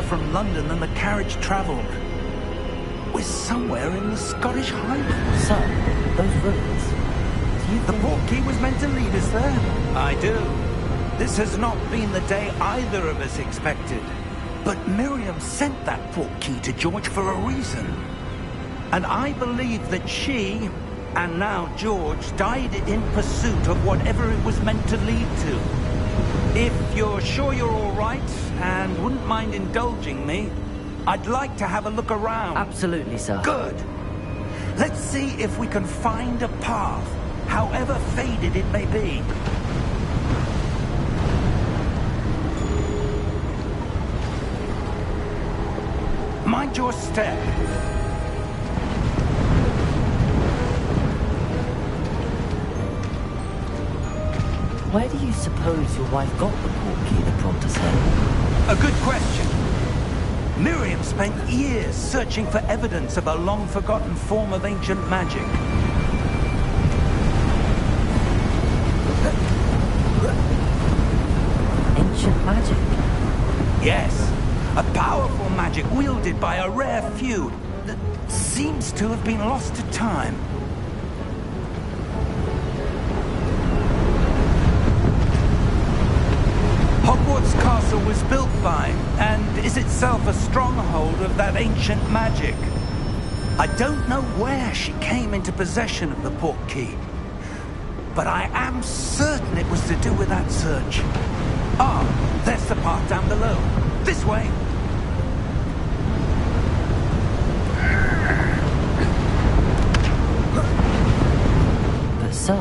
from London than the carriage travelled. We're somewhere in the Scottish Highlands. Sir, those ruins. The portkey was meant to lead us there. I do. This has not been the day either of us expected. But Miriam sent that portkey to George for a reason. And I believe that she, and now George, died in pursuit of whatever it was meant to lead to. If you're sure you're all right, and wouldn't mind indulging me, I'd like to have a look around. Absolutely, sir. Good. Let's see if we can find a path, however faded it may be. Mind your step. Where do you suppose your wife got the portkey that brought us here? A good question. Miriam spent years searching for evidence of a long-forgotten form of ancient magic. Ancient magic? Yes. A powerful magic wielded by a rare few that seems to have been lost to time. Hogwarts Castle was built by, and is itself a stronghold of that ancient magic. I don't know where she came into possession of the portkey, but I am certain it was to do with that search. Ah, there's the path down below. This way. But sir,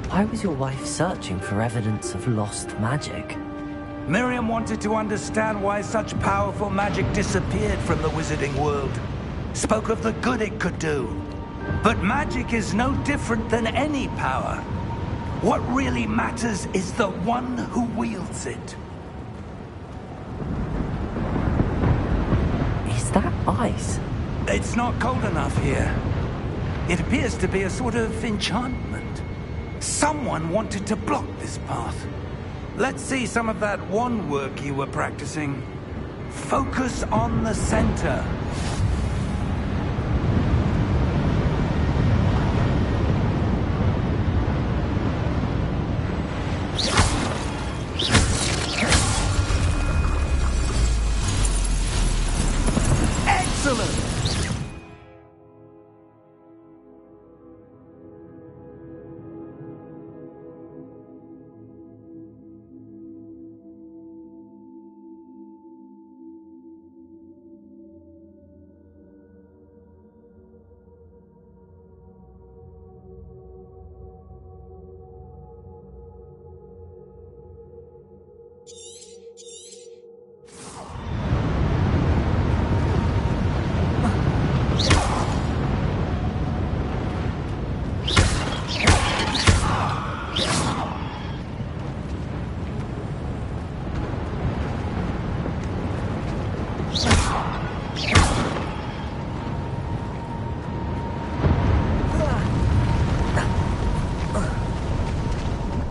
why was your wife searching for evidence of lost magic? Miriam wanted to understand why such powerful magic disappeared from the wizarding world. Spoke of the good it could do. But magic is no different than any power. What really matters is the one who wields it. Is that ice? It's not cold enough here. It appears to be a sort of enchantment. Someone wanted to block this path. Let's see some of that wand work you were practicing. Focus on the center. Excellent!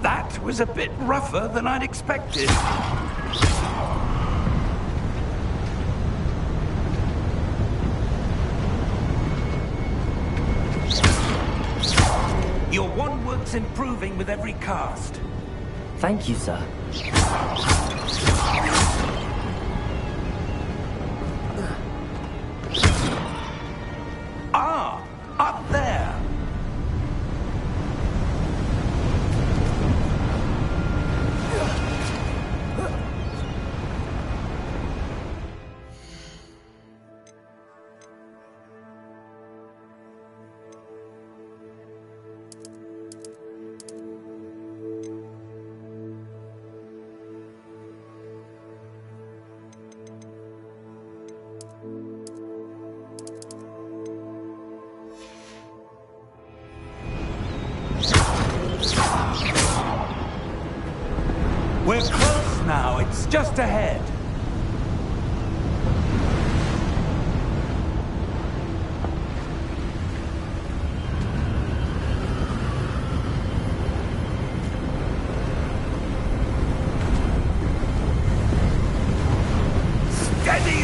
That was a bit rougher than I'd expected. Your wand work's improving with every cast. Thank you, sir. Ah, up there. We're close now. It's just ahead. Steady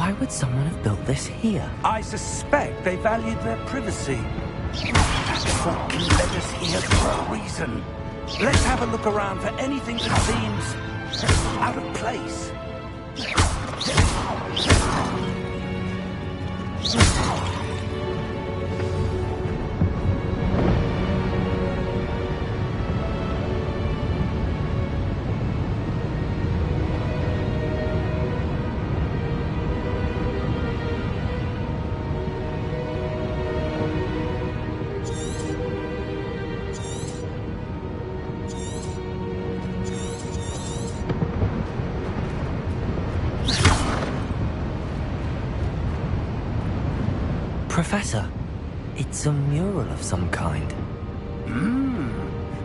Why would someone have built this here? I suspect they valued their privacy. That portkey led us here for a reason. Let's have a look around for anything that seems out of place. Professor, it's a mural of some kind.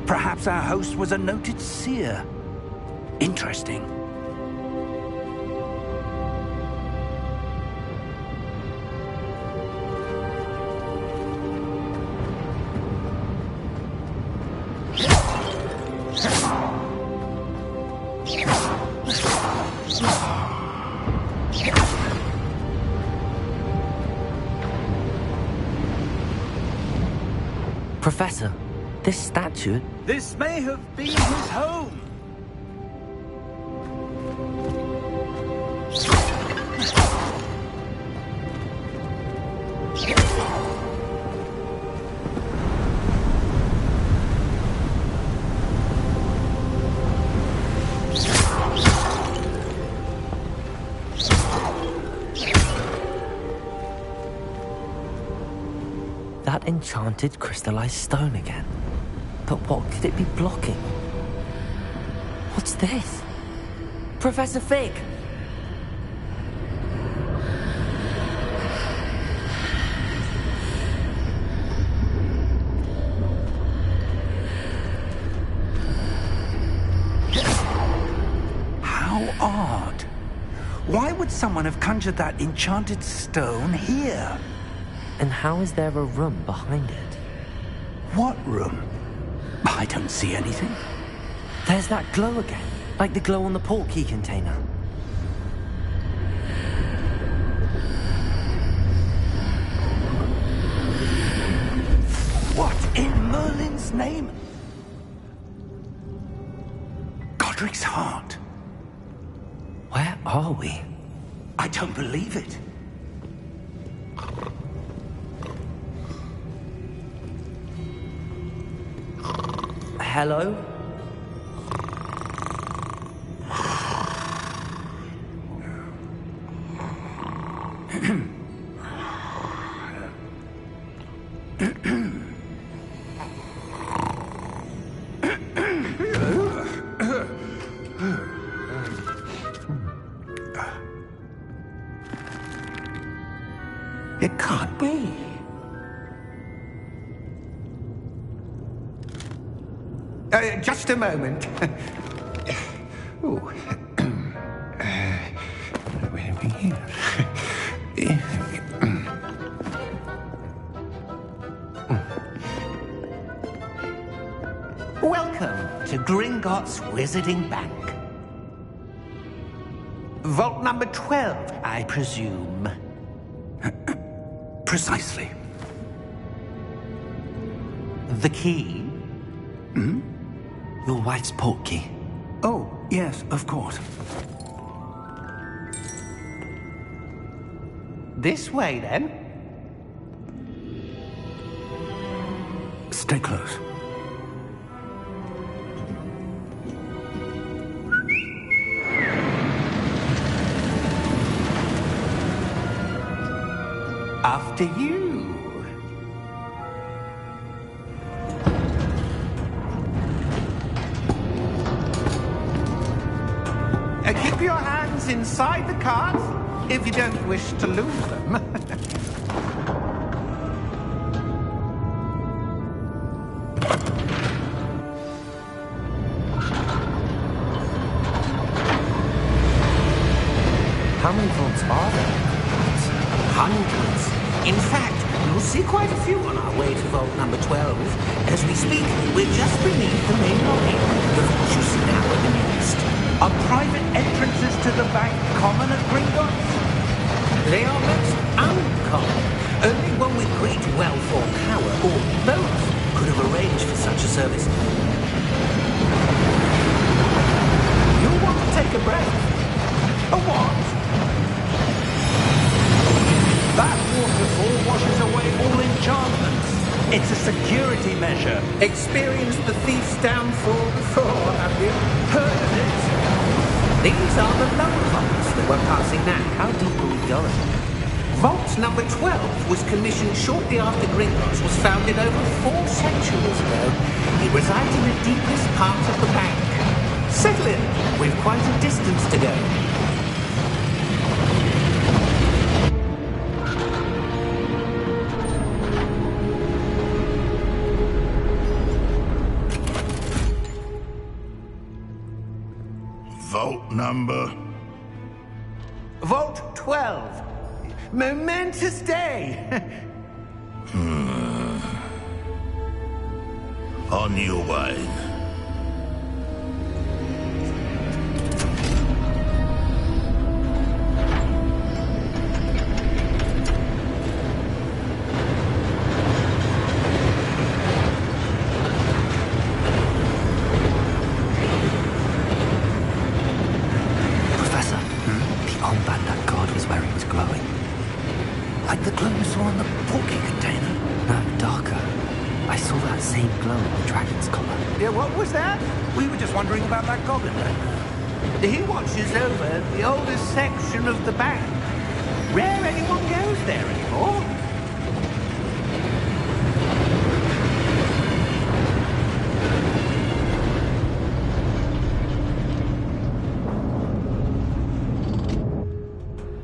Perhaps our host was a noted seer. Interesting. Professor, this statue... This may have been his home. That enchanted crystallized stone again. But what could it be blocking? What's this? Professor Fig! How odd. Why would someone have conjured that enchanted stone here? And how is there a room behind it? What room? I don't see anything. There's that glow again, like the glow on the portkey container. What in Merlin's name? Godric's heart. Where are we? I don't believe it. Hello? It can't be. Just a moment. Ooh. Where are we here? Welcome to Gringotts Wizarding Bank. Vault number 12, I presume. Precisely. The key? Your wife's portkey. Oh, yes, of course. This way, then. Stay close. After you. Keep your hands inside the cards if you don't wish to lose them. How many vaults are there? Hundreds. In fact, you'll see quite a few on our way to vault number 12. As we speak, we're just beneath the main lobby. The vault you see now in the east. Are private entrances to the bank common at Gringotts? They are most uncommon. Only one with great wealth or power, or both, could have arranged for such a service. You'll want to take a breath. A what? That waterfall washes away all enchantments. It's a security measure. Experienced the thief's downfall before, have you? Heard of it? These are the lower vaults that we're passing now. How deep are we going? Vault number 12 was commissioned shortly after Gringotts was founded over 4 centuries ago. It resides in the deepest part of the bank. Settle in. We've quite a distance to go. Vault number? Vault 12. Momentous day. On your way. Professor, the armband that guard was wearing was glowing. Like the glow you saw on the porky container. No, darker. I saw that same glow on the dragon's collar. Yeah, what was that? We were just wondering about that goblin right now. He watches over the oldest section of the bank. Rare anyone goes there anymore.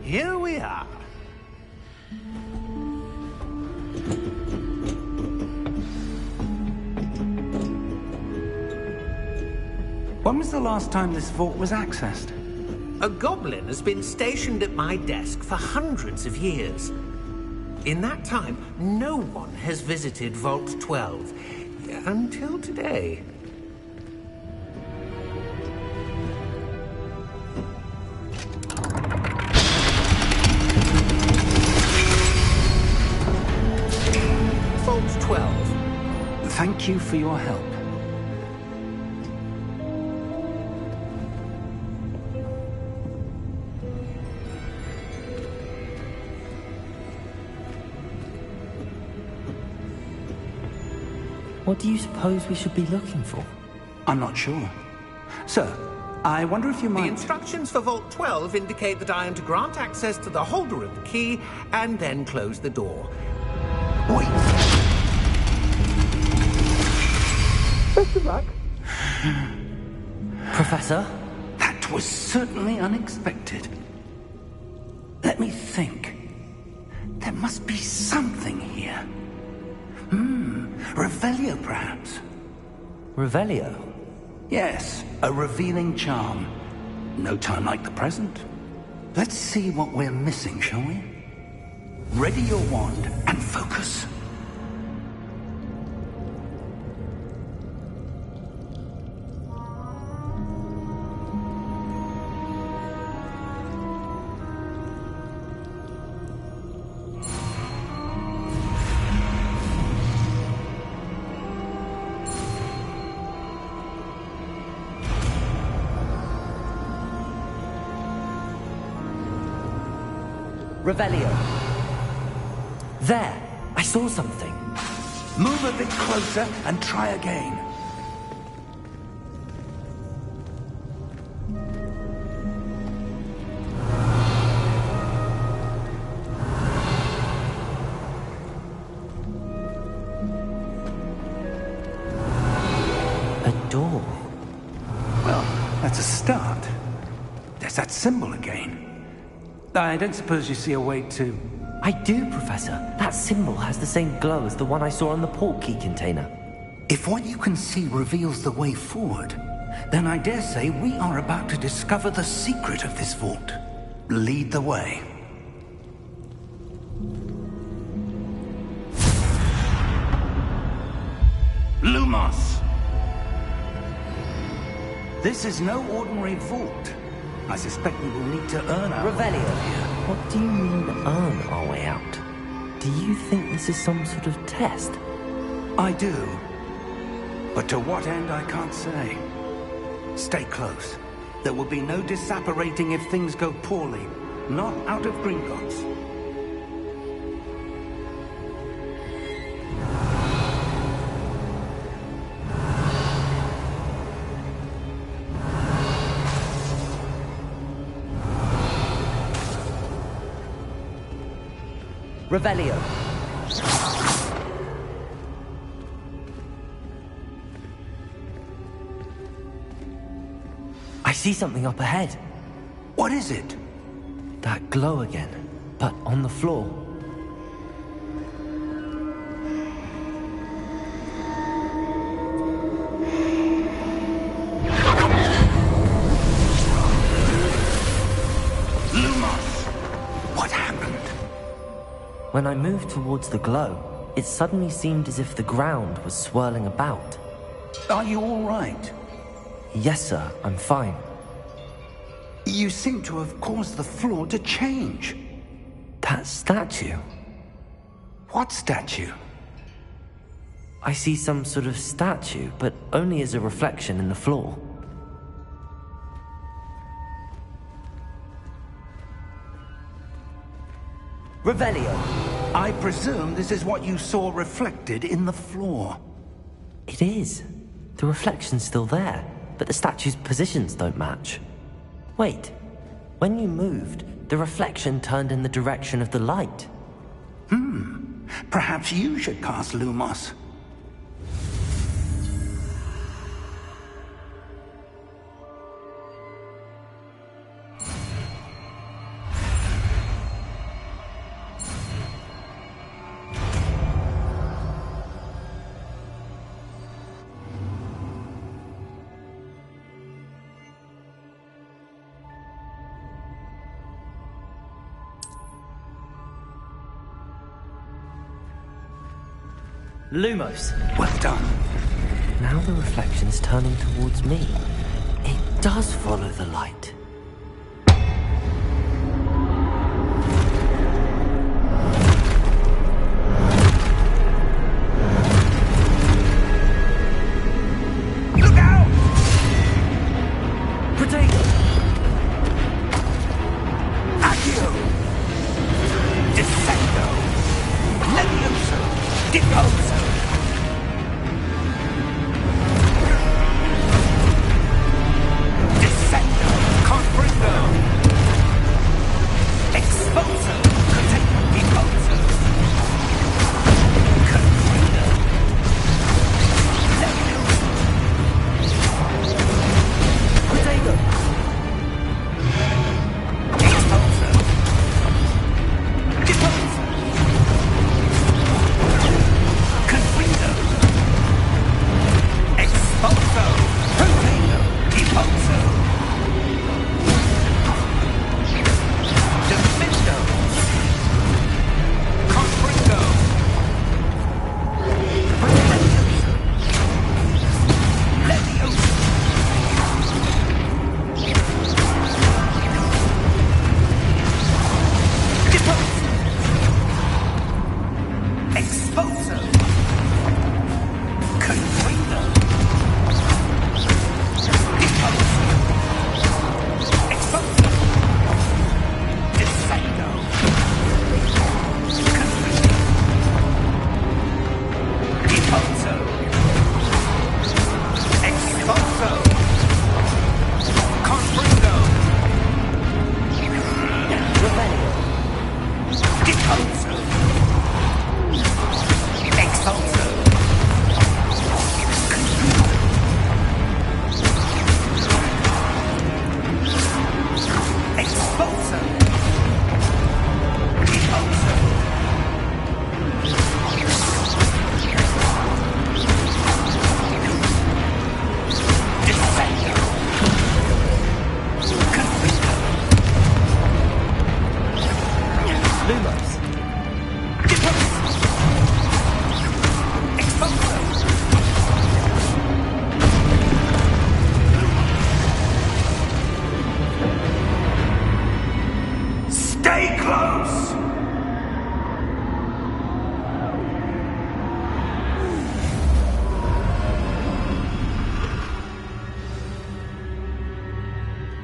Here we are. When was the last time this vault was accessed? A goblin has been stationed at my desk for hundreds of years. In that time, no one has visited Vault 12 until today. Vault 12. Thank you for your help. What do you suppose we should be looking for? I'm not sure. Sir, I wonder if you The might... instructions for Vault 12 indicate that I am to grant access to the holder of the key and then close the door. Wait. Best of luck. Professor? That was certainly unexpected. Let me think. There must be something here. Revelio, perhaps? Revelio? Yes, a revealing charm. No time like the present. Let's see what we're missing, shall we? Ready your wand and focus. Revelio. There! I saw something. Move a bit closer and try again. A door. Well, that's a start. There's that symbol again. I don't suppose you see a way to... I do, Professor. That symbol has the same glow as the one I saw on the port key container. If what you can see reveals the way forward, then I dare say we are about to discover the secret of this vault. Lead the way. Lumos! This is no ordinary vault. I suspect we will need to earn our way Revelio. out of here. What do you mean, earn our way out? Do you think this is some sort of test? I do. But to what end, I can't say. Stay close. There will be no disapparating if things go poorly. Not out of Gringotts. Revelio. I see something up ahead. What is it? That glow again, but on the floor. Lumos! What happened? When I moved towards the glow, it suddenly seemed as if the ground was swirling about. Are you all right? Yes, sir, I'm fine. You seem to have caused the floor to change. That statue. What statue? I see some sort of statue, but only as a reflection in the floor. Revelio. I presume this is what you saw reflected in the floor. It is. The reflection's still there, but the statue's positions don't match. Wait. When you moved, the reflection turned in the direction of the light. Perhaps you should cast Lumos. Lumos. Well done. Now the reflection's turning towards me. It does follow the light. Look out! Potato! Accio! Descendo! Levioso! Deposo! Descendo!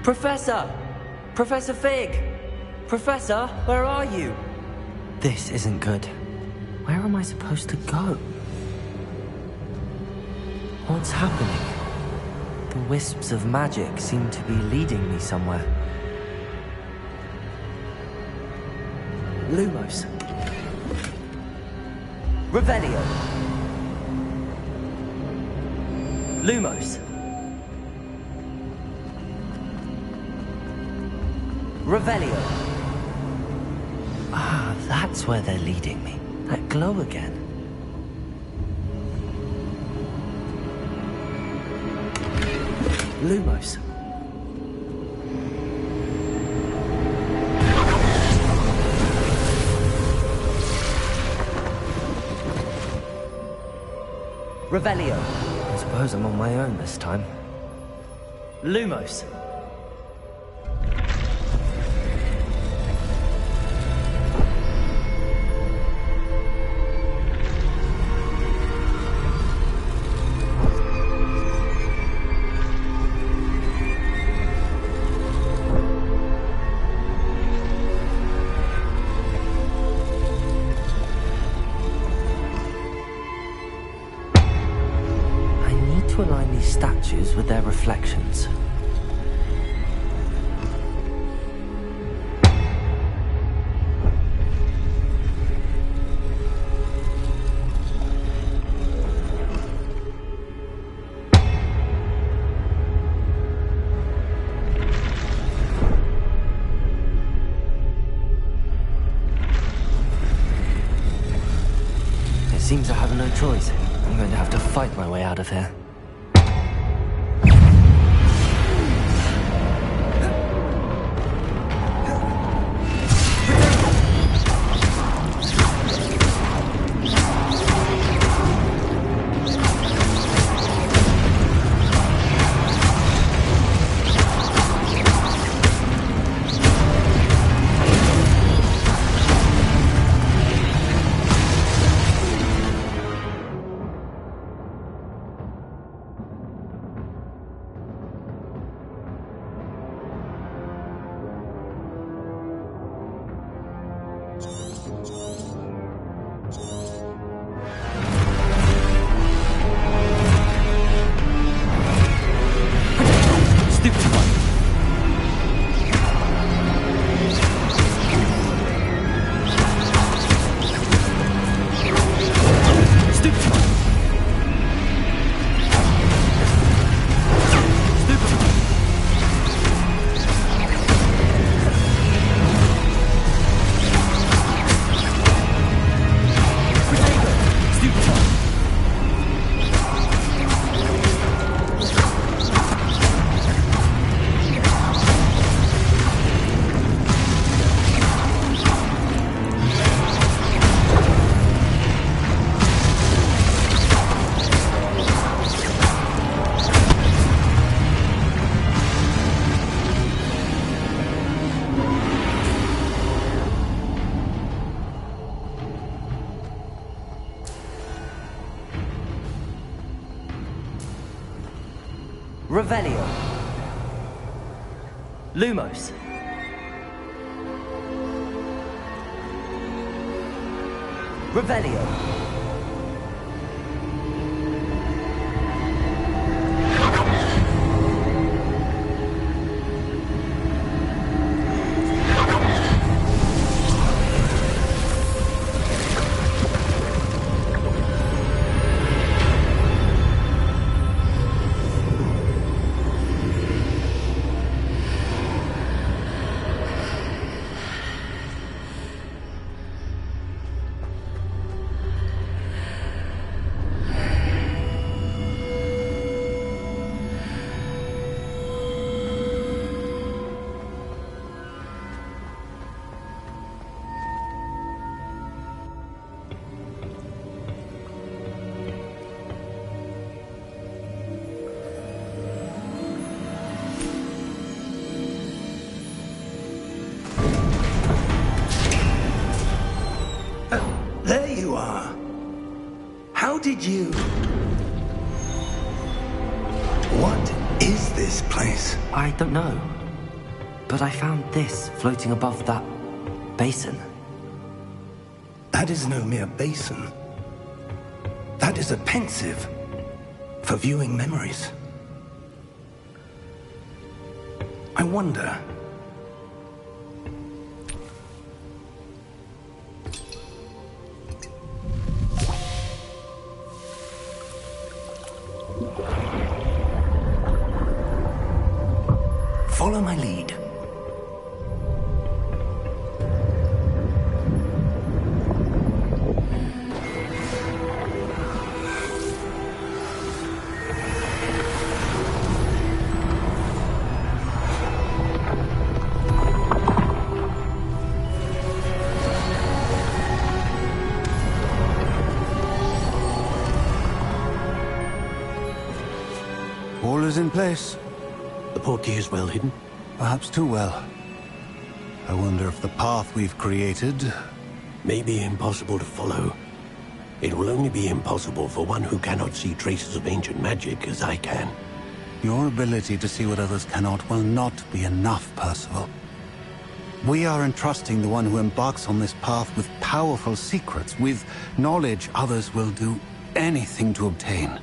Professor! Professor Fig! Professor, where are you? This isn't good. Where am I supposed to go? What's happening? The wisps of magic seem to be leading me somewhere. Lumos. Revelio. Lumos. Revelio. Ah, that's where they're leading me. That glow again. Lumos. Revelio. I suppose I'm on my own this time. Lumos. To align these statues with their reflections. It seems I have no choice. I'm going to have to fight my way out of here. Revelio. Lumos. Revelio. There you are. How did you... What is this place? I don't know. But I found this floating above that basin. That is no mere basin. That is a pensive for viewing memories. I wonder... Follow my lead. All is in place. The portkey is well hidden? Perhaps too well. I wonder if the path we've created... May be impossible to follow. It will only be impossible for one who cannot see traces of ancient magic as I can. Your ability to see what others cannot will not be enough, Percival. We are entrusting the one who embarks on this path with powerful secrets, with knowledge others will do anything to obtain.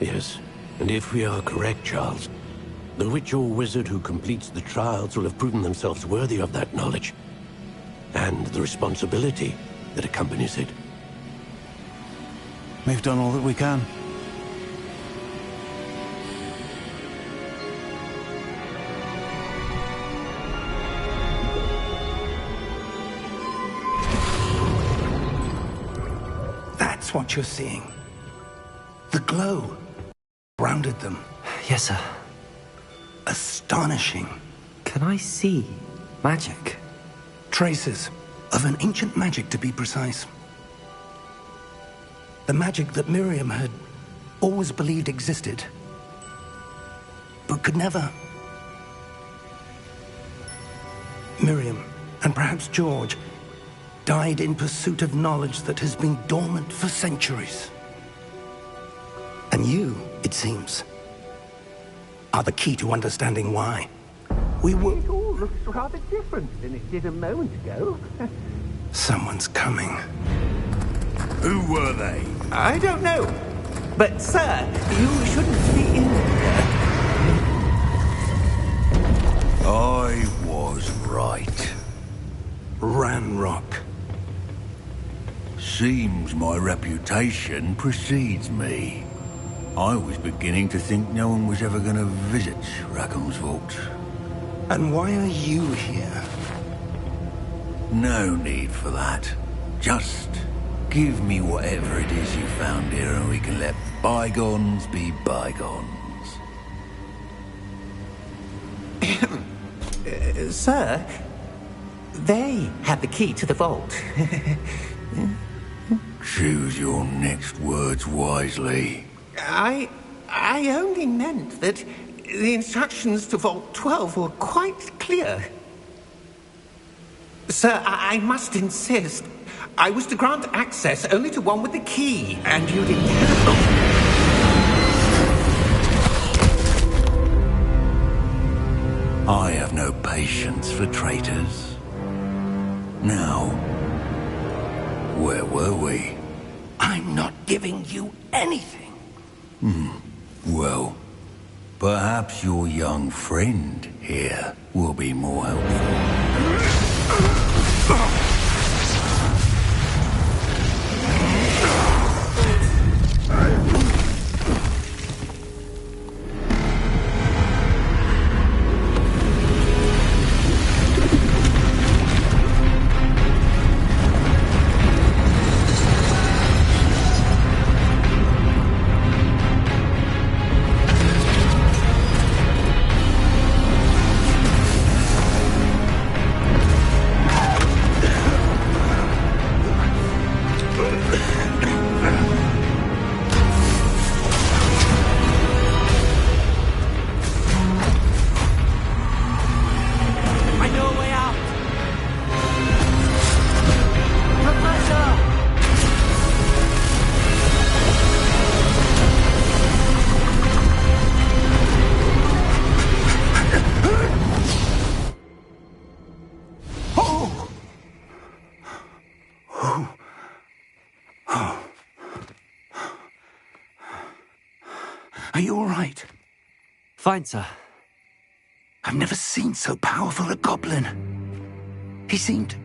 Yes, and if we are correct, Charles, the witch or wizard who completes the trials will have proven themselves worthy of that knowledge, and the responsibility that accompanies it. We've done all that we can. That's what you're seeing. The glow surrounded them. Yes, sir. Astonishing. Can I see magic? Traces of an ancient magic, to be precise. The magic that Miriam had always believed existed, but could never. Miriam, and perhaps George, died in pursuit of knowledge that has been dormant for centuries. And you, it seems, are the key to understanding why. We were... It all looks rather different than it did a moment ago. Someone's coming. Who were they? I don't know. But, sir, you shouldn't be in here. I was right. Ranrock. Seems my reputation precedes me. I was beginning to think no one was ever going to visit Rackham's vault. And why are you here? No need for that. Just give me whatever it is you found here and we can let bygones be bygones. Sir, they had the key to the vault. Choose your next words wisely. I only meant that the instructions to Vault 12 were quite clear. Sir, I must insist. I was to grant access only to one with the key, and you did terrible. I have no patience for traitors. Now, where were we? I'm not giving you anything. Well, perhaps your young friend here will be more helpful. Are you all right? Fine, sir. I've never seen so powerful a goblin. He seemed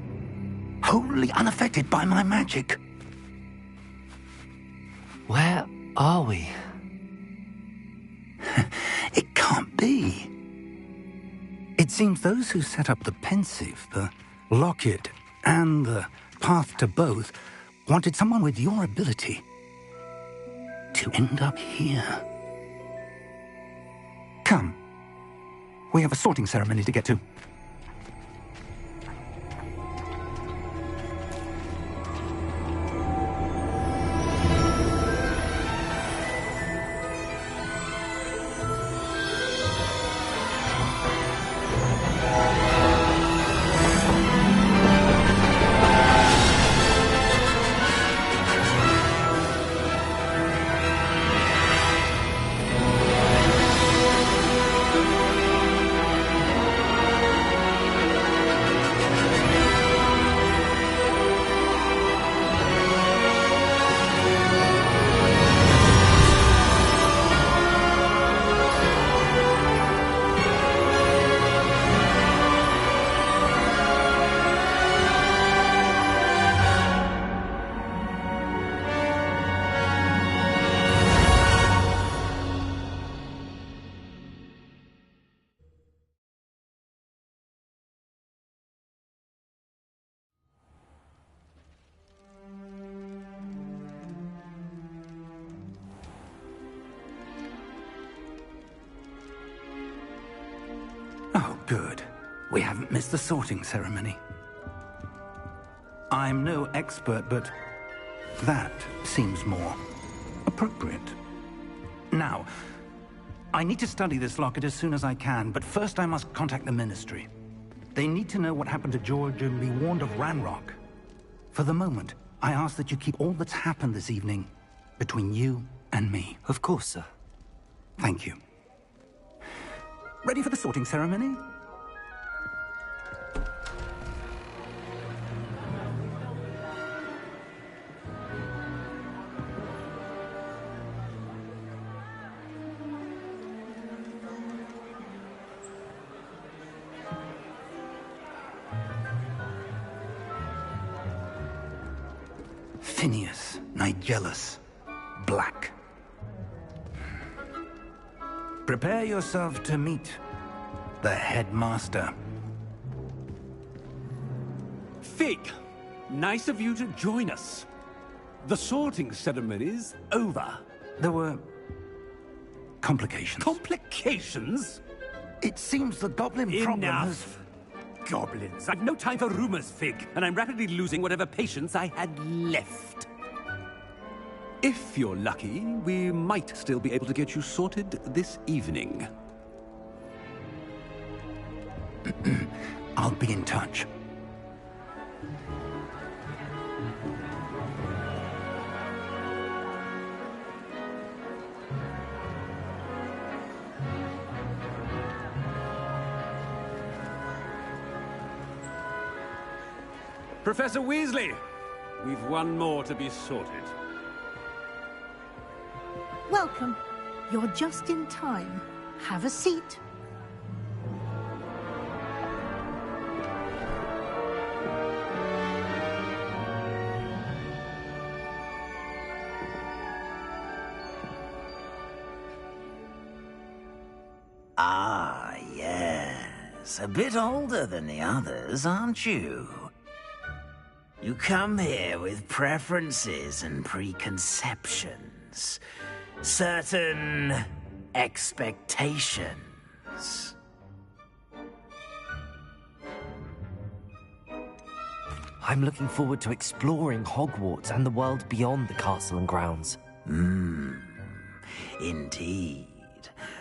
wholly unaffected by my magic. Where are we? It can't be. It seems those who set up the pensive, the locket, and the path to both wanted someone with your ability to end up here. Come. We have a sorting ceremony to get to. Oh, good. We haven't missed the sorting ceremony. I'm no expert, but that seems more appropriate. Now, I need to study this locket as soon as I can, but first I must contact the Ministry. They need to know what happened to George and be warned of Ranrock. For the moment, I ask that you keep all that's happened this evening between you and me. Of course, sir. Thank you. Ready for the sorting ceremony? Phineas, Nigellus, Black. Prepare yourself to meet the headmaster. Fig, nice of you to join us. The sorting ceremony's over. There were complications. Complications? It seems the goblin problem has... Enough. Goblins. I've no time for rumors, Fig, and I'm rapidly losing whatever patience I had left. If you're lucky, we might still be able to get you sorted this evening. I'll be in touch. Professor Weasley, we've one more to be sorted. Welcome. You're just in time. Have a seat. Ah, yes. A bit older than the others, aren't you? You come here with preferences and preconceptions. Certain expectations. I'm looking forward to exploring Hogwarts and the world beyond the castle and grounds. Indeed.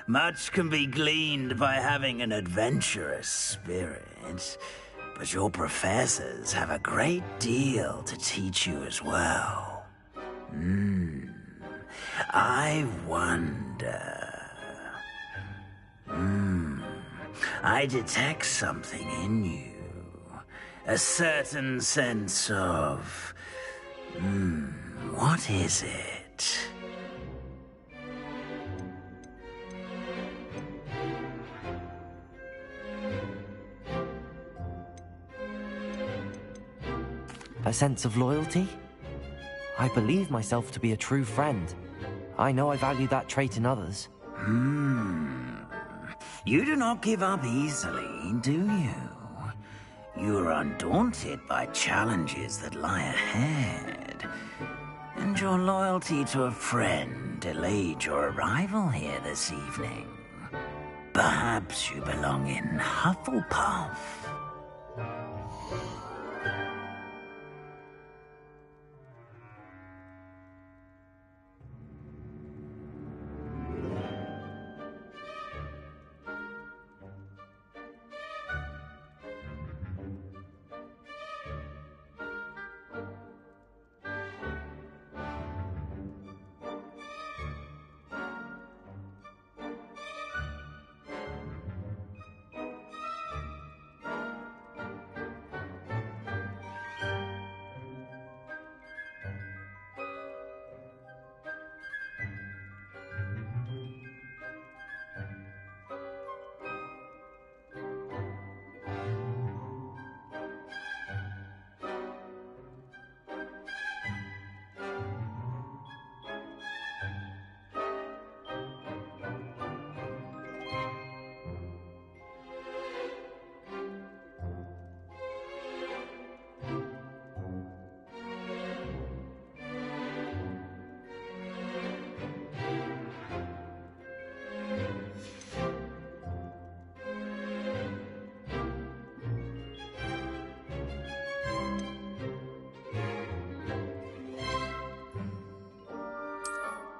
Much can be gleaned by having an adventurous spirit, but your professors have a great deal to teach you as well. I wonder... I detect something in you. A certain sense of... what is it? A sense of loyalty? I believe myself to be a true friend. I know I value that trait in others. You do not give up easily, do you? You are undaunted by challenges that lie ahead. And your loyalty to a friend delayed your arrival here this evening. Perhaps you belong in Hufflepuff.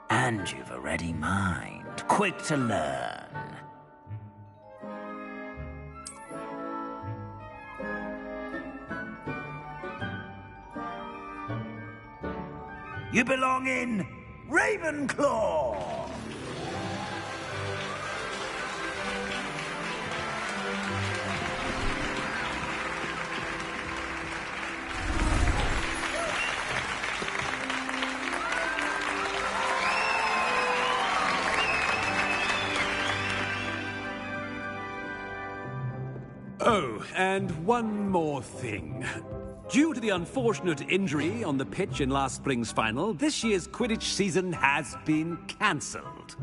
And you've a ready mind, quick to learn. You belong in Ravenclaw! Oh, and one more thing. Due to the unfortunate injury on the pitch in last spring's final, this year's Quidditch season has been cancelled.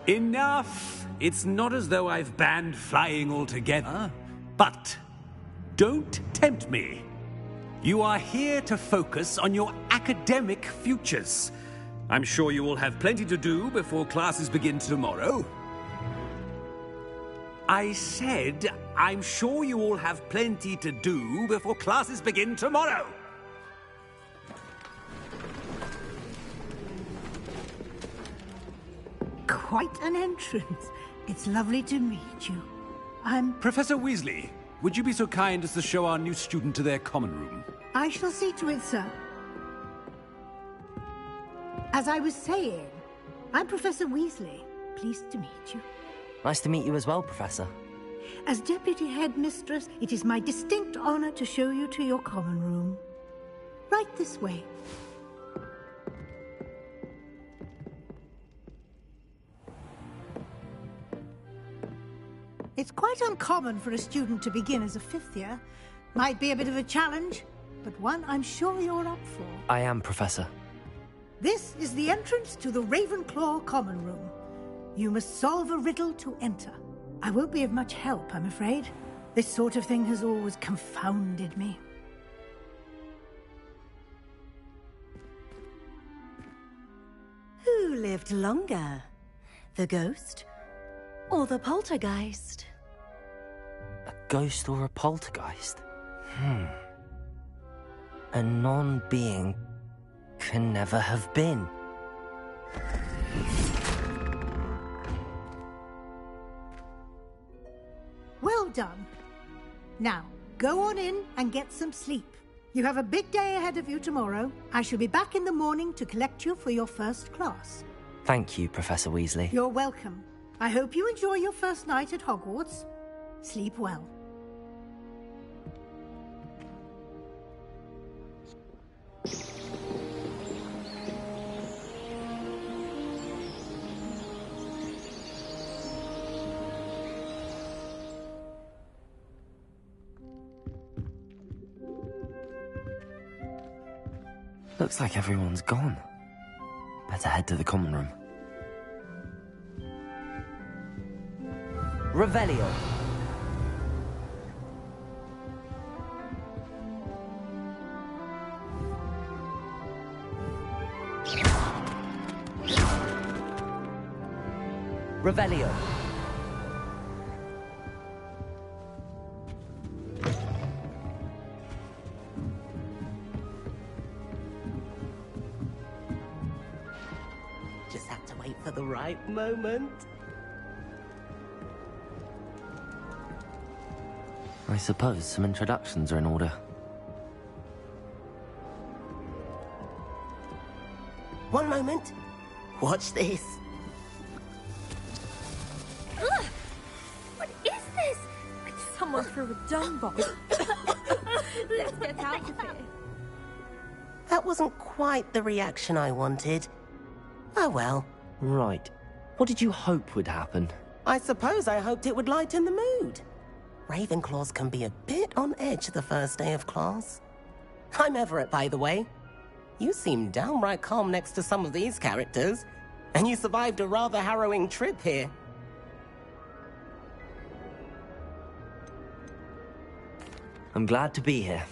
Enough! It's not as though I've banned flying altogether. But don't tempt me. You are here to focus on your academic futures. I'm sure you will have plenty to do before classes begin tomorrow. I said, I'm sure you all have plenty to do before classes begin tomorrow. Quite an entrance. It's lovely to meet you. I'm... Professor Weasley, would you be so kind as to show our new student to their common room? I shall see to it, sir. As I was saying, I'm Professor Weasley. Pleased to meet you. Nice to meet you as well, Professor. As Deputy Headmistress, it is my distinct honor to show you to your common room. Right this way. It's quite uncommon for a student to begin as a fifth year. Might be a bit of a challenge, but one I'm sure you're up for. I am, Professor. This is the entrance to the Ravenclaw common room. You must solve a riddle to enter. I won't be of much help, I'm afraid. This sort of thing has always confounded me. Who lived longer? The ghost or the poltergeist? A ghost or a poltergeist? A non-being can never have been. Well done. Now, go on in and get some sleep. You have a big day ahead of you tomorrow. I shall be back in the morning to collect you for your first class. Thank you, Professor Weasley. You're welcome. I hope you enjoy your first night at Hogwarts. Sleep well. Looks like everyone's gone. Better head to the common room. Revelio. Revelio. Just have to wait for the right moment. I suppose some introductions are in order. One moment. Watch this. Ugh! What is this? Someone threw a dung bomb. Let's get out of here. That wasn't quite the reaction I wanted. Oh well. Right. What did you hope would happen? I suppose I hoped it would lighten the mood. Ravenclaws can be a bit on edge the first day of class. I'm Everett, by the way. You seem downright calm next to some of these characters, and you survived a rather harrowing trip here. I'm glad to be here.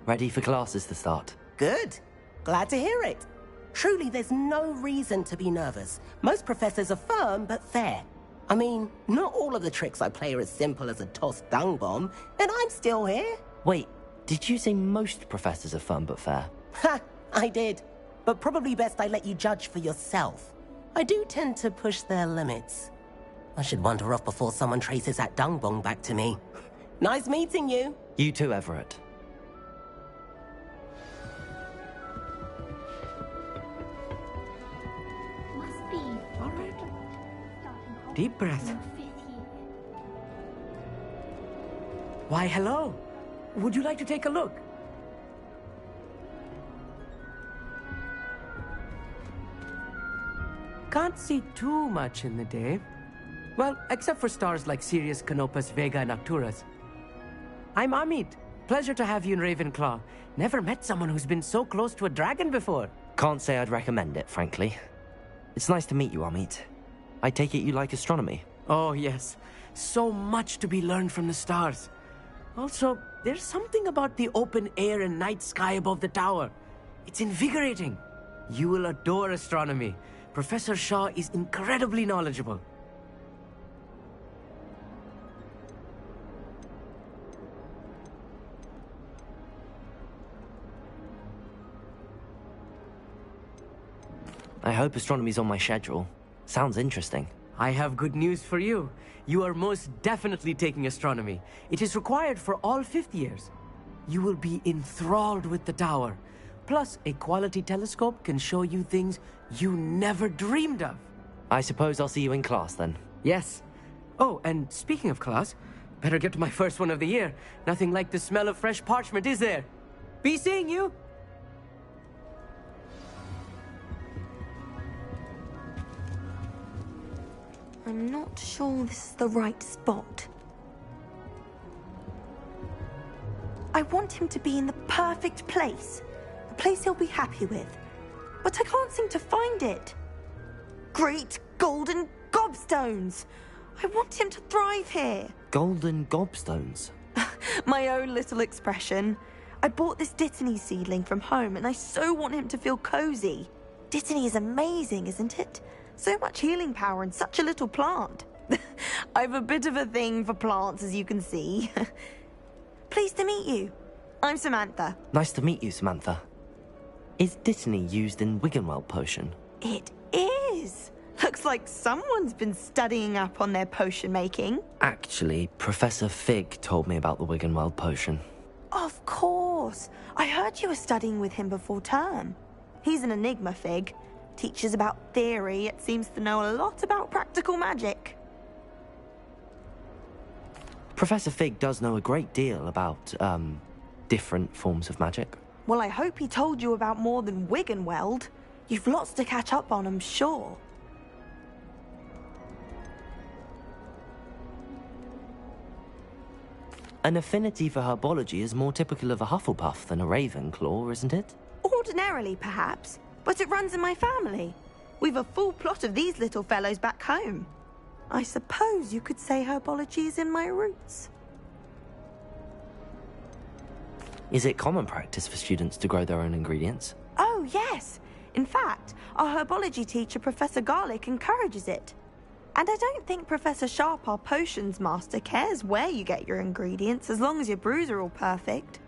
Ready for classes to start. Good. Glad to hear it. Truly, there's no reason to be nervous. Most professors are firm but fair. I mean, not all of the tricks I play are as simple as a tossed dung bomb, and I'm still here. Wait, did you say most professors are fun but fair? Ha! I did. But probably best I let you judge for yourself. I do tend to push their limits. I should wander off before someone traces that dung bomb back to me. Nice meeting you. You too, Everett. Must be. All right. Deep breath. Why, hello. Would you like to take a look? Can't see too much in the day. Well, except for stars like Sirius, Canopus, Vega, and Arcturus. I'm Amit. Pleasure to have you in Ravenclaw. Never met someone who's been so close to a dragon before. Can't say I'd recommend it, frankly. It's nice to meet you, Amit. I take it you like astronomy? Oh, yes. So much to be learned from the stars. Also, there's something about the open air and night sky above the tower. It's invigorating. You will adore astronomy. Professor Shaw is incredibly knowledgeable. I hope astronomy's on my schedule. Sounds interesting. I have good news for you. You are most definitely taking astronomy. It is required for all fifth years. You will be enthralled with the tower. Plus, a quality telescope can show you things you never dreamed of. I suppose I'll see you in class then. Yes. Oh, and speaking of class, better get to my first one of the year. Nothing like the smell of fresh parchment, is there? Be seeing you! I'm not sure this is the right spot. I want him to be in the perfect place. A place he'll be happy with. But I can't seem to find it. Great golden gobstones! I want him to thrive here. Golden gobstones? My own little expression. I bought this Dittany seedling from home and I so want him to feel cozy. Dittany is amazing, isn't it? So much healing power in such a little plant. I've a bit of a thing for plants, as you can see. Pleased to meet you. I'm Samantha. Nice to meet you, Samantha. Is Dittany used in Wiggenweld potion? It is. Looks like someone's been studying up on their potion making. Actually, Professor Fig told me about the Wiggenweld potion. Of course. I heard you were studying with him before term. He's an enigma, Fig. Teaches about theory, yet seems to know a lot about practical magic. Professor Fig does know a great deal about, different forms of magic. Well, I hope he told you about more than Wiggenweld. You've lots to catch up on, I'm sure. An affinity for herbology is more typical of a Hufflepuff than a Ravenclaw, isn't it? Or Ordinarily, perhaps, but it runs in my family. We've a full plot of these little fellows back home. I suppose you could say herbology is in my roots. Is it common practice for students to grow their own ingredients? Oh, yes. In fact, our herbology teacher, Professor Garlick, encourages it. And I don't think Professor Sharp, our potions master, cares where you get your ingredients, as long as your brews are all perfect.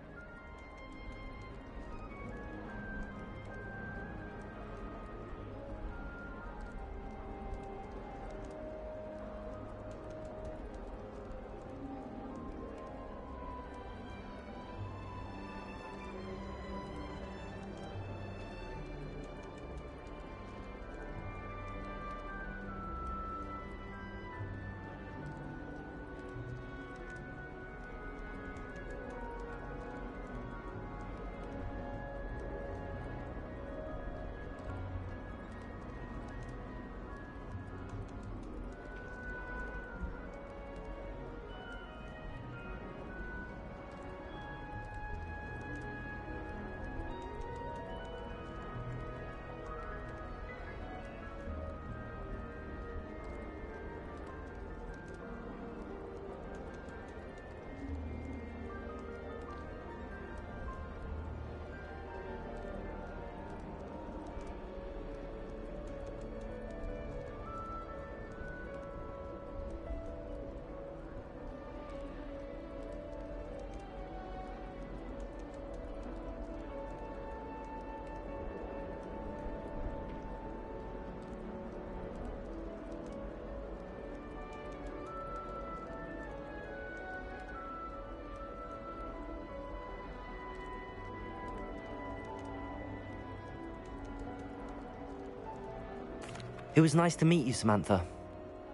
It was nice to meet you, Samantha.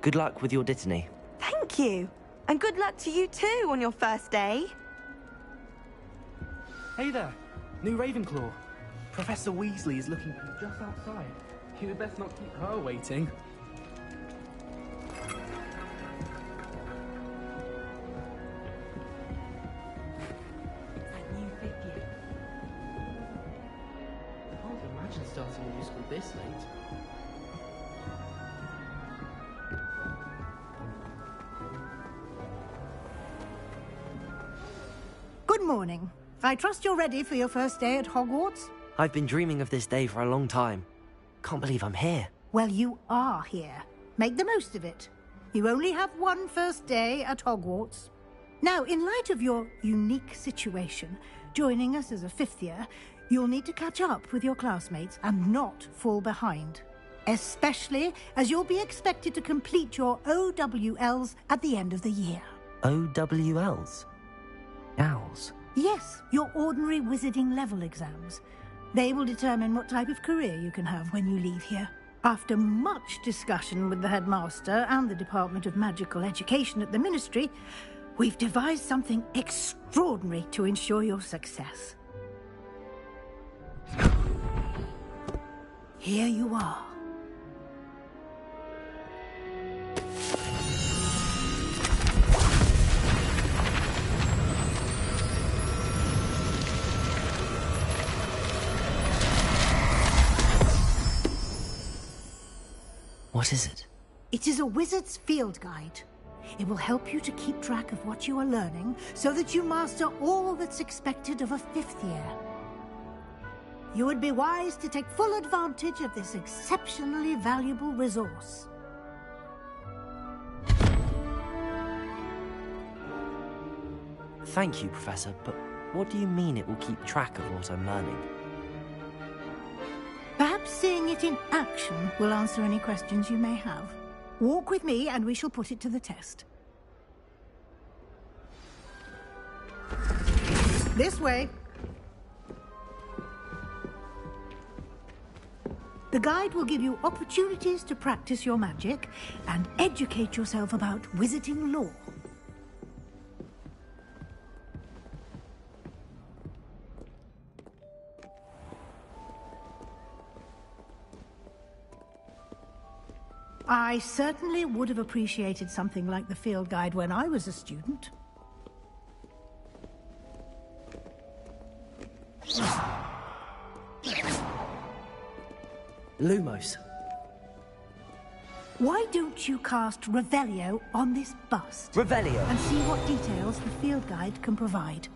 Good luck with your dittany. Thank you. And good luck to you too on your first day. Hey there, new Ravenclaw. Professor Weasley is looking for you just outside. You had best not keep her waiting. That new figure. I can't imagine starting a new school this late. Good morning. I trust you're ready for your first day at Hogwarts? I've been dreaming of this day for a long time. Can't believe I'm here. Well, you are here. Make the most of it. You only have one first day at Hogwarts. Now, in light of your unique situation, joining us as a fifth year, you'll need to catch up with your classmates and not fall behind. Especially as you'll be expected to complete your OWLs at the end of the year. OWLs? Owls? Yes, your ordinary wizarding level exams. They will determine what type of career you can have when you leave here. After much discussion with the headmaster and the Department of Magical Education at the Ministry, we've devised something extraordinary to ensure your success. Here you are. What is it? It is a wizard's field guide. It will help you to keep track of what you are learning so that you master all that's expected of a fifth year. You would be wise to take full advantage of this exceptionally valuable resource. Thank you, Professor, but what do you mean it will keep track of what I'm learning? Perhaps seeing it in action will answer any questions you may have. Walk with me and we shall put it to the test. This way. The guide will give you opportunities to practice your magic and educate yourself about wizarding lore. I certainly would have appreciated something like the field guide when I was a student. Lumos. Why don't you cast Revelio on this bust? Revelio. And see what details the field guide can provide.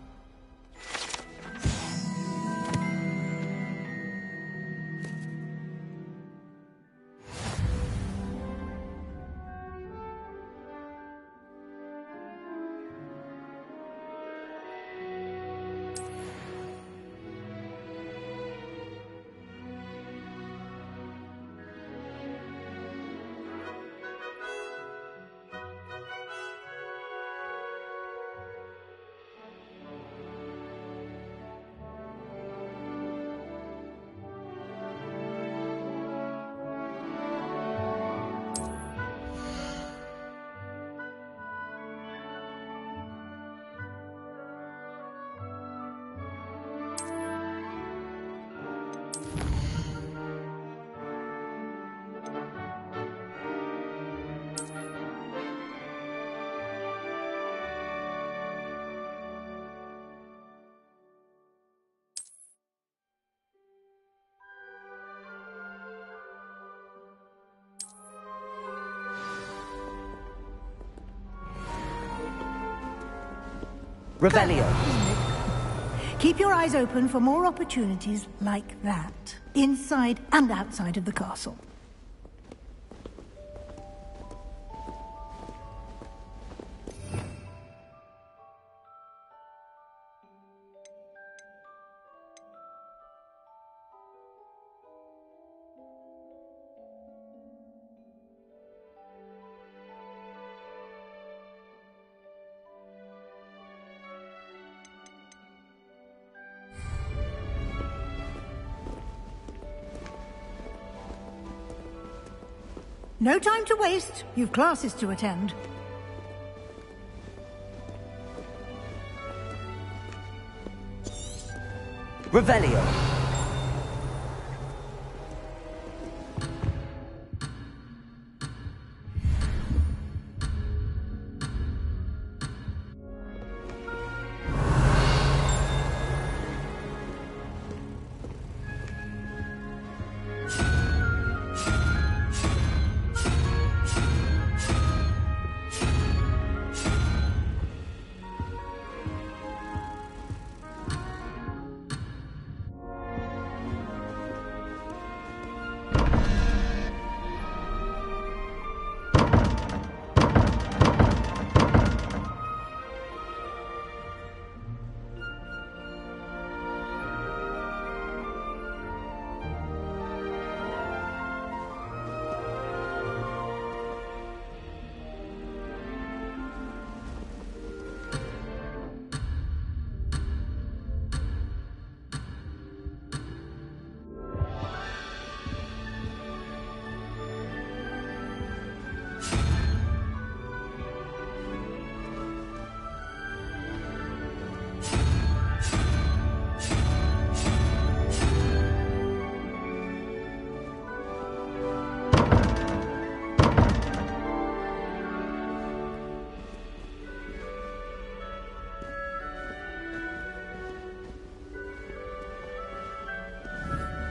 Revelio. Keep your eyes open for more opportunities like that, inside and outside of the castle. No time to waste. You've classes to attend. Revelio.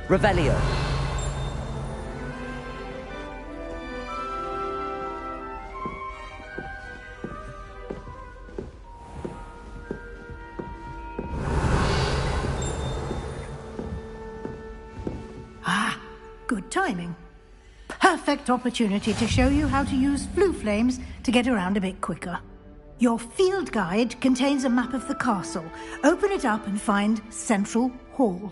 Revelio. Ah, good timing. Perfect opportunity to show you how to use flue flames to get around a bit quicker. Your field guide contains a map of the castle. Open it up and find Central Hall.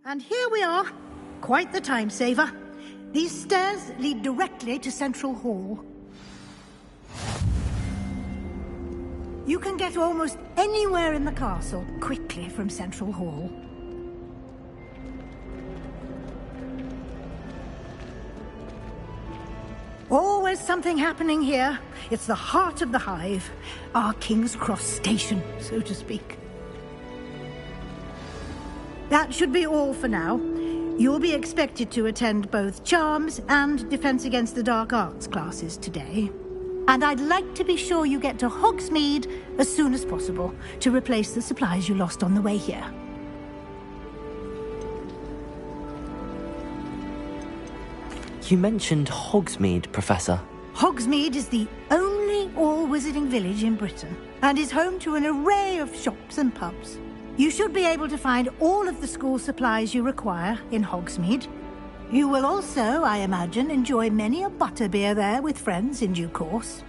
And here we are. Quite the time saver. These stairs lead directly to Central Hall. You can get almost anywhere in the castle quickly from Central Hall. Always something happening here. It's the heart of the hive. Our King's Cross station, so to speak. That should be all for now. You'll be expected to attend both Charms and Defense Against the Dark Arts classes today. And I'd like to be sure you get to Hogsmeade as soon as possible to replace the supplies you lost on the way here. You mentioned Hogsmeade, Professor. Hogsmeade is the only all-wizarding village in Britain and is home to an array of shops and pubs. You should be able to find all of the school supplies you require in Hogsmeade. You will also, I imagine, enjoy many a butterbeer there with friends in due course.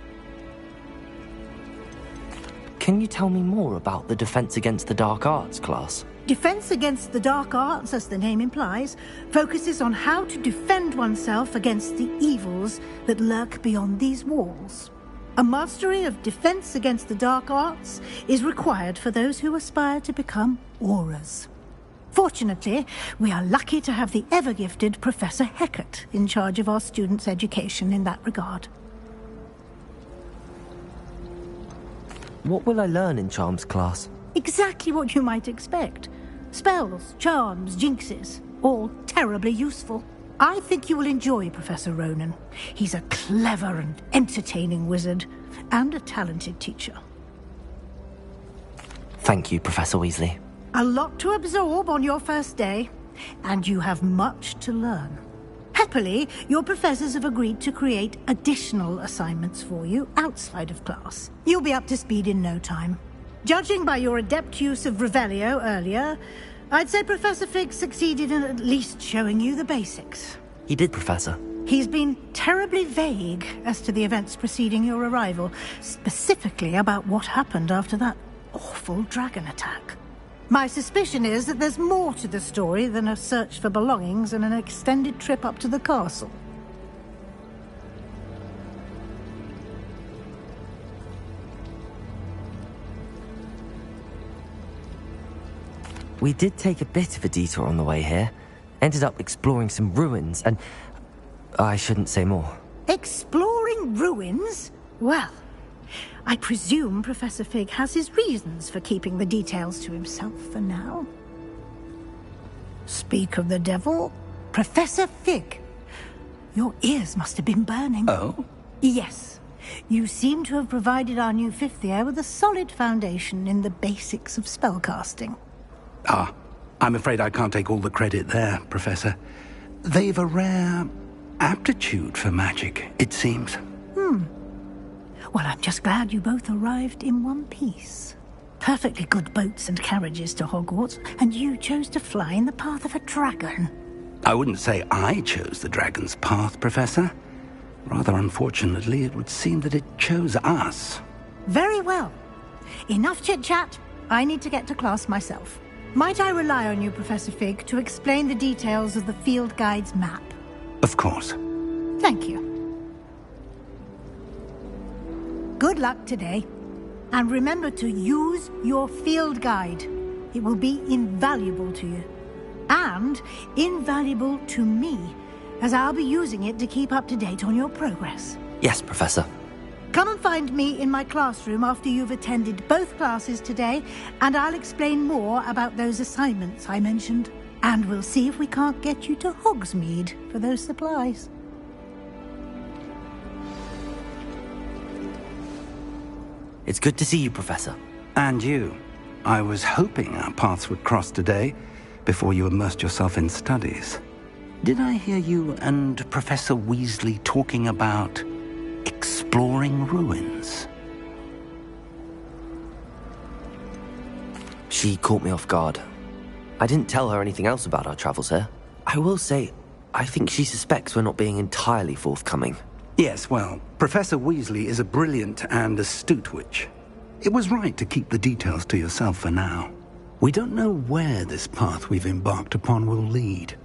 Can you tell me more about the Defense Against the Dark Arts class? Defense Against the Dark Arts, as the name implies, focuses on how to defend oneself against the evils that lurk beyond these walls. A mastery of Defense Against the Dark Arts is required for those who aspire to become Aurors. Fortunately, we are lucky to have the ever-gifted Professor Hecat in charge of our students' education in that regard. What will I learn in Charms class? Exactly what you might expect. Spells, charms, jinxes, all terribly useful. I think you will enjoy Professor Ronan. He's a clever and entertaining wizard, and a talented teacher. Thank you, Professor Weasley. A lot to absorb on your first day, and you have much to learn. Happily, your professors have agreed to create additional assignments for you outside of class. You'll be up to speed in no time. Judging by your adept use of Revelio earlier, I'd say Professor Fig succeeded in at least showing you the basics. He did, Professor. He's been terribly vague as to the events preceding your arrival, specifically about what happened after that awful dragon attack. My suspicion is that there's more to the story than a search for belongings and an extended trip up to the castle. We did take a bit of a detour on the way here. Ended up exploring some ruins and... I shouldn't say more. Exploring ruins? Well, I presume Professor Fig has his reasons for keeping the details to himself for now. Speak of the devil, Professor Fig. Your ears must have been burning. Oh? Yes. You seem to have provided our new fifth year with a solid foundation in the basics of spellcasting. Ah, I'm afraid I can't take all the credit there, Professor. They've a rare aptitude for magic, it seems. Well, I'm just glad you both arrived in one piece. Perfectly good boats and carriages to Hogwarts, and you chose to fly in the path of a dragon. I wouldn't say I chose the dragon's path, Professor. Rather unfortunately, it would seem that it chose us. Very well. Enough chit-chat. I need to get to class myself. Might I rely on you, Professor Fig, to explain the details of the field guide's map? Of course. Thank you. Good luck today. And remember to use your field guide. It will be invaluable to you. And invaluable to me, as I'll be using it to keep up to date on your progress. Yes, Professor. Come and find me in my classroom after you've attended both classes today, and I'll explain more about those assignments I mentioned. And we'll see if we can't get you to Hogsmeade for those supplies. It's good to see you, Professor. And you. I was hoping our paths would cross today, before you immersed yourself in studies. Did I hear you and Professor Weasley talking about exploring ruins? She caught me off guard. I didn't tell her anything else about our travels here. I will say, I think she suspects we're not being entirely forthcoming. Yes, well, Professor Weasley is a brilliant and astute witch. It was right to keep the details to yourself for now. We don't know where this path we've embarked upon will lead.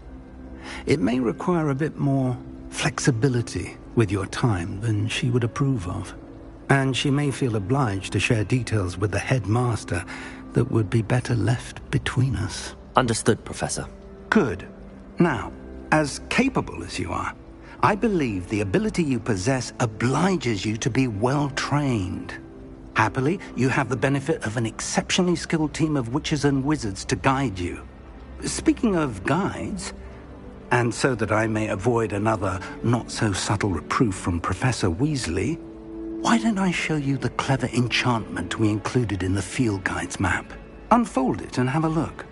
It may require a bit more flexibility with your time than she would approve of. And she may feel obliged to share details with the headmaster that would be better left between us. Understood, Professor. Good. Now, as capable as you are, I believe the ability you possess obliges you to be well trained. Happily, you have the benefit of an exceptionally skilled team of witches and wizards to guide you. Speaking of guides, and so that I may avoid another not-so-subtle reproof from Professor Weasley, why don't I show you the clever enchantment we included in the field guide's map? Unfold it and have a look.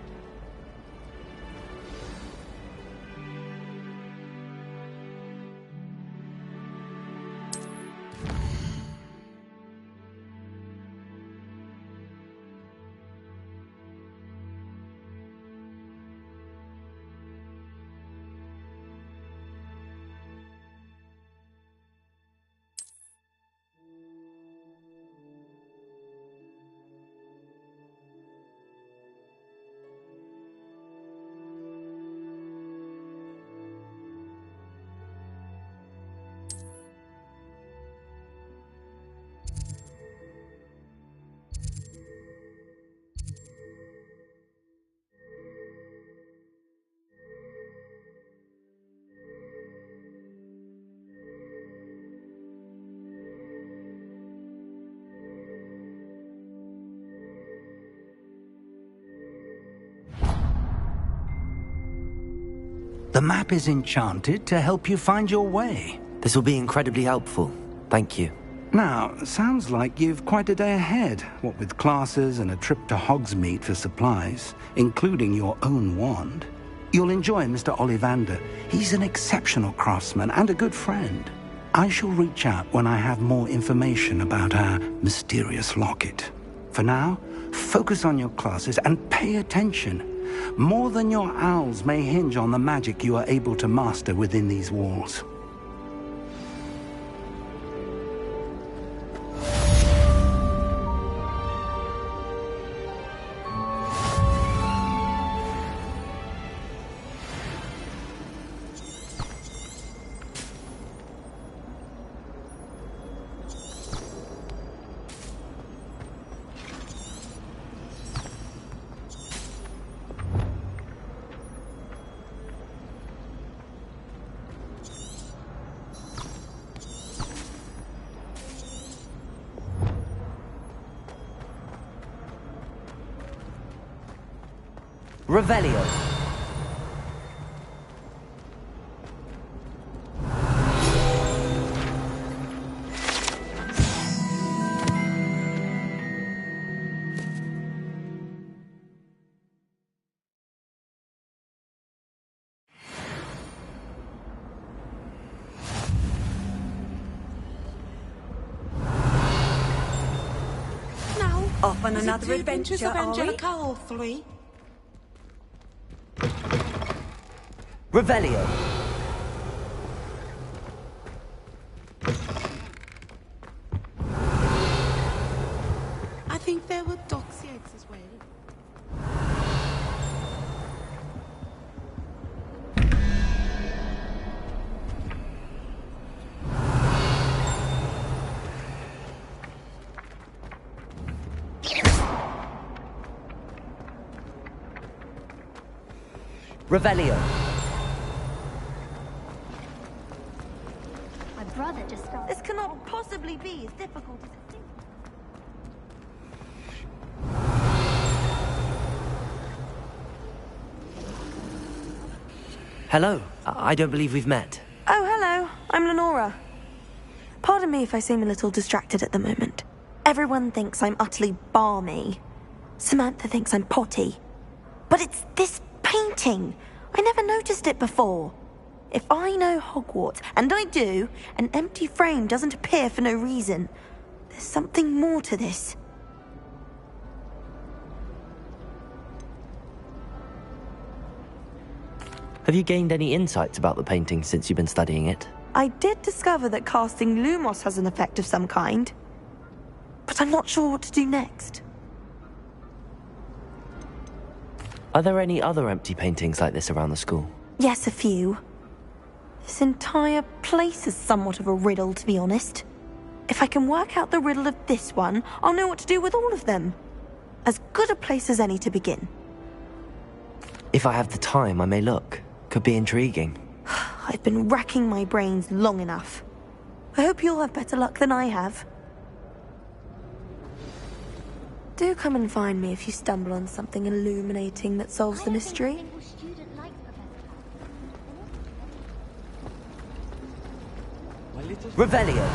The map is enchanted to help you find your way. This will be incredibly helpful. Thank you. Now, sounds like you've quite a day ahead, what with classes and a trip to Hogsmeade for supplies, including your own wand. You'll enjoy Mr. Ollivander. He's an exceptional craftsman and a good friend. I shall reach out when I have more information about our mysterious locket. For now, focus on your classes and pay attention. More than your owls may hinge on the magic you are able to master within these walls. Revelio. Now, off on Is it another the adventure, Adventures of are we? Angelica or 3? Revelio. I think there were doxy eggs as well. Revelio. My brother just started. This cannot possibly be as difficult as it seems. Hello. I don't believe we've met. Oh, hello. I'm Lenora. Pardon me if I seem a little distracted at the moment. Everyone thinks I'm utterly balmy. Samantha thinks I'm potty. But it's this painting. I never noticed it before. If I know Hogwarts, and I do, an empty frame doesn't appear for no reason. There's something more to this. Have you gained any insights about the painting since you've been studying it? I did discover that casting Lumos has an effect of some kind. But I'm not sure what to do next. Are there any other empty paintings like this around the school? Yes, a few. This entire place is somewhat of a riddle, to be honest. If I can work out the riddle of this one, I'll know what to do with all of them. As good a place as any to begin. If I have the time, I may look. Could be intriguing. I've been racking my brains long enough. I hope you'll have better luck than I have. Do come and find me if you stumble on something illuminating that solves the mystery. Revelio!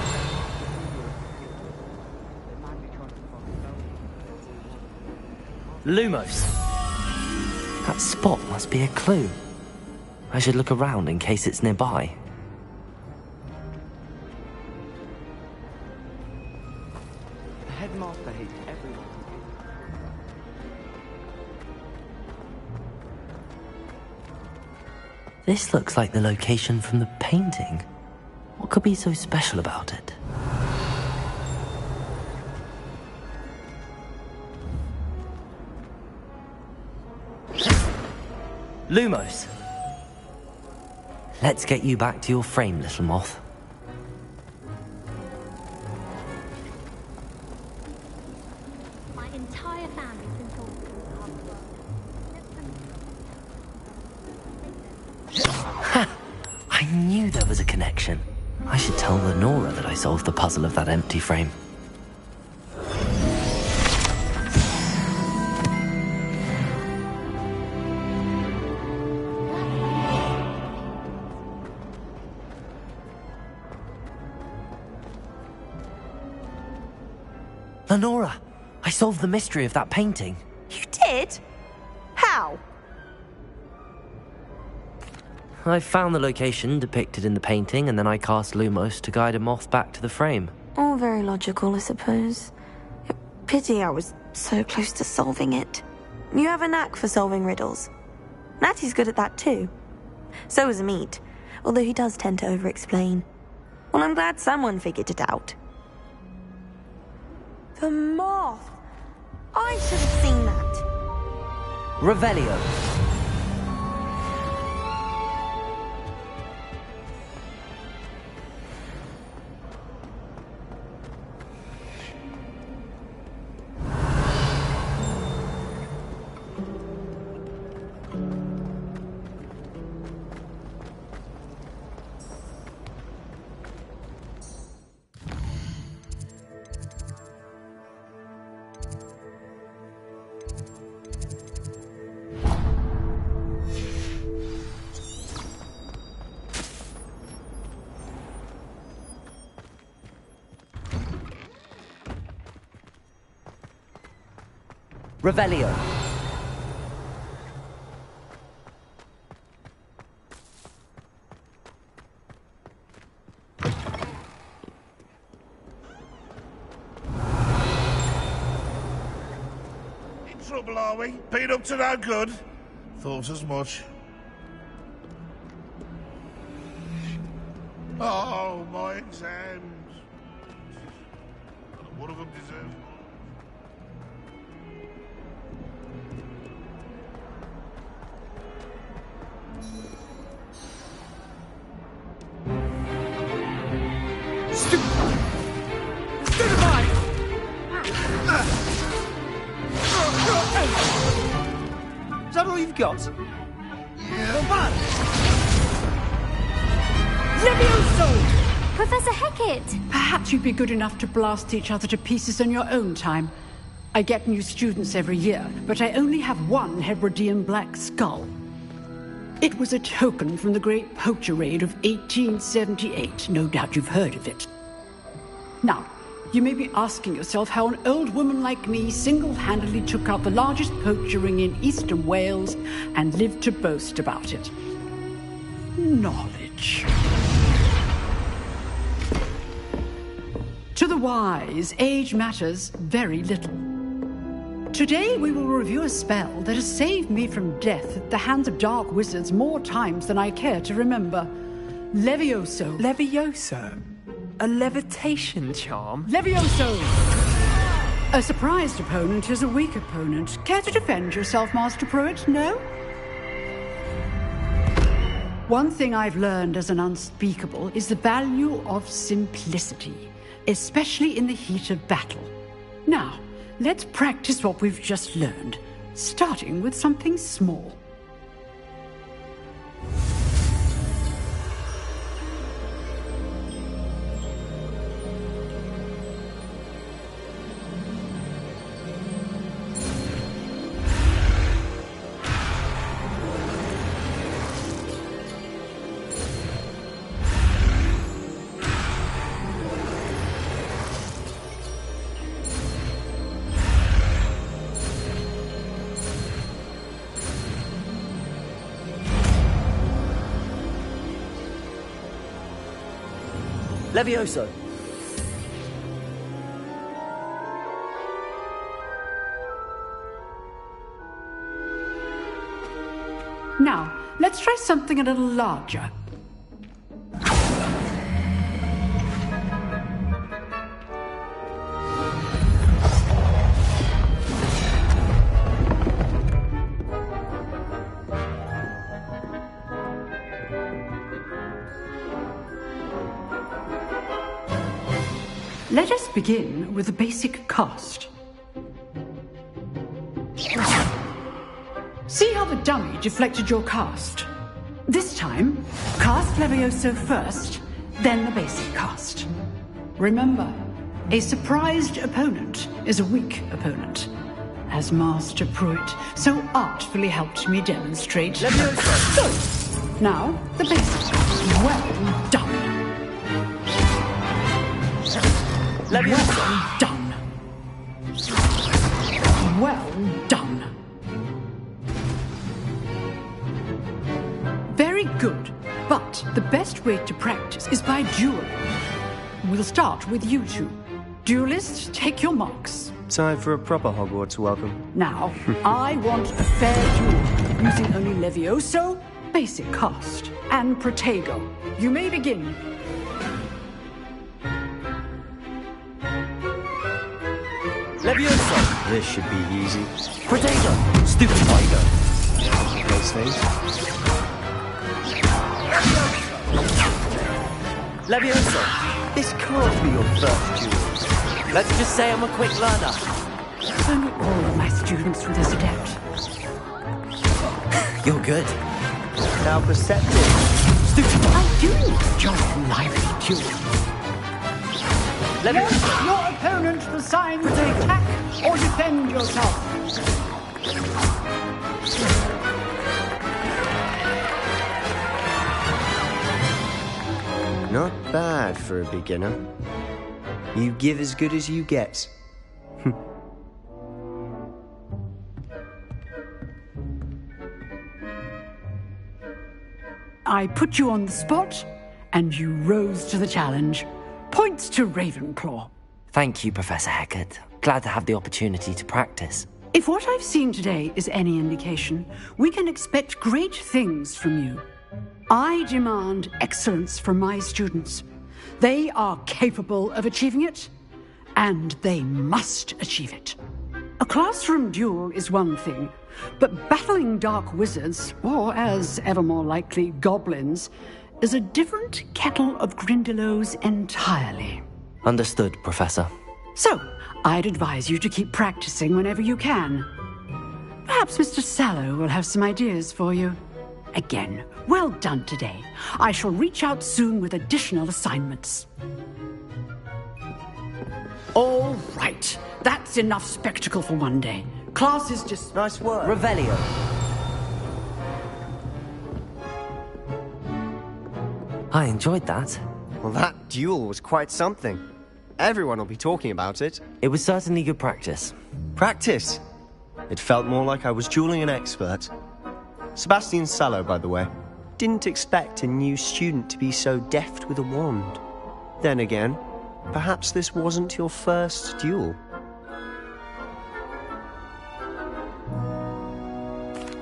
Lumos! That spot must be a clue. I should look around in case it's nearby. The headmaster hates everyone. This looks like the location from the painting. What could be so special about it? Lumos! Let's get you back to your frame, little moth. My entire family's been told Ha! I knew there was a connection. I should tell Lenora that I solved the puzzle of that empty frame. Lenora, I solved the mystery of that painting. You did? How? I found the location depicted in the painting, and then I cast Lumos to guide a moth back to the frame. All very logical, I suppose. Pity I was so close to solving it. You have a knack for solving riddles. Natty's good at that too. So is Amit, although he does tend to over-explain. Well, I'm glad someone figured it out. The moth! I should have seen that. Revelio. Revelio. In trouble, are we? Been up to no good? Thought as much. Oh, my exams. One of them deserves more. Is that all you've got? Yeah. Levioso! Professor Hecat! Perhaps you'd be good enough to blast each other to pieces in your own time. I get new students every year, but I only have one Hebridean black skull. It was a token from the Great Poacher Raid of 1878. No doubt you've heard of it. Now, you may be asking yourself how an old woman like me single-handedly took out the largest poacher ring in eastern Wales and lived to boast about it. Knowledge. To the wise, age matters very little. Today we will review a spell that has saved me from death at the hands of dark wizards more times than I care to remember. Levioso. Levioso? A levitation charm? Levioso! A surprised opponent is a weak opponent. Care to defend yourself, Master Pruitt? No? One thing I've learned as an unspeakable is the value of simplicity, especially in the heat of battle. Now, let's practice what we've just learned, starting with something small. Levioso. Now, let's try something a little larger. Let us begin with the basic cast. See how the dummy deflected your cast? This time, cast Levioso first, then the basic cast. Remember, a surprised opponent is a weak opponent, as Master Pruitt so artfully helped me demonstrate. Levioso! Good. Now, the basic. Well done. Well done. Well done. Very good. But the best way to practice is by dueling. We'll start with you two. Duelists, take your marks. Time for a proper Hogwarts welcome. Now, I want a fair duel, using only Levioso, basic cast, and Protego. You may begin. Levioso! This should be easy. Protego! Stupid Tiger! Those things. Levioso! This can't be your first duel. Let's just say I'm a quick learner. Only all of my students were this adept. You're good. Now perceptive. Stupid. I do enjoy a lively duel. Let your opponent the sign to attack or defend yourself. Not bad for a beginner. You give as good as you get. I put you on the spot, and you rose to the challenge. Points to Ravenclaw. Thank you, Professor Hecat. Glad to have the opportunity to practice. If what I've seen today is any indication, we can expect great things from you. I demand excellence from my students. They are capable of achieving it, and they must achieve it. A classroom duel is one thing, but battling dark wizards, or as ever more likely, goblins, is a different kettle of Grindylows entirely. Understood, Professor. So, I'd advise you to keep practicing whenever you can. Perhaps Mr. Sallow will have some ideas for you. Again, well done today. I shall reach out soon with additional assignments. All right, that's enough spectacle for one day. Class is just... Nice work. Revelio. I enjoyed that. Well, that duel was quite something. Everyone will be talking about it. It was certainly good practice. Practice? It felt more like I was dueling an expert. Sebastian Sallow, by the way. Didn't expect a new student to be so deft with a wand. Then again, perhaps this wasn't your first duel.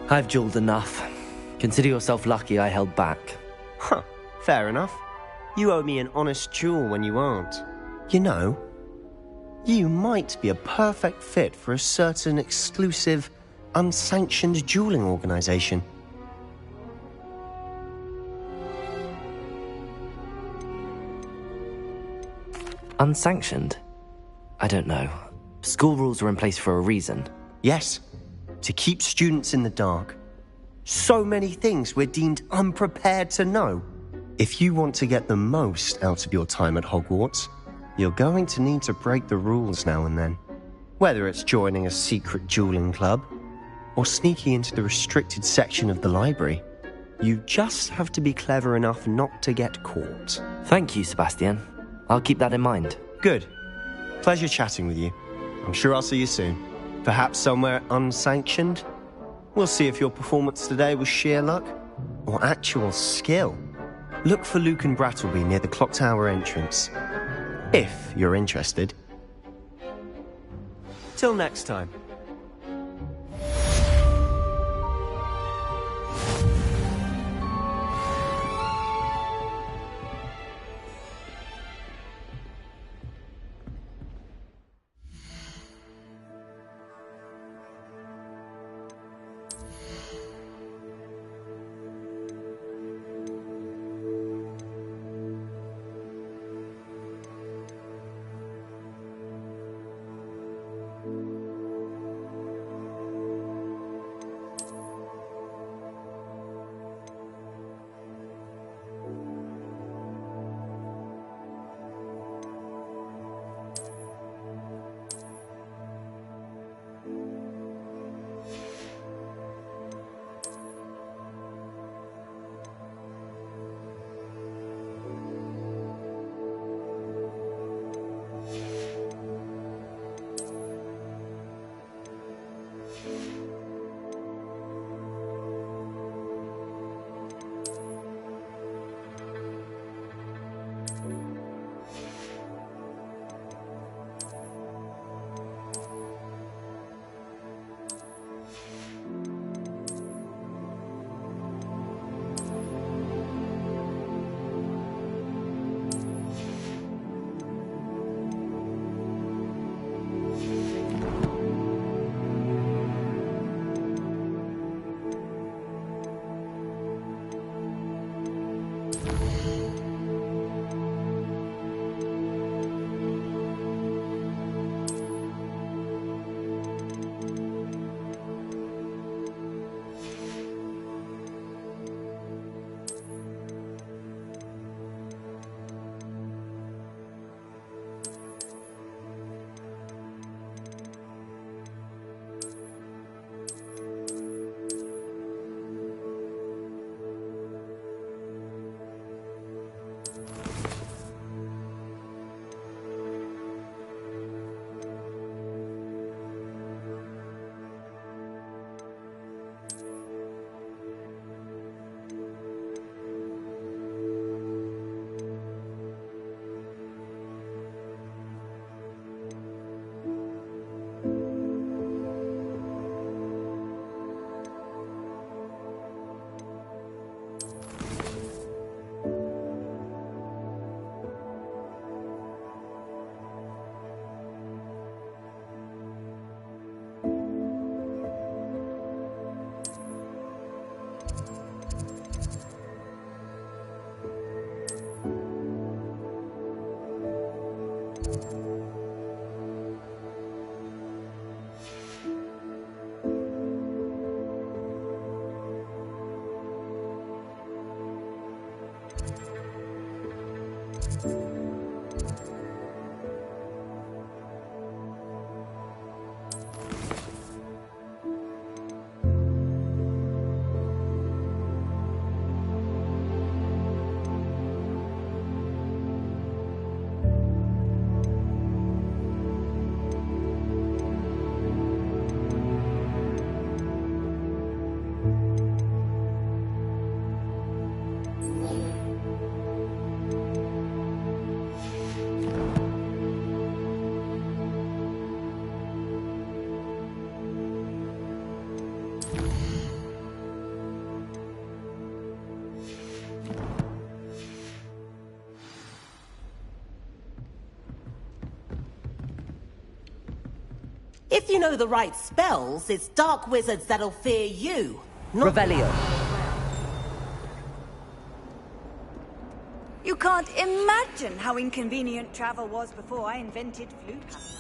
I've dueled enough. Consider yourself lucky I held back. Huh, fair enough. You owe me an honest duel when you aren't. You know, You might be a perfect fit for a certain exclusive, unsanctioned dueling organization. Unsanctioned? I don't know. School rules are in place for a reason. Yes, to keep students in the dark. So many things we're deemed unprepared to know. If you want to get the most out of your time at Hogwarts, you're going to need to break the rules now and then. Whether it's joining a secret dueling club, or sneaking into the restricted section of the library, you just have to be clever enough not to get caught. Thank you, Sebastian. I'll keep that in mind. Good. Pleasure chatting with you. I'm sure I'll see you soon. Perhaps somewhere unsanctioned? We'll see if your performance today was sheer luck or actual skill. Look for Luke and Brattleby near the clock tower entrance, if you're interested. Till next time. If you know the right spells, it's dark wizards that'll fear you. Not Revelio. You can't imagine how inconvenient travel was before I invented flute cameras.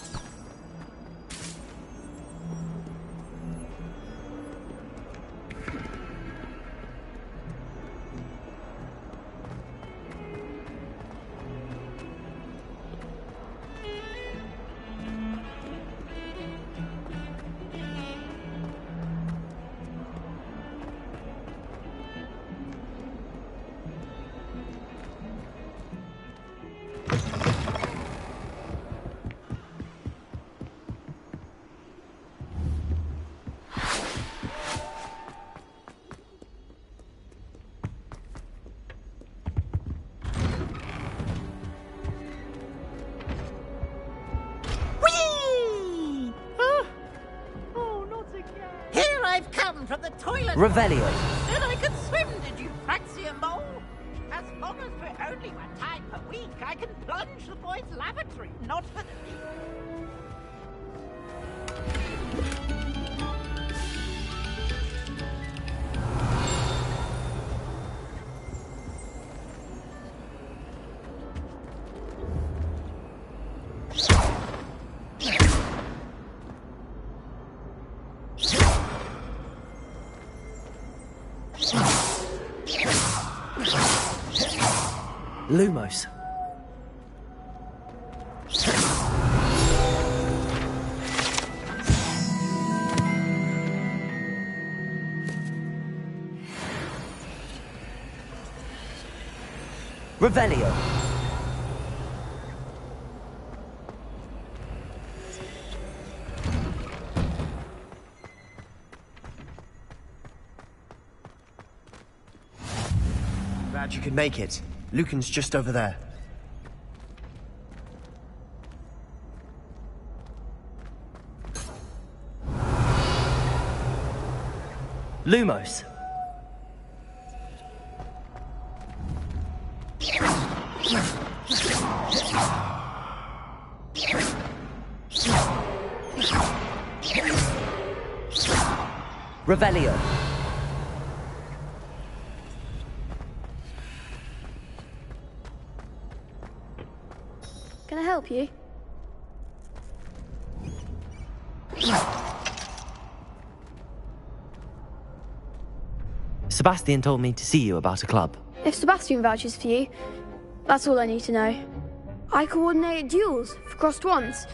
From the toilet. Revelio. Said I could swim, did you, Praxia Mole? As long as for only 1 time per week, I can plunge the boys' lavatory, not for the Lumos. Revelio. Glad you could make it. Lucan's just over there. Lumos. Revelio. Can I help you? Sebastian told me to see you about a club. If Sebastian vouches for you, that's all I need to know. I coordinate duels for crossed wands.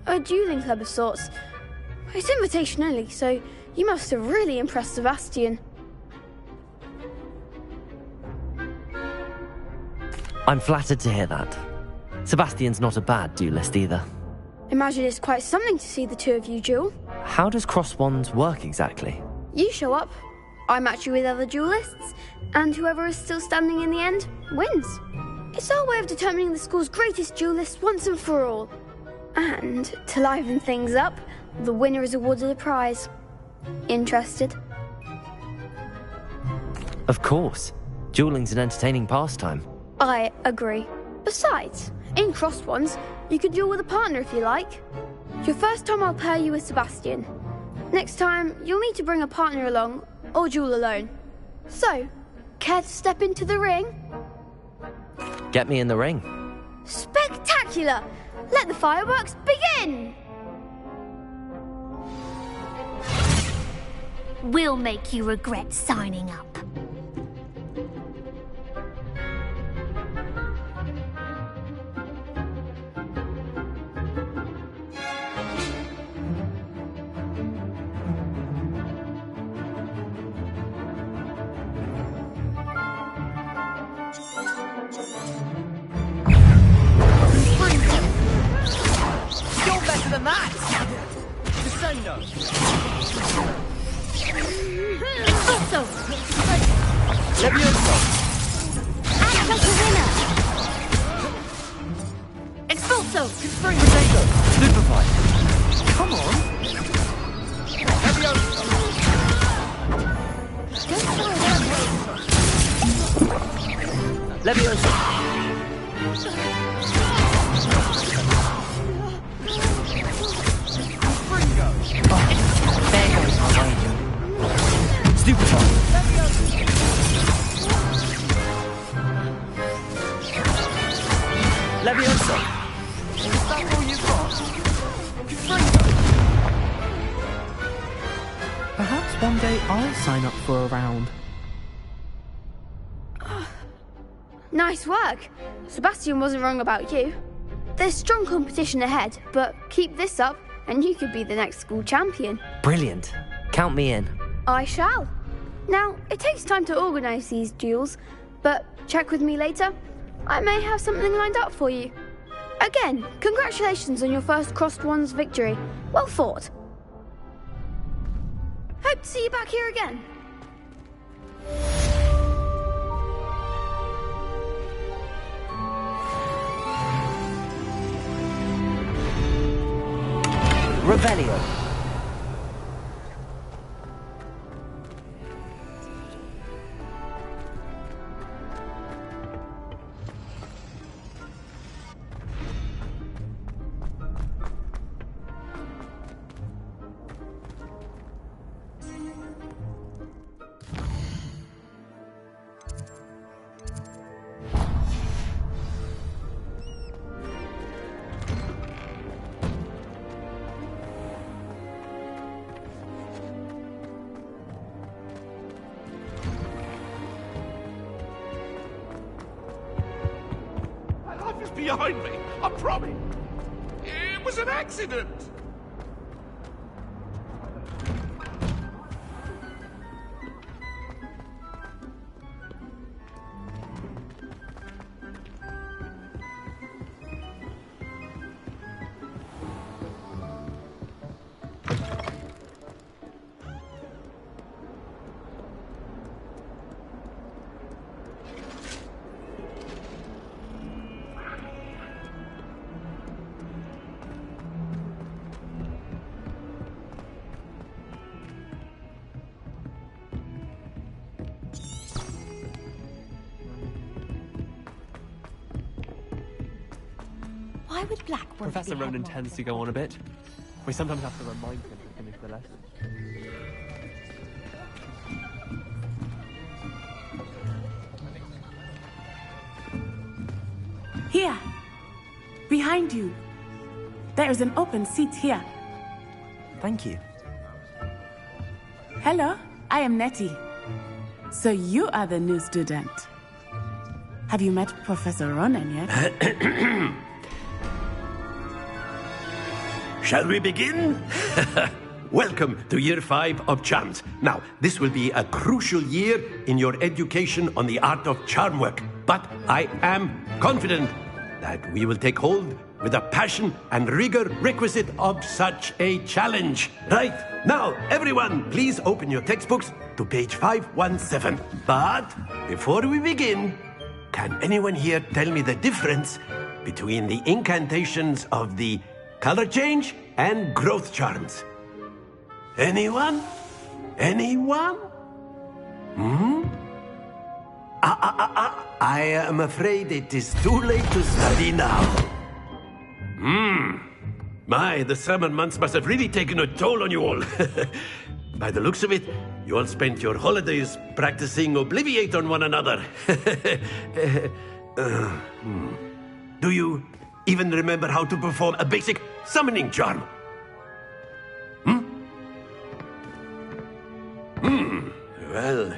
A dueling club of sorts. It's invitation only, so you must have really impressed Sebastian. I'm flattered to hear that. Sebastian's not a bad duelist either. Imagine it's quite something to see the two of you duel. How does cross wands work exactly? You show up, I match you with other duelists, and whoever is still standing in the end wins. It's our way of determining the school's greatest duelist once and for all. And to liven things up, the winner is awarded a prize. Interested? Of course. Dueling's an entertaining pastime. I agree. Besides, in crossed ones, you could duel with a partner if you like. Your first time I'll pair you with Sebastian. Next time, you'll need to bring a partner along, or duel alone. So, care to step into the ring? Get me in the ring. Spectacular! Let the fireworks begin! We'll make you regret signing up. You're better than that! Descendo! Also, Levioso! Acrocarina! Expulso! Spring Potato! Superfly! Come on! Levioso! Levioso! Springo! Stupefy! Leviosa! Is that all you've got? Freedom! Perhaps one day I'll sign up for a round. Nice work. Sebastian wasn't wrong about you. There's strong competition ahead, but keep this up and you could be the next school champion. Brilliant. Count me in. I shall. Now, it takes time to organise these duels, but check with me later. I may have something lined up for you. Again, congratulations on your first Crossed Wands victory. Well fought. Hope to see you back here again. Revelio. Behind me, I promise. It was an accident. Why would Blackwood Professor Ronan tends to go on a bit. We sometimes have to remind him to finish the lesson. Here! Behind you! There is an open seat here. Thank you. Hello, I am Nettie. So you are the new student. Have you met Professor Ronan yet? Shall we begin? Welcome to Year 5 of Charms. Now, this will be a crucial year in your education on the art of charm work. But I am confident that we will take hold with the passion and rigor requisite of such a challenge. Right, now, everyone, please open your textbooks to page 517. But before we begin, can anyone here tell me the difference between the incantations of the color change and growth charms? Anyone? Anyone? I am afraid it is too late to study now. My, the summer months must have really taken a toll on you all. By the looks of it, you all spent your holidays practicing Obliviate on one another. Do you even remember how to perform a basic summoning charm? Well,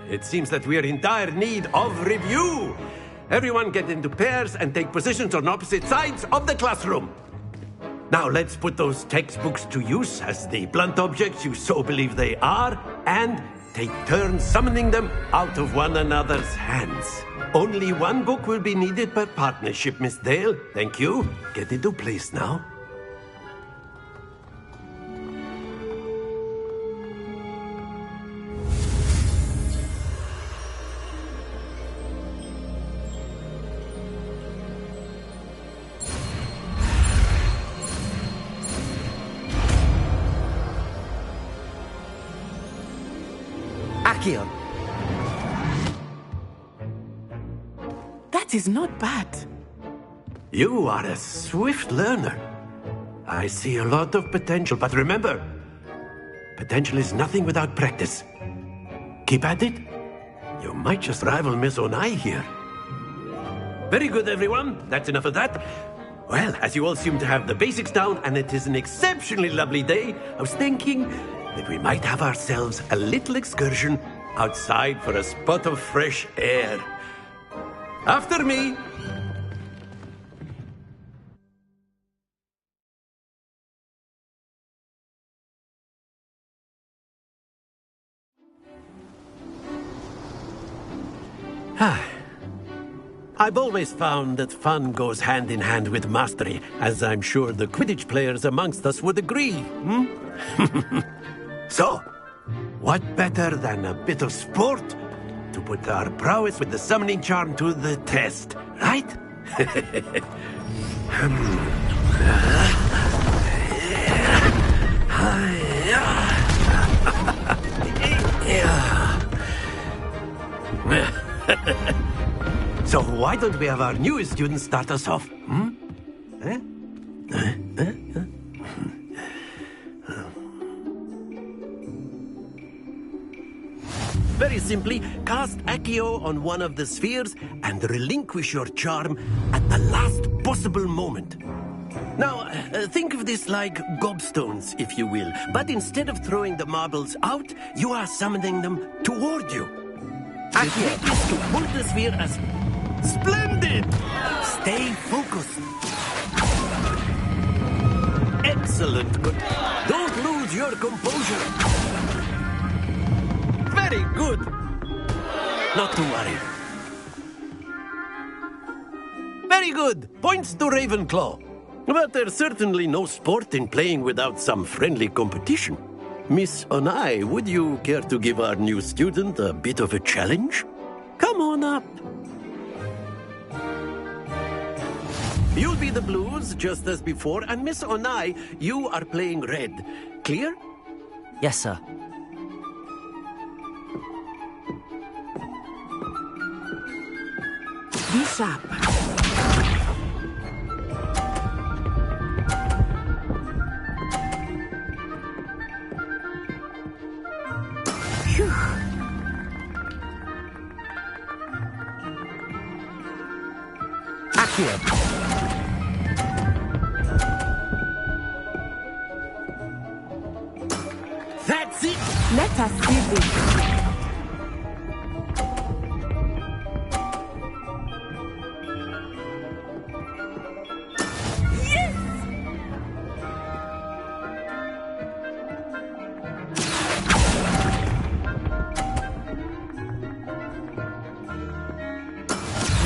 it seems that we are in dire need of review. Everyone get into pairs and take positions on opposite sides of the classroom. Now let's put those textbooks to use as the blunt objects you so believe they are, and take turns summoning them out of one another's hands. Only one book will be needed per partnership, Miss Dale. Thank you. Get into place now. Accio. That is not bad. You are a swift learner. I see a lot of potential, but remember, potential is nothing without practice. keep at it. You might just rival Miss Onai here. Very good, everyone. That's enough of that. Well, as you all seem to have the basics down, and it is an exceptionally lovely day, I was thinking that we might have ourselves a little excursion outside for a spot of fresh air. After me. I've always found that fun goes hand in hand with mastery, as I'm sure the Quidditch players amongst us would agree. So, what better than a bit of sport to put our prowess with the summoning charm to the test, right? So why don't we have our newest student start us off? Very simply, cast Accio on one of the spheres and relinquish your charm at the last possible moment. Now, think of this like gobstones, if you will. But instead of throwing the marbles out, you are summoning them toward you. Accio is to hold the sphere as... Splendid! Stay focused. Excellent. Don't lose your composure. Very good. Not to worry. Very good. Points to Ravenclaw. But there's certainly no sport in playing without some friendly competition. Miss Onai, would you care to give our new student a bit of a challenge? Come on up. You'll be the blues, just as before, and Miss Onai, you are playing red. Clear? Yes, sir. Be sharp. Phew. Accio. That's it! Let us see this.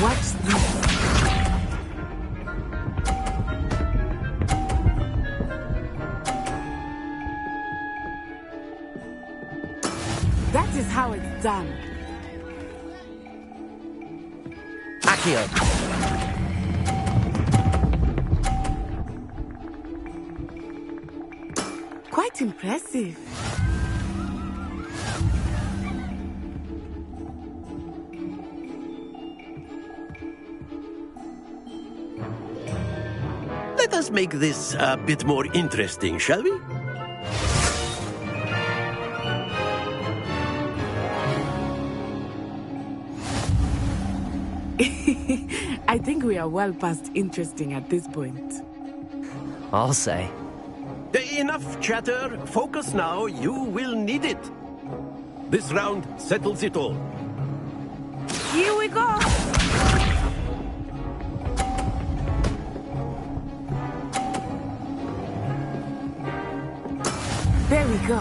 Watch this. That is how it's done. Accio. Quite impressive. Let us make this a bit more interesting, shall we? I think we are well past interesting at this point. I'll say. Enough chatter. Focus now. You will need it. This round settles it all. Here we go. There we go.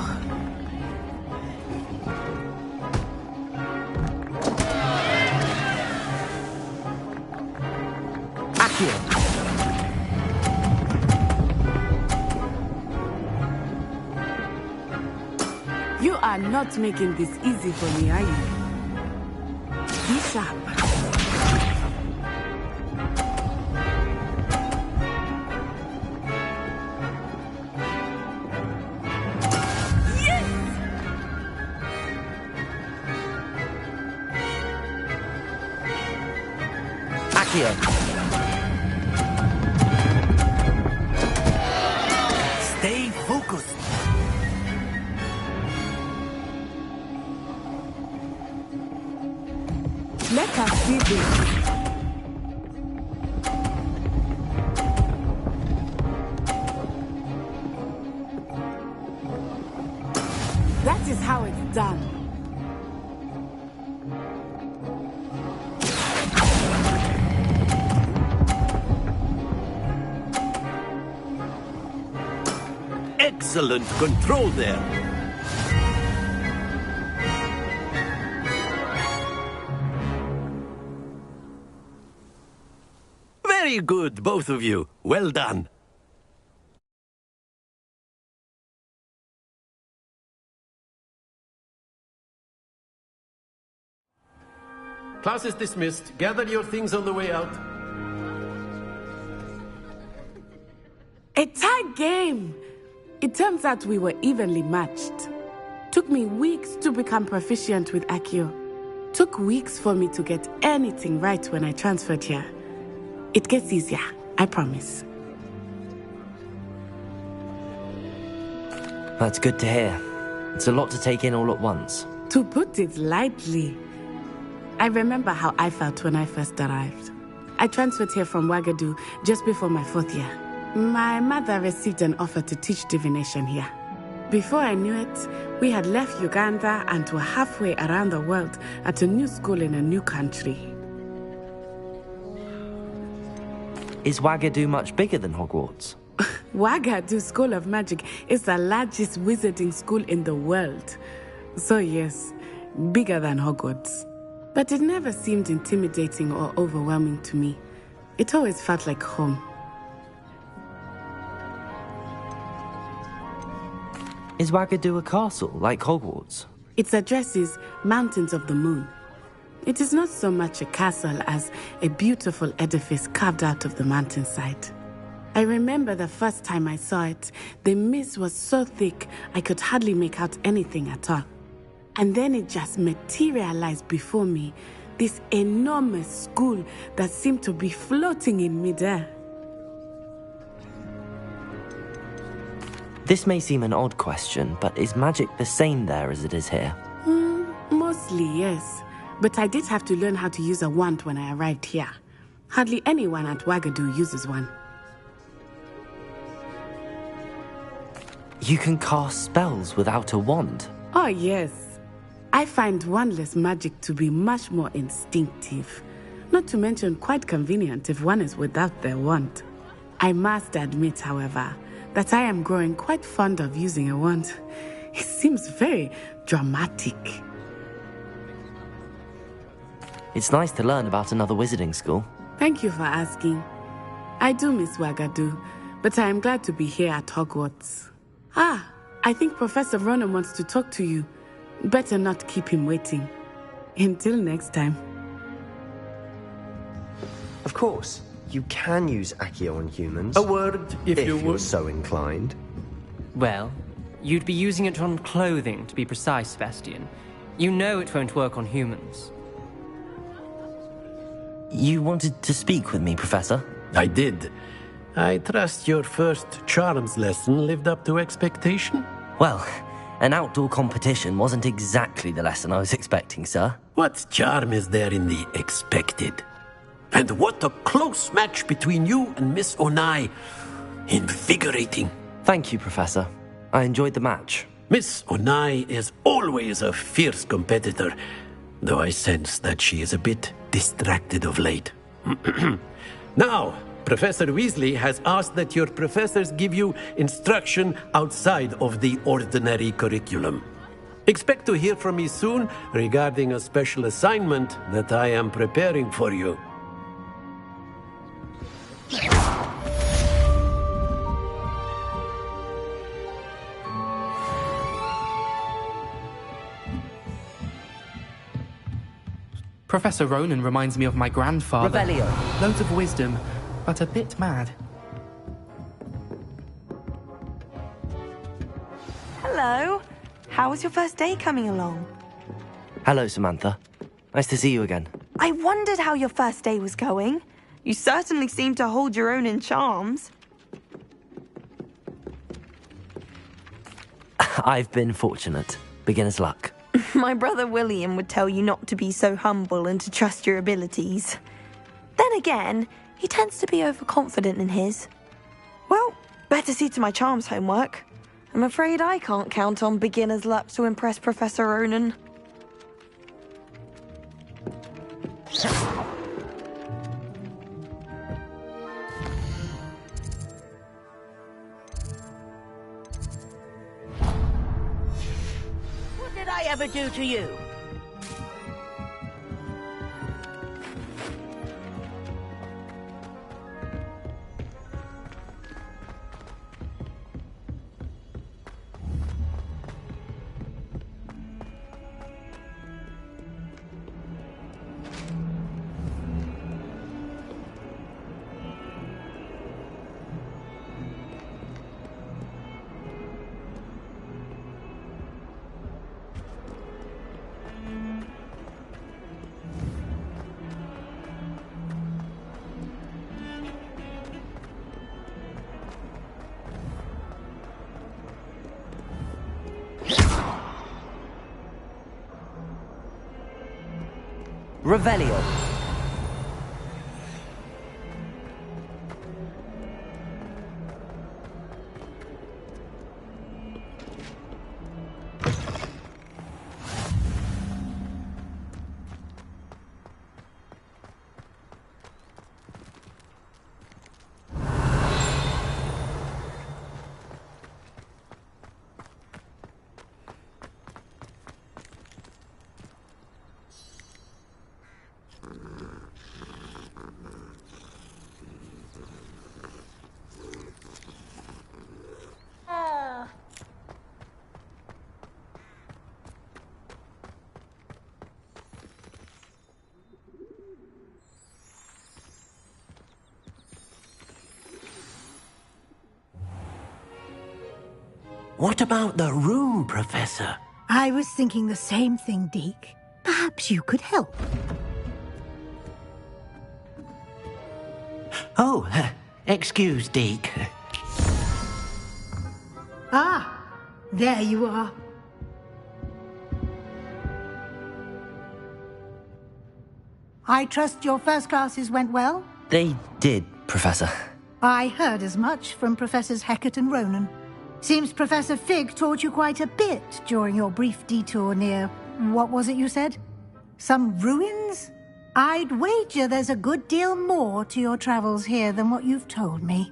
Accio. You are not making this easy for me, are you? Be sharp. Accio. Stay focused. Let us see this. That is how it's done. Excellent control there. Very good, both of you. Well done. Class is dismissed. Gather your things on the way out. A tie game! It turns out we were evenly matched. Took me weeks to become proficient with Accio. Took weeks for me to get anything right when I transferred here. It gets easier, I promise. That's good to hear. It's a lot to take in all at once. To put it lightly, I remember how I felt when I first arrived. I transferred here from Wagadu just before my 4th year. My mother received an offer to teach divination here. Before I knew it, we had left Uganda and were halfway around the world at a new school in a new country. Is Wagadu much bigger than Hogwarts? Wagadu School of Magic is the largest wizarding school in the world. So yes, bigger than Hogwarts. But it never seemed intimidating or overwhelming to me. It always felt like home. Is Wagadu a castle, like Hogwarts? Its address is Mountains of the Moon. It is not so much a castle as a beautiful edifice carved out of the mountainside. I remember the first time I saw it, the mist was so thick I could hardly make out anything at all. And then it just materialized before me, this enormous school that seemed to be floating in midair. This may seem an odd question, but is magic the same there as it is here? Mostly, yes. But I did have to learn how to use a wand when I arrived here. Hardly anyone at Wagadu uses one. You can cast spells without a wand? Oh, yes. I find wandless magic to be much more instinctive. Not to mention quite convenient if one is without their wand. I must admit, however, that I am growing quite fond of using a wand. It seems very dramatic. It's nice to learn about another wizarding school. Thank you for asking. I do miss Wagadu, but I am glad to be here at Hogwarts. I think Professor Ronan wants to talk to you. Better not keep him waiting. Until next time. Of course, you can use Accio on humans. A word, if you you're would. so inclined. Well, you'd be using it on clothing, to be precise, Sebastian. You know it won't work on humans. You wanted to speak with me, Professor? I did. I trust your first charms lesson lived up to expectation? Well, an outdoor competition wasn't exactly the lesson I was expecting, sir. What charm is there in the expected? And what a close match between you and Miss Onai. Invigorating. Thank you, Professor. I enjoyed the match. Miss Onai is always a fierce competitor, though I sense that she is a bit distracted of late. Now, Professor Weasley has asked that your professors give you instruction outside of the ordinary curriculum. Expect to hear from me soon regarding a special assignment that I am preparing for you. Professor Ronan reminds me of my grandfather. Revelio. Loads of wisdom, but a bit mad. Hello. How was your first day coming along? Hello, Samantha. Nice to see you again. I wondered how your first day was going. You certainly seem to hold your own in charms. I've been fortunate. Beginner's luck. My brother William would tell you not to be so humble and to trust your abilities. Then again, he tends to be overconfident in his. Well, better see to my charms homework. I'm afraid I can't count on beginner's luck to impress Professor Ronan. What did I ever do to you? Revelio. What about the room, Professor? I was thinking the same thing, Deke. Perhaps you could help. Oh, excuse, Deke. Ah, there you are. I trust your first classes went well? They did, Professor. I heard as much from Professors Hecat and Ronan. Seems Professor Fig taught you quite a bit during your brief detour near... what was it you said? Some ruins? I'd wager there's a good deal more to your travels here than what you've told me.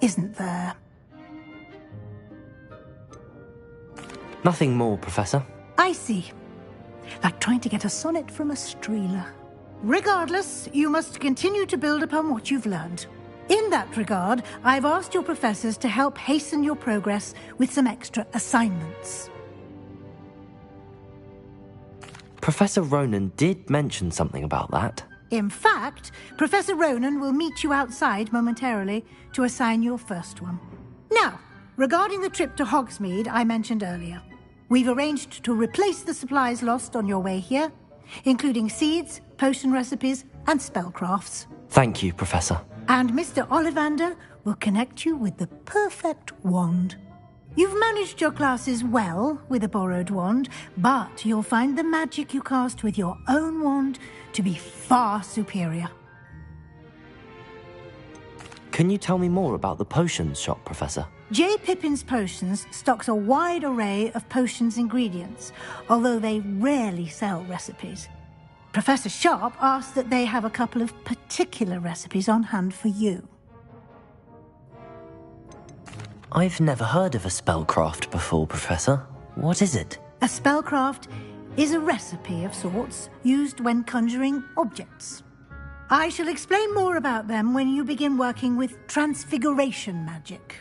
Isn't there? Nothing more, Professor. I see. Like trying to get a sonnet from a streeler. Regardless, you must continue to build upon what you've learned. In that regard, I've asked your professors to help hasten your progress with some extra assignments. Professor Ronan did mention something about that. In fact, Professor Ronan will meet you outside momentarily to assign your first one. Now, regarding the trip to Hogsmeade I mentioned earlier, we've arranged to replace the supplies lost on your way here, including seeds, potion recipes, and spellcrafts. Thank you, Professor. And Mr. Ollivander will connect you with the perfect wand. You've managed your classes well with a borrowed wand, but you'll find the magic you cast with your own wand to be far superior. Can you tell me more about the potions shop, Professor? J. Pippin's Potions stocks a wide array of potions ingredients, although they rarely sell recipes. Professor Sharp asked that they have a couple of particular recipes on hand for you. I've never heard of a spellcraft before, Professor. What is it? A spellcraft is a recipe of sorts used when conjuring objects. I shall explain more about them when you begin working with transfiguration magic.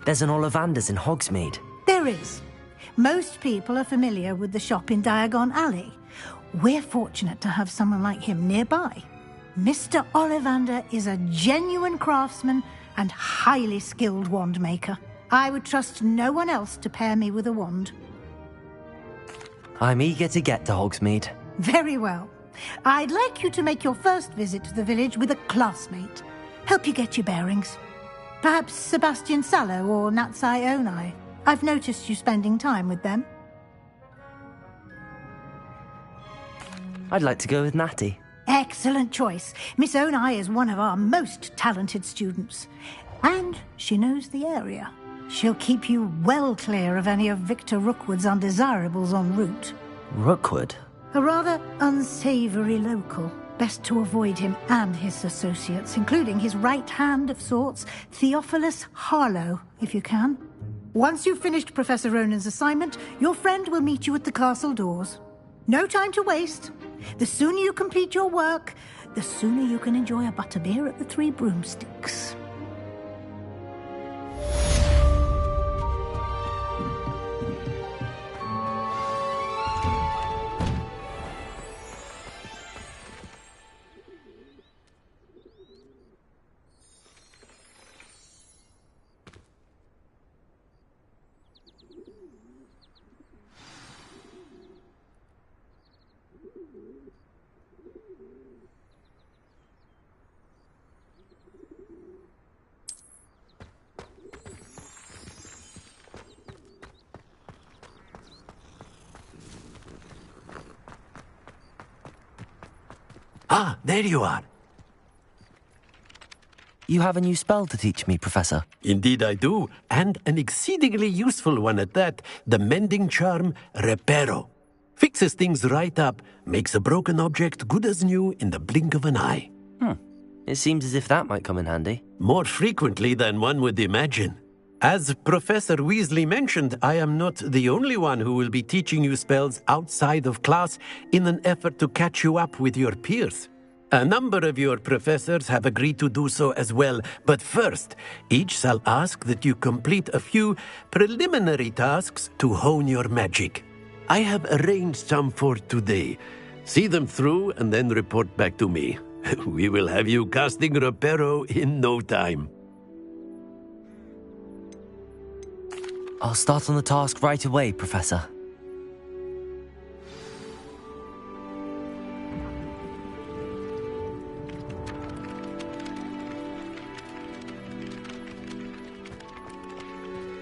There's an Ollivander's in Hogsmeade. There is. Most people are familiar with the shop in Diagon Alley. We're fortunate to have someone like him nearby. Mr. Ollivander is a genuine craftsman and highly skilled wand maker. I would trust no one else to pair me with a wand. I'm eager to get to Hogsmeade. Very well. I'd like you to make your first visit to the village with a classmate. Help you get your bearings. Perhaps Sebastian Sallow or Natsai Onai. I've noticed you spending time with them. I'd like to go with Natty. Excellent choice. Miss Onai is one of our most talented students. And she knows the area. She'll keep you well clear of any of Victor Rookwood's undesirables en route. Rookwood? A rather unsavory local. Best to avoid him and his associates, including his right hand of sorts, Theophilus Harlow, if you can. Once you've finished Professor Ronan's assignment, your friend will meet you at the castle doors. No time to waste. The sooner you complete your work, the sooner you can enjoy a butterbeer at the Three Broomsticks. Ah, there you are. You have a new spell to teach me, Professor. Indeed I do, and an exceedingly useful one at that. The mending charm, Reparo. Fixes things right up, makes a broken object good as new in the blink of an eye. It seems as if that might come in handy. More frequently than one would imagine. As Professor Weasley mentioned, I am not the only one who will be teaching you spells outside of class in an effort to catch you up with your peers. A number of your professors have agreed to do so as well, but first, each shall ask that you complete a few preliminary tasks to hone your magic. I have arranged some for today. See them through and then report back to me. We will have you casting Reparo in no time. I'll start on the task right away, Professor.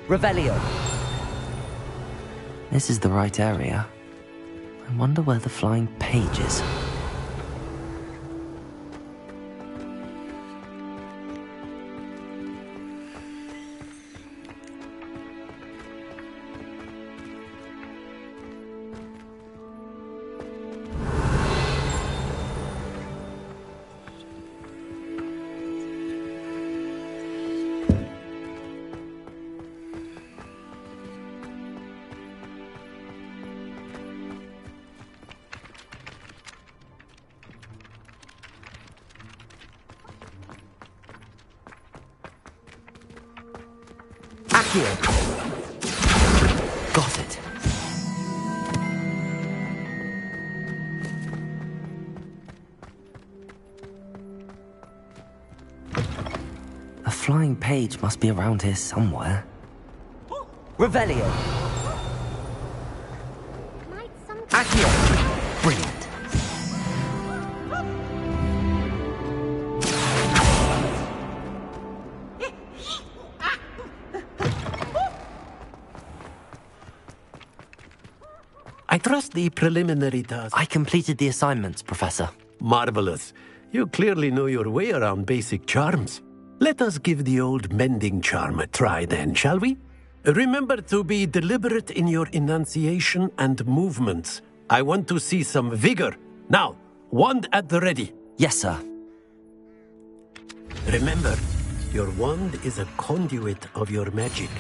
Revelio. This is the right area. I wonder where the flying page is. Got it. A flying page must be around here somewhere. Revelio. Accio. Brilliant. I trust the preliminary task. I completed the assignments, Professor. Marvelous. You clearly know your way around basic charms. Let us give the old mending charm a try then, shall we? Remember to be deliberate in your enunciation and movements. I want to see some vigor. Now, wand at the ready. Yes, sir. Remember, your wand is a conduit of your magic.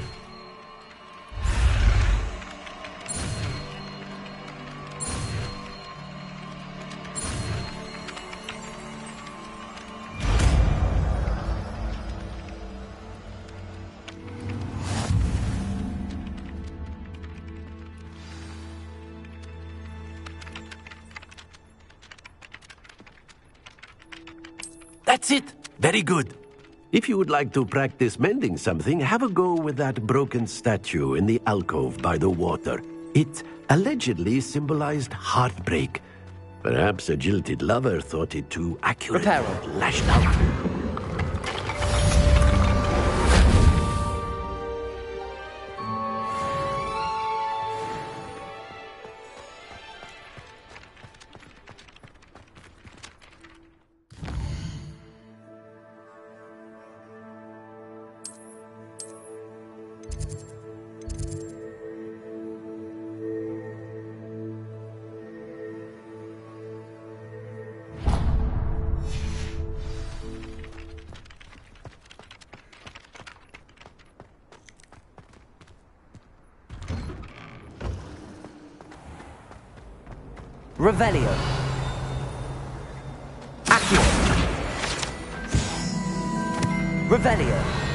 That's it! Very good. If you would like to practice mending something, have a go with that broken statue in the alcove by the water. It allegedly symbolized heartbreak. Perhaps a jilted lover thought it too accurate. Reparo. Lashed out. Revelio. Accio. Revelio.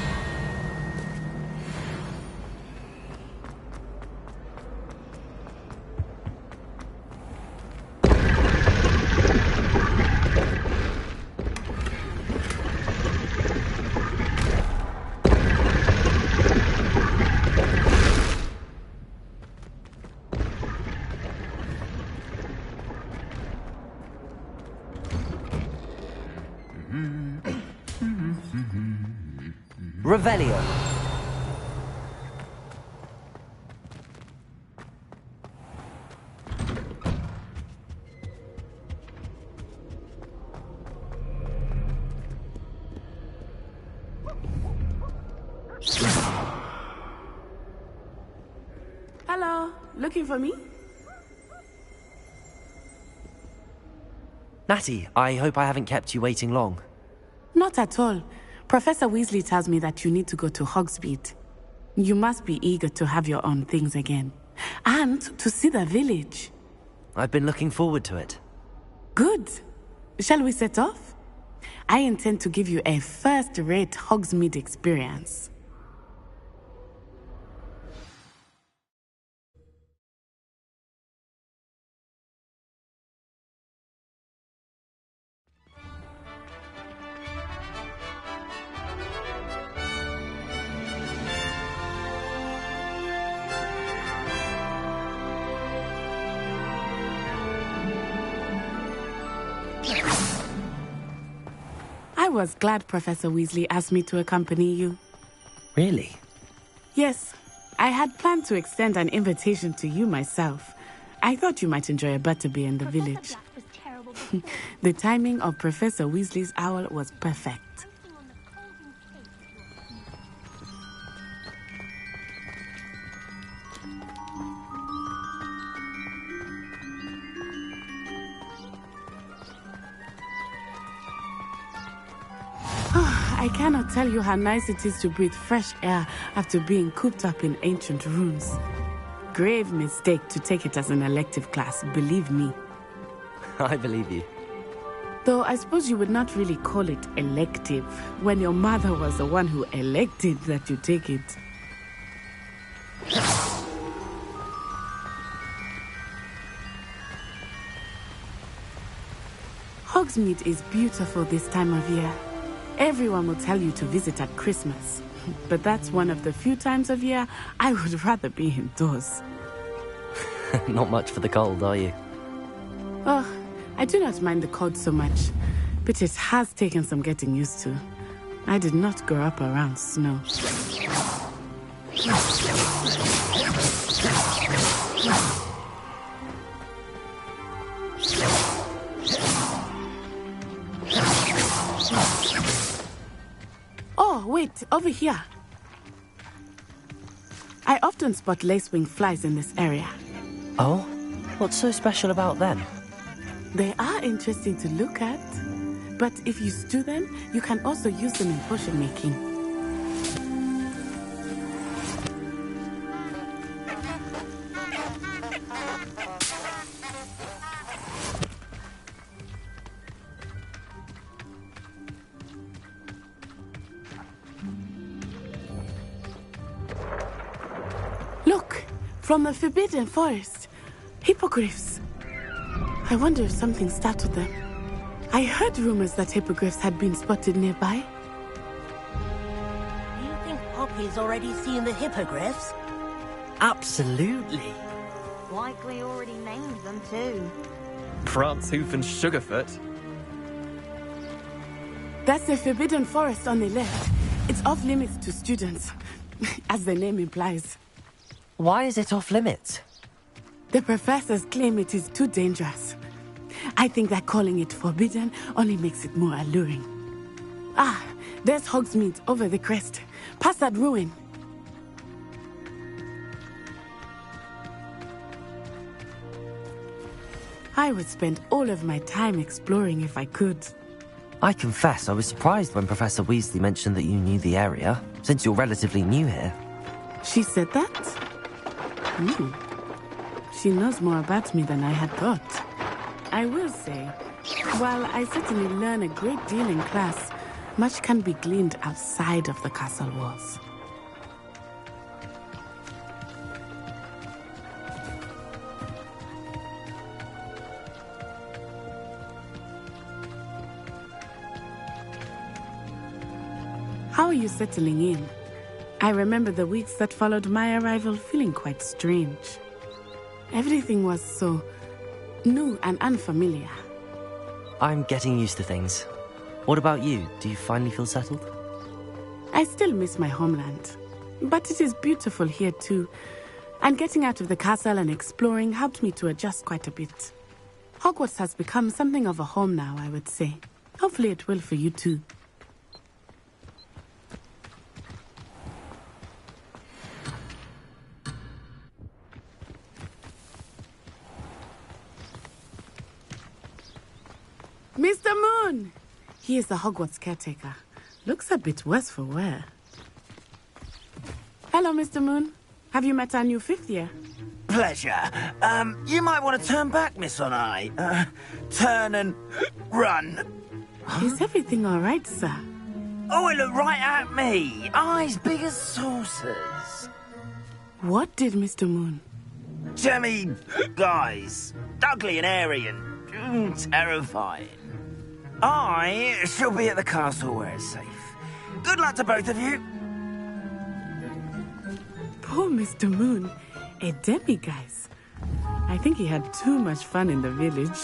Revelio. Hello, looking for me? Natty, I hope I haven't kept you waiting long. Not at all. Professor Weasley tells me that you need to go to Hogsmeade. You must be eager to have your own things again. And to see the village. I've been looking forward to it. Good. Shall we set off? I intend to give you a first-rate Hogsmeade experience. I was glad Professor Weasley asked me to accompany you. Really? Yes, I had planned to extend an invitation to you myself. I thought you might enjoy a butterbeer in the village. The timing of Professor Weasley's owl was perfect. I cannot tell you how nice it is to breathe fresh air after being cooped up in ancient rooms. Grave mistake to take it as an elective class, believe me. I believe you. Though I suppose you would not really call it elective when your mother was the one who elected that you take it. Hogsmeade is beautiful this time of year. Everyone will tell you to visit at Christmas. But that's one of the few times of year I would rather be indoors. Not much for the cold, are you? Oh, I do not mind the cold so much, but it has taken some getting used to. I did not grow up around snow. Oh, wait, over here. I often spot lacewing flies in this area. Oh? What's so special about them? They are interesting to look at, but if you stew them, you can also use them in potion making. Look, from the Forbidden Forest, hippogriffs. I wonder if something startled them. I heard rumors that hippogriffs had been spotted nearby. Do you think Poppy's already seen the hippogriffs? Absolutely. Likely already named them too. Prance, Hoof, and Sugarfoot. That's the Forbidden Forest on the left. It's off limits to students, as the name implies. Why is it off limits? The professors claim it is too dangerous. I think that calling it forbidden only makes it more alluring. Ah, there's Hogsmeade over the crest. Past that ruin. I would spend all of my time exploring if I could. I confess I was surprised when Professor Weasley mentioned that you knew the area, since you're relatively new here. She said that? She knows more about me than I had thought. I will say, while I certainly learn a great deal in class, much can be gleaned outside of the castle walls. How are you settling in? I remember the weeks that followed my arrival feeling quite strange. Everything was so new and unfamiliar. I'm getting used to things. What about you? Do you finally feel settled? I still miss my homeland, but it is beautiful here too. And getting out of the castle and exploring helped me to adjust quite a bit. Hogwarts has become something of a home now, I would say. Hopefully it will for you too. Mr. Moon! He is the Hogwarts caretaker. Looks a bit worse for wear. Hello, Mr. Moon. Have you met our new fifth year? Pleasure. You might want to turn back, Miss On-Eye. Turn and run. Is everything all right, sir? Oh, it looked right at me. Eyes big as saucers. What did Mr. Moon? Jemmy guys. Ugly and airy and terrifying. I shall be at the castle where it's safe. Good luck to both of you. Poor Mr. Moon. A demiguise. I think he had too much fun in the village.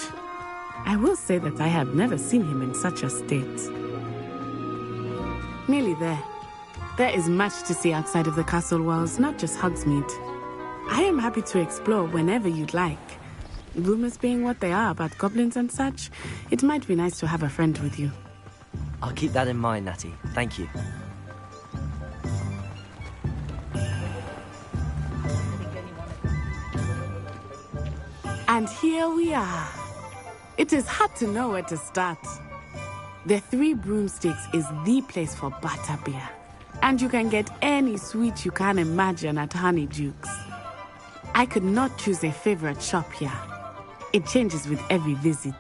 I will say that I have never seen him in such a state. Nearly there. There is much to see outside of the castle walls, not just Hogsmeade. I am happy to explore whenever you'd like. Rumors being what they are about goblins and such, it might be nice to have a friend with you. I'll keep that in mind, Natty. Thank you. And here we are. It is hard to know where to start. The Three Broomsticks is the place for butterbeer. And you can get any sweet you can imagine at Honeydukes. I could not choose a favorite shop here. It changes with every visit.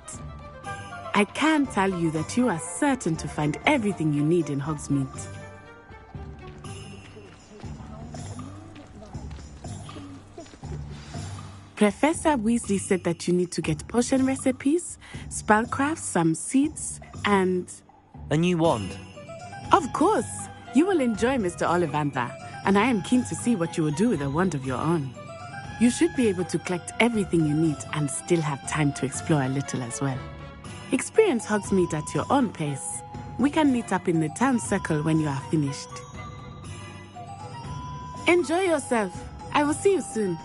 I can tell you that you are certain to find everything you need in Hogsmeade. Professor Weasley said that you need to get potion recipes, spellcrafts, some seeds, and... a new wand. Of course! You will enjoy Mr. Ollivander, and I am keen to see what you will do with a wand of your own. You should be able to collect everything you need and still have time to explore a little as well. Experience Hogsmeade at your own pace. We can meet up in the town circle when you are finished. Enjoy yourself. I will see you soon.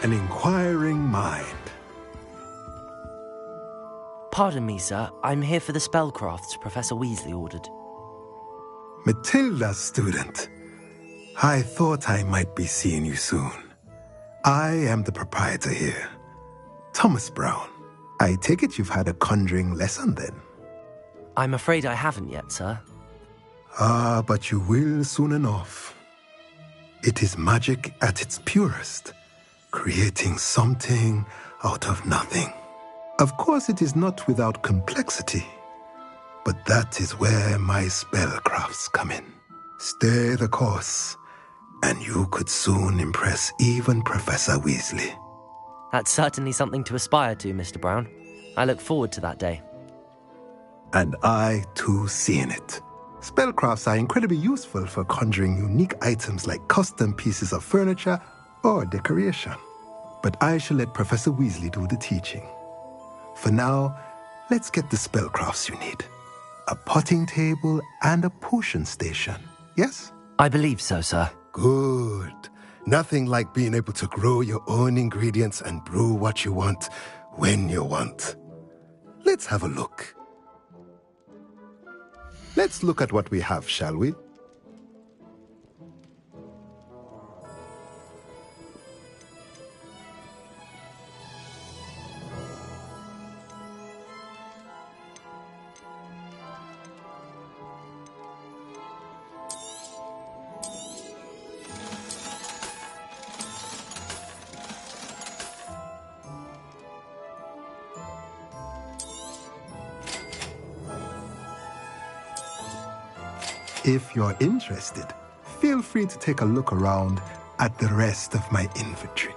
An inquiring mind. Pardon me, sir. I'm here for the spellcrafts Professor Weasley ordered. Matilda's student. I thought I might be seeing you soon. I am the proprietor here, Thomas Brown. I take it you've had a conjuring lesson then? I'm afraid I haven't yet, sir. Ah, but you will soon enough. It is magic at its purest, creating something out of nothing. Of course, it is not without complexity, but that is where my spellcrafts come in. Stay the course, And you could soon impress even Professor Weasley. That's certainly something to aspire to, Mr. Brown. I look forward to that day. And I, too, seeing it. Spellcrafts are incredibly useful for conjuring unique items like custom pieces of furniture or decoration. But I shall let Professor Weasley do the teaching. For now, let's get the spellcrafts you need. A potting table and a potion station, yes? I believe so, sir. Good. Nothing like being able to grow your own ingredients and brew what you want when you want. Let's have a look. Let's look at what we have, shall we? If you're interested, feel free to take a look around at the rest of my inventory.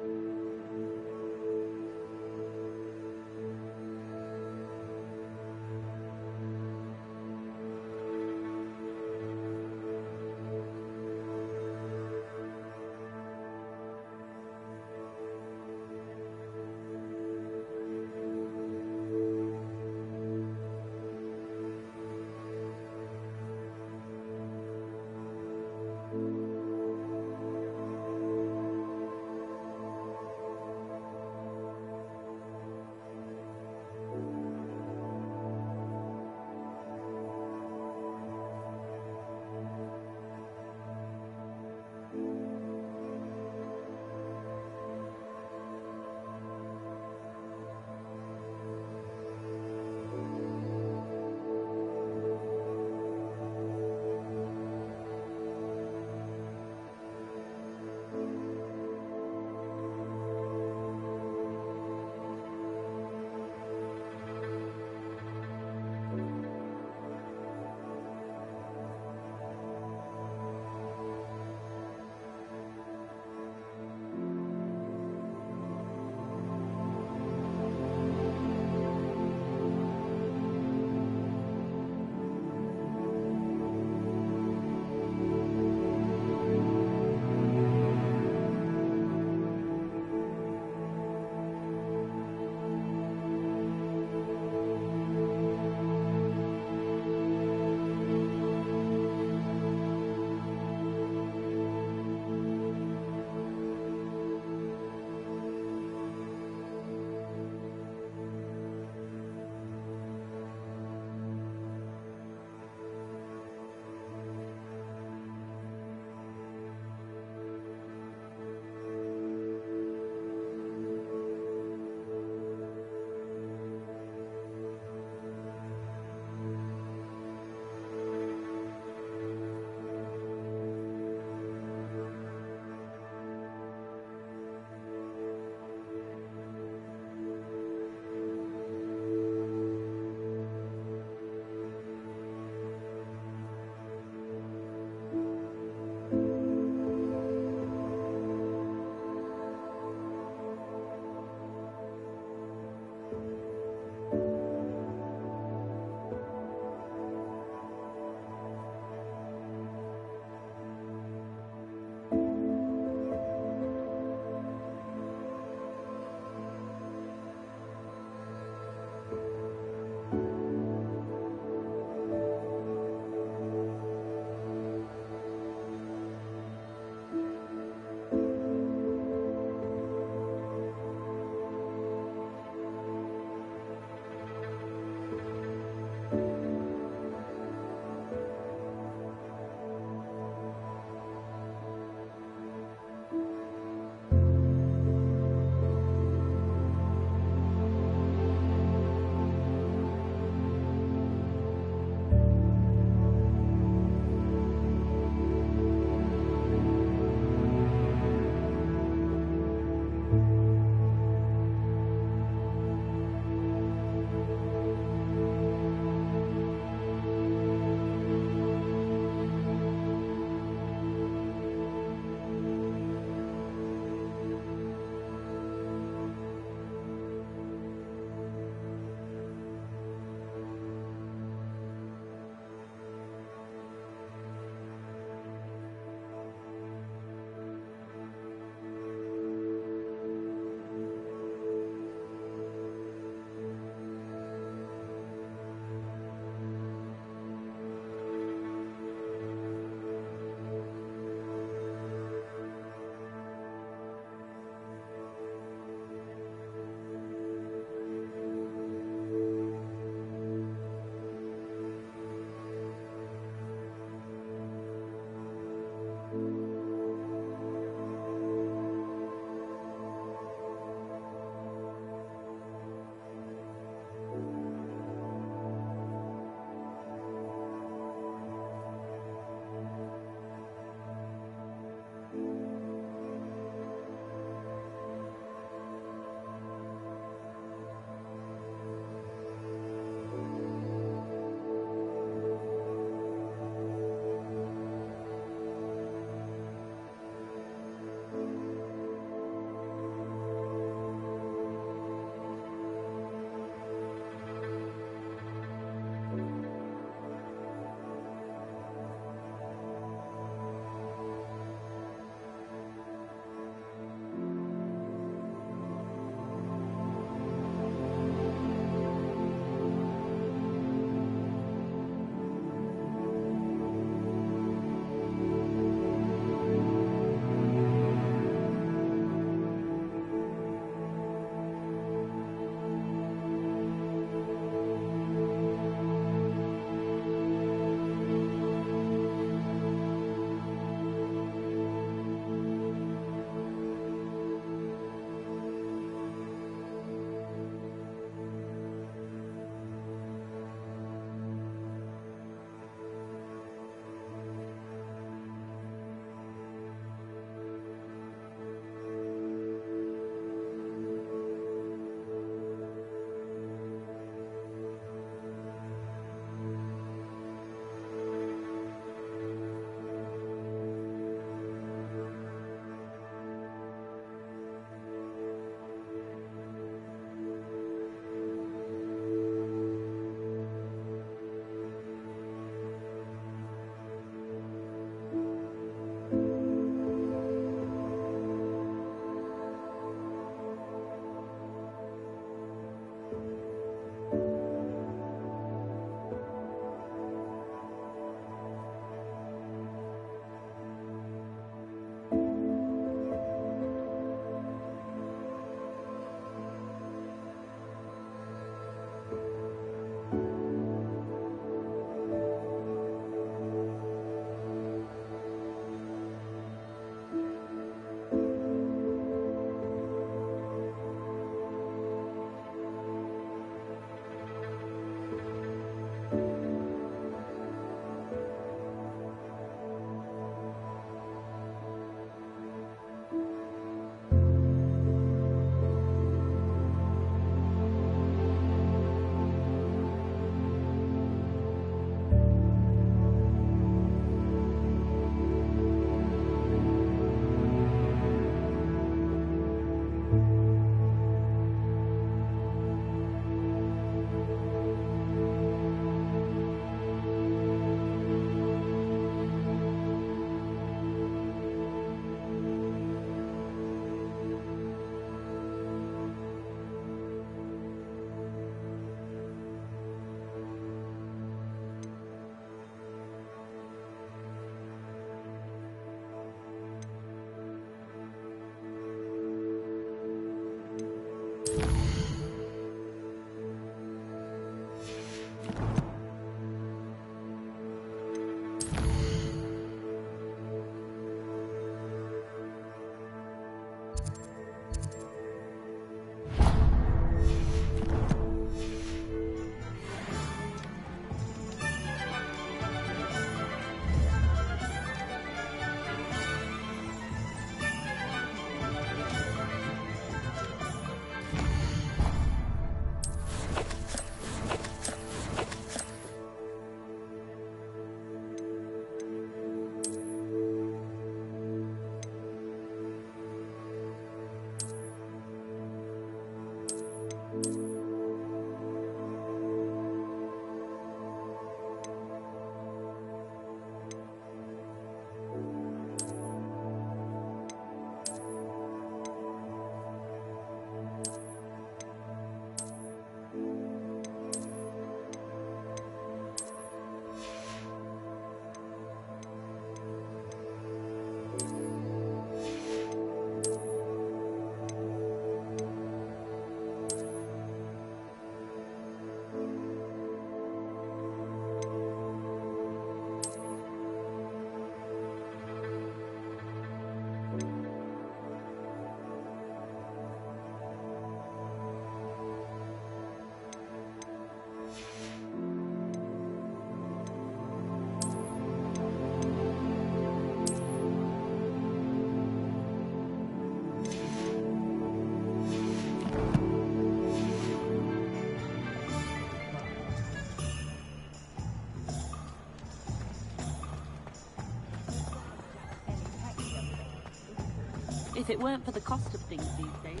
If it weren't for the cost of things these days,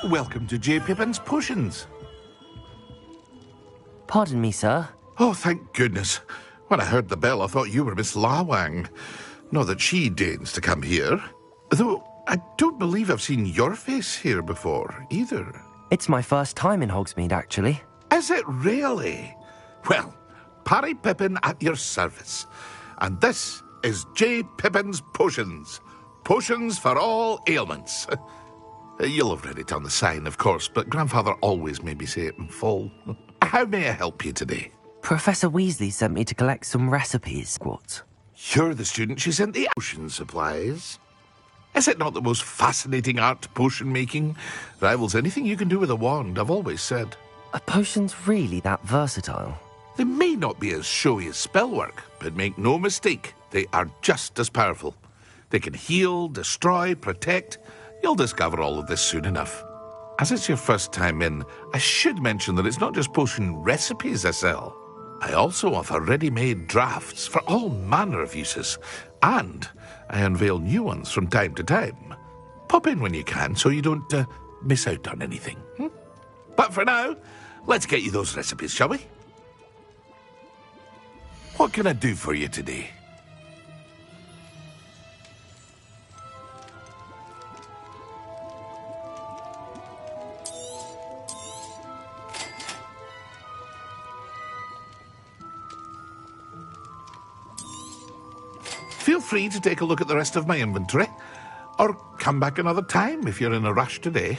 Welcome to J. Pippin's Potions. Pardon me, sir. Oh, thank goodness. When I heard the bell, I thought you were Miss Lawang. Not that she deigns to come here. Though I don't believe I've seen your face here before, either. It's my first time in Hogsmeade, actually. Is it really? Well, Parry Pippin at your service. And this is J. Pippin's Potions. Potions for all ailments. You'll have read it on the sign, of course, but Grandfather always made me say it in full. How may I help you today? Professor Weasley sent me to collect some recipes. What? You're the student she sent the potion supplies. Is it not the most fascinating art, potion making? Rivals anything you can do with a wand, I've always said. Are potions really that versatile? They may not be as showy as spellwork, but make no mistake, they are just as powerful. They can heal, destroy, protect. You'll discover all of this soon enough. As it's your first time in, I should mention that it's not just potion recipes I sell. I also offer ready-made drafts for all manner of uses, and I unveil new ones from time to time. Pop in when you can so you don't miss out on anything. But for now, let's get you those recipes, shall we? What can I do for you today? Feel free to take a look at the rest of my inventory, or come back another time if you're in a rush today.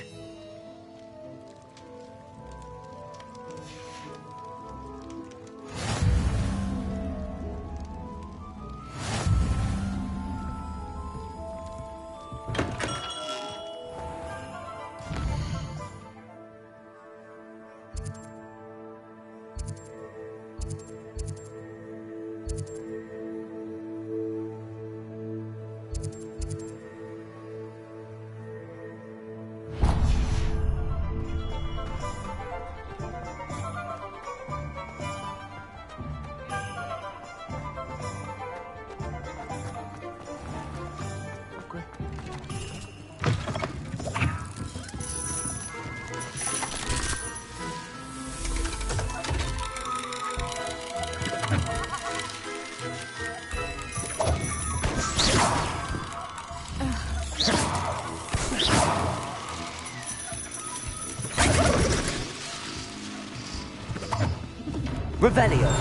Revelio.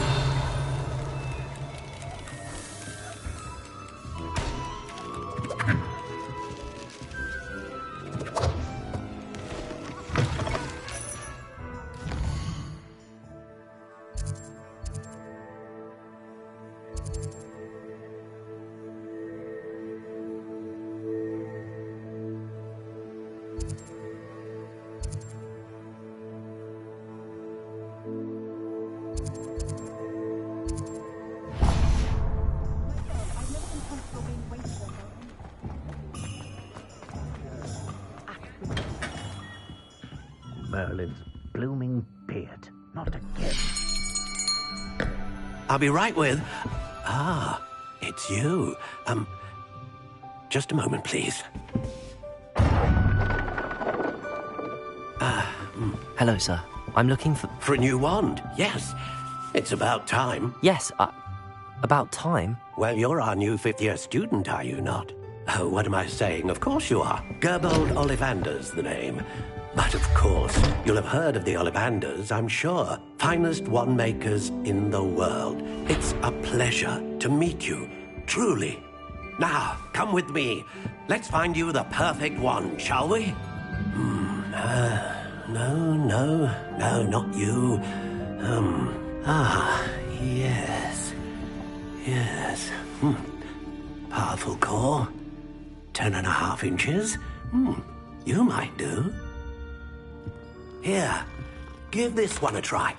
Merlin's blooming beard. Not again. I'll be right with... Ah, it's you. Just a moment, please. Hello, sir. I'm looking for... For a new wand, yes. It's about time. Yes, about time? Well, you're our new fifth-year student, are you not? Oh, what am I saying? Of course you are. Gerbold Ollivander's the name. But of course, you'll have heard of the Ollivanders, I'm sure. Finest wand makers in the world. It's a pleasure to meet you, truly. Now, come with me. Let's find you the perfect wand, shall we? No, not you. Yes. Powerful core. 10.5 inches. You might do. Here, give this one a try.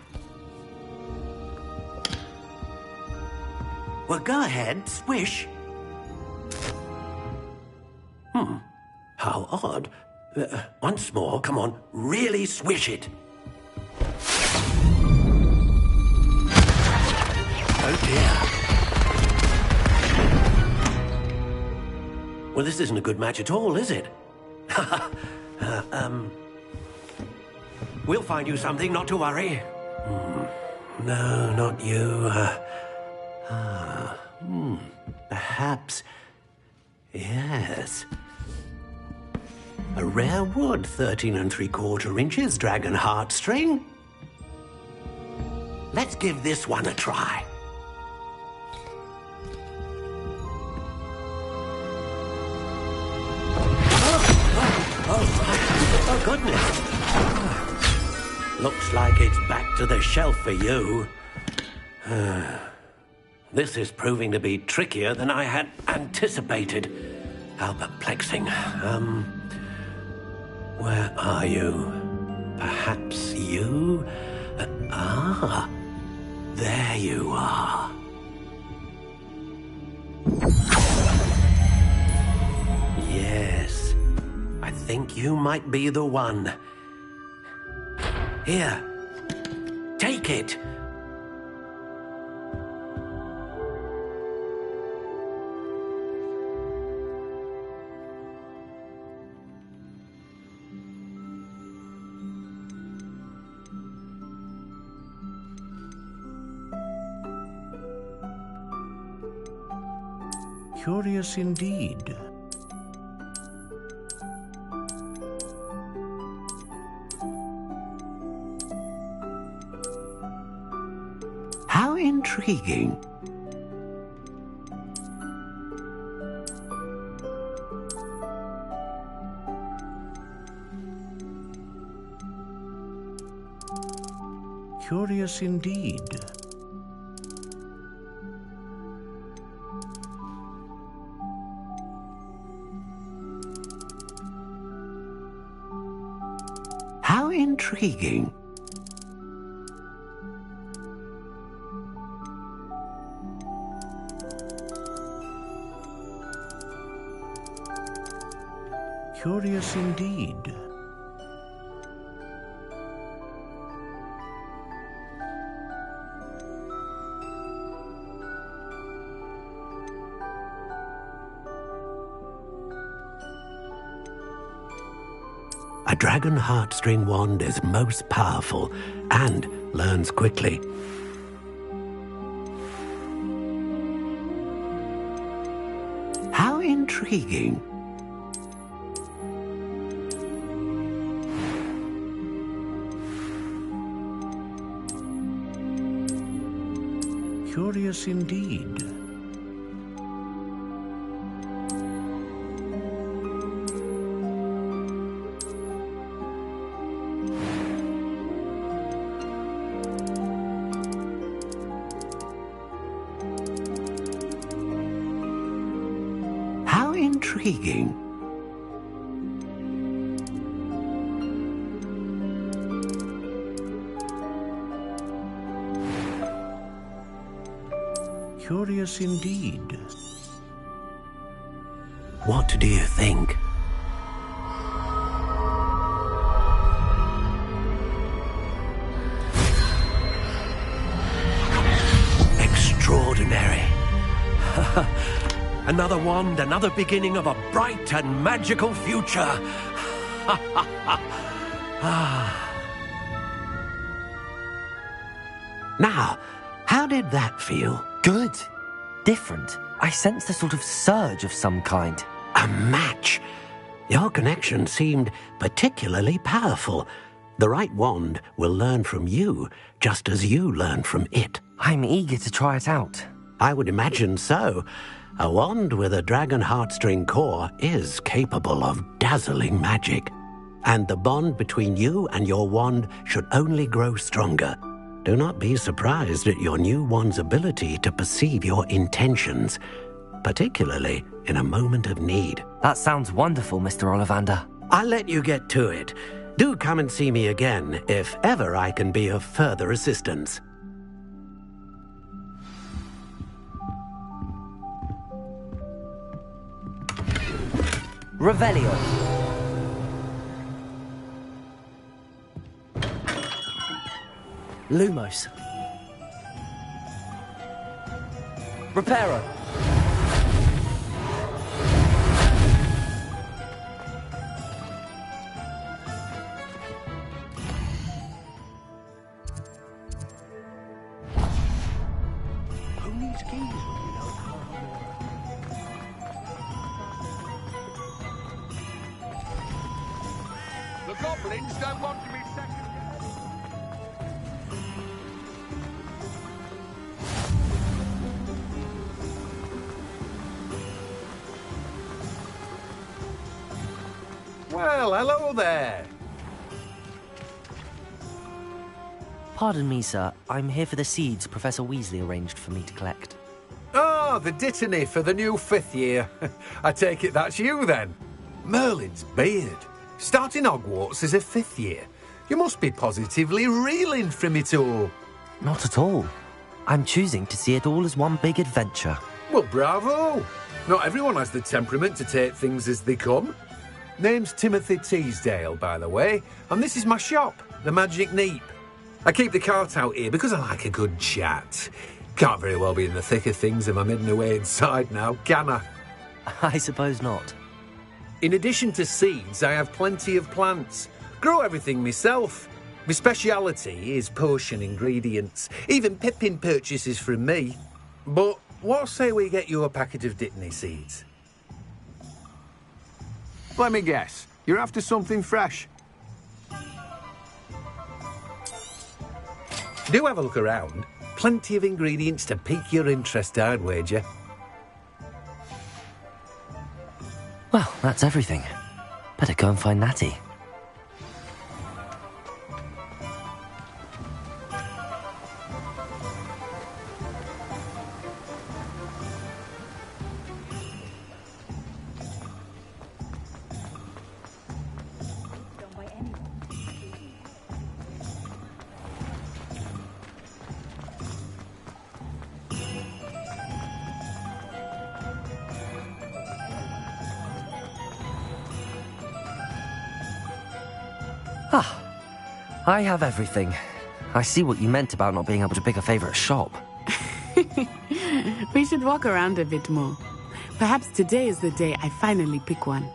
Well, go ahead, swish. How odd. Once more, come on, really swish it. Oh dear. Well, this isn't a good match at all, is it? We'll find you something, not to worry. No, not you. Perhaps. Yes. A rare wood, 13 3/4 inches, dragon heartstring. Let's give this one a try. Oh, goodness. Looks like it's back to the shelf for you. This is proving to be trickier than I had anticipated. How perplexing. Where are you? Perhaps you? There you are. Yes, I think you might be the one. Here, take it. Curious indeed. How intriguing. Curious indeed. How intriguing. Curious indeed. A dragon heartstring wand is most powerful and learns quickly. How intriguing. Curious indeed. How intriguing. Curious indeed. What do you think? Extraordinary. Another wand, another beginning of a bright and magical future. Now, how did that feel? Good. Different. I sensed a sort of surge of some kind. A match. Your connection seemed particularly powerful. The right wand will learn from you, just as you learn from it. I'm eager to try it out. I would imagine so. A wand with a dragon heartstring core is capable of dazzling magic. And the bond between you and your wand should only grow stronger. Do not be surprised at your new wand's ability to perceive your intentions, particularly in a moment of need. That sounds wonderful, Mr. Ollivander. I'll let you get to it. Do come and see me again if ever I can be of further assistance. Revelio. Lumos. Reparo. The goblins don't want to be second. Well, hello there. Pardon me, sir. I'm here for the seeds Professor Weasley arranged for me to collect. Oh, the dittany for the new 5th year. I take it that's you, then. Merlin's beard. Starting Hogwarts as a 5th year. You must be positively reeling from it all. Not at all. I'm choosing to see it all as one big adventure. Well, bravo. Not everyone has the temperament to take things as they come. Name's Timothy Teasdale, by the way, and this is my shop, the Magic Neep. I keep the cart out here because I like a good chat. Can't very well be in the thick of things if I'm hidden away inside now, can I? I suppose not. In addition to seeds, I have plenty of plants. Grow everything myself. My speciality is potion ingredients. Even Pippin purchases from me. But what say we get you a packet of Dittany seeds? Let me guess. You're after something fresh. Do have a look around. Plenty of ingredients to pique your interest, I'd wager. Well, that's everything. Better go and find Natty. Ah, I have everything. I see what you meant about not being able to pick a favourite shop. We should walk around a bit more. Perhaps today is the day I finally pick one.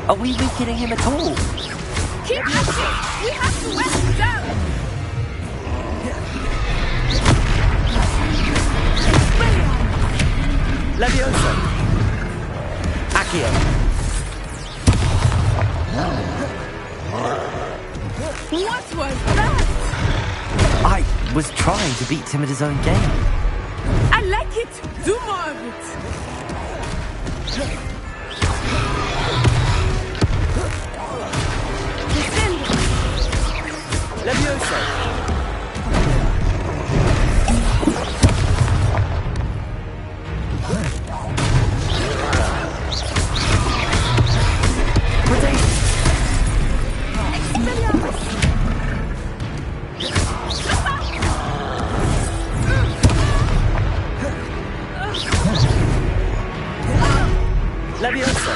Are we weakening him at all? Keep pushing! We have to wear him down! Leviosa! Accio! What was that? I was trying to beat him at his own game. I like it! Do more of it! Leviosa! Leviosa!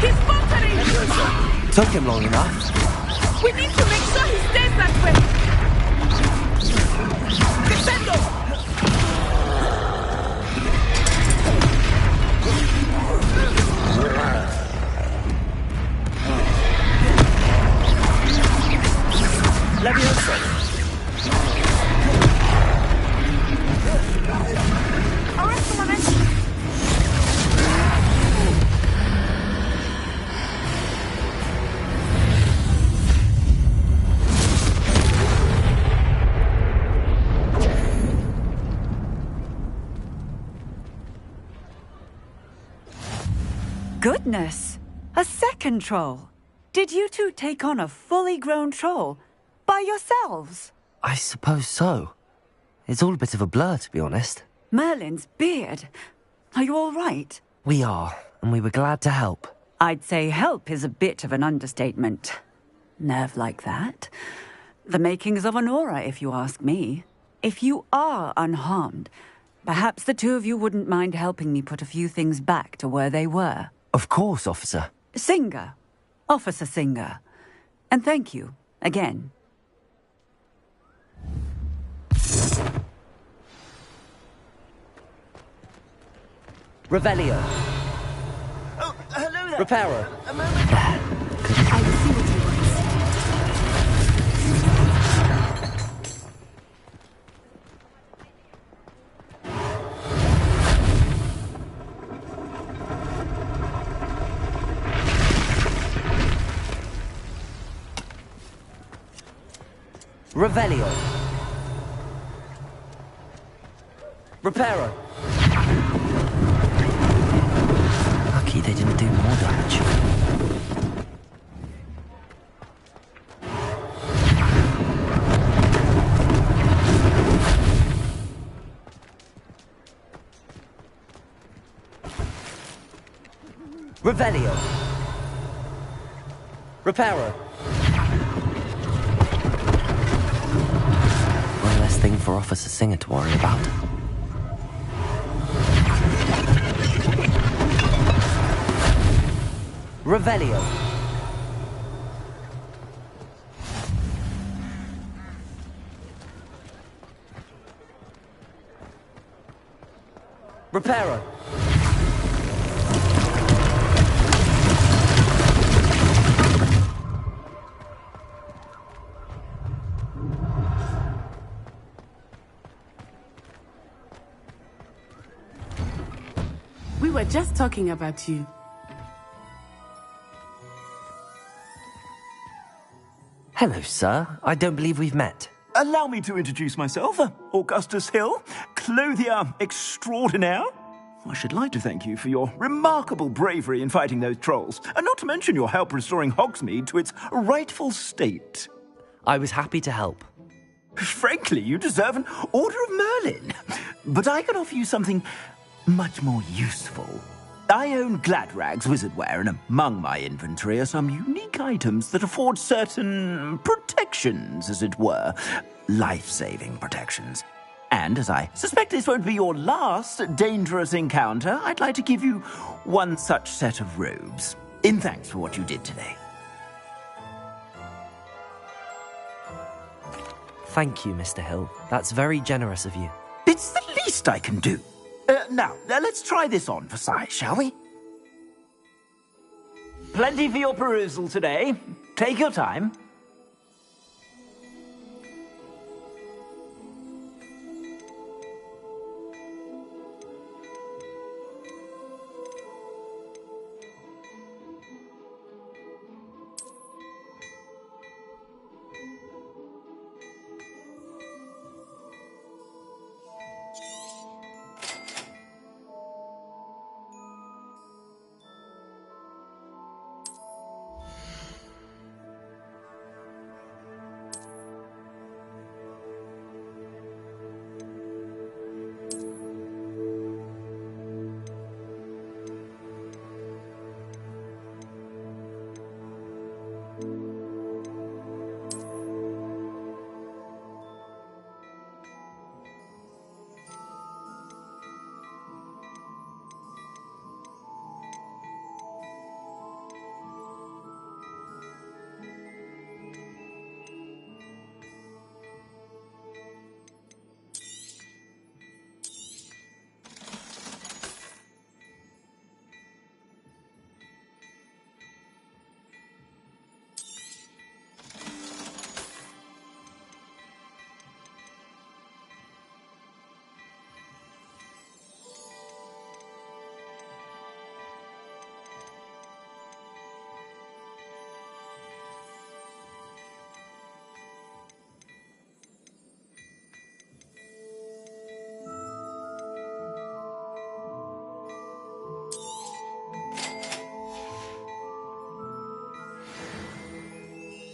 He's faltering! Took him long enough. We need to make sure he stays that way! Defendo! Leviosa! Arresto momentum! Goodness! A second troll! Did you two take on a fully grown troll? By yourselves? I suppose so. It's all a bit of a blur, to be honest. Merlin's beard. Are you all right? We are, and we were glad to help. I'd say help is a bit of an understatement. Nerve like that. The makings of an aura, if you ask me. If you are unharmed, perhaps the two of you wouldn't mind helping me put a few things back to where they were. Of course, officer. Singer. Officer Singer. And thank you, again. Revelio. Oh, hello there. Reparo. A moment. I will see what he Revelio. Reparo. Lucky they didn't do more damage. Revelio. Reparo. One less thing for Officer Singer to worry about. Revelio. Reparo. We were just talking about you. Hello, sir. I don't believe we've met. Allow me to introduce myself, Augustus Hill, clothier extraordinaire. I should like to thank you for your remarkable bravery in fighting those trolls, and not to mention your help restoring Hogsmeade to its rightful state. I was happy to help. Frankly, you deserve an Order of Merlin. But I can offer you something much more useful. I own Gladrag's wizardware, and among my inventory are some unique items that afford certain protections, as it were. Life-saving protections. And as I suspect this won't be your last dangerous encounter, I'd like to give you one such set of robes, in thanks for what you did today. Thank you, Mr. Hill. That's very generous of you. It's the least I can do. Now, let's try this on for size, shall we? Plenty for your perusal today. Take your time.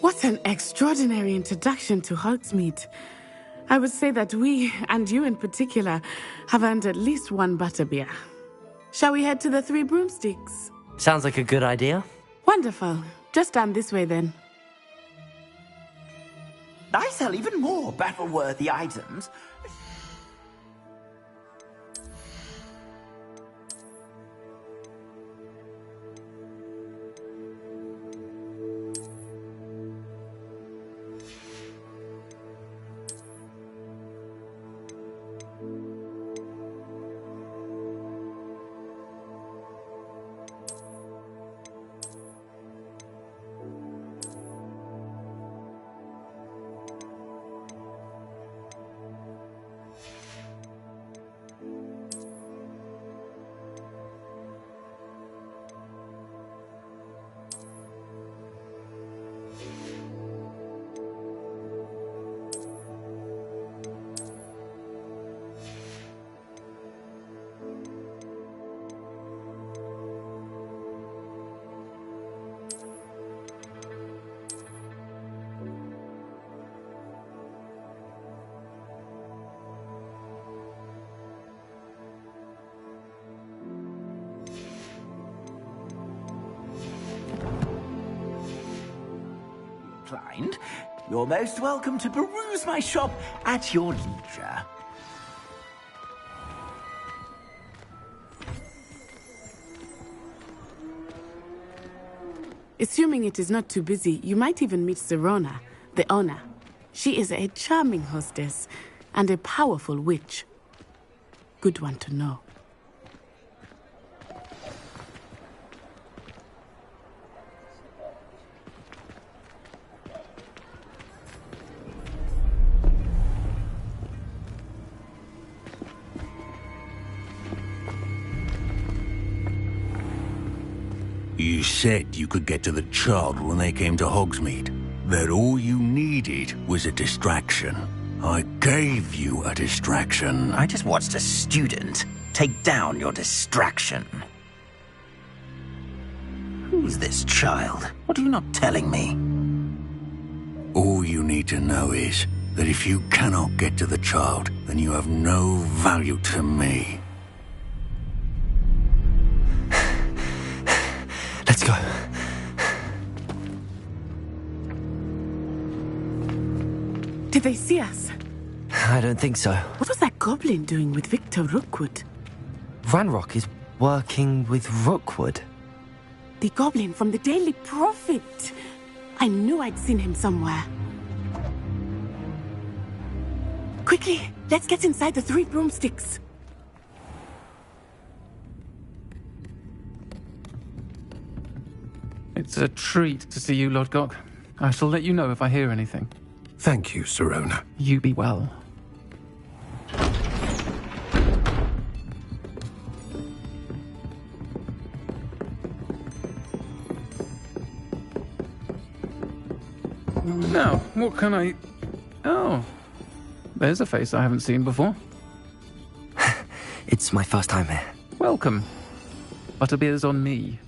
What an extraordinary introduction to Hogsmeade. I would say that we, and you in particular, have earned at least one butterbeer. Shall we head to the Three Broomsticks? Sounds like a good idea. Wonderful. Just down this way then. I sell even more battle-worthy items. Inclined, you're most welcome to peruse my shop at your leisure. Assuming it is not too busy, you might even meet Serona, the owner. She is a charming hostess and a powerful witch. Good one to know. You said you could get to the child when they came to Hogsmeade. That all you needed was a distraction. I gave you a distraction. I just watched a student take down your distraction. Who's this child? What are you not telling me? All you need to know is that if you cannot get to the child, then you have no value to me. Let's go. Did they see us? I don't think so. What was that goblin doing with Victor Rookwood? Ranrock is working with Rookwood. The goblin from the Daily Prophet. I knew I'd seen him somewhere. Quickly, let's get inside the 3 broomsticks. It's a treat to see you, Lodgok. I shall let you know if I hear anything. Thank you, Sirona. You be well. Now, what can I... Oh, there's a face I haven't seen before. It's my first time here. Welcome. Butterbeer's on me.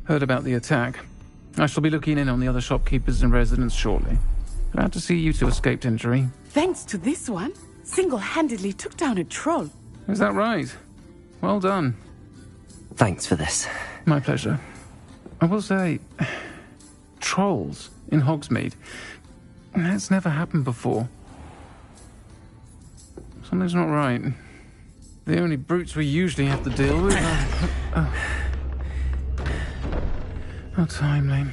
Heard about the attack. I shall be looking in on the other shopkeepers and residents shortly. Glad to see you two escaped injury. Thanks to this one, single-handedly took down a troll. Is that right? Well done. Thanks for this. My pleasure. I will say, trolls in Hogsmeade. That's never happened before. Something's not right. The only brutes we usually have to deal with are... How timely.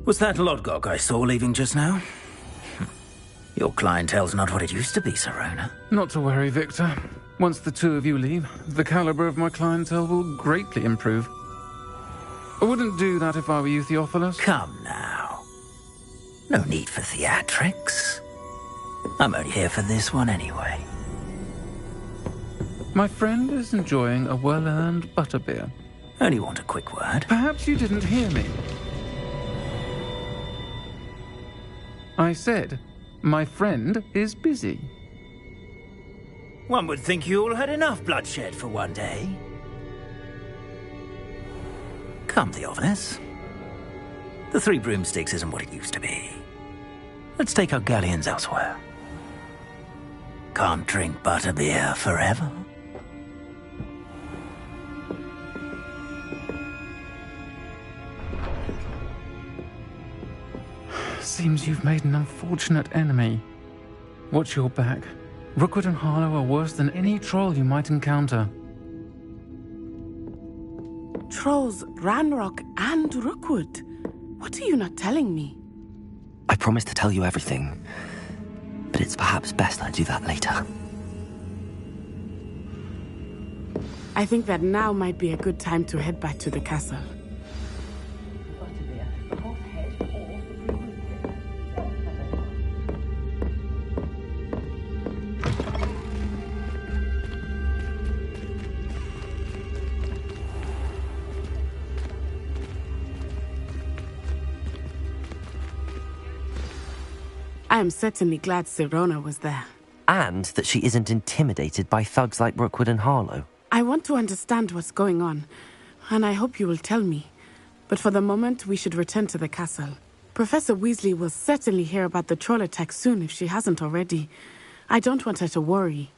Was that Lodgok I saw leaving just now? Your clientele's not what it used to be, Sirona. Not to worry, Victor. Once the two of you leave, the caliber of my clientele will greatly improve. I wouldn't do that if I were you, Theophilus. Come now. No need for theatrics. I'm only here for this one anyway. My friend is enjoying a well-earned butterbeer. Only want a quick word. Perhaps you didn't hear me. I said, my friend is busy. One would think you all had enough bloodshed for one day. Come, Theophilus. The 3 broomsticks isn't what it used to be. Let's take our galleons elsewhere. Can't drink butterbeer forever. Seems you've made an unfortunate enemy. Watch your back. Rookwood and Harlow are worse than any troll you might encounter. Trolls, Ranrock, and Rookwood. What are you not telling me? I promised to tell you everything, but it's perhaps best I do that later. I think that now might be a good time to head back to the castle. I am certainly glad Sirona was there. And that she isn't intimidated by thugs like Rookwood and Harlow. I want to understand what's going on, and I hope you will tell me. But for the moment, we should return to the castle. Professor Weasley will certainly hear about the troll attack soon if she hasn't already. I don't want her to worry.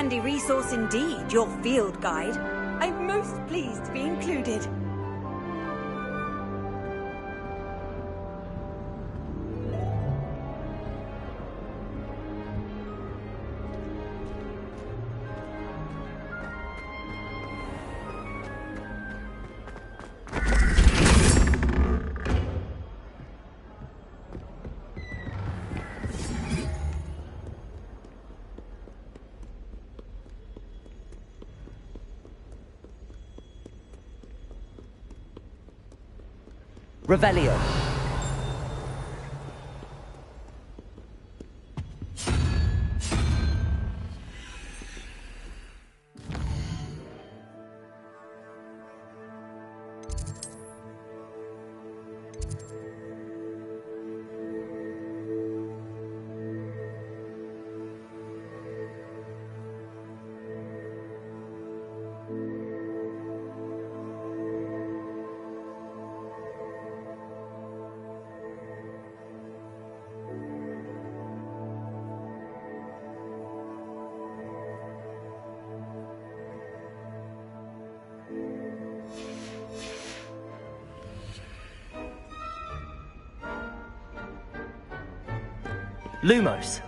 handy resource indeed, your field guide. I'm most pleased to be included. Revelio. Lumos.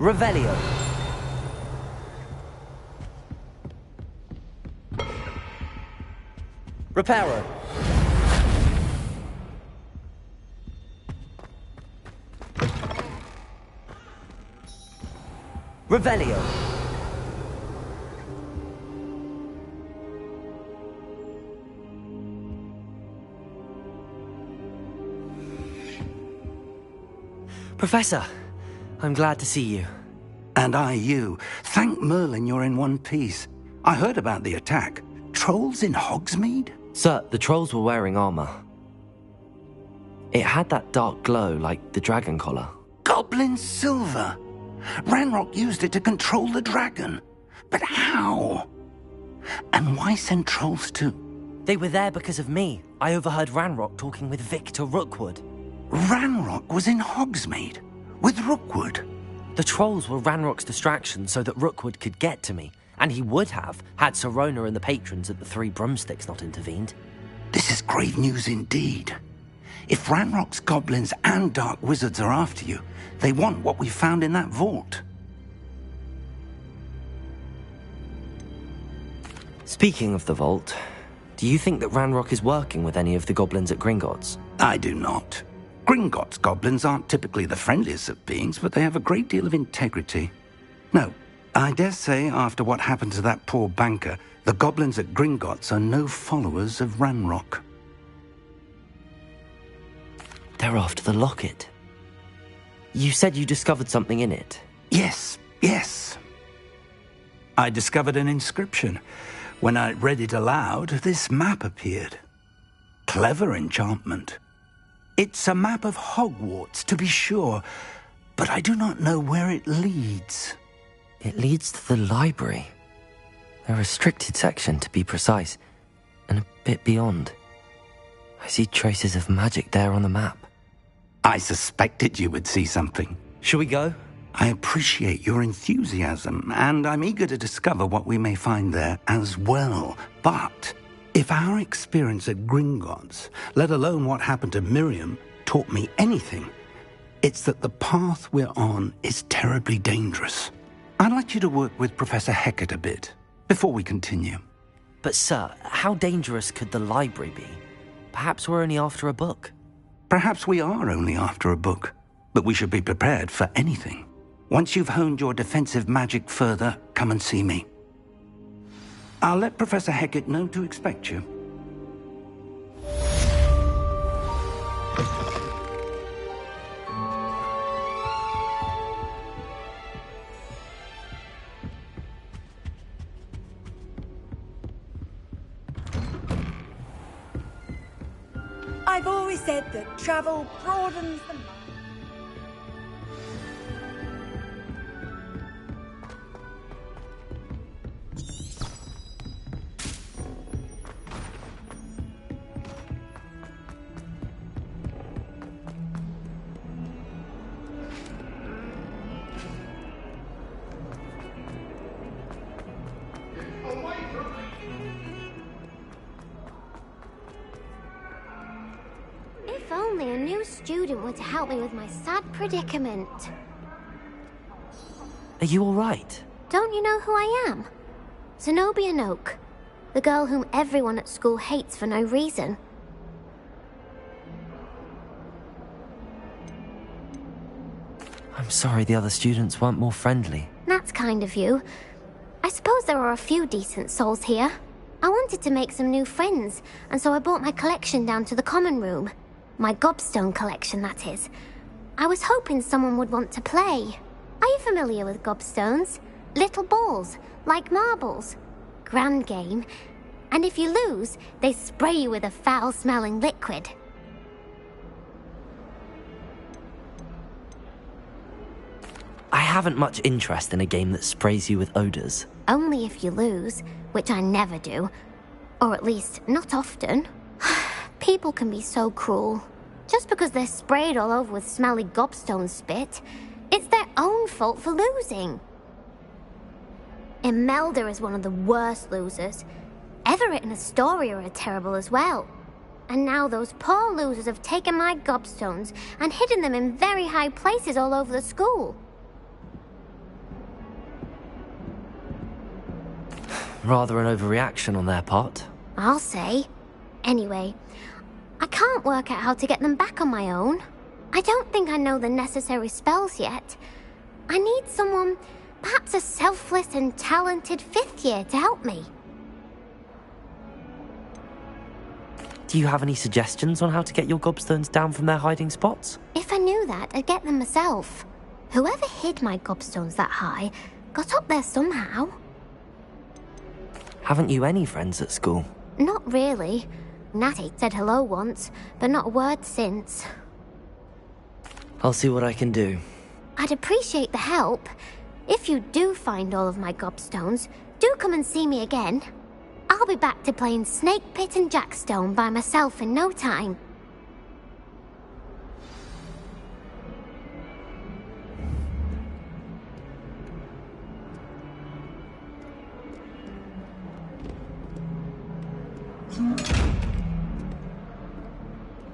Revelio. Reparo. Revelio. Professor, I'm glad to see you. And I you. Thank Merlin you're in one piece. I heard about the attack. Trolls in Hogsmeade? Sir, the trolls were wearing armor. It had that dark glow like the dragon collar. Goblin silver! Ranrock used it to control the dragon. But how? And why send trolls too? They were there because of me. I overheard Ranrock talking with Victor Rookwood. Ranrock was in Hogsmeade? With Rookwood? The trolls were Ranrock's distraction so that Rookwood could get to me. And he would have, had Sirona and the patrons at the Three Broomsticks not intervened. This is grave news indeed. If Ranrock's goblins and dark wizards are after you, they want what we found in that vault. Speaking of the vault, do you think that Ranrock is working with any of the goblins at Gringotts? I do not. Gringotts goblins aren't typically the friendliest of beings, but they have a great deal of integrity. No, I dare say after what happened to that poor banker, the goblins at Gringotts are no followers of Ranrock. They're after the locket. You said you discovered something in it. Yes. I discovered an inscription. When I read it aloud, this map appeared. Clever enchantment. It's a map of Hogwarts, to be sure, but I do not know where it leads. It leads to the library. A restricted section, to be precise, and a bit beyond. I see traces of magic there on the map. I suspected you would see something. Shall we go? I appreciate your enthusiasm, and I'm eager to discover what we may find there as well. But if our experience at Gringotts, let alone what happened to Miriam, taught me anything, it's that the path we're on is terribly dangerous. I'd like you to work with Professor Hecat a bit before we continue. But sir, how dangerous could the library be? Perhaps we're only after a book. Perhaps we are only after a book, but we should be prepared for anything. Once you've honed your defensive magic further, come and see me. I'll let Professor Hecat know to expect you. I've always said that travel broadens the mind. If only a new student were to help me with my sad predicament. Are you all right? Don't you know who I am? Zenobia Noak, the girl whom everyone at school hates for no reason. I'm sorry the other students weren't more friendly. That's kind of you. I suppose there are a few decent souls here. I wanted to make some new friends, and so I brought my collection down to the common room. My gobstone collection, that is. I was hoping someone would want to play. Are you familiar with gobstones? Little balls, like marbles. Grand game. And if you lose, they spray you with a foul-smelling liquid. I haven't much interest in a game that sprays you with odors. Only if you lose, which I never do. Or at least, not often. People can be so cruel. Just because they're sprayed all over with smelly gobstone spit, it's their own fault for losing. Imelda is one of the worst losers. Everett and Astoria are terrible as well. And now those poor losers have taken my gobstones and hidden them in very high places all over the school. Rather an overreaction on their part. I'll say. Anyway, I can't work out how to get them back on my own. I don't think I know the necessary spells yet. I need someone, perhaps a selfless and talented 5th year to help me. Do you have any suggestions on how to get your gobstones down from their hiding spots? If I knew that, I'd get them myself. Whoever hid my gobstones that high got up there somehow. Haven't you any friends at school? Not really. Natty said hello once, but not a word since. I'll see what I can do. I'd appreciate the help. If you do find all of my gobstones, do come and see me again. I'll be back to playing Snake Pit and Jackstone by myself in no time.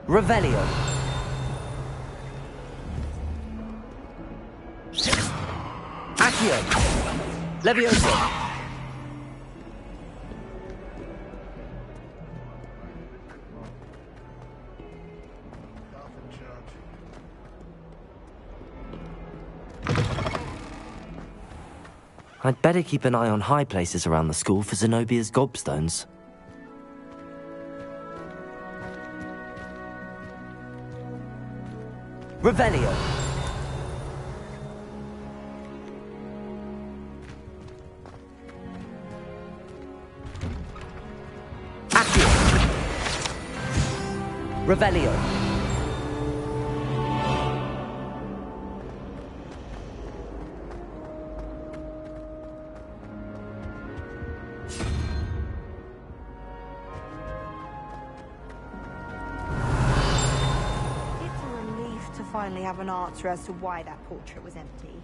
Revelio. Accio. Levioso. I'd better keep an eye on high places around the school for Zenobia's gobstones. Revelio. Accio. Revelio. Finally have an answer as to why that portrait was empty.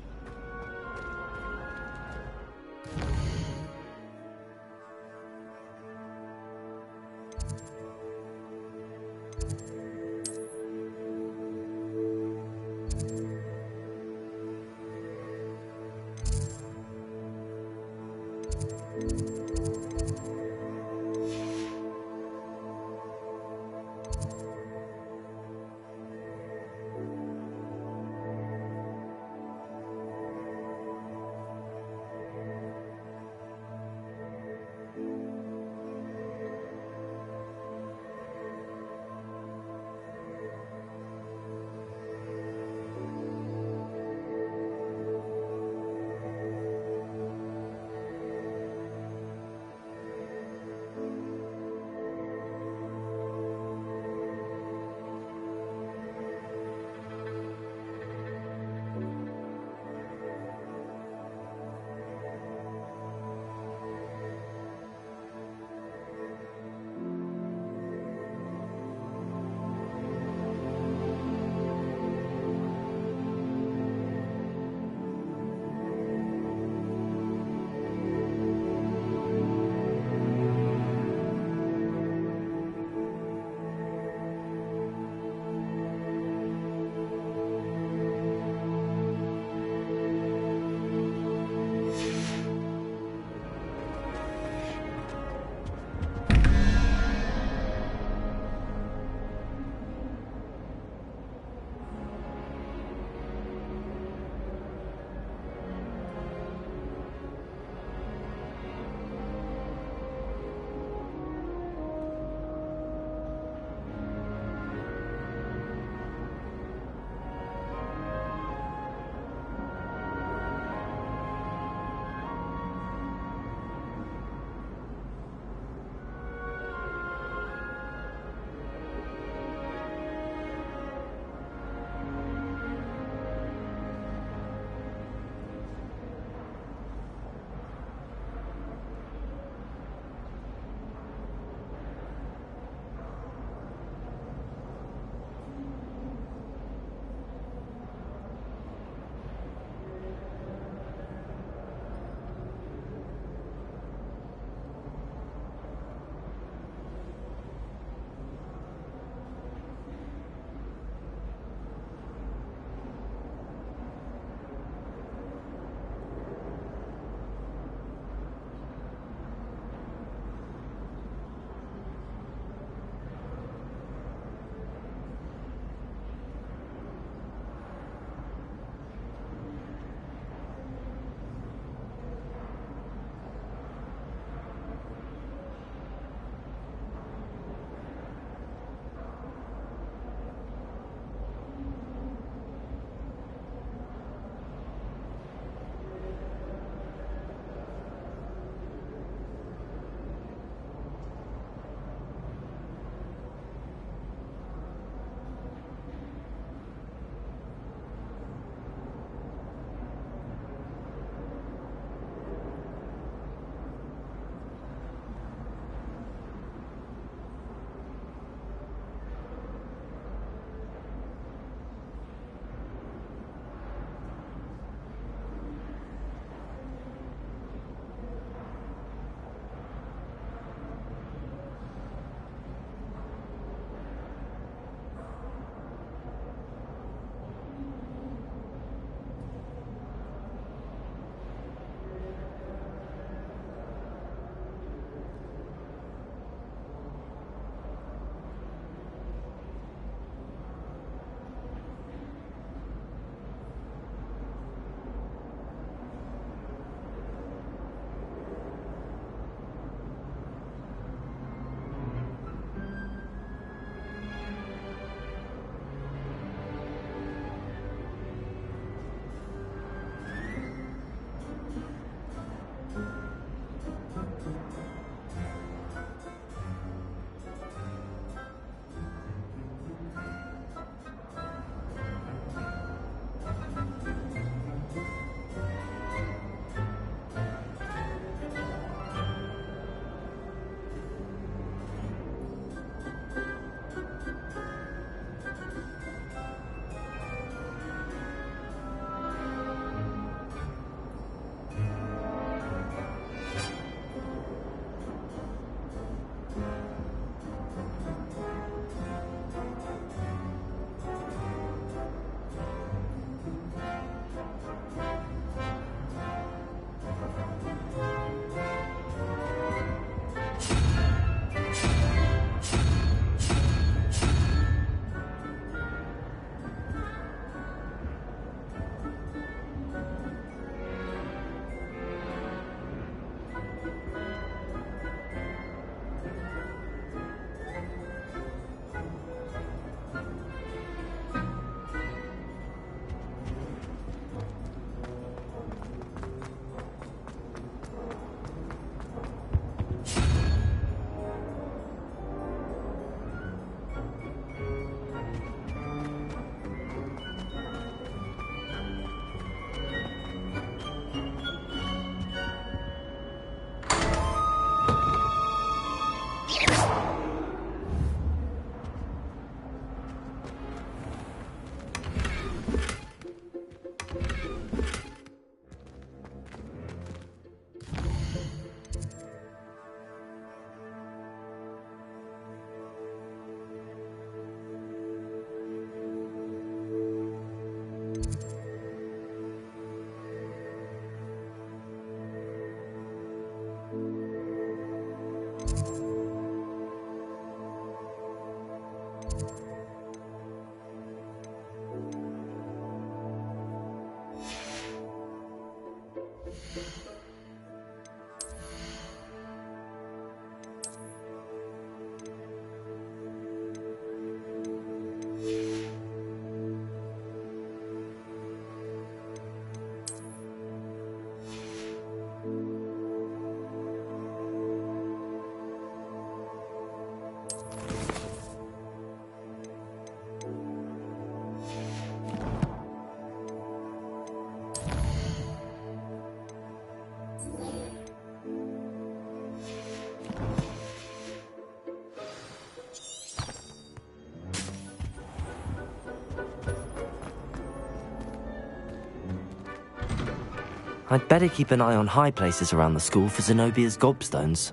I'd better keep an eye on high places around the school for Zenobia's gobstones.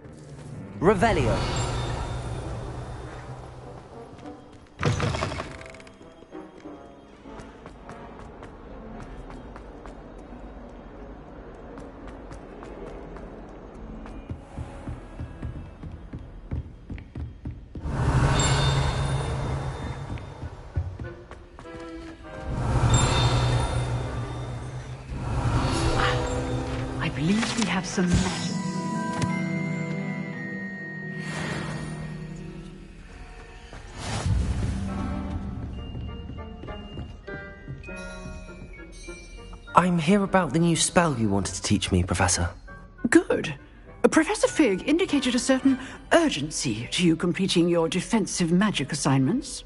Revelio! I believe we have some magic. I'm here about the new spell you wanted to teach me, Professor. Good. Professor Fig indicated a certain urgency to you completing your defensive magic assignments.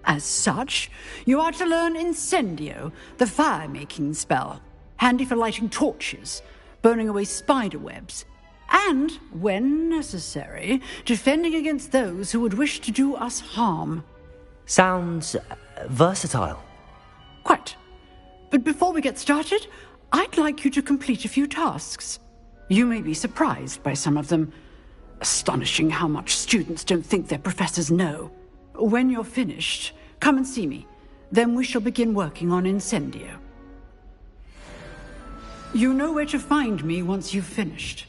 As such, you are to learn Incendio, the fire-making spell, handy for lighting torches, burning away spider webs, and, when necessary, defending against those who would wish to do us harm. Sounds versatile. Quite. But before we get started, I'd like you to complete a few tasks. You may be surprised by some of them. Astonishing how much students don't think their professors know. When you're finished, come and see me. Then we shall begin working on Incendio. You know where to find me once you've finished.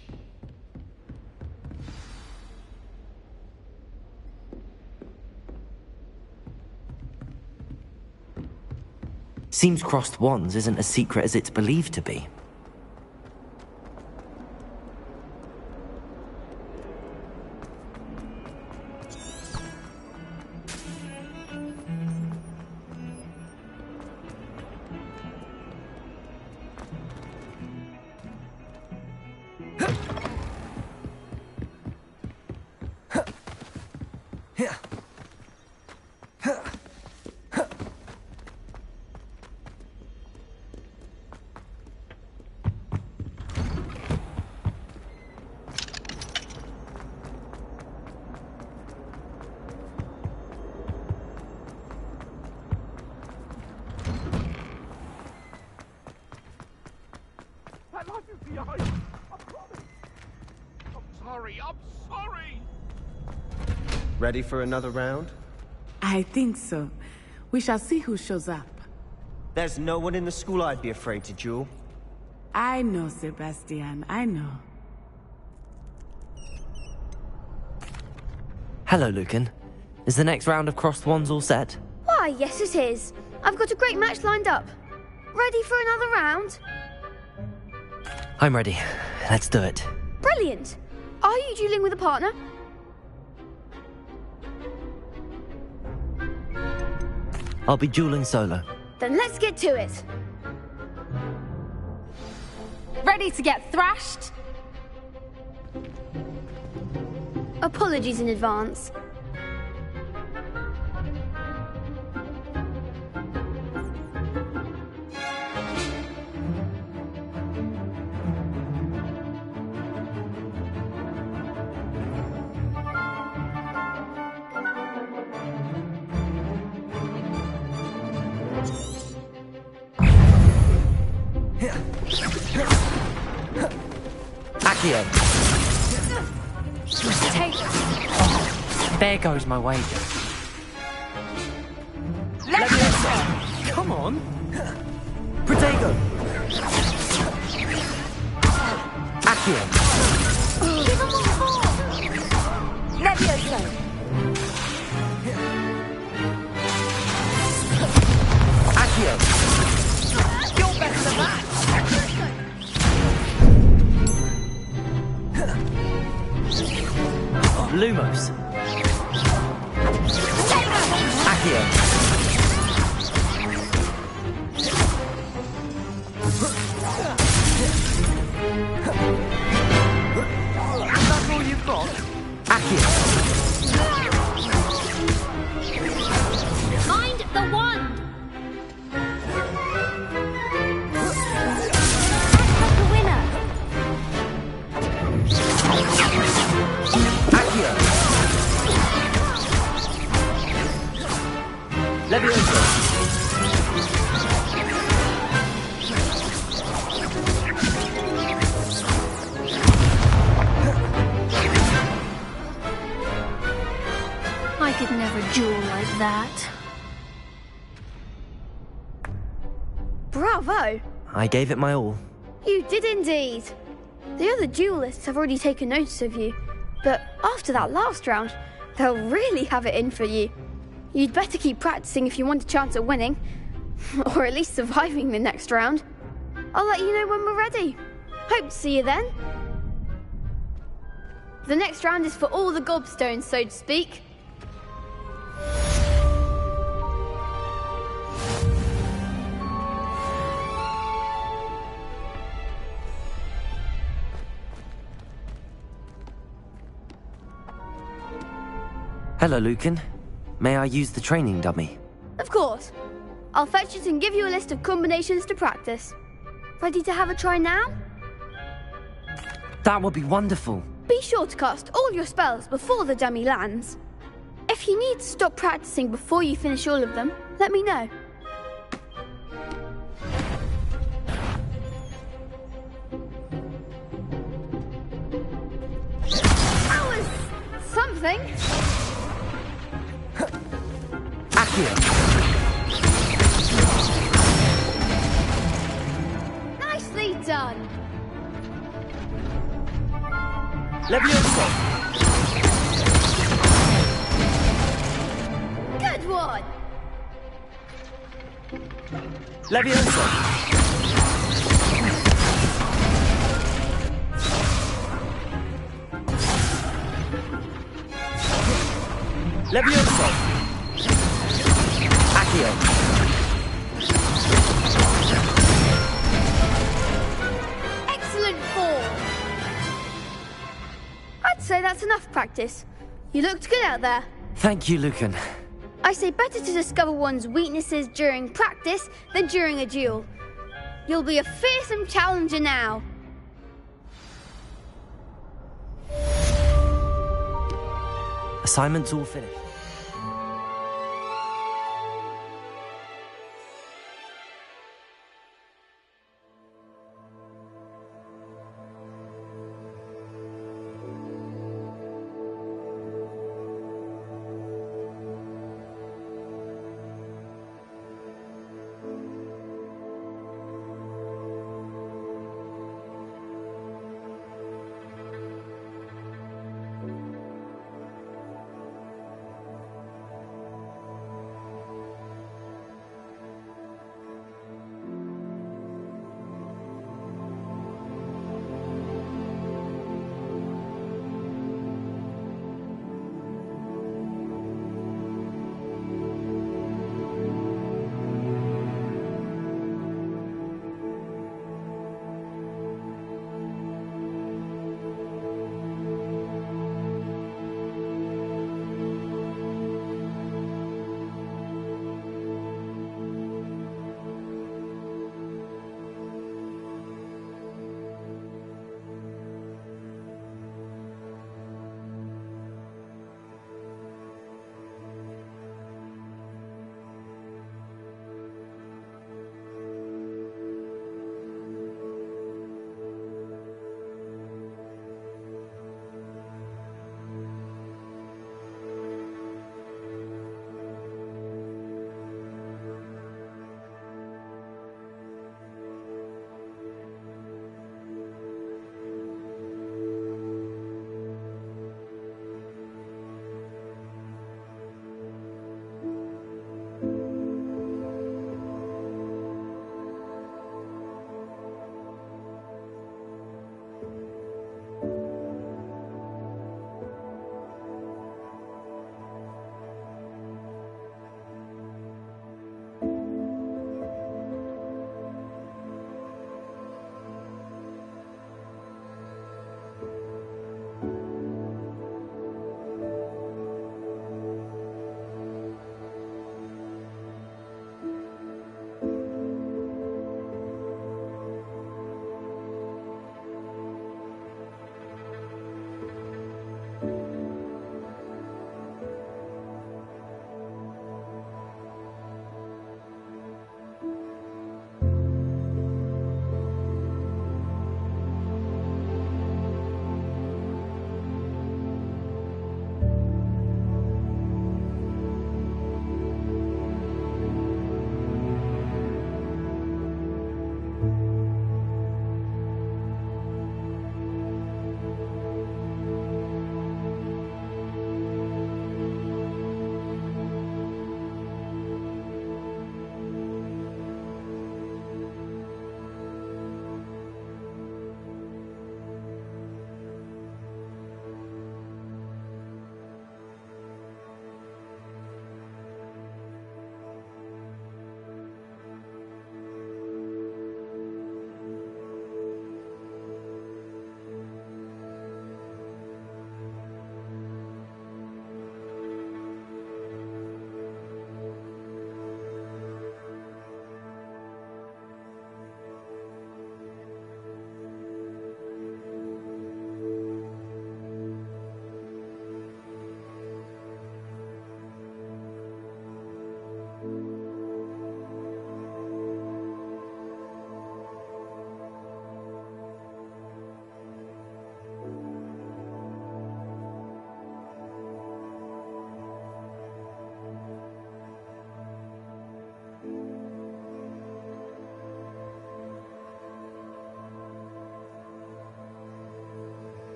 Seems crossed wands isn't as secret as it's believed to be. I'm sorry! Ready for another round? I think so. We shall see who shows up. There's no one in the school I'd be afraid to duel. I know, Sebastian, I know. Hello, Lucan. Is the next round of crossed wands all set? Why, yes it is. I've got a great match lined up. Ready for another round? I'm ready. Let's do it. Brilliant! Are you dueling with a partner? I'll be dueling solo. Then let's get to it. Ready to get thrashed? Apologies in advance. Accio. Take Oh, there goes my wager. Come on. Protego. Accio. Give him one more! Levioso! Lumos. Accio. That's all you've got? Accio. Mind the wand! That's the winner! Accio. Levioso. I could never duel like that. Bravo! I gave it my all. You did indeed. The other duelists have already taken notice of you, but after that last round, they'll really have it in for you. You'd better keep practicing if you want a chance at winning, or at least surviving the next round. I'll let you know when we're ready. Hope to see you then. The next round is for all the gobstones, so to speak. Hello, Lucan. May I use the training dummy? Of course. I'll fetch it and give you a list of combinations to practice. Ready to have a try now? That would be wonderful. Be sure to cast all your spells before the dummy lands. If you need to stop practicing before you finish all of them, let me know. That was something. Accio. Nicely done. Levioso. Good one. Levioso. Levioso. Accio. Excellent form. I'd say that's enough practice. You looked good out there. Thank you, Lucan. I say better to discover one's weaknesses during practice than during a duel. You'll be a fearsome challenger now. Assignment's all finished.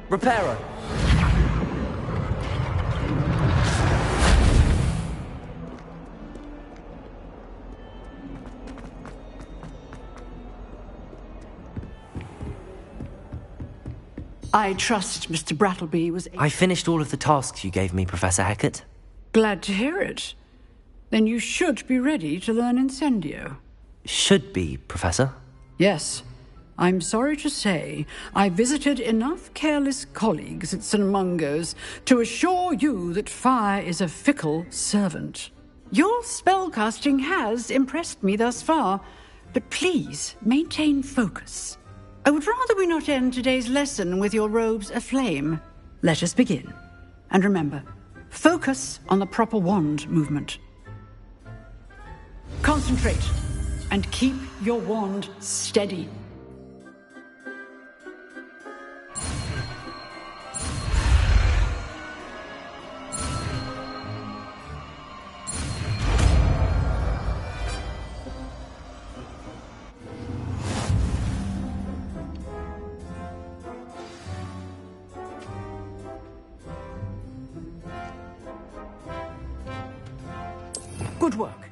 Reparo! I trust Mr. Brattleby was... I finished all of the tasks you gave me, Professor Hecat. Glad to hear it. Then you should be ready to learn Incendio. Should be, Professor. Yes. I'm sorry to say, I visited enough careless colleagues at St. Mungo's to assure you that fire is a fickle servant. Your spellcasting has impressed me thus far, but please maintain focus. I would rather we not end today's lesson with your robes aflame. Let us begin. And remember, focus on the proper wand movement. Concentrate, and keep your wand steady. Good work.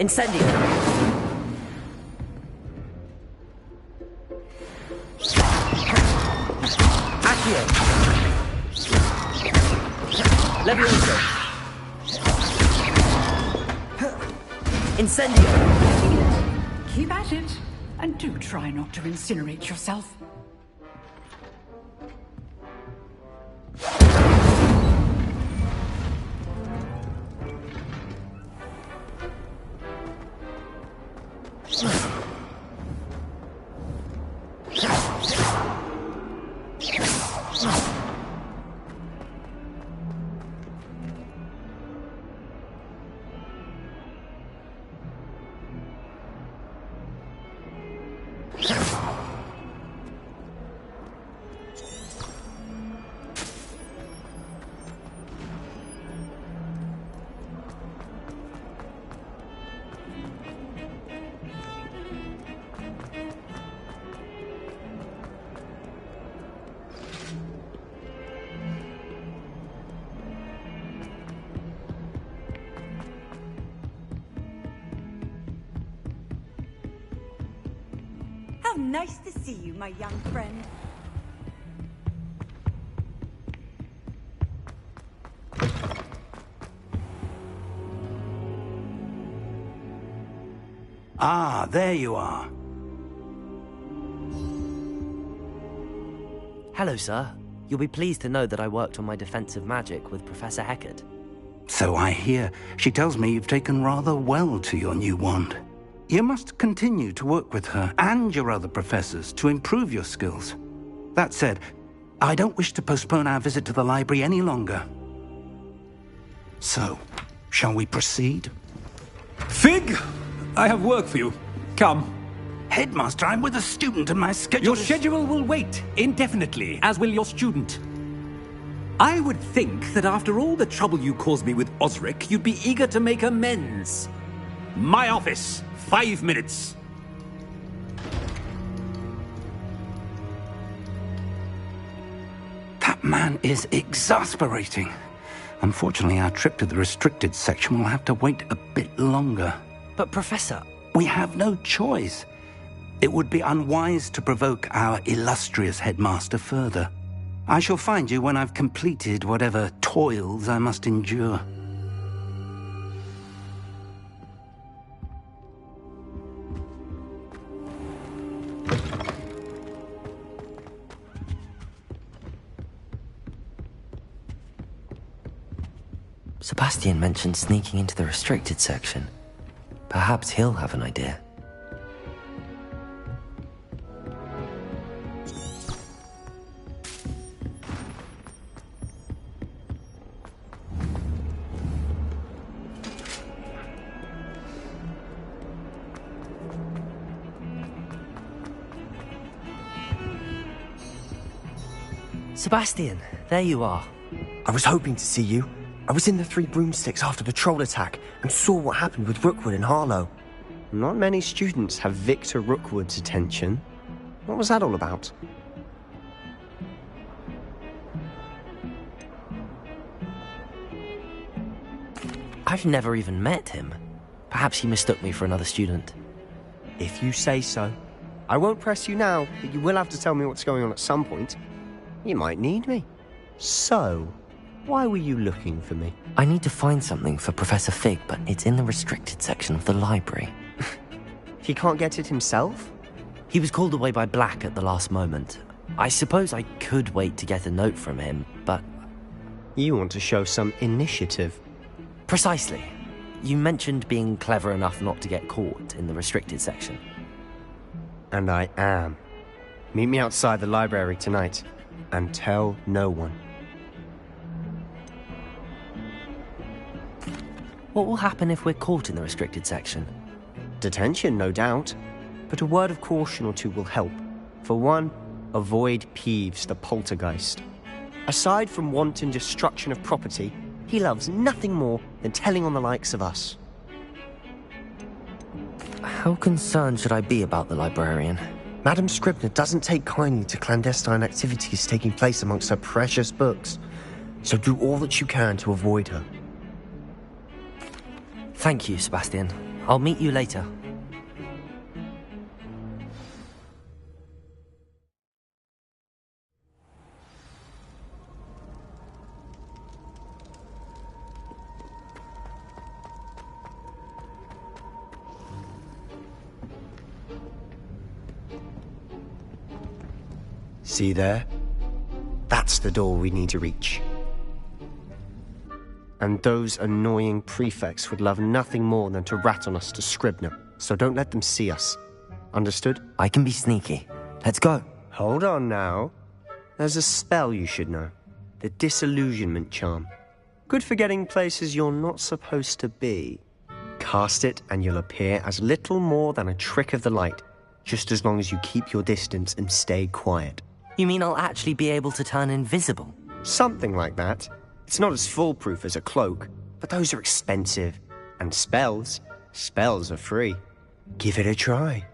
Incendio! Accio! Levioso! Incendio! Keep at it, and do try not to incinerate yourself. How nice to see you, my young friend. Ah, there you are. Hello, sir. You'll be pleased to know that I worked on my defensive magic with Professor Hecat. So I hear. She tells me you've taken rather well to your new wand. You must continue to work with her and your other professors to improve your skills. That said, I don't wish to postpone our visit to the library any longer. So, shall we proceed? Fig! I have work for you. Come. Headmaster, I'm with a student and my schedule Your schedule will wait indefinitely, as will your student. I would think that after all the trouble you caused me with Osric, you'd be eager to make amends. My office, 5 minutes. That man is exasperating. Unfortunately, our trip to the restricted section will have to wait a bit longer. But Professor... We have no choice. It would be unwise to provoke our illustrious headmaster further. I shall find you when I've completed whatever toils I must endure. Sebastian mentioned sneaking into the restricted section. Perhaps he'll have an idea. Sebastian, there you are. I was hoping to see you. I was in the Three Broomsticks after the troll attack and saw what happened with Rookwood and Harlow. Not many students have Victor Rookwood's attention. What was that all about? I've never even met him. Perhaps he mistook me for another student. If you say so. I won't press you now, but you will have to tell me what's going on at some point. You might need me. So, why were you looking for me? I need to find something for Professor Fig, but it's in the restricted section of the library. He can't get it himself? He was called away by Black at the last moment. I suppose I could wait to get a note from him, but... You want to show some initiative. Precisely. You mentioned being clever enough not to get caught in the restricted section. And I am. Meet me outside the library tonight, and tell no one. What will happen if we're caught in the restricted section? Detention, no doubt. But a word of caution or two will help. For one, avoid Peeves, the poltergeist. Aside from wanton destruction of property, he loves nothing more than telling on the likes of us. How concerned should I be about the librarian? Madame Scribner doesn't take kindly to clandestine activities taking place amongst her precious books. So do all that you can to avoid her. Thank you, Sebastian. I'll meet you later. See there? That's the door we need to reach. And those annoying prefects would love nothing more than to rat on us to Scribner, so don't let them see us. Understood? I can be sneaky. Let's go. Hold on now. There's a spell you should know. The Disillusionment Charm. Good for getting places you're not supposed to be. Cast it and you'll appear as little more than a trick of the light, just as long as you keep your distance and stay quiet. You mean I'll actually be able to turn invisible? Something like that. It's not as foolproof as a cloak, but those are expensive. And spells are free. Give it a try.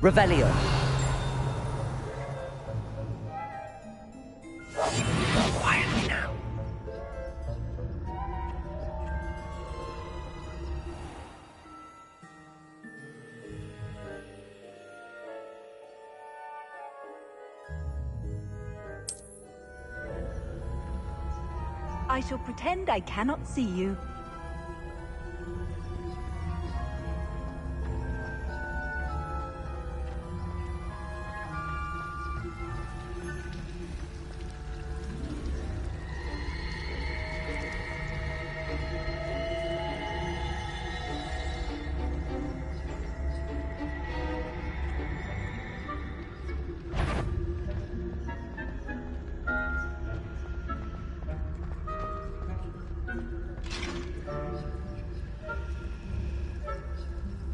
Revelio. Quietly now. I shall pretend I cannot see you.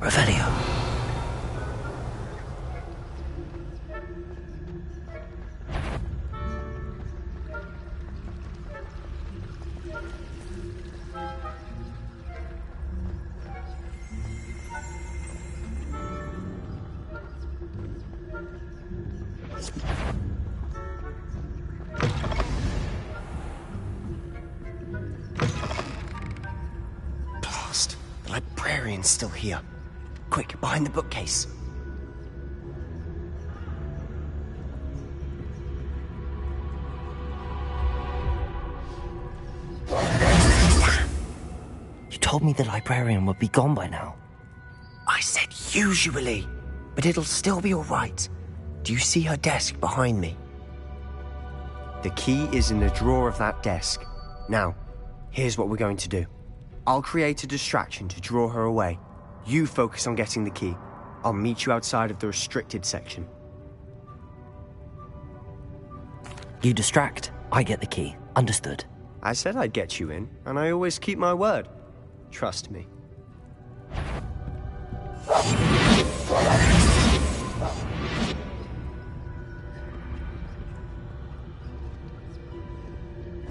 Revelio. Blast! The librarian's still here. Quick, behind the bookcase. You told me the librarian would be gone by now. I said usually, but it'll still be all right. Do you see her desk behind me? The key is in the drawer of that desk. Now, here's what we're going to do. I'll create a distraction to draw her away. You focus on getting the key. I'll meet you outside of the restricted section. You distract, I get the key. Understood. I said I'd get you in, and I always keep my word. Trust me.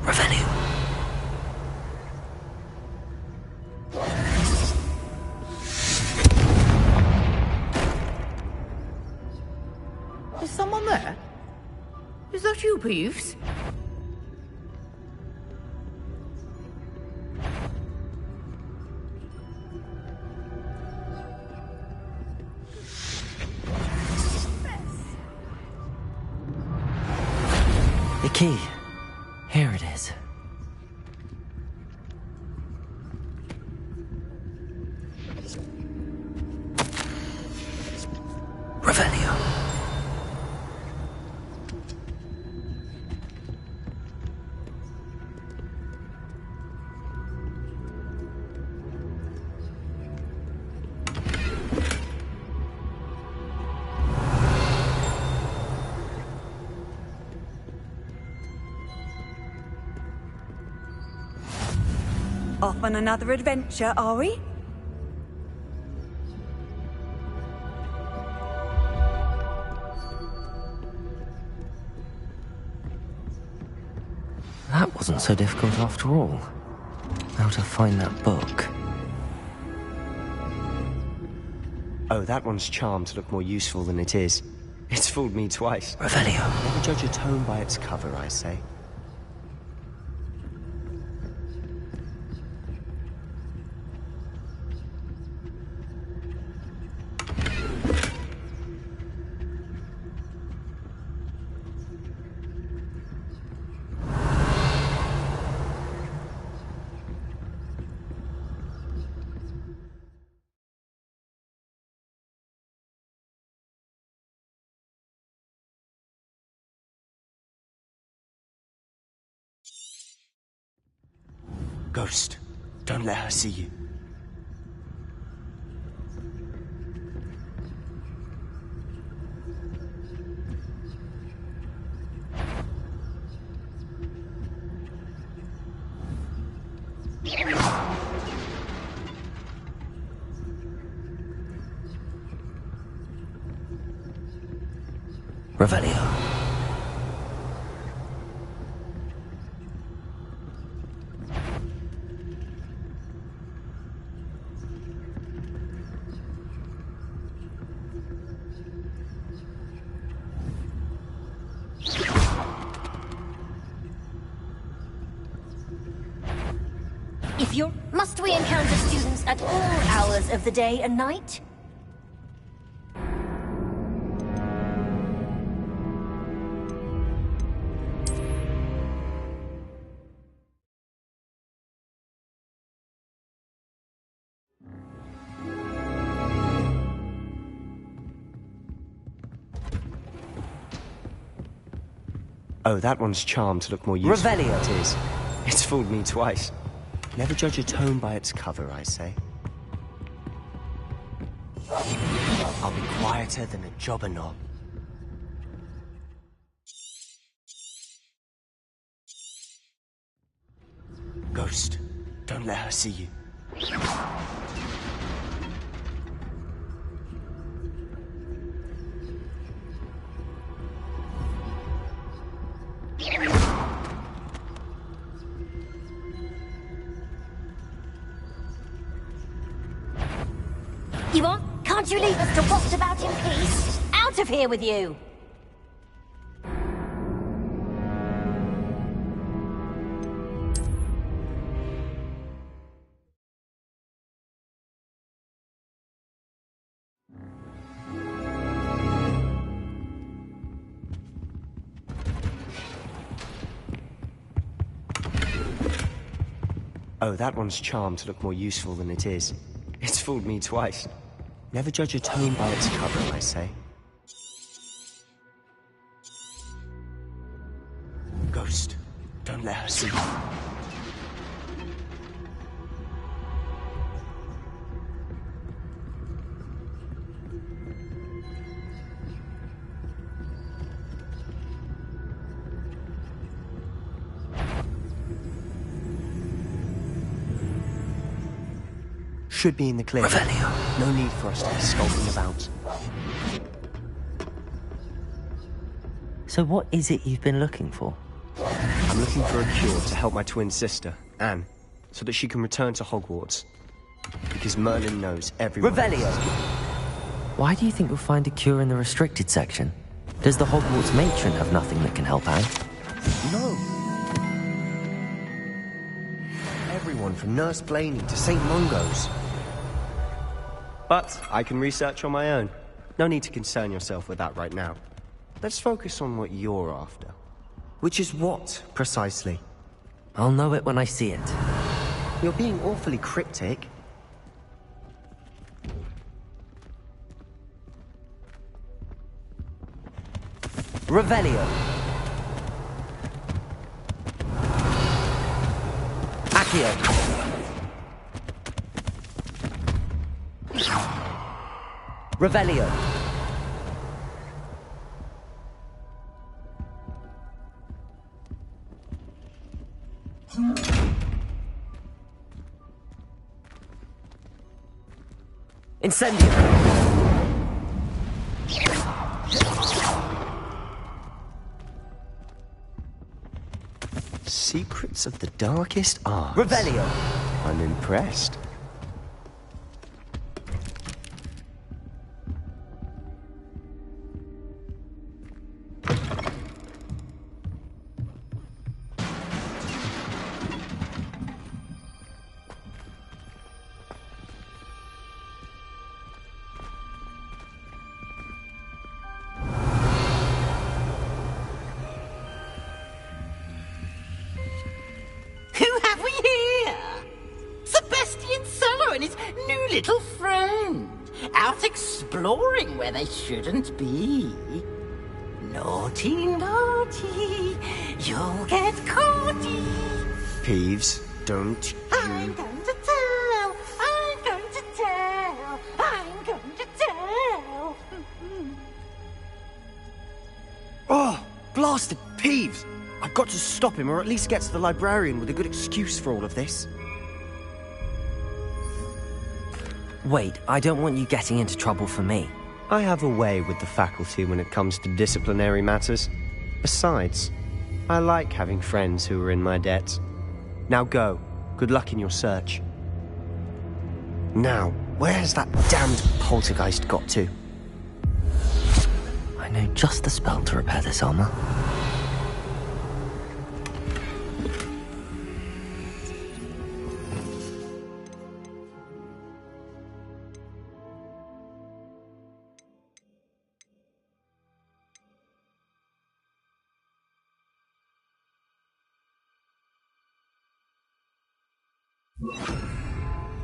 Revelio. Is someone there? Is that you, Peeves? The key. Here it is. Revelio. Off on another adventure, are we? That wasn't so difficult after all. How to find that book? Oh, that one's charmed to look more useful than it is. It's fooled me twice. Revelio. Never judge a tome by its cover, I say. Ghost, don't let her see you. Revelio. Must we encounter students at all hours of the day and night? Oh, that one's charmed to look more useful. Revelio. It is. It's fooled me twice. Never judge a tome by its cover, I say. I'll be quieter than a jobber knob. Ghost, don't let her see you. Can't you leave us to waft about in peace? Out of here with you! Oh, that one's charmed to look more useful than it is. It's fooled me twice. Never judge a tome by its cover, I say. Ghost, don't let her see you. Should be in the clear. Revelio. No need for us to be skulking about. So what is it you've been looking for? I'm looking for a cure to help my twin sister, Anne, so that she can return to Hogwarts. Because Merlin knows everyone. Revelio! Why do you think you'll find a cure in the restricted section? Does the Hogwarts matron have nothing that can help Anne? No. Everyone from Nurse Blaney to St. Mungo's. But I can research on my own. No need to concern yourself with that right now. Let's focus on what you're after. Which is what, precisely? I'll know it when I see it. You're being awfully cryptic. Revelio. Accio. Revelio. Incendio. Secrets of the darkest arts. Revelio. I'm impressed. Little friend, out exploring where they shouldn't be. Naughty, naughty, you'll get caughty. Peeves, don't I'm going to tell. I'm going to tell. I'm going to tell. Oh, blasted Peeves! I've got to stop him, or at least get to the librarian with a good excuse for all of this. Wait, I don't want you getting into trouble for me. I have a way with the faculty when it comes to disciplinary matters. Besides, I like having friends who are in my debt. Now go. Good luck in your search. Now, where's that damned poltergeist got to? I know just the spell to repair this armor.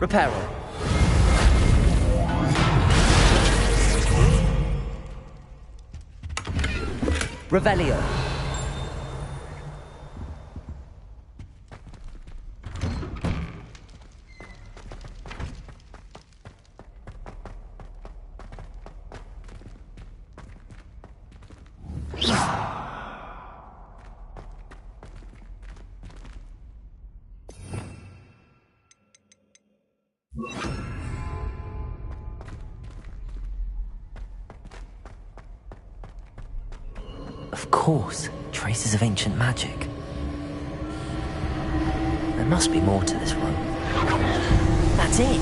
Reparo. Revelio. Of course, traces of ancient magic. There must be more to this room. That's it!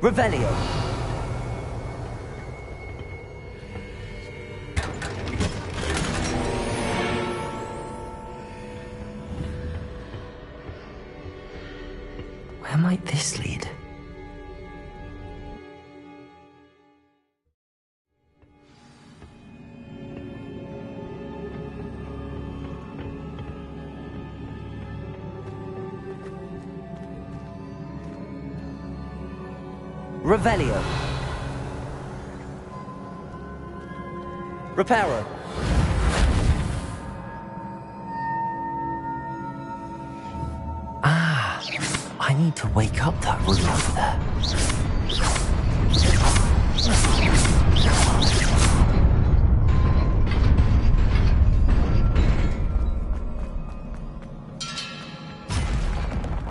Revelio. Where might this lead? Revelio. Reparo. Ah, I need to wake up that room over there.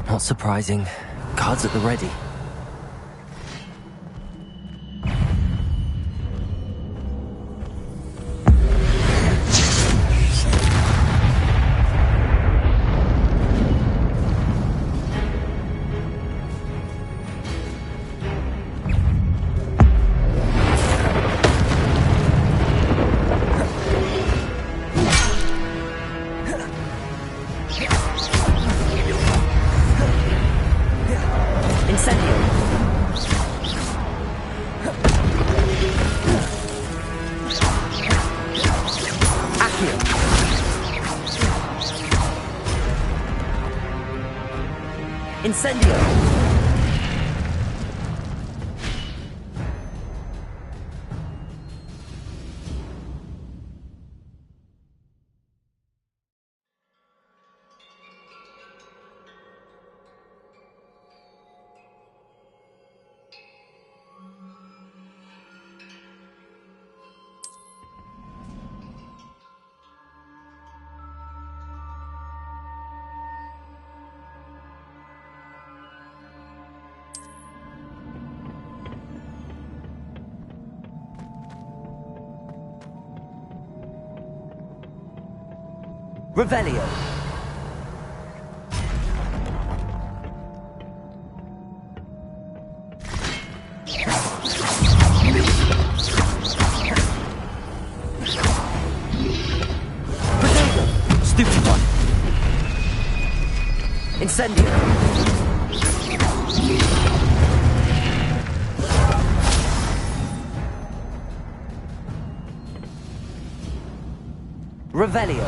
Not surprising. Cards at the ready. Incendio! Revelio. Stupid one. Incendio. Revelio.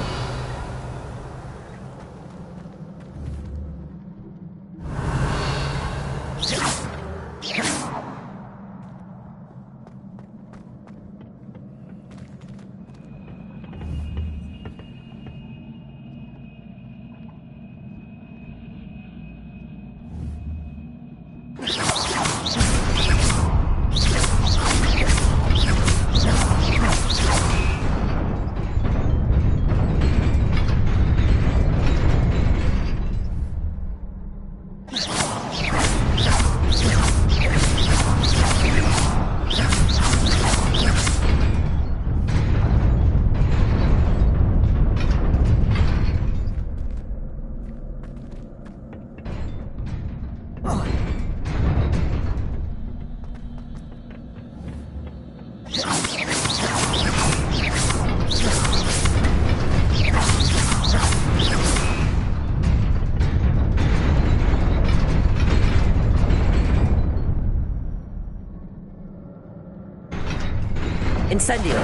Incendio!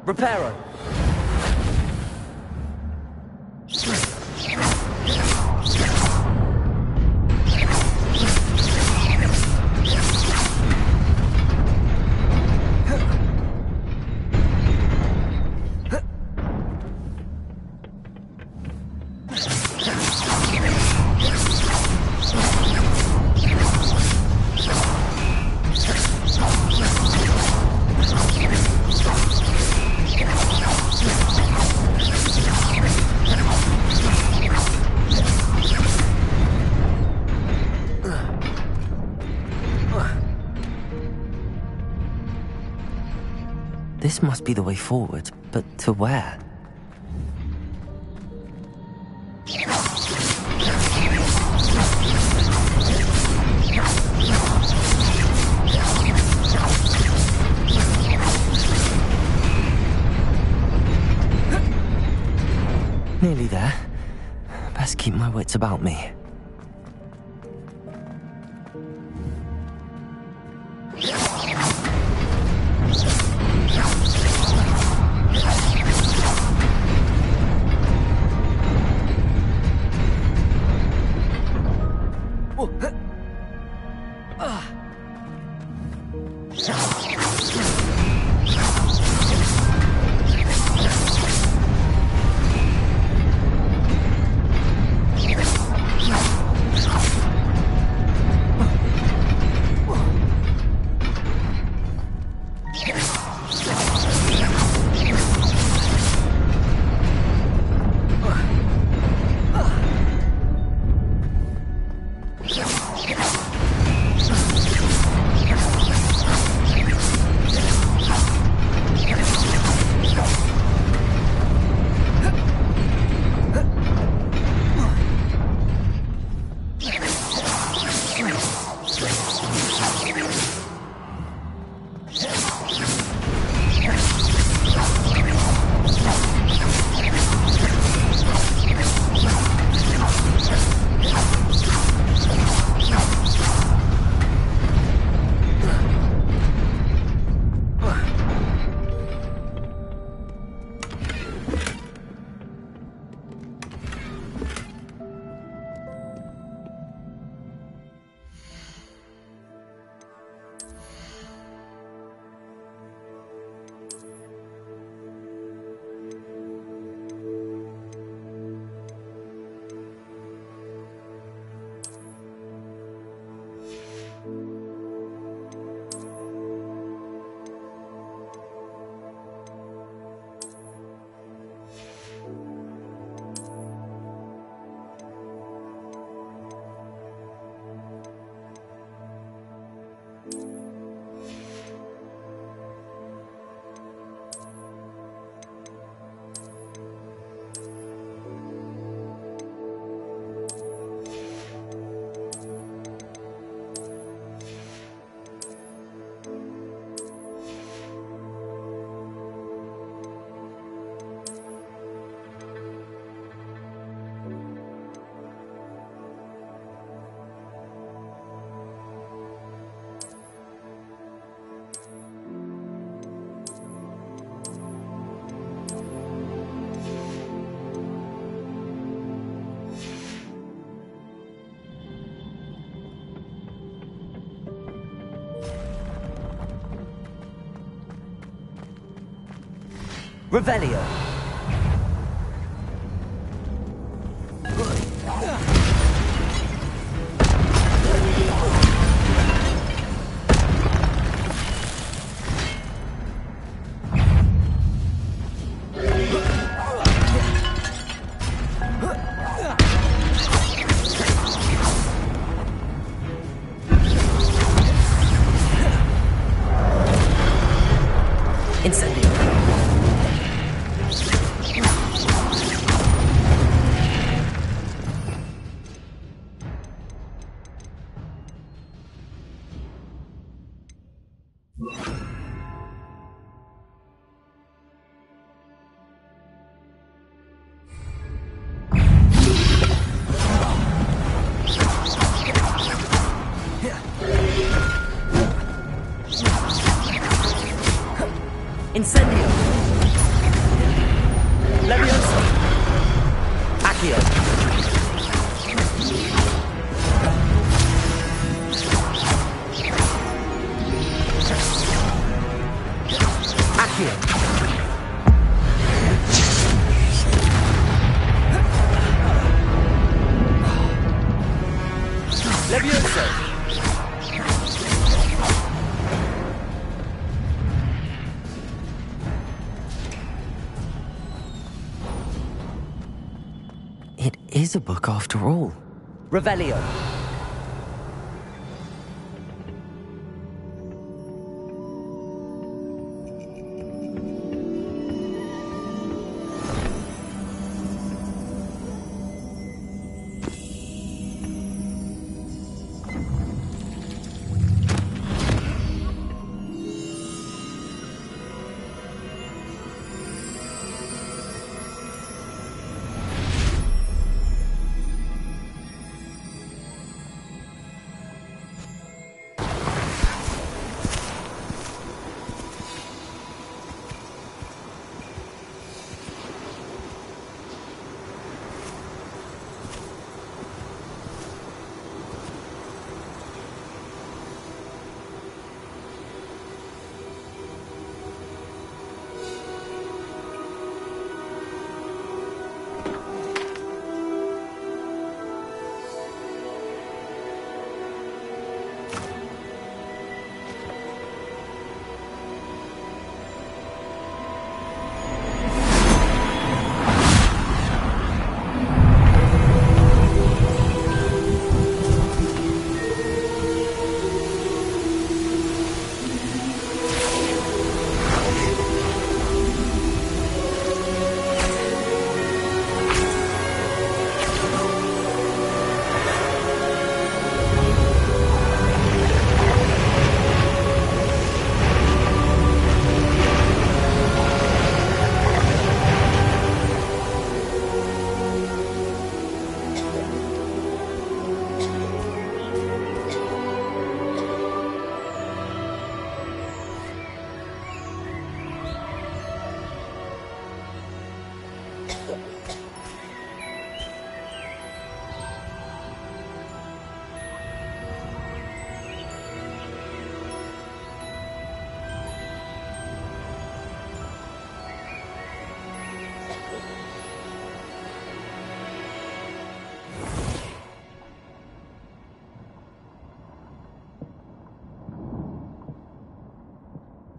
Reparo! This must be the way forward, but to where? Nearly there. Best keep my wits about me. Revelio. Incendio. so. It is a book after all. Revelio.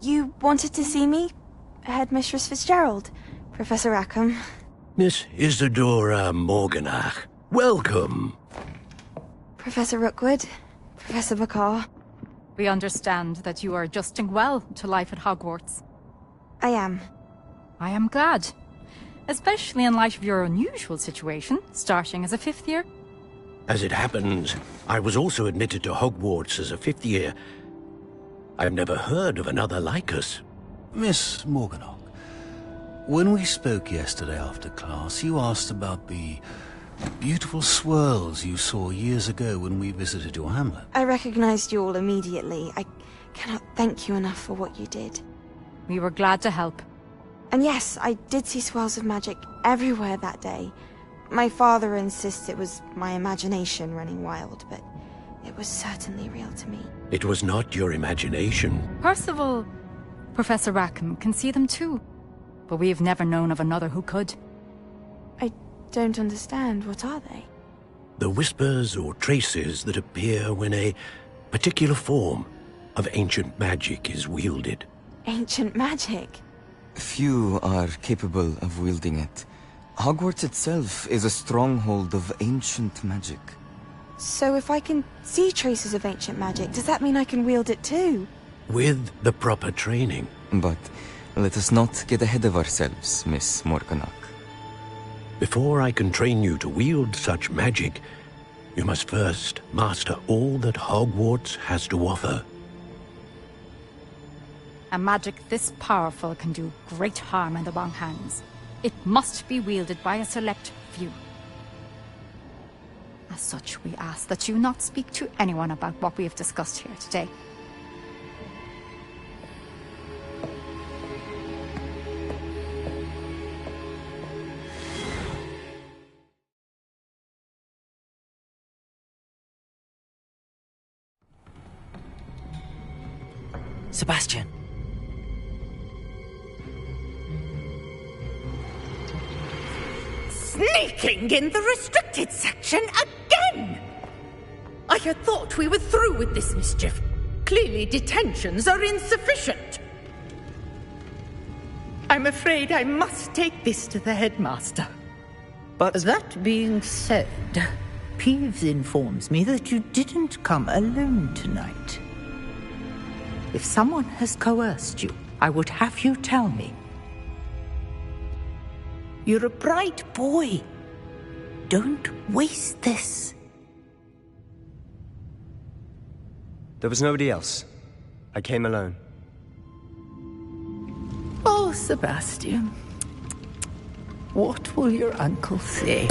You wanted to see me? Headmistress Fitzgerald, Professor Rackham. Miss Isadora Morganach, welcome. Professor Rookwood, Professor Bakar. We understand that you are adjusting well to life at Hogwarts. I am. I am glad. Especially in light of your unusual situation, starting as a 5th year. As it happens, I was also admitted to Hogwarts as a 5th year. I've never heard of another like us. Miss Morganach, when we spoke yesterday after class, you asked about the beautiful swirls you saw years ago when we visited your hamlet. I recognized you all immediately. I cannot thank you enough for what you did. We were glad to help. And yes, I did see swirls of magic everywhere that day. My father insists it was my imagination running wild, but it was certainly real to me. It was not your imagination. Percival, Professor Rackham can see them too. But we have never known of another who could. I don't understand. What are they? The whispers or traces that appear when a particular form of ancient magic is wielded. Ancient magic? Few are capable of wielding it. Hogwarts itself is a stronghold of ancient magic. So if I can see traces of ancient magic, does that mean I can wield it too? With the proper training. But let us not get ahead of ourselves, Miss Morganach. Before I can train you to wield such magic, you must first master all that Hogwarts has to offer. A magic this powerful can do great harm in the wrong hands. It must be wielded by a select few. As such, we ask that you not speak to anyone about what we have discussed here today. Sebastian. Sneaking in the restricted section again! I had thought we were through with this mischief. Clearly detentions are insufficient. I'm afraid I must take this to the headmaster. But that being said, Peeves informs me that you didn't come alone tonight. If someone has coerced you, I would have you tell me. You're a bright boy. Don't waste this. There was nobody else. I came alone. Oh, Sebastian. What will your uncle say?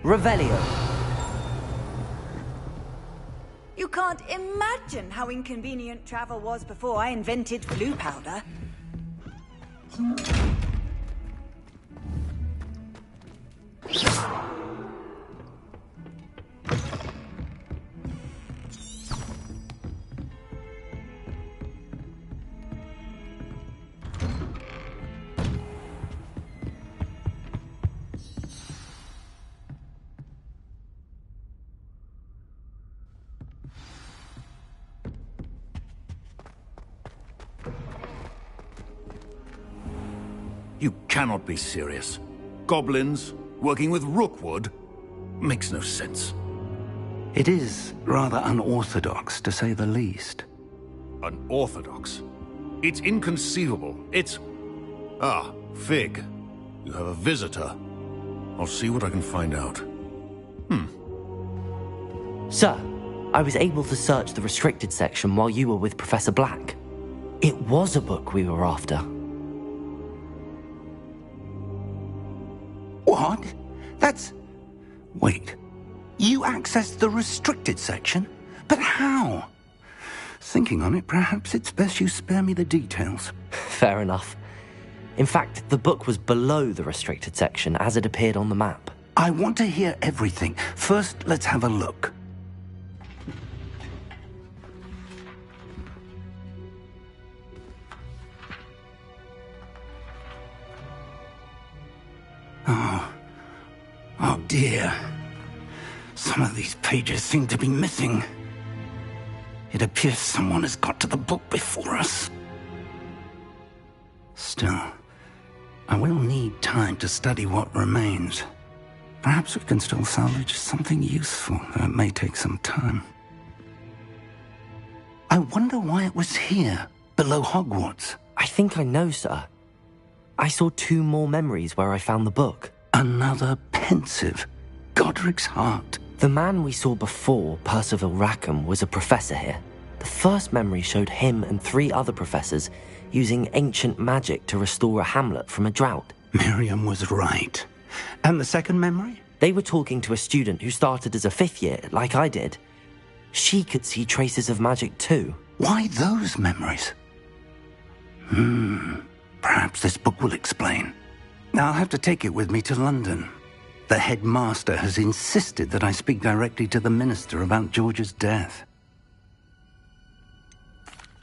Revelio. You can't imagine how inconvenient travel was before I invented glue powder. You cannot be serious. Goblins working with Rookwood makes no sense. It is rather unorthodox, to say the least. Unorthodox? It's inconceivable. It's... Ah, Fig. You have a visitor. I'll see what I can find out. Sir, I was able to search the restricted section while you were with Professor Black. It was a book we were after. What? That's... Wait. You accessed the restricted section? But how? Thinking on it, perhaps it's best you spare me the details. Fair enough. In fact, the book was below the restricted section as it appeared on the map. I want to hear everything. First, let's have a look. Oh dear. Some of these pages seem to be missing. It appears someone has got to the book before us. Still, I will need time to study what remains. Perhaps we can still salvage something useful, though it may take some time. I wonder why it was here, below Hogwarts. I think I know, sir. I saw 2 more memories where I found the book. Another pensive. Godric's heart. The man we saw before, Percival Rackham, was a professor here. The first memory showed him and 3 other professors using ancient magic to restore a hamlet from a drought. Miriam was right. And the second memory? They were talking to a student who started as a 5th year, like I did. She could see traces of magic too. Why those memories? Perhaps this book will explain. I'll have to take it with me to London. The headmaster has insisted that I speak directly to the minister about George's death.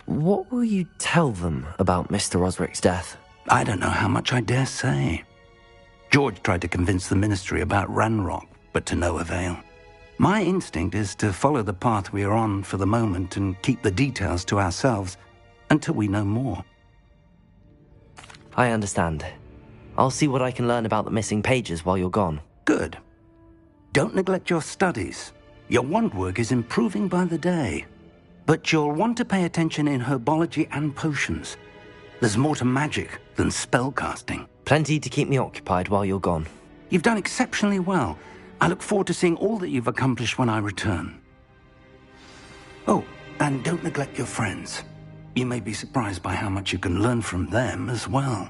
What will you tell them about Mr. Osric's death? I don't know how much I dare say. George tried to convince the ministry about Ranrock, but to no avail. My instinct is to follow the path we are on for the moment and keep the details to ourselves until we know more. I understand. I'll see what I can learn about the missing pages while you're gone. Good. Don't neglect your studies. Your wand work is improving by the day. But you'll want to pay attention in herbology and potions. There's more to magic than spellcasting. Plenty to keep me occupied while you're gone. You've done exceptionally well. I look forward to seeing all that you've accomplished when I return. Oh, and don't neglect your friends. You may be surprised by how much you can learn from them as well.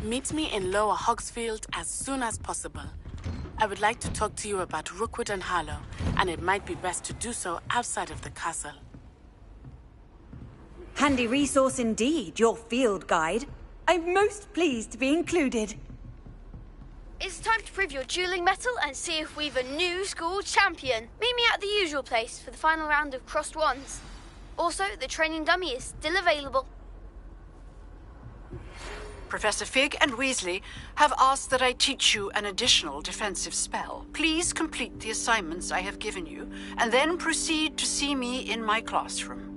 Meet me in Lower Hogsfield as soon as possible. I would like to talk to you about Rookwood and Harlow, and it might be best to do so outside of the castle. Handy resource indeed, your field guide. I'm most pleased to be included. It's time to prove your dueling mettle and see if we've a new school champion. Meet me at the usual place for the final round of crossed wands. Also, the training dummy is still available. Professor Fig and Weasley have asked that I teach you an additional defensive spell. Please complete the assignments I have given you, and then proceed to see me in my classroom.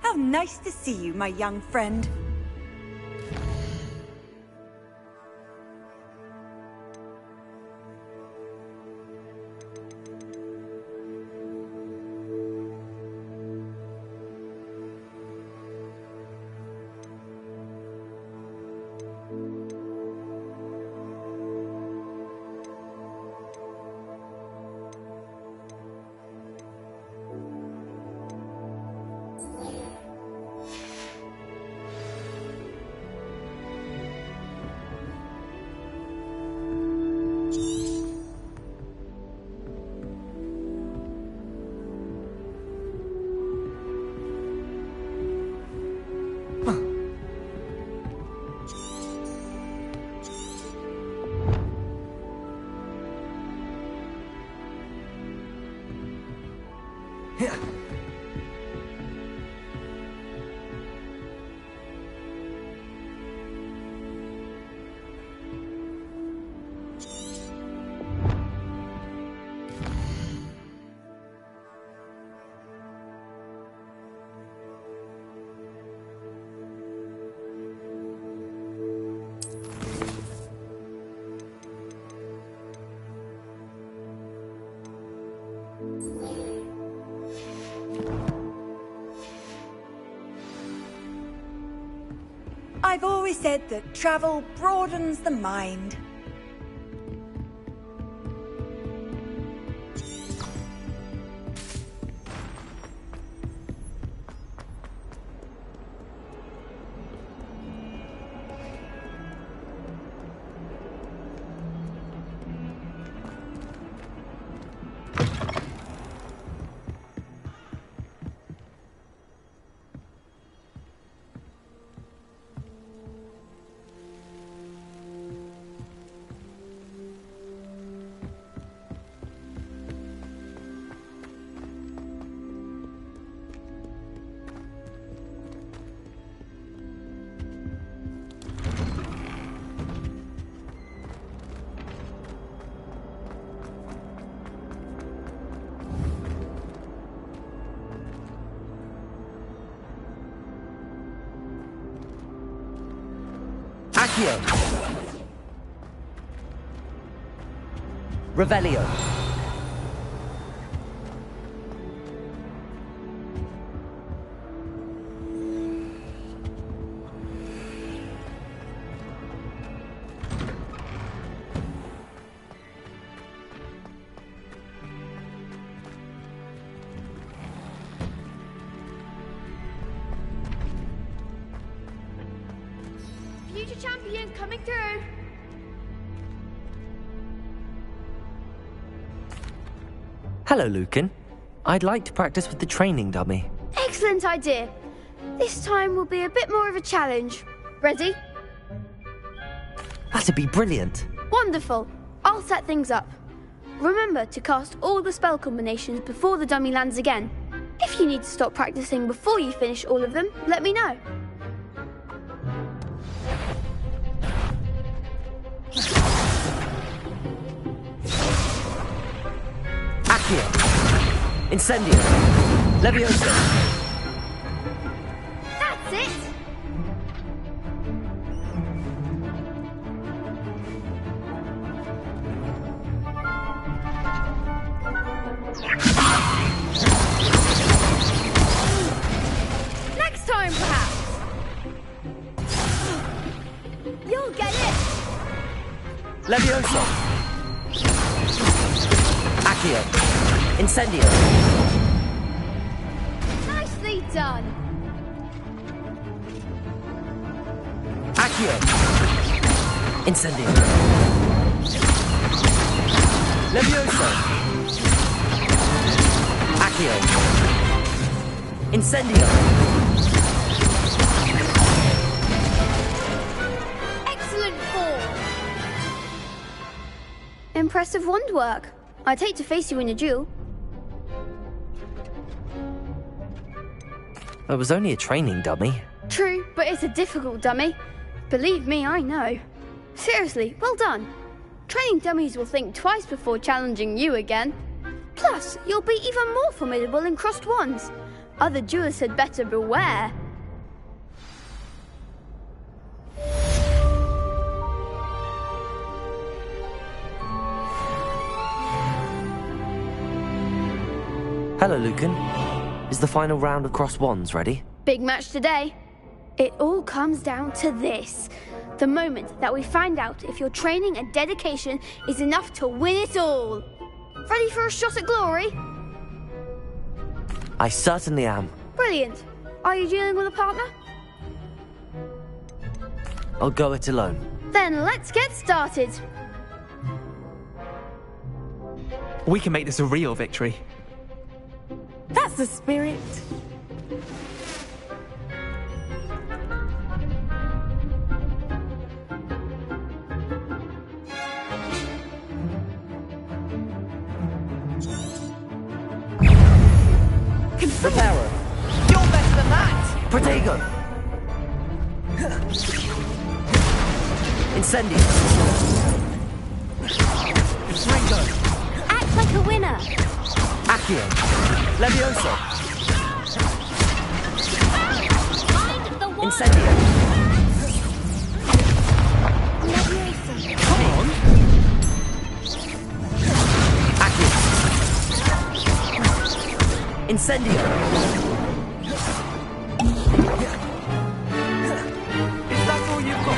How nice to see you, my young friend. always said that travel broadens the mind. Accio. Revelio. Future champion coming through. Hello, Lucan. I'd like to practice with the training dummy. Excellent idea. This time will be a bit more of a challenge. Ready? That'd be brilliant. Wonderful. I'll set things up. Remember to cast all the spell combinations before the dummy lands again. If you need to stop practicing before you finish all of them, let me know. Accio. Incendio. Levioso. That's it! Next time, perhaps! You'll get it! Levioso. Accio. Incendio. Nicely done! Accio. Incendio. Levioso. Accio. Incendio. Excellent form! Impressive wand work. I'd hate to face you in a duel. It was only a training dummy. True, but it's a difficult dummy. Believe me, I know. Seriously, well done. Training dummies will think twice before challenging you again. Plus, you'll be even more formidable in crossed wands. Other duelists had better beware. Hello, Lucan. Is the final round of crossed wands ready? Big match today. It all comes down to this. The moment that we find out if your training and dedication is enough to win it all. Ready for a shot at glory? I certainly am. Brilliant. Are you dealing with a partner? I'll go it alone. Then let's get started. We can make this a real victory. That's the spirit. Reparo. You're better than that! Protego. Incendio. Ringo. Act like a winner. Accio. Levioso. Incendio. Come on. Accio. Incendio. Is that all you've got?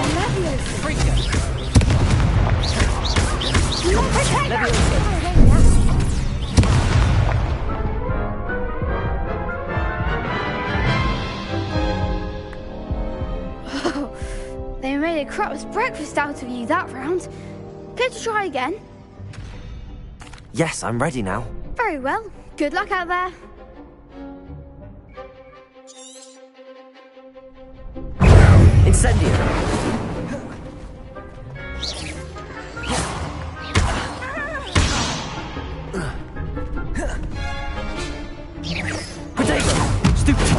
They made a crap's breakfast out of you that round. Care to try again? Yes, I'm ready now. Very well. Good luck out there. Incendio! Potato! Stupefy!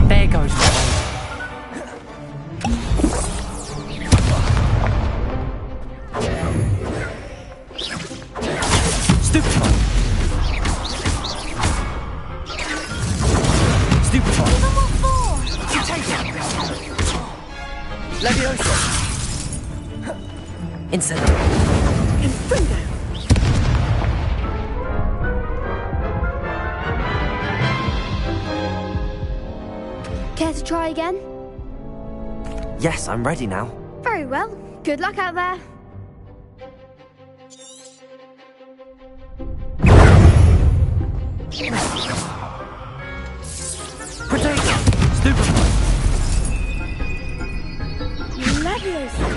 There goes my way. Stupefy! Stupefy! Potato! Leviosa! Incendio! Infundo! Care to try again? Yes, I'm ready now. Very well. Good luck out there. Potato! Stupefy! Leviosa!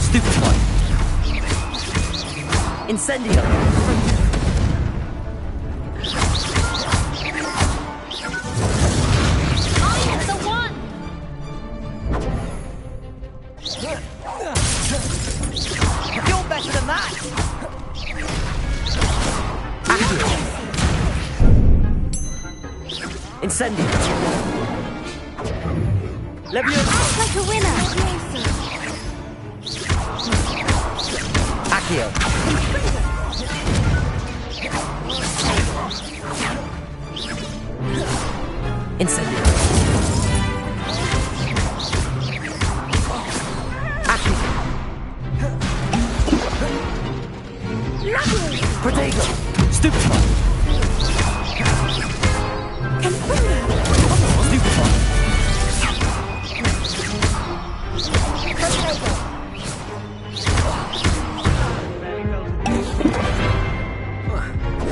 Stupefy! Incendio! You're better than that! Incendio! Leviosa! Like a winner. Accio! Incendio! Accio! Potato! Stupefy! Stupefy!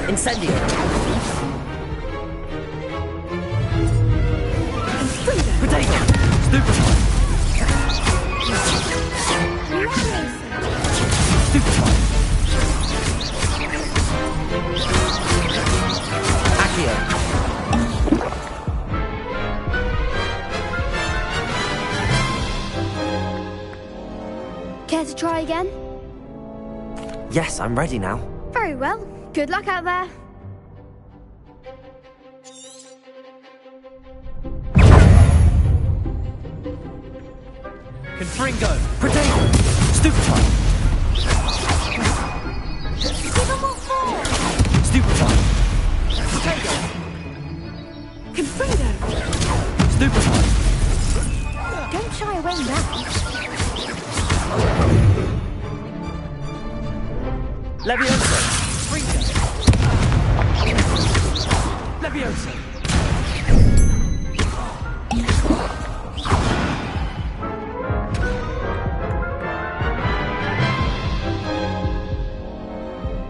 Incendio! Potato! Stupefy! Stupefy! Accio! Care to try again? Yes, I'm ready now. Very well. Good luck out there. Confringo! Potato! Stupefy! Stupefy! Potato! Confringo! Stupefy! Don't shy away now. Leviosa! Fringo! Leviosa!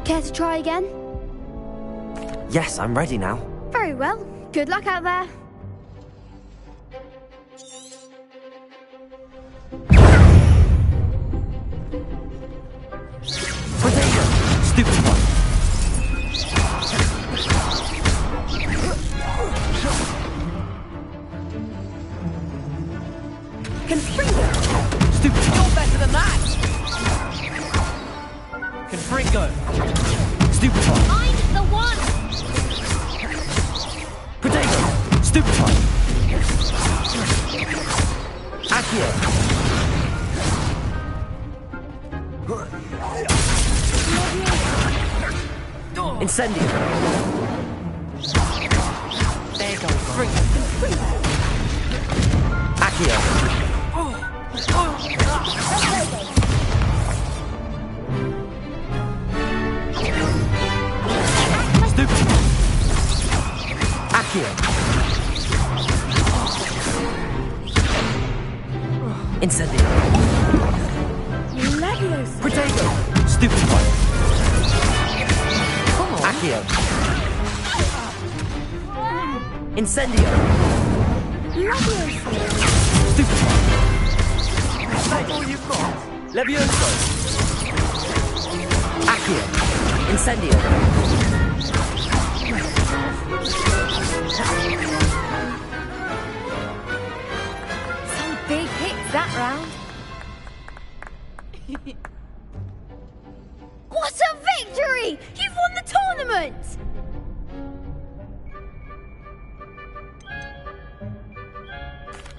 Care to try again? Yes, I'm ready now. Very well. Good luck out there. Potato! Stupefy! Confringo! Stupefy! You're better than that! Confringo! Stupefy! I'm the one. Potato! Stupefy! Accio! Incendio! There goes Fringo! Accio! Stupefy! Accio! Incendio. Leviosa. Protego. Stupefy. Accio. Incendio. Leviosa. Stupefy. That's all you've got. Levioso. Accio. Incendio. Some big hits that round. What a victory! You've won the tournament!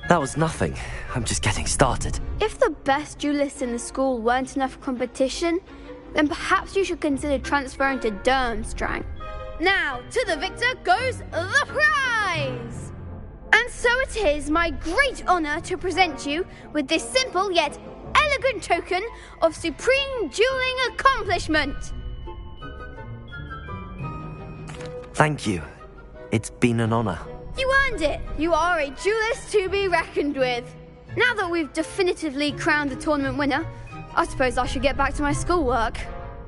That was nothing. I'm just getting started. If the best duelists in the school weren't enough competition, then perhaps you should consider transferring to Durmstrang. Now, to the victor goes the prize! And so it is my great honour to present you with this simple yet elegant token of supreme dueling accomplishment. Thank you. It's been an honour. You earned it. You are a duelist to be reckoned with. Now that we've definitively crowned the tournament winner, I suppose I should get back to my schoolwork.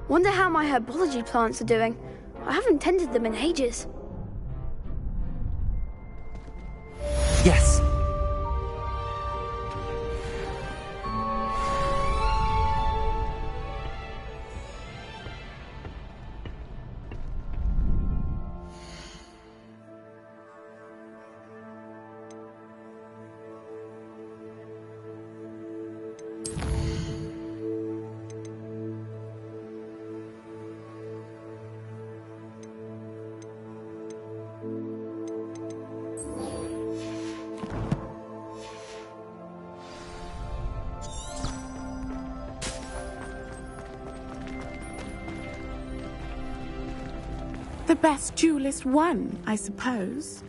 Wonder how my herbology plants are doing. I haven't tended them in ages. Yes. The best duelist won, I suppose.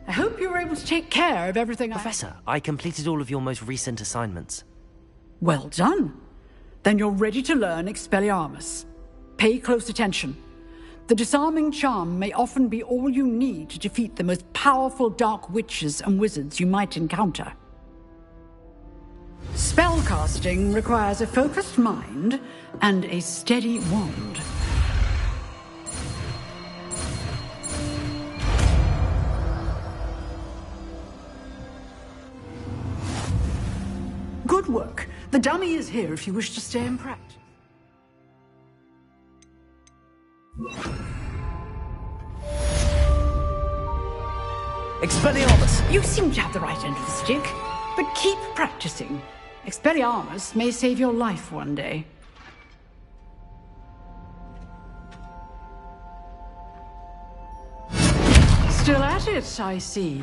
I hope you were able to take care of everything. Professor, I completed all of your most recent assignments. Well done. Then you're ready to learn Expelliarmus. Pay close attention. The disarming charm may often be all you need to defeat the most powerful dark witches and wizards you might encounter. Spellcasting requires a focused mind and a steady wand. Good work. The dummy is here if you wish to stay in practice. Expelliarmus! You seem to have the right end of the stick, but keep practicing. Expelliarmus may save your life one day. Still at it, I see.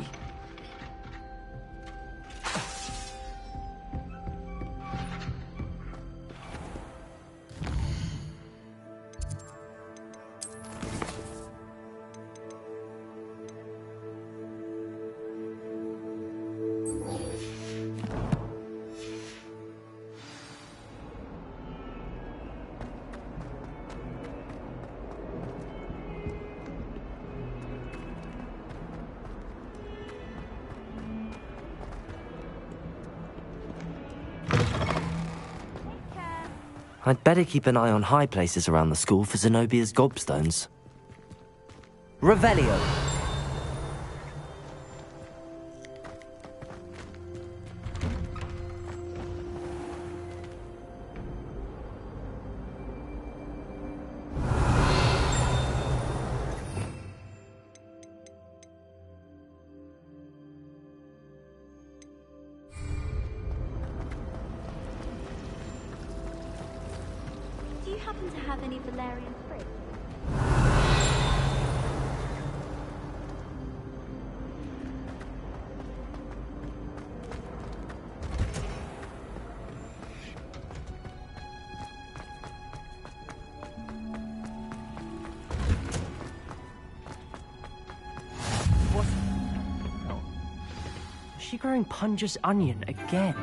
I'd better keep an eye on high places around the school for Zenobia's gobstones. Revelio! Do you happen to have any Valerian fruit? What? Oh. Is she growing Punja's onion again?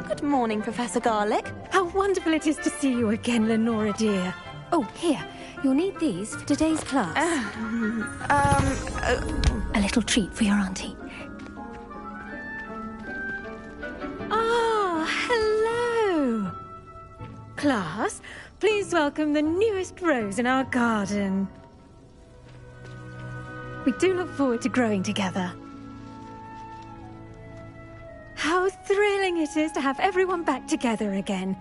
Good morning, Professor Garlic. How wonderful it is to see you again, Lenora dear. Oh, here. You'll need these for today's class. A little treat for your auntie. Ah, hello. Class, please welcome the newest rose in our garden. We do look forward to growing together. How thrilling it is to have everyone back together again.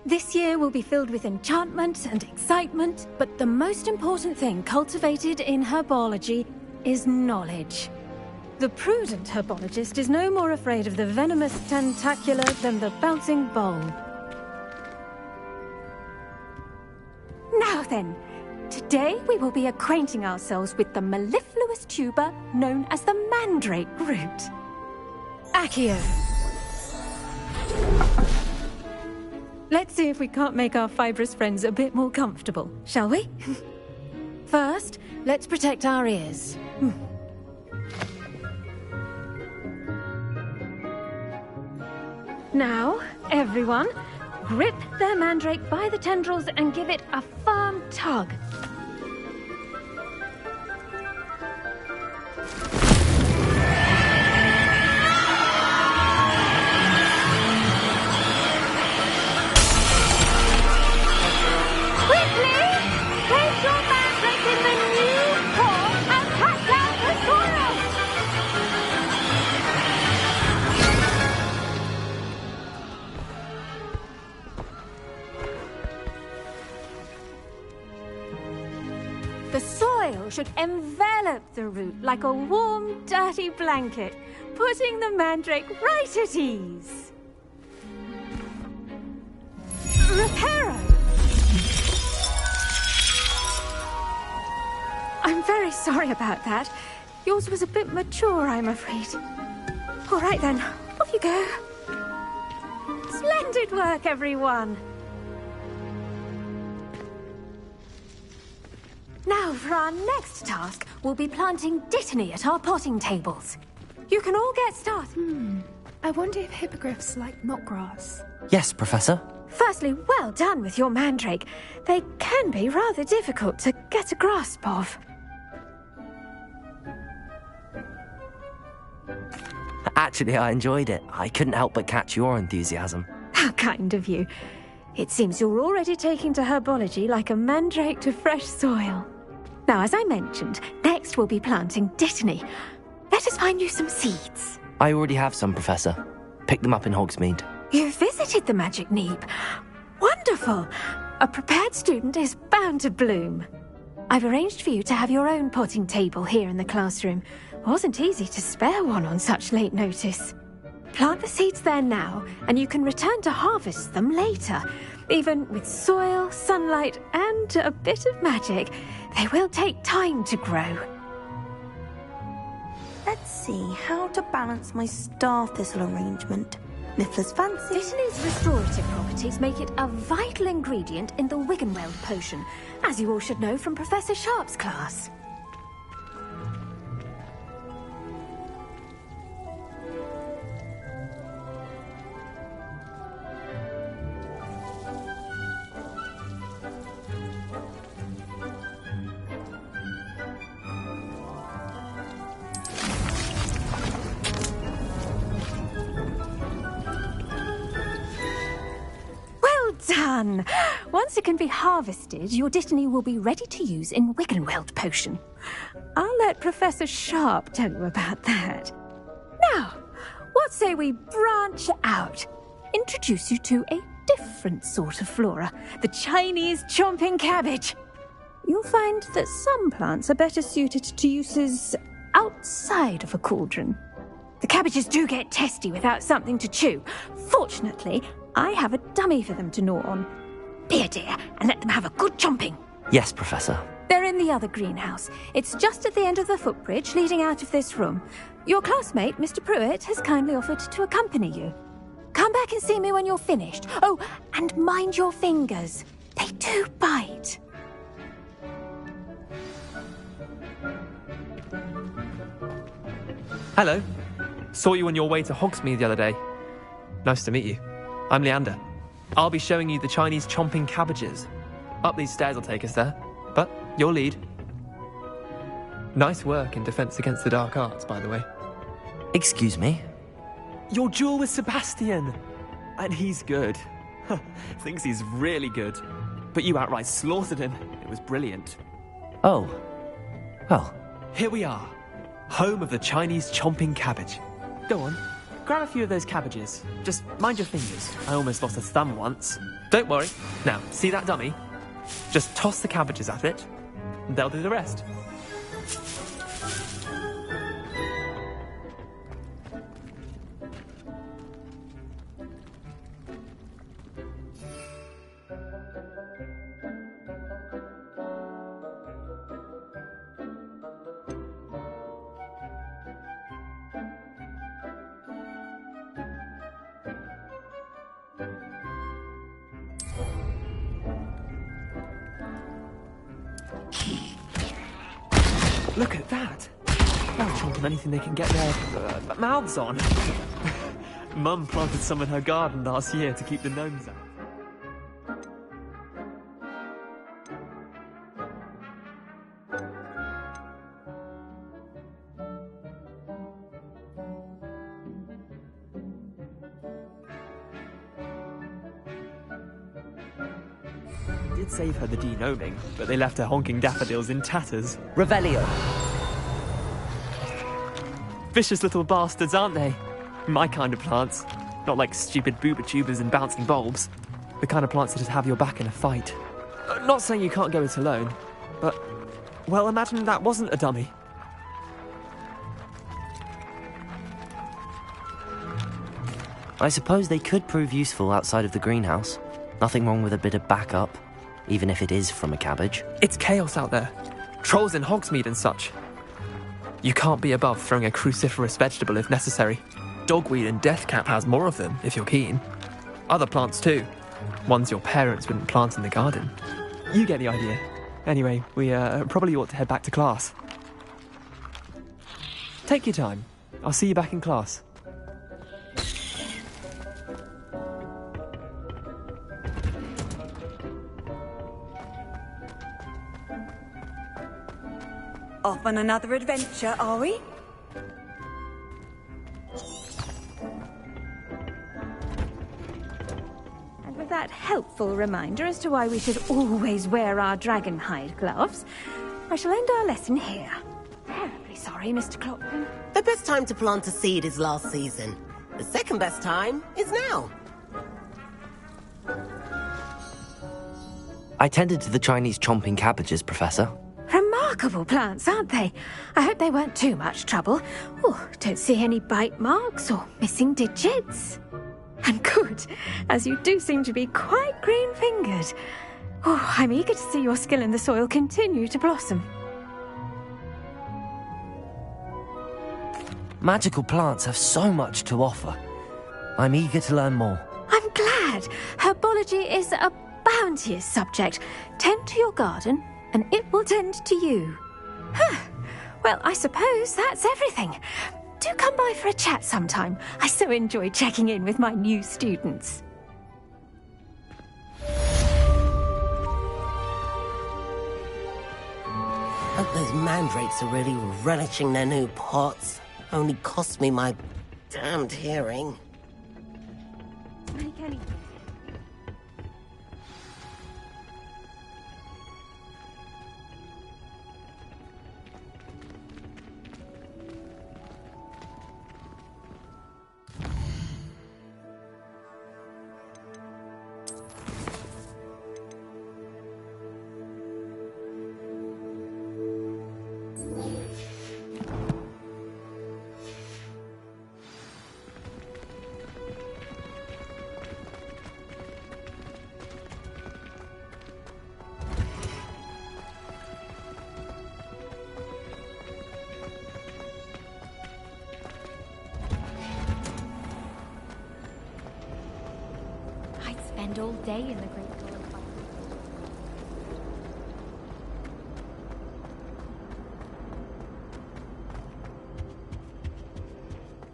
This year will be filled with enchantment and excitement, but the most important thing cultivated in herbology is knowledge. The prudent herbologist is no more afraid of the venomous tentacula than the bouncing bulb. Now then, today we will be acquainting ourselves with the mellifluous tuber known as the mandrake root. Accio. Let's see if we can't make our fibrous friends a bit more comfortable, shall we? First, let's protect our ears. Now, everyone, grip their mandrake by the tendrils and give it a firm tug. The soil should envelop the root like a warm, dirty blanket, putting the mandrake right at ease. Reparo! I'm very sorry about that. Yours was a bit mature, I'm afraid. All right then, off you go. Splendid work, everyone. Now, for our next task, we'll be planting dittany at our potting tables. You can all get started. I wonder if hippogriffs like knotgrass. Yes, Professor. Firstly, well done with your mandrake. They can be rather difficult to get a grasp of. Actually, I enjoyed it. I couldn't help but catch your enthusiasm. How kind of you. It seems you're already taking to herbology like a mandrake to fresh soil. Now, as I mentioned, next we'll be planting dittany. Let us find you some seeds. I already have some, Professor. Picked them up in Hogsmeade. You visited the Magic Neep. Wonderful! A prepared student is bound to bloom. I've arranged for you to have your own potting table here in the classroom. Wasn't easy to spare one on such late notice. Plant the seeds there now, and you can return to harvest them later. Even with soil, sunlight, and a bit of magic, they will take time to grow. Let's see how to balance my star thistle arrangement. Niffler's fancy. Dittany's restorative properties make it a vital ingredient in the Wiggenweld potion, as you all should know from Professor Sharp's class. done! Once it can be harvested, your Dittany will be ready to use in Wiggenweld potion. I'll let Professor Sharp tell you about that. Now, what say we branch out? Introduce you to a different sort of flora, the Chinese chomping cabbage. You'll find that some plants are better suited to uses outside of a cauldron. The cabbages do get testy without something to chew. Fortunately, I have a dummy for them to gnaw on. Be a dear and let them have a good chomping. Yes, Professor. They're in the other greenhouse. It's just at the end of the footbridge leading out of this room. Your classmate, Mr. Pruitt, has kindly offered to accompany you. Come back and see me when you're finished. Oh, and mind your fingers. They do bite. Hello. Saw you on your way to Hogsmeade the other day. Nice to meet you. I'm Leander. I'll be showing you the Chinese chomping cabbages. Up these stairs will take us there, but your lead. Nice work in Defense Against the Dark Arts, by the way. Excuse me? Your duel with Sebastian! And he's good. Thinks he's really good. But you outright slaughtered him. It was brilliant. Oh. Well. Here we are. Home of the Chinese chomping cabbage. Go on. Grab a few of those cabbages. Just mind your fingers. I almost lost a thumb once. Don't worry. Now, see that dummy? Just toss the cabbages at it, and they'll do the rest. Look at that! They're chomping anything they can get their mouths on. Mum planted some in her garden last year to keep the gnomes out. Did save her the de-gnoming, but they left her honking daffodils in tatters. Revelio. Vicious little bastards, aren't they? My kind of plants. Not like stupid booba tubers and bouncing bulbs. The kind of plants that just have your back in a fight. Not saying you can't go it alone, but... well, imagine that wasn't a dummy. I suppose they could prove useful outside of the greenhouse. Nothing wrong with a bit of backup, even if it is from a cabbage. It's chaos out there. Trolls in Hogsmeade and such. You can't be above throwing a cruciferous vegetable if necessary. Dogweed and deathcap has more of them, if you're keen. Other plants too. Ones your parents wouldn't plant in the garden. You get the idea. Anyway, we probably ought to head back to class. Take your time. I'll see you back in class. Off on another adventure, are we? And with that helpful reminder as to why we should always wear our dragon hide gloves, I shall end our lesson here. Terribly sorry, Mr. Clopton. The best time to plant a seed is last season. The second best time is now. I tended to the Chinese chomping cabbages, Professor. Remarkable plants, aren't they? I hope they weren't too much trouble. Oh, don't see any bite marks or missing digits. And good, as you do seem to be quite green-fingered. Oh, I'm eager to see your skill in the soil continue to blossom. Magical plants have so much to offer. I'm eager to learn more. I'm glad. Herbology is a bounteous subject. Tend to your garden, and it will tend to you. Well, I suppose that's everything. Do come by for a chat sometime. I so enjoy checking in with my new students. Hope those mandrakes are really relishing their new pots. Only cost me my damned hearing. spend all day in the Great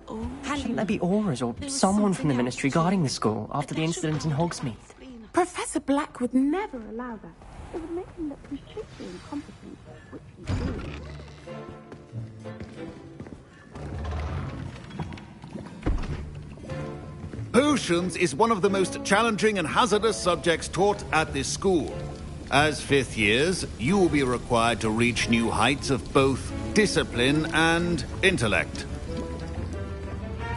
Hall. Shouldn't there be aurors or someone from the Ministry guarding the school after the incident in Hogsmeade? Professor Black would never allow that. It would make him look completely incompetent, which he is. Potions is one of the most challenging and hazardous subjects taught at this school. As fifth years, you will be required to reach new heights of both discipline and intellect.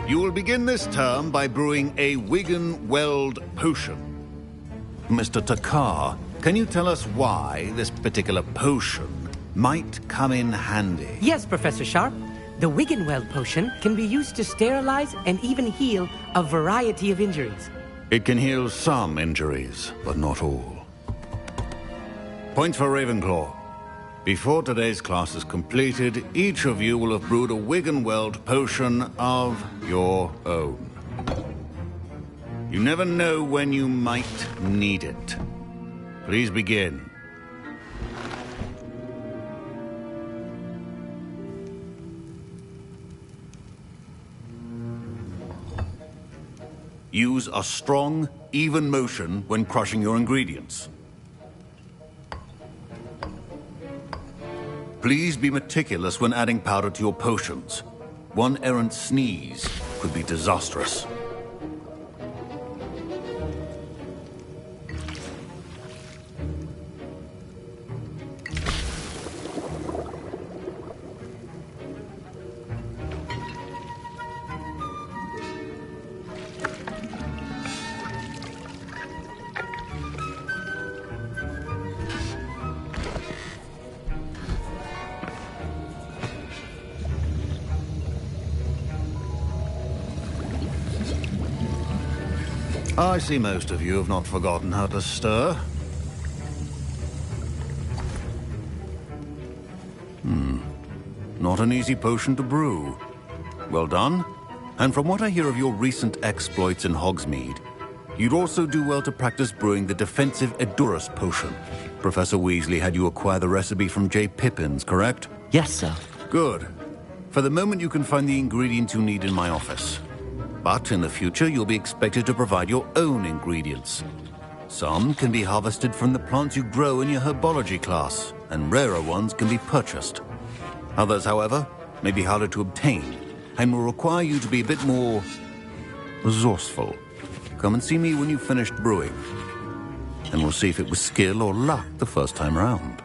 You will begin this term by brewing a Wigan-Weld potion. Mr. Takar, can you tell us why this particular potion might come in handy? Yes, Professor Sharp. The Wigan-Weld potion can be used to sterilize and even heal a variety of injuries. It can heal some injuries, but not all. Point for Ravenclaw. Before today's class is completed, each of you will have brewed a Wigan-Weld potion of your own. You never know when you might need it. Please begin. Use a strong, even motion when crushing your ingredients. Please be meticulous when adding powder to your potions. One errant sneeze could be disastrous. I see most of you have not forgotten how to stir. Not an easy potion to brew. Well done. And from what I hear of your recent exploits in Hogsmeade, you'd also do well to practice brewing the defensive Edurus potion. Professor Weasley had you acquire the recipe from J. Pippins, correct? Yes, sir. Good. For the moment, you can find the ingredients you need in my office. But in the future, you'll be expected to provide your own ingredients. Some can be harvested from the plants you grow in your herbology class, and rarer ones can be purchased. Others, however, may be harder to obtain, and will require you to be a bit more resourceful. Come and see me when you've finished brewing, and we'll see if it was skill or luck the first time round.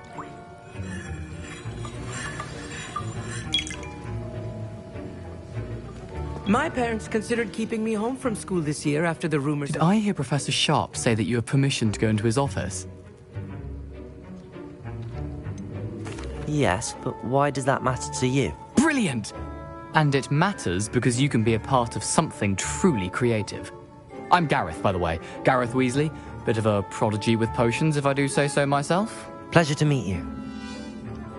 My parents considered keeping me home from school this year after the rumors. Did I hear Professor Sharp say that you have permission to go into his office? Yes, but why does that matter to you? Brilliant! And it matters because you can be a part of something truly creative. I'm Gareth, by the way. Gareth Weasley. Bit of a prodigy with potions, if I do say so myself. Pleasure to meet you.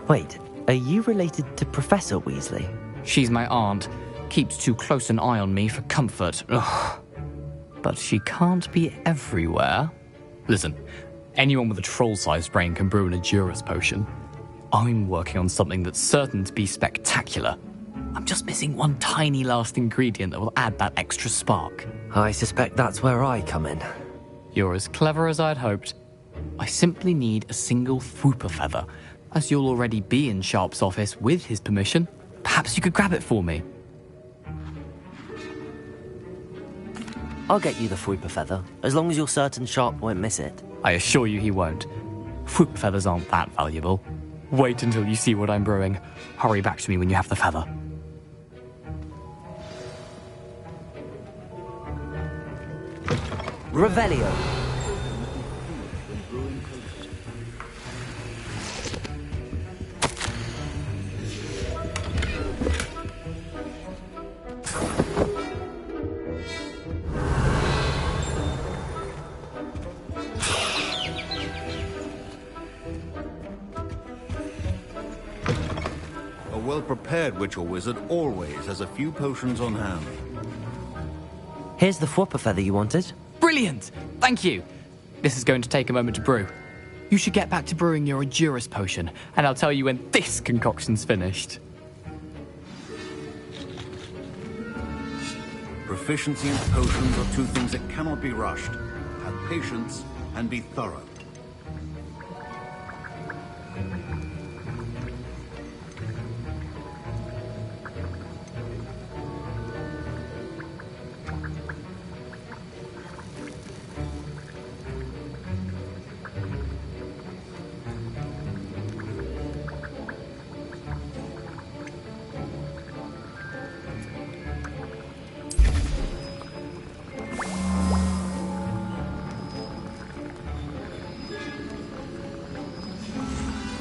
Wait, are you related to Professor Weasley? She's my aunt. Keeps too close an eye on me for comfort. Ugh. But she can't be everywhere. Listen, anyone with a troll-sized brain can brew an Edurus potion. I'm working on something that's certain to be spectacular. I'm just missing one tiny last ingredient that will add that extra spark. I suspect that's where I come in. You're as clever as I'd hoped. I simply need a single Fwooper feather. As you'll already be in Sharp's office with his permission, perhaps you could grab it for me. I'll get you the Fwooper feather, as long as you're certain Sharp won't miss it. I assure you he won't. Fwooper feathers aren't that valuable. Wait until you see what I'm brewing. Hurry back to me when you have the feather. Revelio. A well-prepared witch or wizard always has a few potions on hand. Here's the Fwooper feather you wanted. Brilliant! Thank you. This is going to take a moment to brew. You should get back to brewing your Endurus potion, and I'll tell you when this concoction's finished. Proficiency and potions are two things that cannot be rushed. Have patience and be thorough.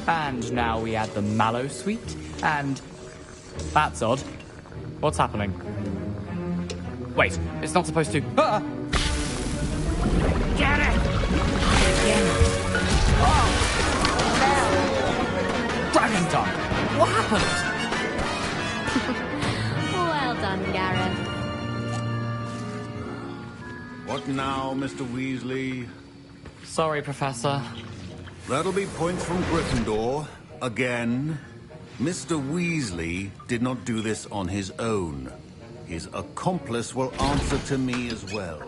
And now we add the mallow sweet, and... That's odd. What's happening? Wait, it's not supposed to... Ah! Get it! Dragon tongue! What happened? Well done, Gareth. What now, Mr. Weasley? Sorry, Professor. That'll be points from Gryffindor. Again. Mr. Weasley did not do this on his own. His accomplice will answer to me as well.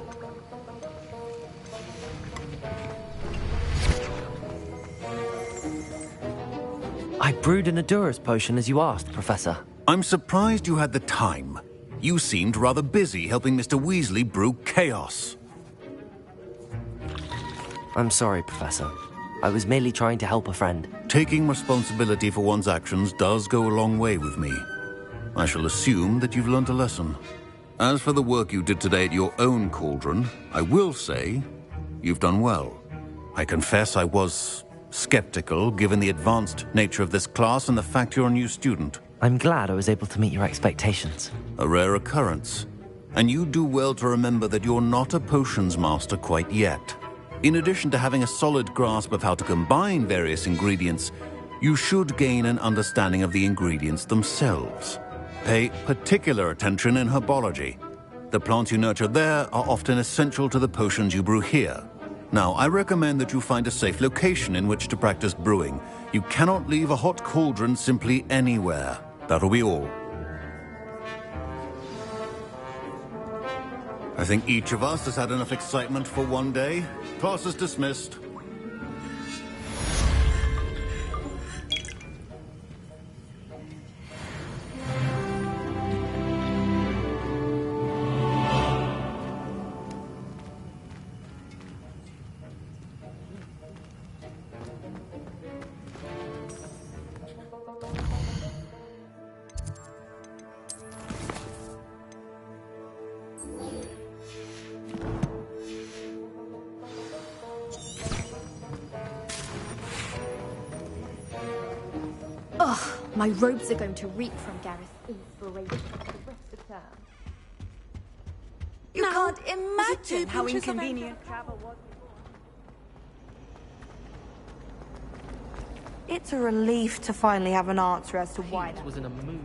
I brewed an Endurus potion as you asked, Professor. I'm surprised you had the time. You seemed rather busy helping Mr. Weasley brew chaos. I'm sorry, Professor. I was merely trying to help a friend. Taking responsibility for one's actions does go a long way with me. I shall assume that you've learned a lesson. As for the work you did today at your own cauldron, I will say you've done well. I confess I was skeptical, given the advanced nature of this class and the fact you're a new student. I'm glad I was able to meet your expectations. A rare occurrence. And you do well to remember that you're not a potions master quite yet. In addition to having a solid grasp of how to combine various ingredients, you should gain an understanding of the ingredients themselves. Pay particular attention in herbology. The plants you nurture there are often essential to the potions you brew here. Now, I recommend that you find a safe location in which to practice brewing. You cannot leave a hot cauldron simply anywhere. That'll be all. I think each of us has had enough excitement for one day. Class is dismissed. Ugh, my robes are going to reek from Gareth's inspiration for the rest of the term. You can't imagine how inconvenient travel was before. It's a relief to finally have an answer as to why that was in a movie.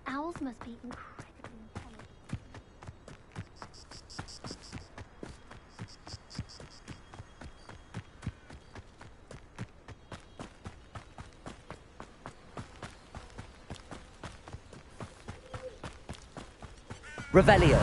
Owls must be incredibly intelligent. Revelio.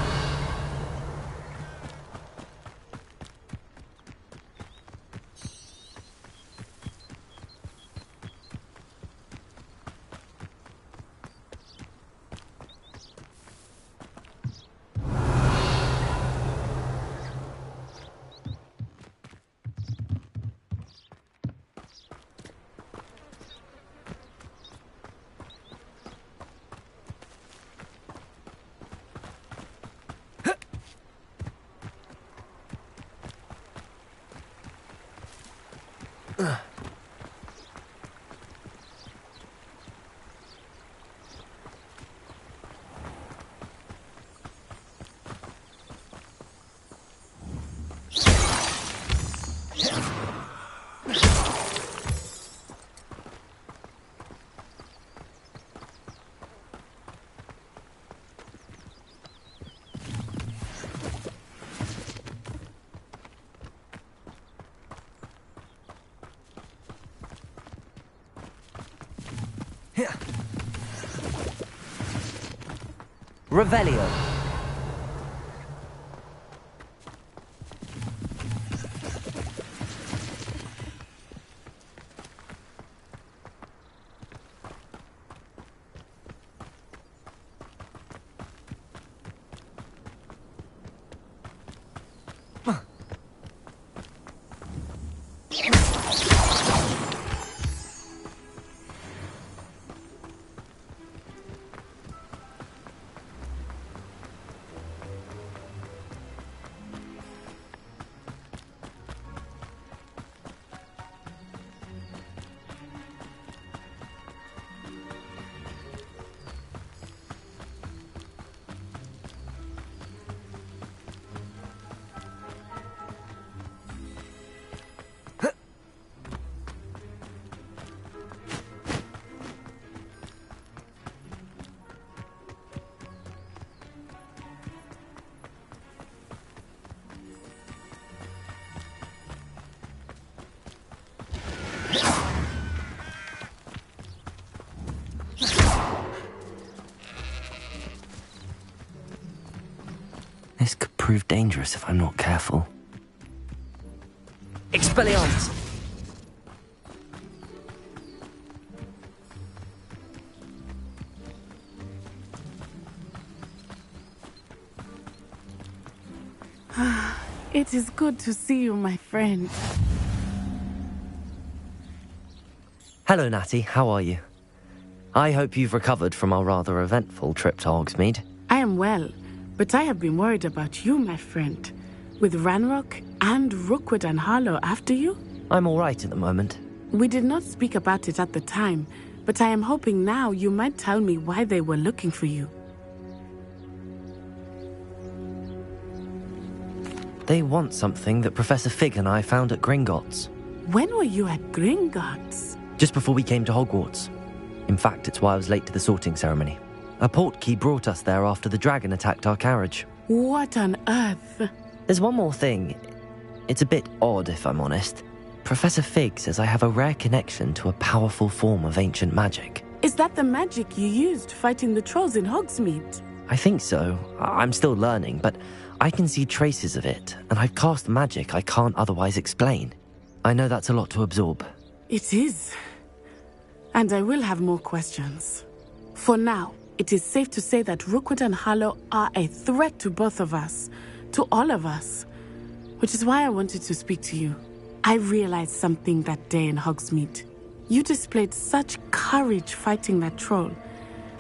Revelio. This could prove dangerous if I'm not careful. Expelliarmus! It is good to see you, my friend. Hello, Natty. How are you? I hope you've recovered from our rather eventful trip to Hogsmeade. I am well, but I have been worried about you, my friend. With Ranrock and Rookwood and Harlow after you? I'm all right at the moment. We did not speak about it at the time, but I am hoping now you might tell me why they were looking for you. They want something that Professor Fig and I found at Gringotts. When were you at Gringotts? Just before we came to Hogwarts. In fact, it's why I was late to the sorting ceremony. A portkey brought us there after the dragon attacked our carriage. What on earth? There's one more thing. It's a bit odd, if I'm honest. Professor Fig says I have a rare connection to a powerful form of ancient magic. Is that the magic you used fighting the trolls in Hogsmeade? I think so. I'm still learning, but I can see traces of it, and I've cast magic I can't otherwise explain. I know that's a lot to absorb. It is. And I will have more questions. For now, it is safe to say that Rookwood and Harlow are a threat to both of us, to all of us, which is why I wanted to speak to you. I realized something that day in Hogsmeade. You displayed such courage fighting that troll,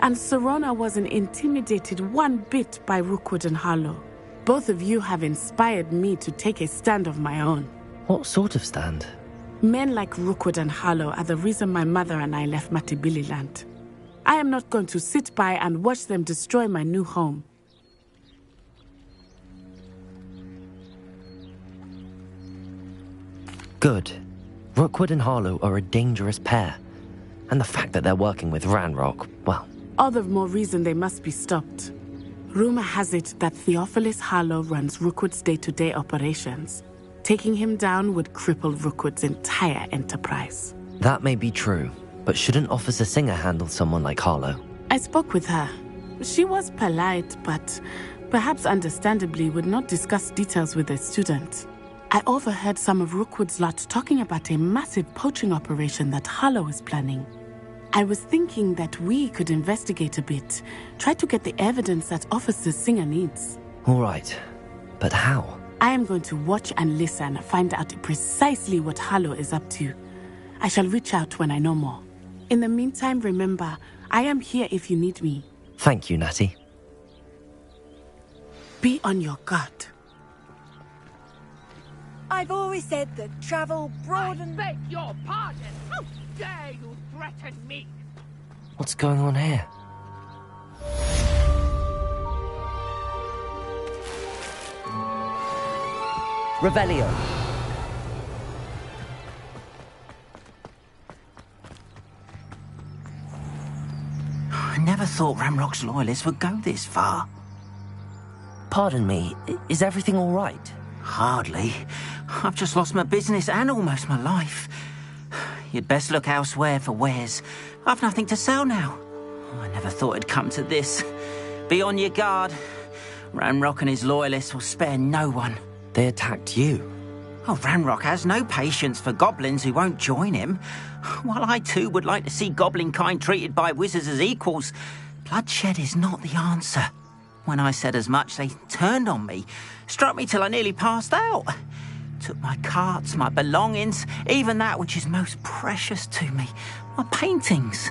and Serona wasn't intimidated one bit by Rookwood and Harlow. Both of you have inspired me to take a stand of my own. What sort of stand? Men like Rookwood and Harlow are the reason my mother and I left Matibililand. I am not going to sit by and watch them destroy my new home. Good. Rookwood and Harlow are a dangerous pair. And the fact that they're working with Ranrock, well... All the more reason they must be stopped. Rumor has it that Theophilus Harlow runs Rookwood's day-to-day operations. Taking him down would cripple Rookwood's entire enterprise. That may be true, but shouldn't Officer Singer handle someone like Harlow? I spoke with her. She was polite, but perhaps understandably would not discuss details with a student. I overheard some of Rookwood's lot talking about a massive poaching operation that Harlow is planning. I was thinking that we could investigate a bit, try to get the evidence that Officer Singer needs. All right, but how? I am going to watch and listen, find out precisely what Harlow is up to. I shall reach out when I know more. In the meantime, remember, I am here if you need me. Thank you, Natty. Be on your guard. I've always said that travel broadens... I beg your pardon! How dare you threaten me? What's going on here? Revelio. I never thought Ramrock's loyalists would go this far. Pardon me, is everything all right? Hardly. I've just lost my business and almost my life. You'd best look elsewhere for wares. I've nothing to sell now. I never thought it'd come to this. Be on your guard. Ramrock and his loyalists will spare no one. They attacked you? Oh, Ramrock has no patience for goblins who won't join him. While I too would like to see goblin kind treated by wizards as equals, bloodshed is not the answer. When I said as much, they turned on me, struck me till I nearly passed out. Took my carts, my belongings, even that which is most precious to me, my paintings.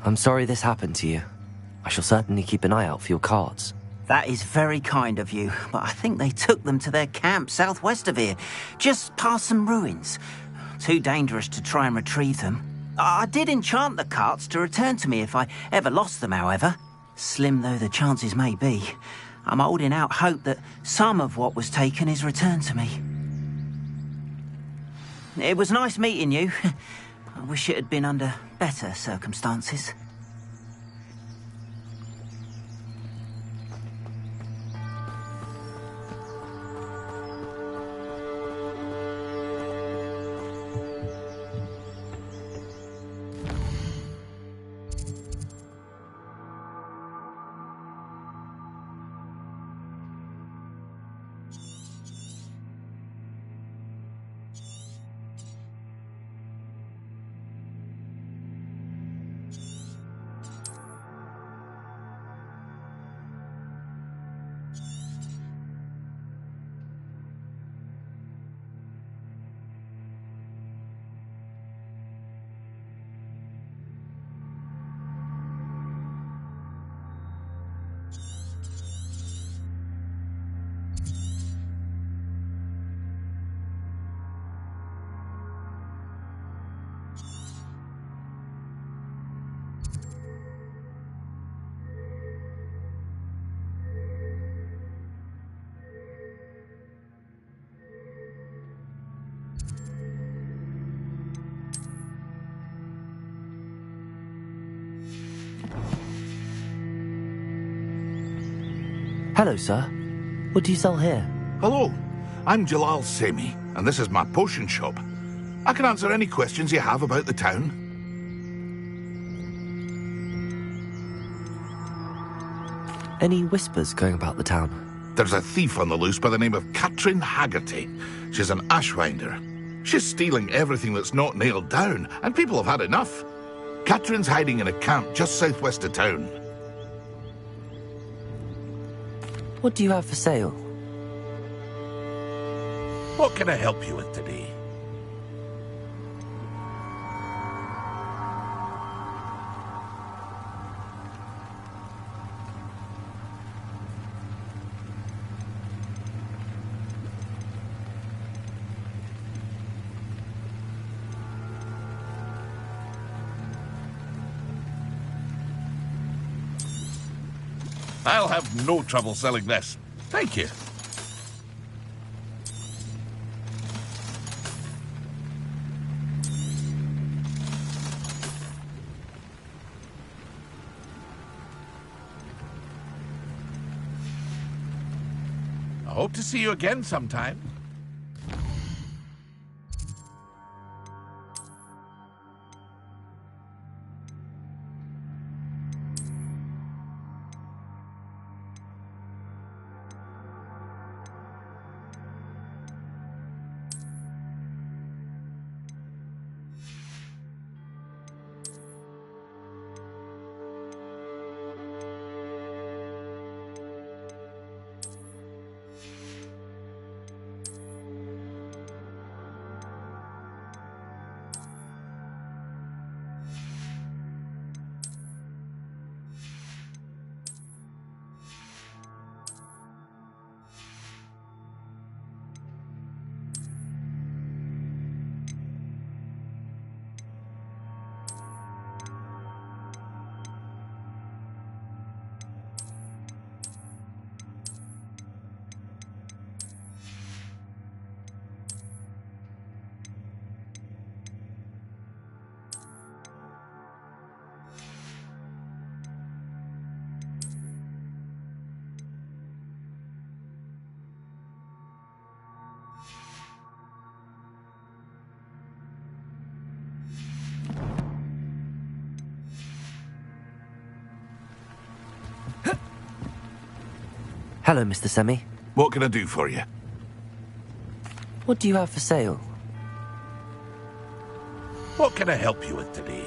I'm sorry this happened to you. I shall certainly keep an eye out for your cards. That is very kind of you, but I think they took them to their camp southwest of here, just past some ruins. Too dangerous to try and retrieve them. I did enchant the carts to return to me if I ever lost them, however. Slim though the chances may be, I'm holding out hope that some of what was taken is returned to me. It was nice meeting you. I wish it had been under better circumstances. Hello, sir. What do you sell here? Hello, I'm Jalal Semi, and this is my potion shop. I can answer any questions you have about the town. Any whispers going about the town? There's a thief on the loose by the name of Katrin Haggerty. She's an ashwinder. She's stealing everything that's not nailed down, and people have had enough. Katrin's hiding in a camp just southwest of town. What do you have for sale? What can I help you with today? I'll have no trouble selling this. Thank you. I hope to see you again sometime. Hello, Mr. Semi. What can I do for you? What do you have for sale? What can I help you with today?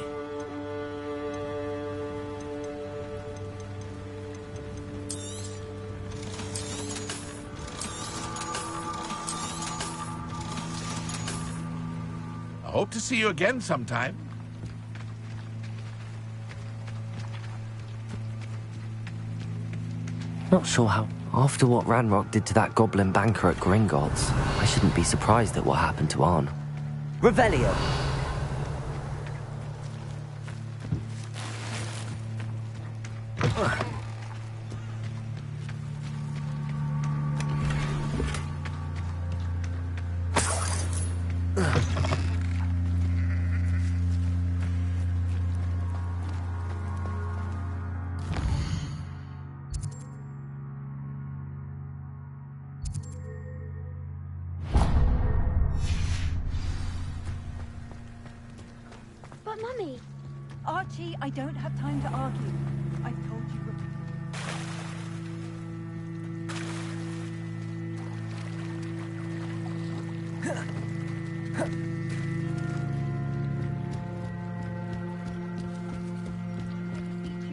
I hope to see you again sometime. Not sure how. After what Ranrock did to that goblin banker at Gringotts, I shouldn't be surprised at what happened to Arn. Revelio! But, Mummy... Archie, I don't have time to argue. I've told you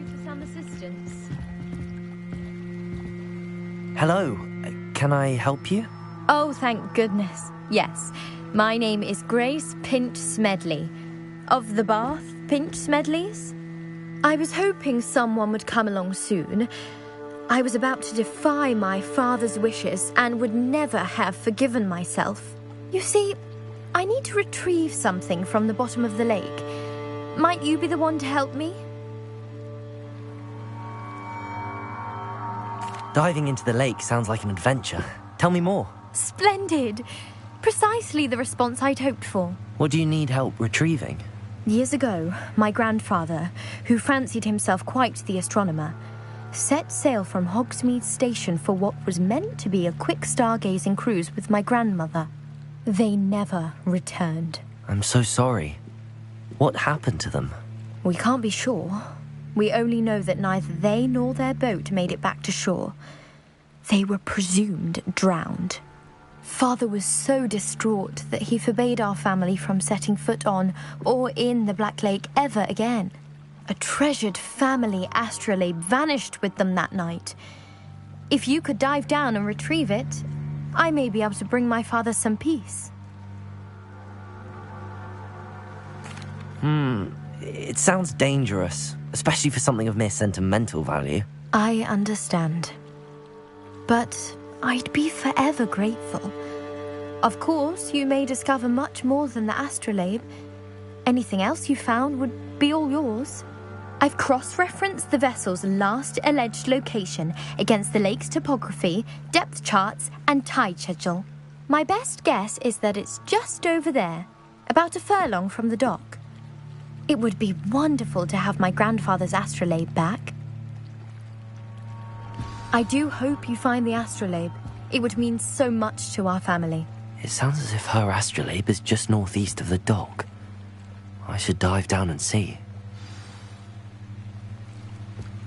for some assistance. Hello. Can I help you? Oh, thank goodness. Yes. My name is Grace Pinch Smedley. Of the Bath Pinch Smedleys? I was hoping someone would come along soon. I was about to defy my father's wishes and would never have forgiven myself. You see, I need to retrieve something from the bottom of the lake. Might you be the one to help me? Diving into the lake sounds like an adventure. Tell me more. Splendid! Precisely the response I'd hoped for. What do you need help retrieving? Years ago, my grandfather, who fancied himself quite the astronomer, set sail from Hogsmeade Station for what was meant to be a quick stargazing cruise with my grandmother. They never returned. I'm so sorry. What happened to them? We can't be sure. We only know that neither they nor their boat made it back to shore. They were presumed drowned. Father was so distraught that he forbade our family from setting foot on or in the Black Lake ever again. A treasured family astrolabe vanished with them that night. If you could dive down and retrieve it, I may be able to bring my father some peace. It sounds dangerous, especially for something of mere sentimental value. I understand. But I'd be forever grateful. Of course, you may discover much more than the astrolabe. Anything else you found would be all yours. I've cross-referenced the vessel's last alleged location against the lake's topography, depth charts, and tide schedule. My best guess is that it's just over there, about a furlong from the dock. It would be wonderful to have my grandfather's astrolabe back. I do hope you find the astrolabe. It would mean so much to our family. It sounds as if her astrolabe is just northeast of the dock. I should dive down and see.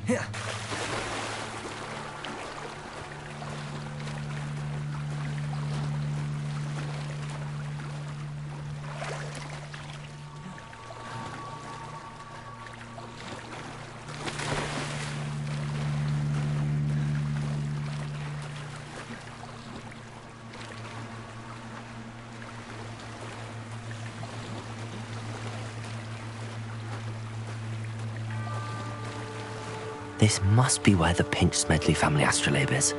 Yeah. This must be where the Pinch Smedley family astrolabe is.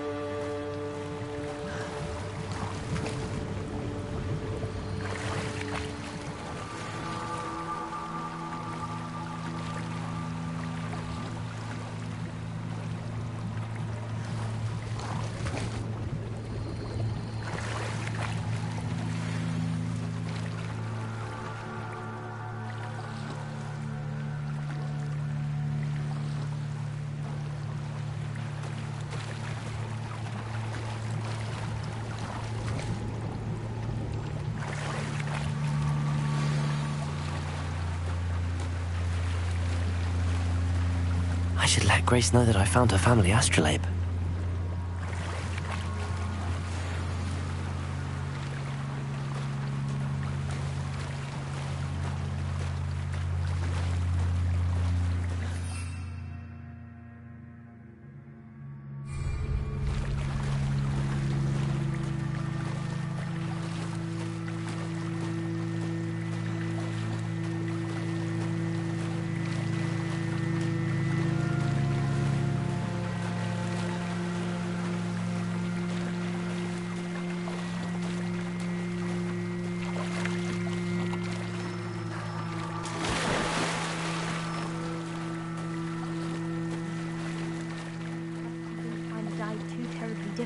I should let Grace know that I found her family astrolabe.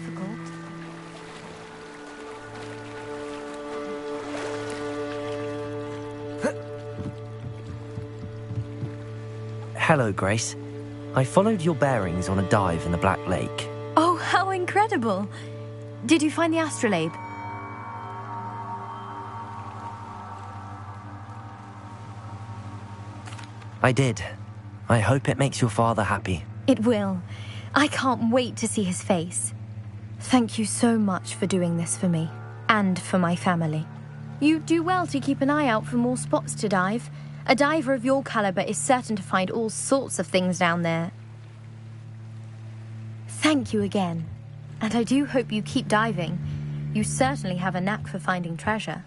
difficult. Hello, Grace. I followed your bearings on a dive in the Black Lake. Oh, how incredible! Did you find the astrolabe? I did. I hope it makes your father happy. It will. I can't wait to see his face. Thank you so much for doing this for me, and for my family. You do well to keep an eye out for more spots to dive. A diver of your caliber is certain to find all sorts of things down there. Thank you again. And I do hope you keep diving. You certainly have a knack for finding treasure.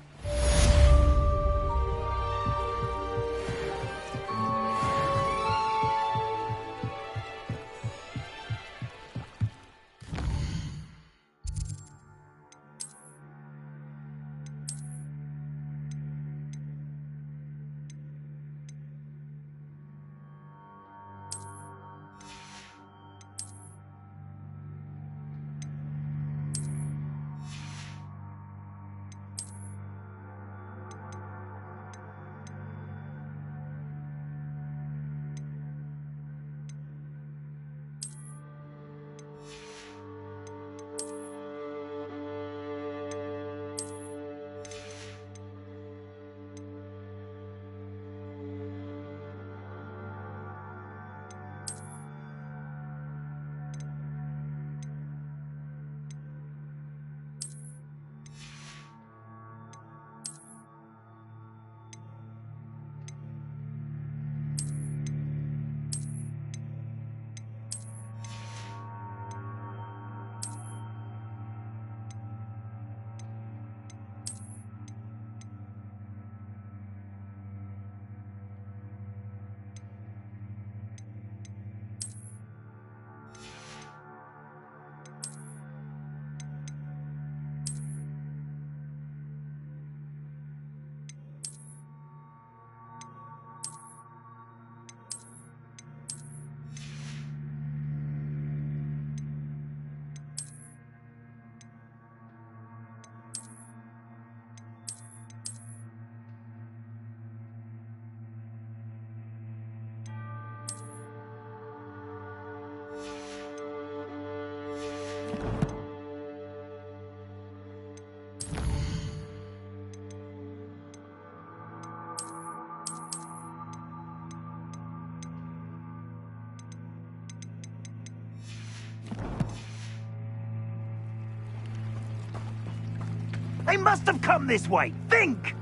They must have come this way. Think!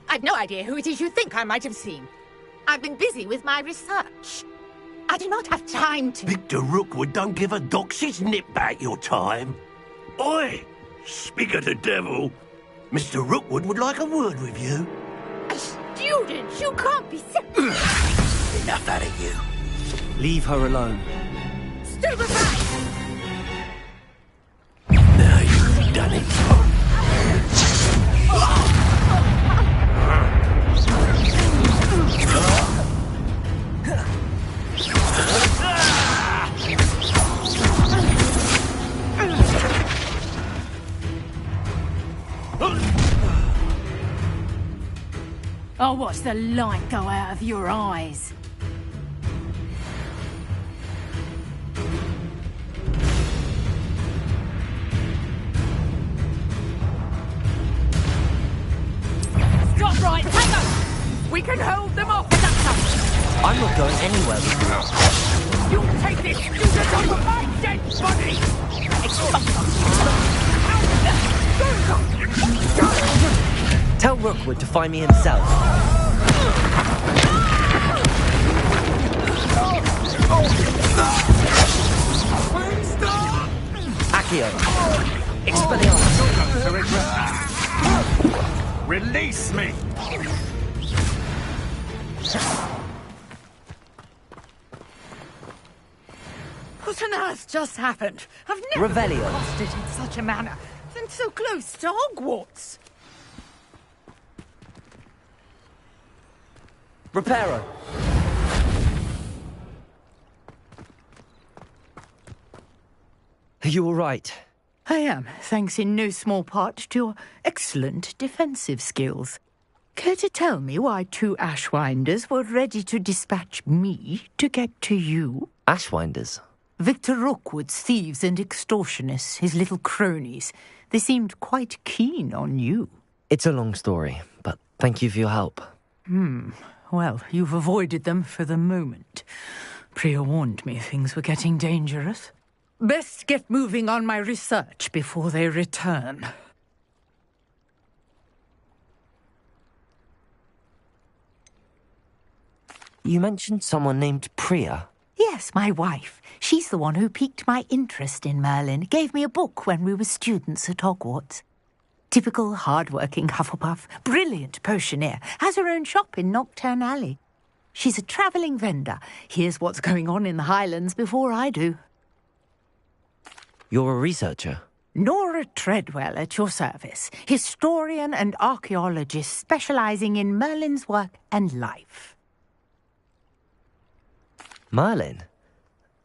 I've no idea who it is you think I might have seen. I've been busy with my research. I do not have time to... Victor Rookwood don't give a doxy's nip back your time. Oi! Speak of the devil. Mr. Rookwood would like a word with you. A student? You can't be serious. Enough out of you. Leave her alone. Stupefy! Now you've done it. I'll watch the light go out of your eyes. Stop right, hang on! We can hold them off, Doctor! I'm not going anywhere with you. You'll take this student off of my dead body! Tell Rookwood to find me himself. Accio. Expelliarmus. Release me! What on earth just happened? I've never been accosted in such a manner, and so close to Hogwarts. Reparo. Are you all right? I am, thanks in no small part to your excellent defensive skills. Care to tell me why 2 Ashwinders were ready to dispatch me to get to you? Ashwinders? Victor Rookwood's thieves and extortionists, his little cronies. They seemed quite keen on you. It's a long story, but thank you for your help. Well, you've avoided them for the moment. Priya warned me things were getting dangerous. Best get moving on my research before they return. You mentioned someone named Priya. Yes, my wife. She's the one who piqued my interest in Merlin. Gave me a book when we were students at Hogwarts. Typical hard-working Hufflepuff. Brilliant potioneer. Has her own shop in Nocturne Alley. She's a travelling vendor. Hears what's going on in the Highlands before I do. You're a researcher? Nora Treadwell at your service. Historian and archaeologist specialising in Merlin's work and life. Merlin?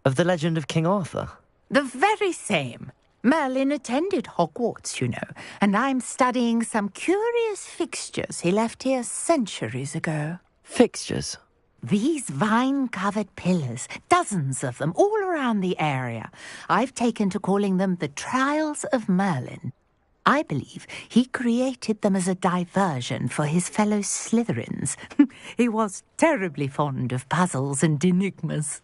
Of the legend of King Arthur? The very same. Merlin attended Hogwarts, you know, and I'm studying some curious fixtures he left here centuries ago. Fixtures? These vine-covered pillars, dozens of them, all around the area. I've taken to calling them the Trials of Merlin. I believe he created them as a diversion for his fellow Slytherins. He was terribly fond of puzzles and enigmas.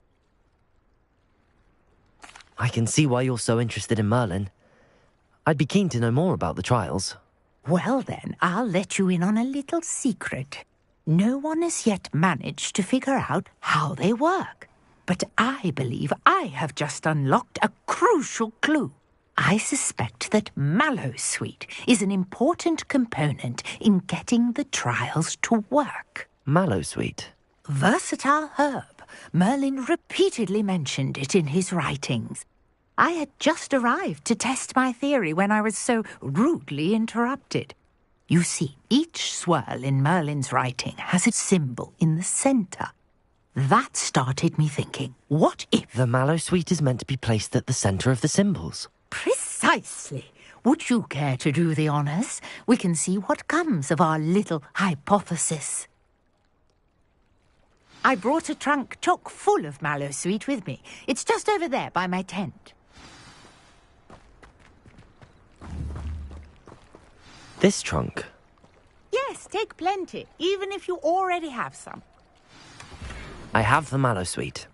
I can see why you're so interested in Merlin. I'd be keen to know more about the trials. Well then, I'll let you in on a little secret. No one has yet managed to figure out how they work. But I believe I have just unlocked a crucial clue. I suspect that Mallowsweet is an important component in getting the trials to work. Mallowsweet? Versatile herb. Merlin repeatedly mentioned it in his writings. I had just arrived to test my theory when I was so rudely interrupted. You see, each swirl in Merlin's writing has a symbol in the centre. That started me thinking, what if... The Mallowsweet is meant to be placed at the centre of the symbols. Precisely. Would you care to do the honours? We can see what comes of our little hypothesis. I brought a trunk chock full of Mallowsweet with me. It's just over there by my tent. This trunk? Yes, take plenty, even if you already have some. I have the Mallowsweet.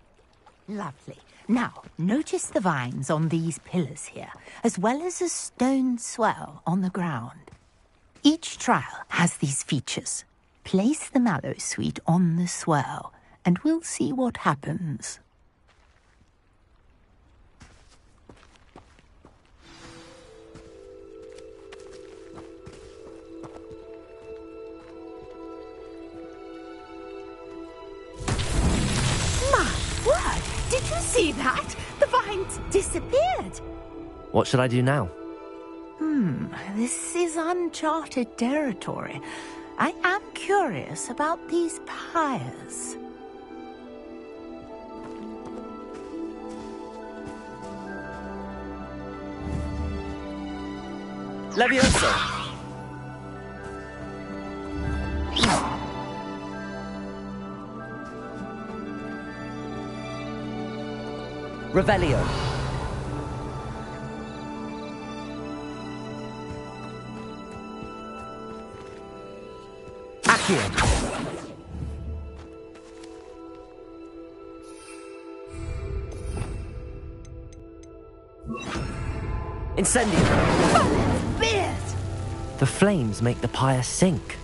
Lovely. Now, notice the vines on these pillars here, as well as a stone swell on the ground. Each trial has these features. Place the Mallowsweet on the swell, and we'll see what happens. My word! Did you see that? The vines disappeared. What should I do now? This is uncharted territory. I am curious about these pyres. Leviosa! Revelio! Accio! Incendio! Beard! The flames make the pyre sink.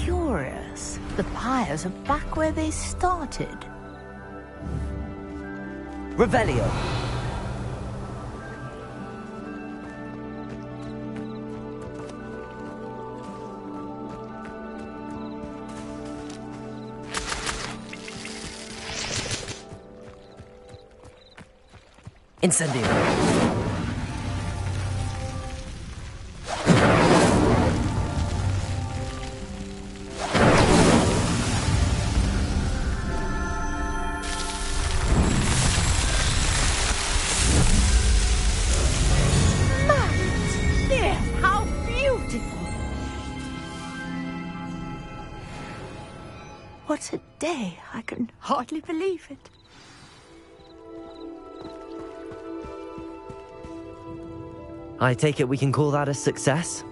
Curious. The pyres are back where they started. Revelio! Incendio! what a day. I can hardly believe it. I take it we can call that a success?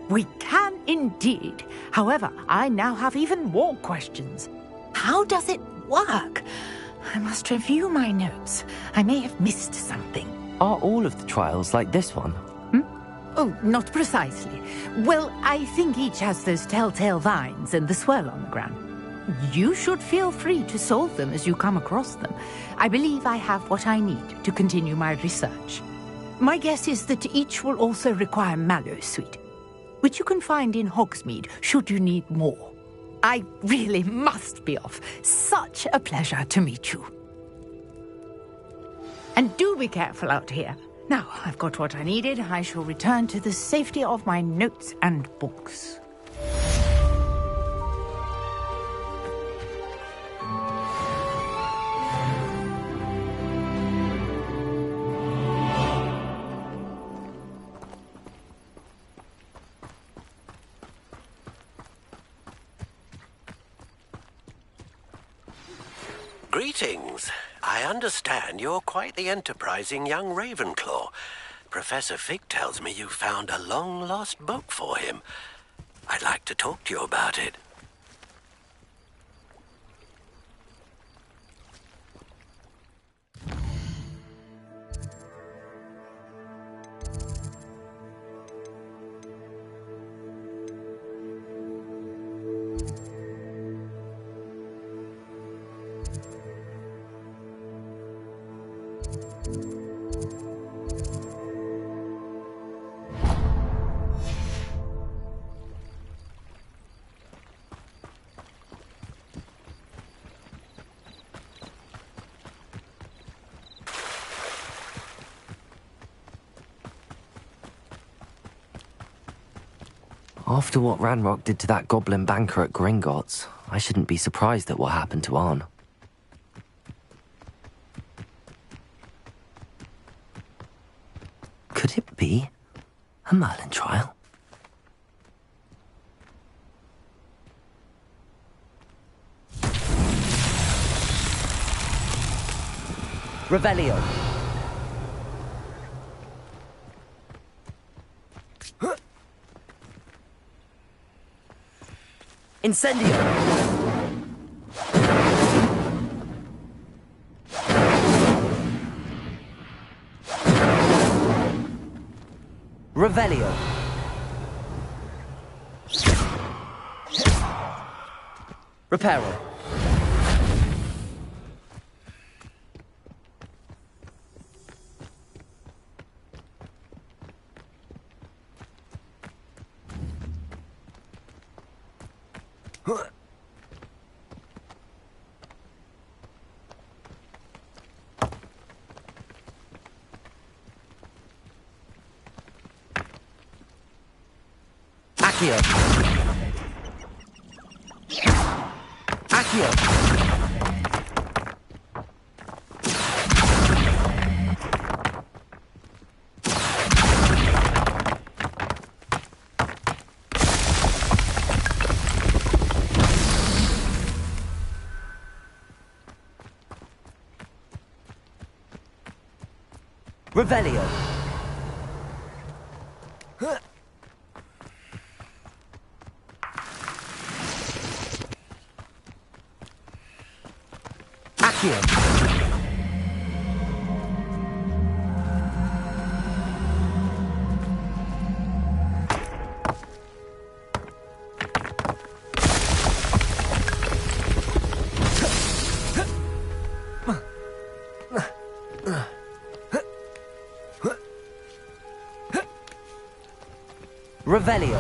We can indeed. However, I now have even more questions. How does it work? I must review my notes. I may have missed something. Are all of the trials like this one? Oh, not precisely. Well, I think each has those telltale vines and the swirl on the ground. You should feel free to solve them as you come across them. I believe I have what I need to continue my research. My guess is that each will also require mallow sweet, which you can find in Hogsmeade should you need more. I really must be off. Such a pleasure to meet you. And do be careful out here. Now, I've got what I needed. I shall return to the safety of my notes and books. Greetings. I understand you're quite the enterprising young Ravenclaw. Professor Fig tells me you found a long-lost book for him. I'd like to talk to you about it. After what Ranrock did to that goblin banker at Gringotts, I shouldn't be surprised at what happened to Arn. Could it be a Merlin trial? Revelio. Incendio. Revelio. Reparo. Accio. Accio. Revelio. Accio. Revelio.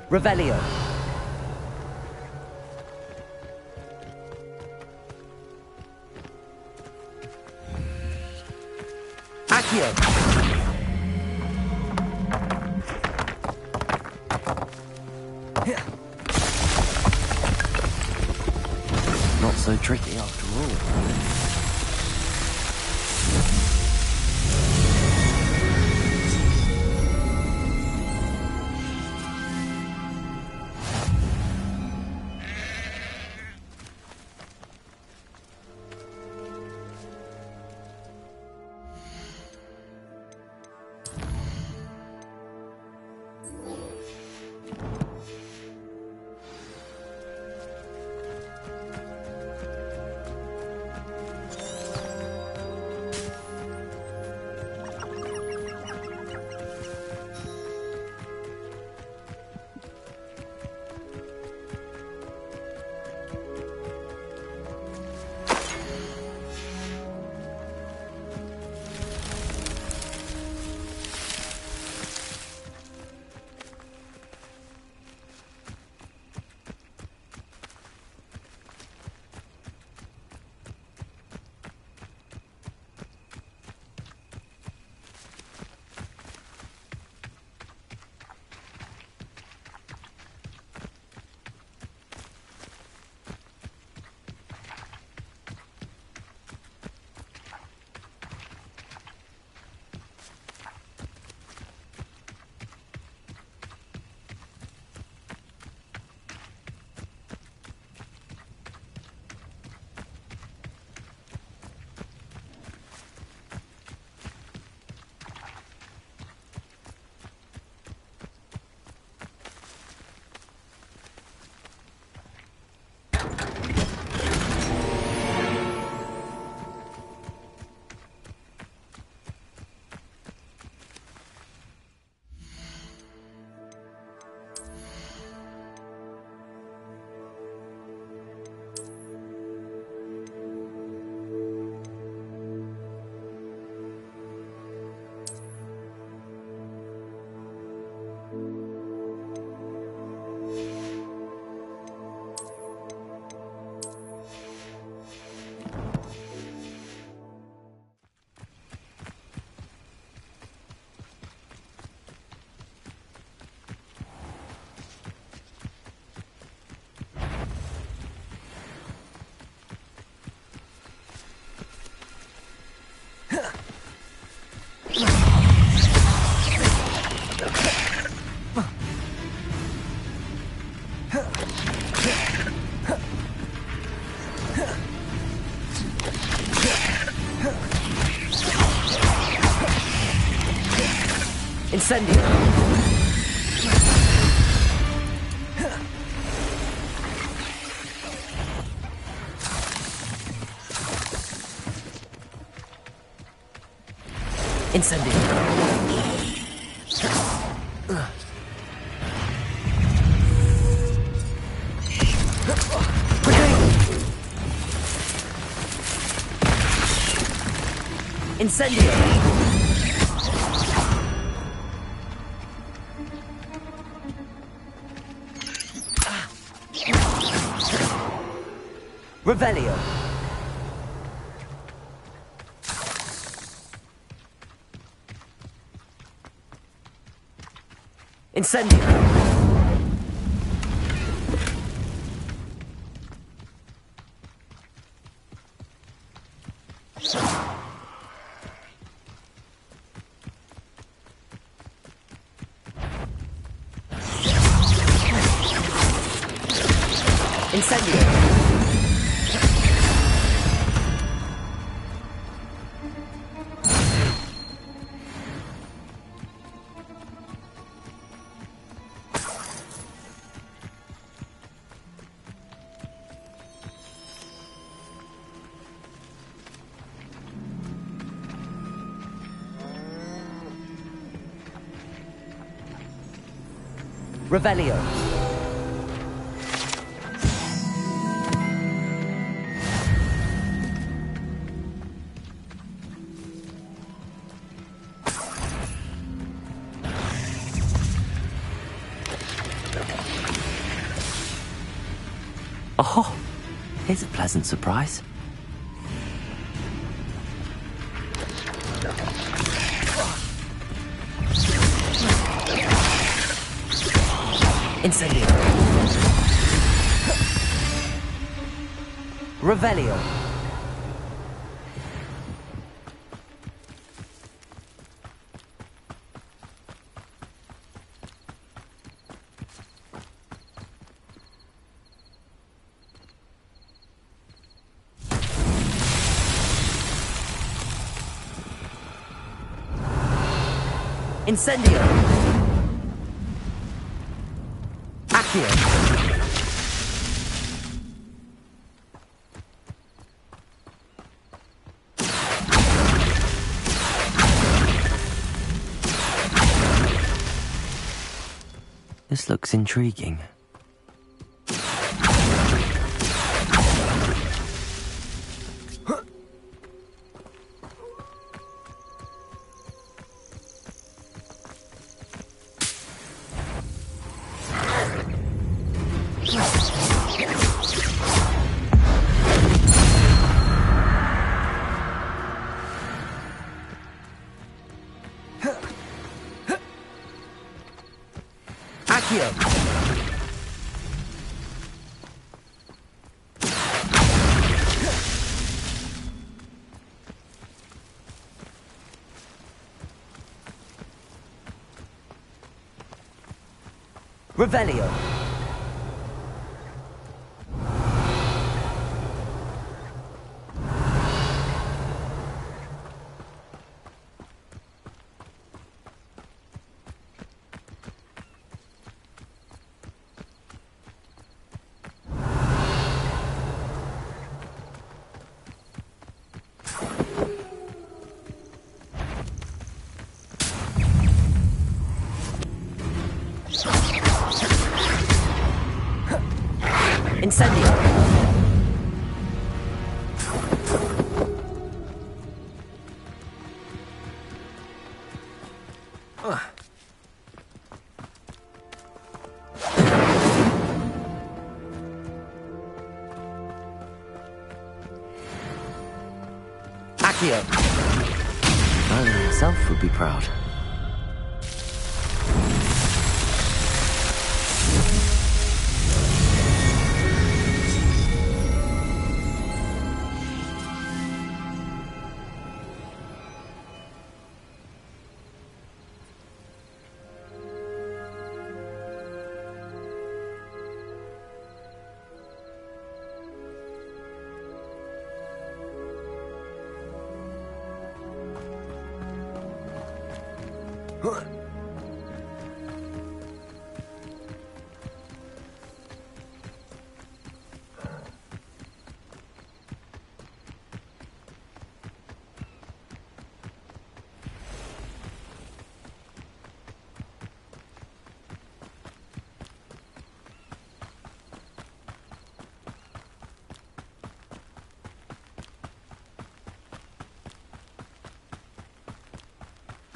Revelio. Accio. tricky after all. Incendio! Incendio! Incendio! Revelio. Incendio. Incendio. Revelio. Oh, here's a pleasant surprise. Incendio. Revelio. Incendio. Accio. This looks intriguing. Accio. Revelio. Incendio. Accio. I myself would be proud.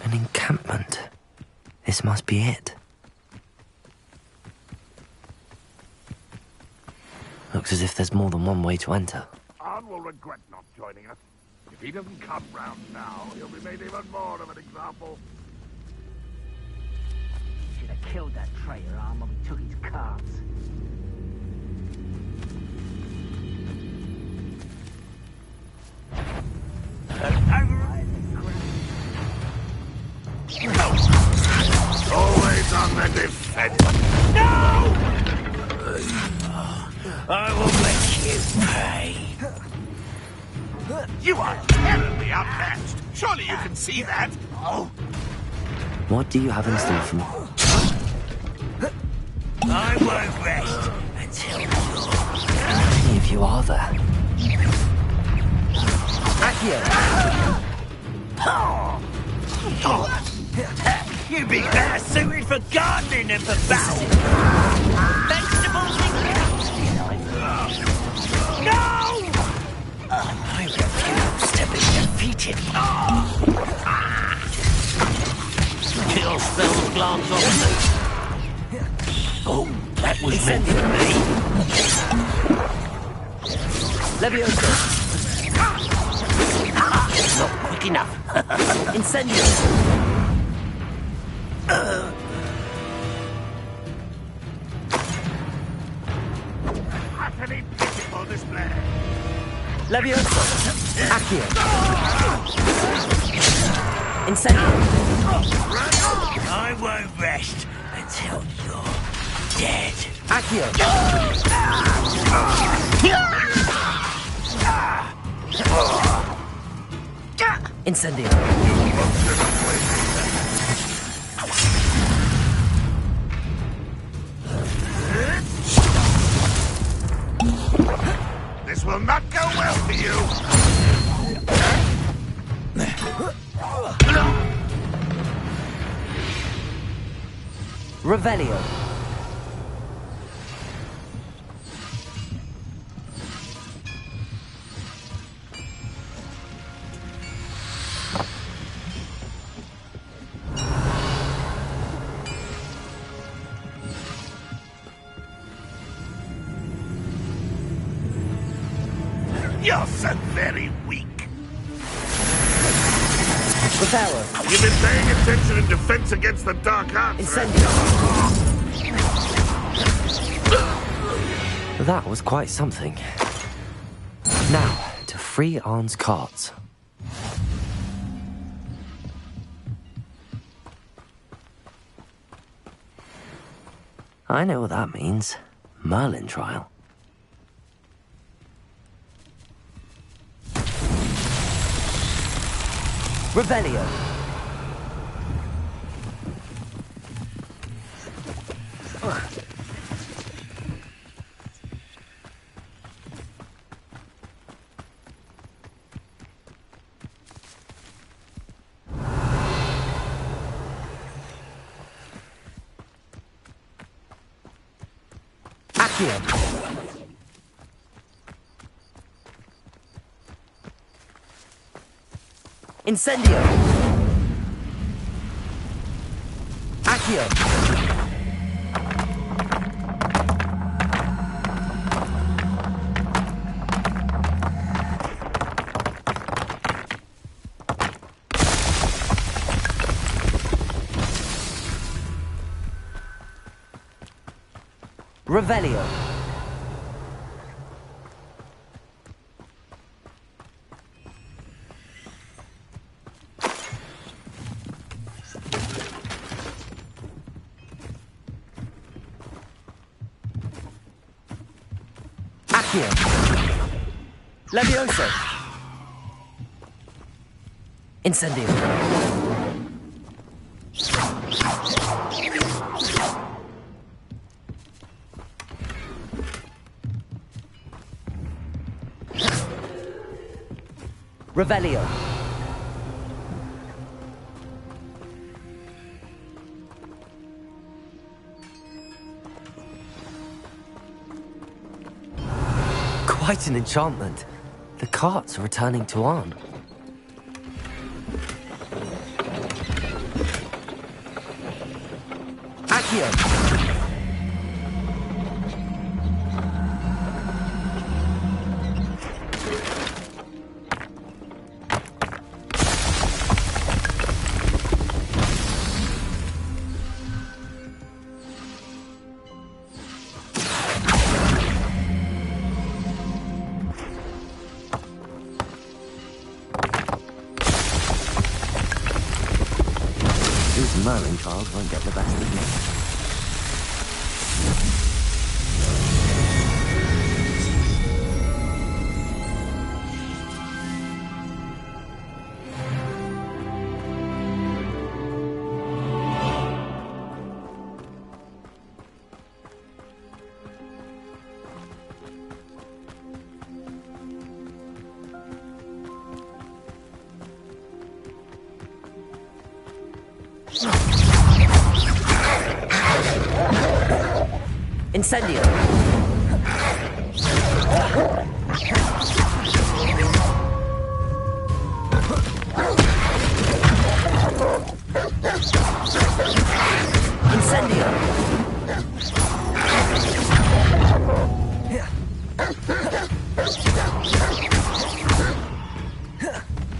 An encampment. This must be it. Looks as if there's more than one way to enter. Arn will regret not joining us. If he doesn't come round now, he'll be made even more of an example. Should have killed that traitor, Arn, when we took his cards. Always on the defense. No! I will make you pay. You are terribly outmatched. Surely you can see that. What do you have in store for me? I won't rest until How many of you are there? Accio! You'd be better suited for gardening than for battle. Vegetables and No! I refuse to be defeated. Kill spells glance off me. Oh, that was meant for me. Levioso. Not quick enough. Incendio. Utterly pitiful display. Levioso! Accio! Incendio! I won't rest until you're dead. Accio! Incendio! This will not go well for you. Revelio. You're so very weak. Reparo. You've been paying attention in defense against the dark arts. Incendio. That was quite something. Now, to free Arne's carts. I know what that means. Merlin trial. Revelio. Accio. Incendio. Accio. Revelio. Accio. Levioso. Incendio. Revelio. Quite an enchantment. The carts are returning to Arne. Accio. These Merlin trials won't get the best of me. Incendio. Incendio.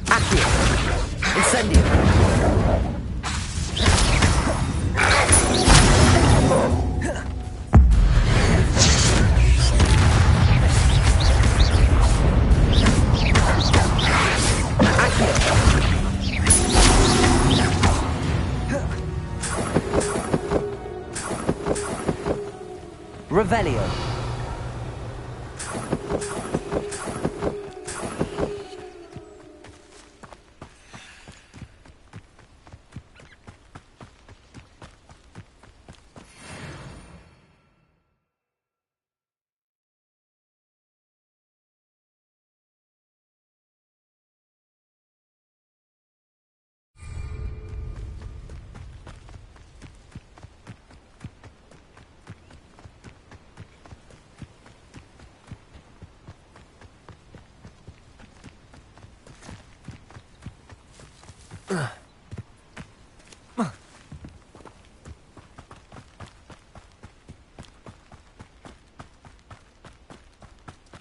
Accio. Incendio. Revelio.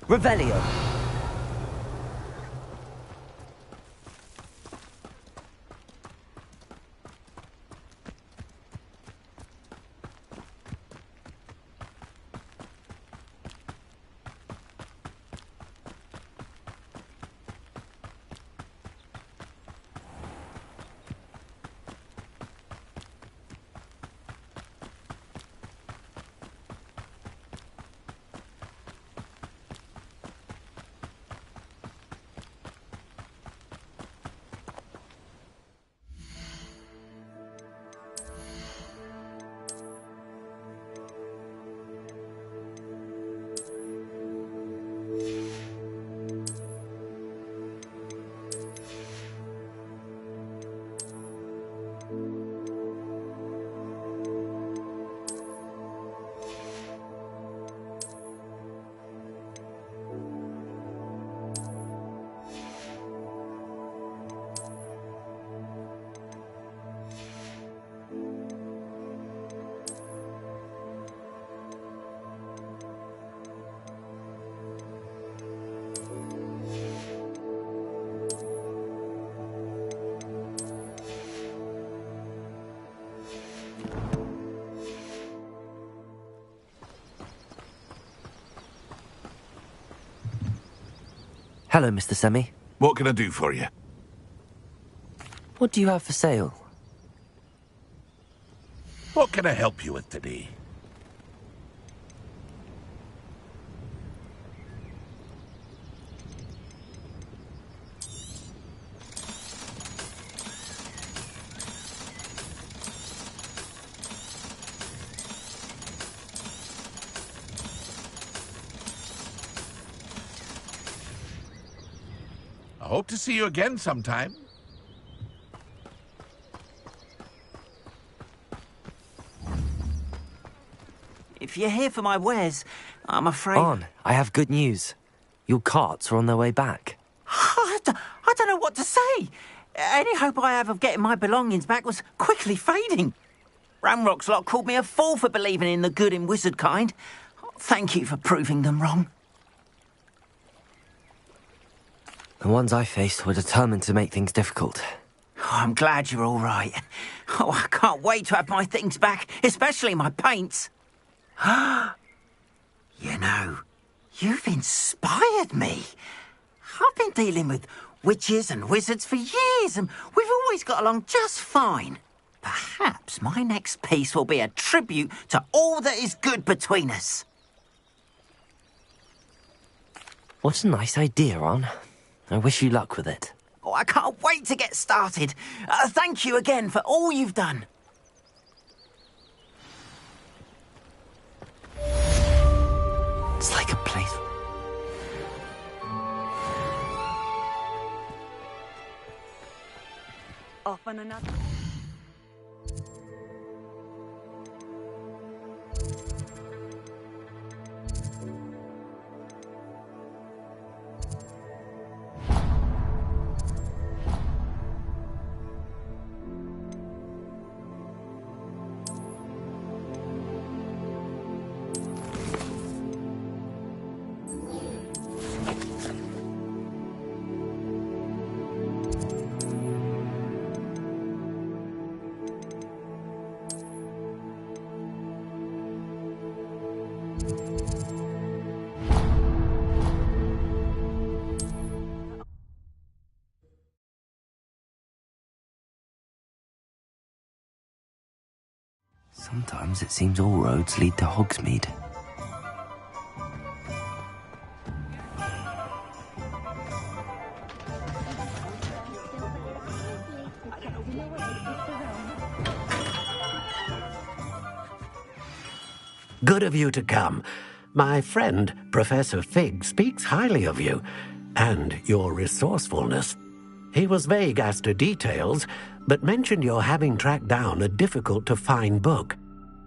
Revelio. Hello, Mr. Semi. What can I do for you? What do you have for sale? What can I help you with today? I hope to see you again sometime. If you're here for my wares, I'm afraid... On, I have good news. Your carts are on their way back. I don't know what to say. Any hope I have of getting my belongings back was quickly fading. Ramrock's lot called me a fool for believing in the good in wizard kind. Thank you for proving them wrong. The ones I faced were determined to make things difficult. Oh, I'm glad you're all right. Oh, I can't wait to have my things back, especially my paints. You know, you've inspired me. I've been dealing with witches and wizards for years, and we've always got along just fine. Perhaps my next piece will be a tribute to all that is good between us. What a nice idea, Ron. I wish you luck with it. Oh, I can't wait to get started. Thank you again for all you've done. It's like a place... Off on another... Sometimes it seems all roads lead to Hogsmeade. Good of you to come. My friend, Professor Fig, speaks highly of you and your resourcefulness. He was vague as to details, but mentioned your having tracked down a difficult-to-find book.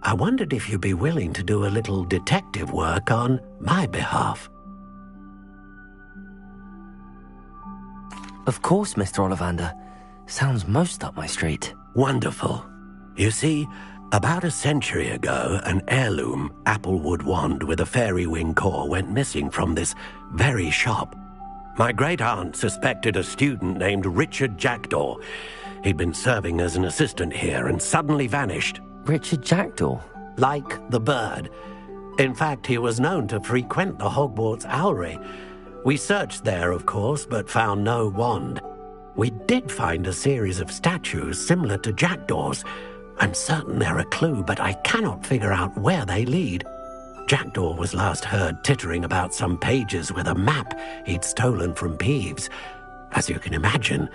I wondered if you'd be willing to do a little detective work on my behalf. Of course, Mr. Ollivander. Sounds most up my street. Wonderful. You see, about a century ago, an heirloom applewood wand with a fairy wing core went missing from this very shop. My great-aunt suspected a student named Richard Jackdaw. He'd been serving as an assistant here and suddenly vanished. Richard Jackdaw? Like the bird. In fact, he was known to frequent the Hogwarts Owlery. We searched there, of course, but found no wand. We did find a series of statues similar to Jackdaw's. I'm certain they're a clue, but I cannot figure out where they lead. Jackdaw was last heard tittering about some pages with a map he'd stolen from Peeves. As you can imagine,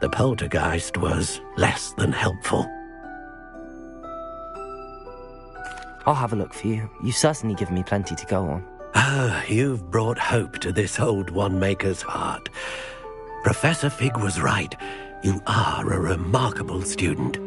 the poltergeist was less than helpful. I'll have a look for you. You've certainly given me plenty to go on. Ah, you've brought hope to this old one-maker's heart. Professor Fig was right. You are a remarkable student.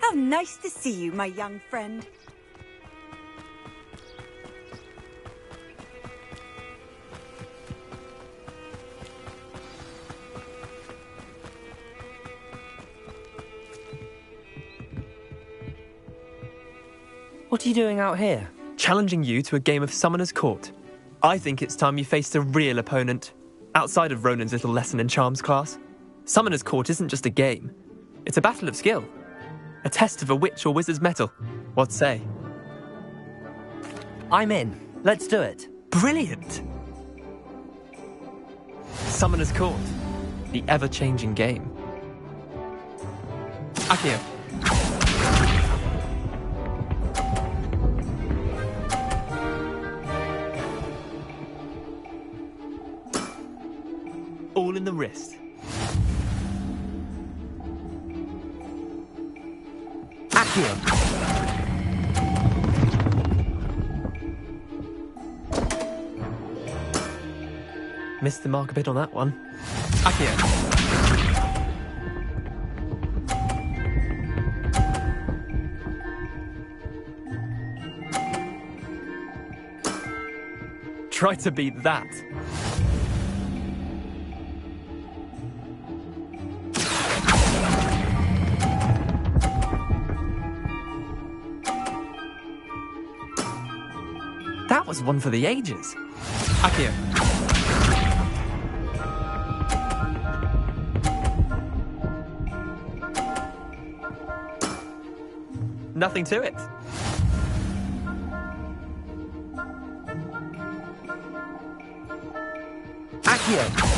How nice to see you, my young friend. What are you doing out here? Challenging you to a game of Summoner's Court. I think it's time you faced a real opponent, outside of Ronan's little lesson in charms class. Summoner's Court isn't just a game. It's a battle of skill. A test of a witch or wizard's mettle. What say? I'm in. Let's do it. Brilliant! Summoner's Court. The ever-changing game. Akio. All in the wrist. Akio. Missed the mark a bit on that one. Akio. Try to beat that. That was one for the ages. Akio. Nothing to it. Accio!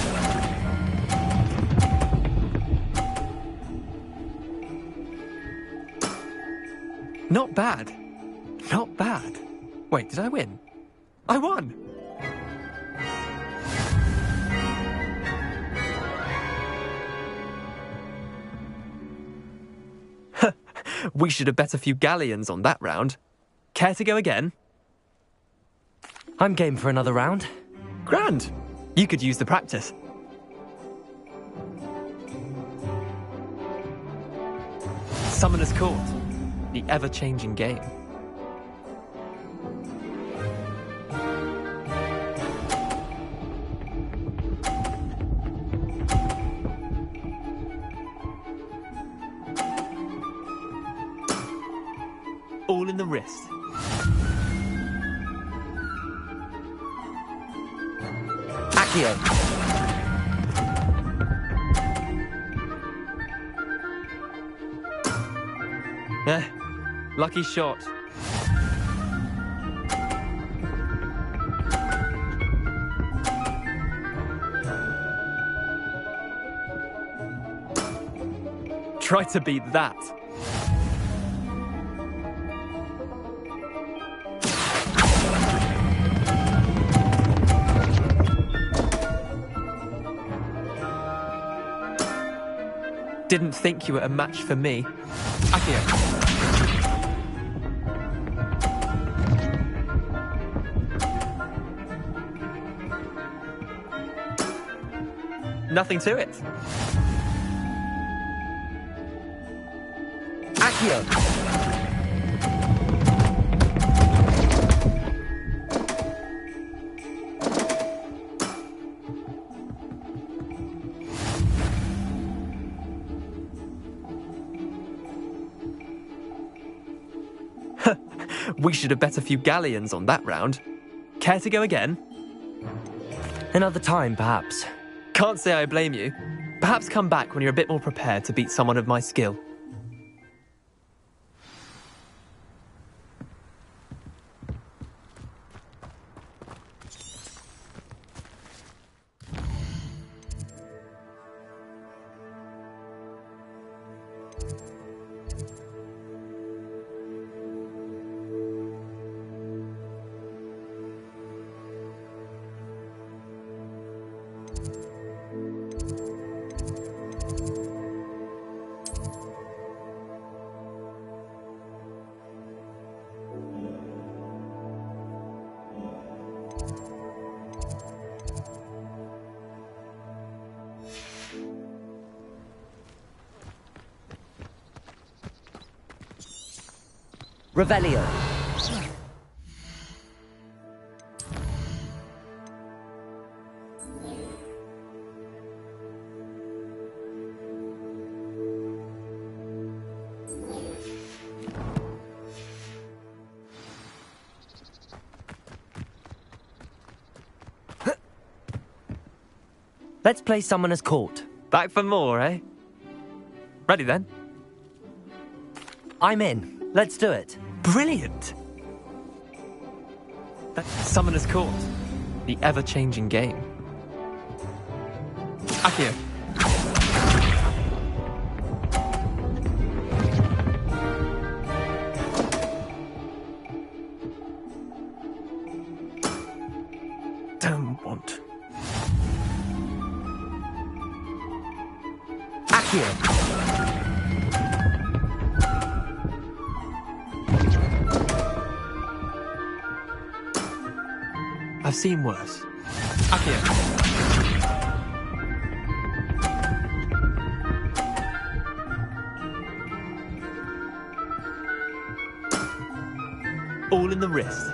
Not bad. Not bad. Wait, did I win? I won! We should have bet a few galleons on that round. Care to go again? I'm game for another round. Grand. You could use the practice. Summoner's Court. The ever-changing game. All in the wrist. Accio! Lucky shot. Try to beat that. Didn't think you were a match for me. Accio. Nothing to it. Accio! We should have bet a few galleons on that round. Care to go again? Another time, perhaps. Can't say I blame you. Perhaps come back when you're a bit more prepared to beat someone of my skill. Revelio. Let's play Summoner's Court. Back for more, eh? Ready then? I'm in. Let's do it. Brilliant! That's Summoner's Court. The ever-changing game. Accio. Don't want. Accio. I've seen worse. Accio. All in the wrist.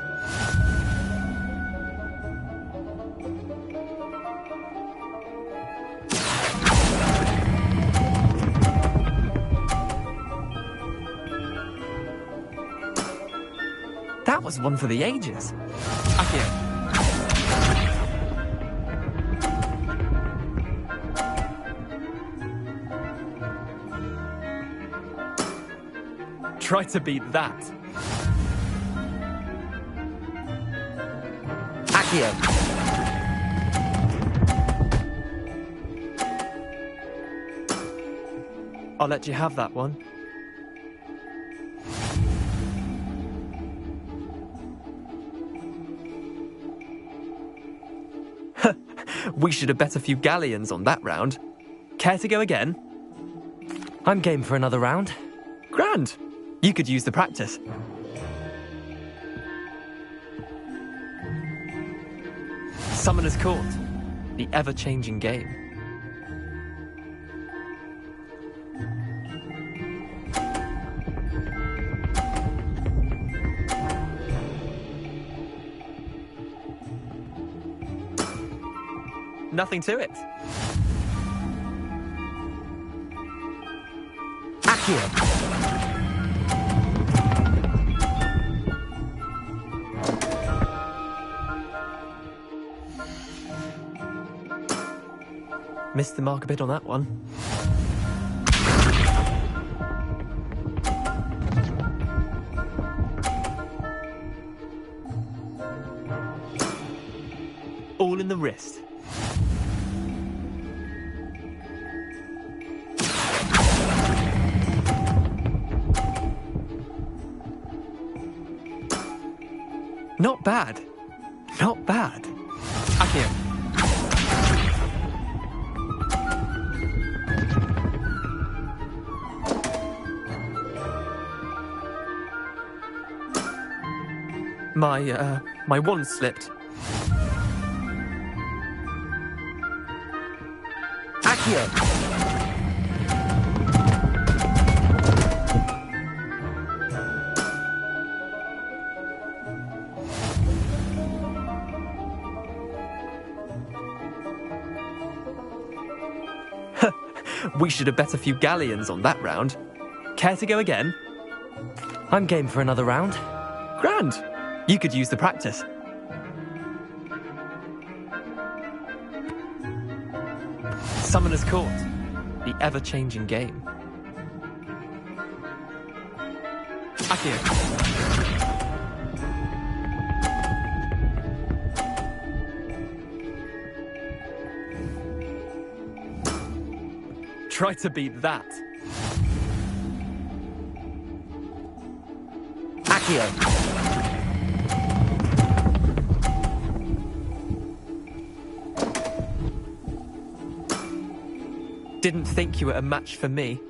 That was one for the ages. Accio. Try to beat that. Accio. I'll let you have that one. We should have bet a few galleons on that round. Care to go again? I'm game for another round. Grand. You could use the practice. Summoner's Court. The ever-changing game. Nothing to it. Accio. Missed the mark a bit on that one. All in the wrist. Not bad. Not bad. Accio. My wand slipped. Accio. We should have bet a few galleons on that round. Care to go again? I'm game for another round. Grand. You could use the practice. Summoner's Court. The ever-changing game. Accio. Try to beat that. Accio. Didn't think you were a match for me.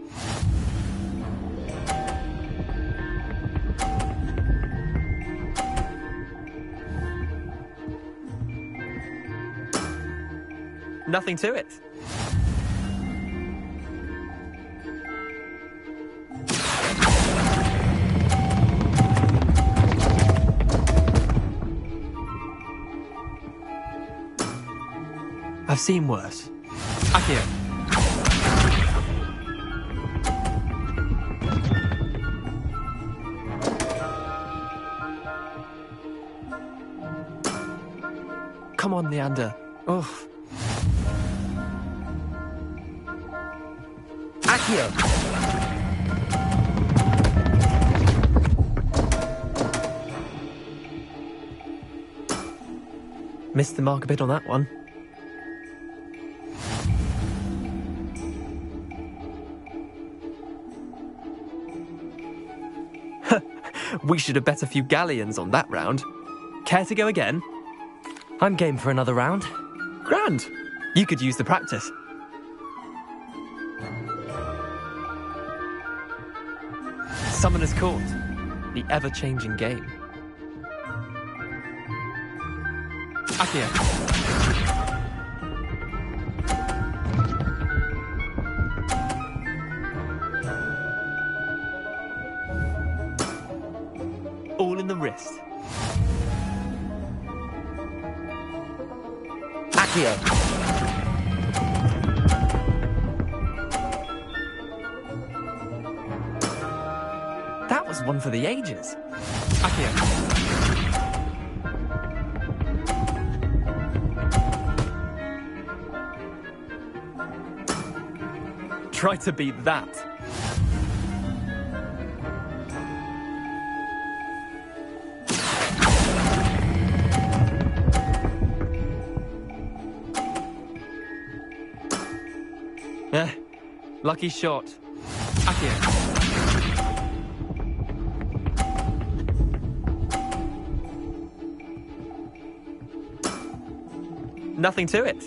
Nothing to it. I've seen worse. Accio. Come on, Leander. Oh. Accio. Missed the mark a bit on that one. We should have bet a few galleons on that round. Care to go again? I'm game for another round. Grand. You could use the practice. Summoner's Court. The ever-changing game. Accio. All in the wrist. Accio. That was one for the ages. Accio. Try to beat that. Lucky shot. Accio. Nothing to it.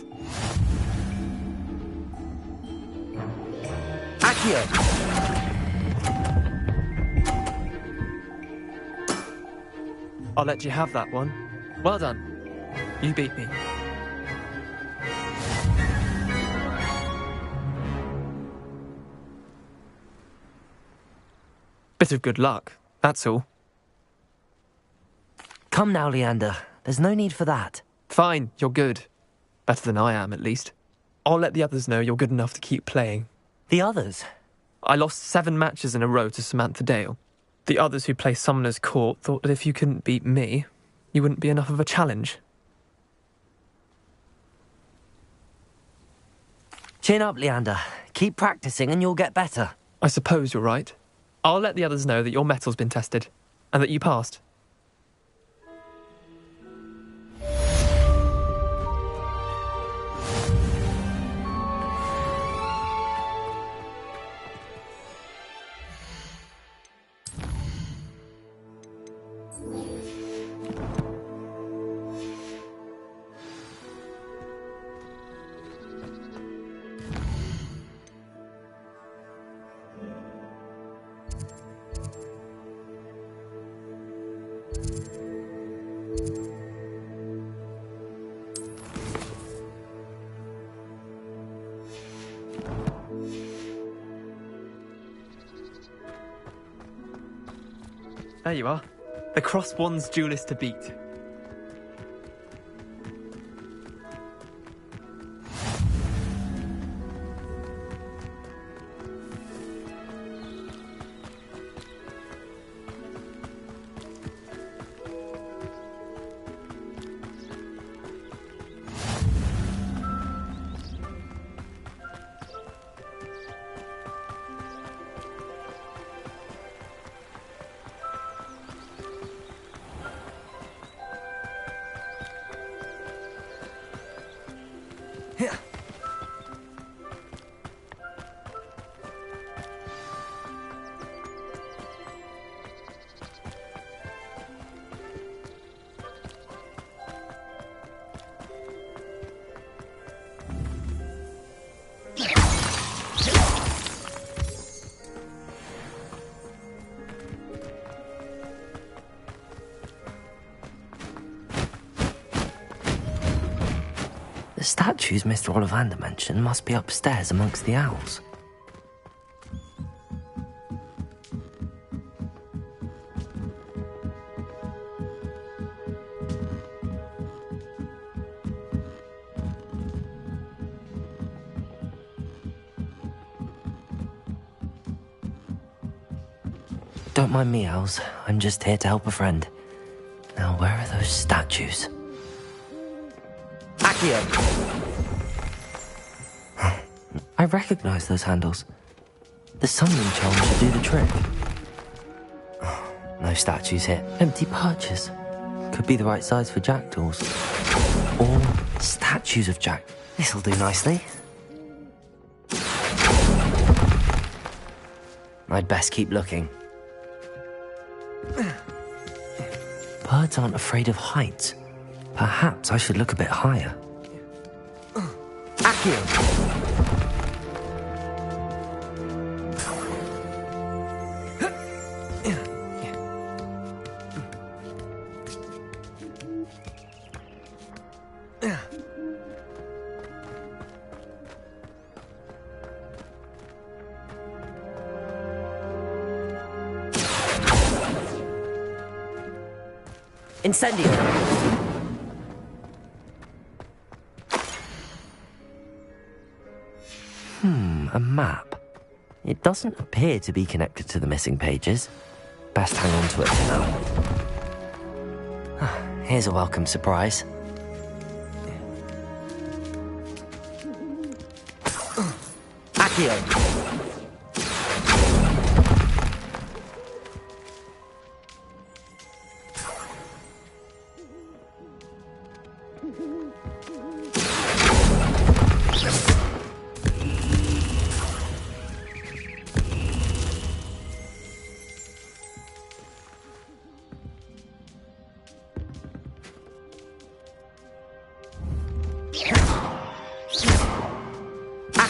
Accio. I'll let you have that one. Well done. You beat me. Bit of good luck, that's all. Come now, Leander. There's no need for that. Fine, you're good. Better than I am, at least. I'll let the others know you're good enough to keep playing. The others? I lost 7 matches in a row to Samantha Dale. The others who play Summoner's Court thought that if you couldn't beat me, you wouldn't be enough of a challenge. Chin up, Leander. Keep practicing and you'll get better. I suppose you're right. I'll let the others know that your metal's been tested, and that you passed. There you are. The Cross Wands duelist to beat. The statues Mr. Ollivander mentioned must be upstairs amongst the owls. Don't mind me, owls. I'm just here to help a friend. Now, where are those statues? Accio! I recognize those handles. The summoning charm should do the trick. Oh, no statues here. Empty perches. Could be the right size for jackdaws. Or statues of jack. This'll do nicely. I'd best keep looking. Birds aren't afraid of heights. Perhaps I should look a bit higher. Accio! Incendio! A map. It doesn't appear to be connected to the missing pages. Best hang on to it for now. Here's a welcome surprise. Accio!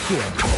Accio.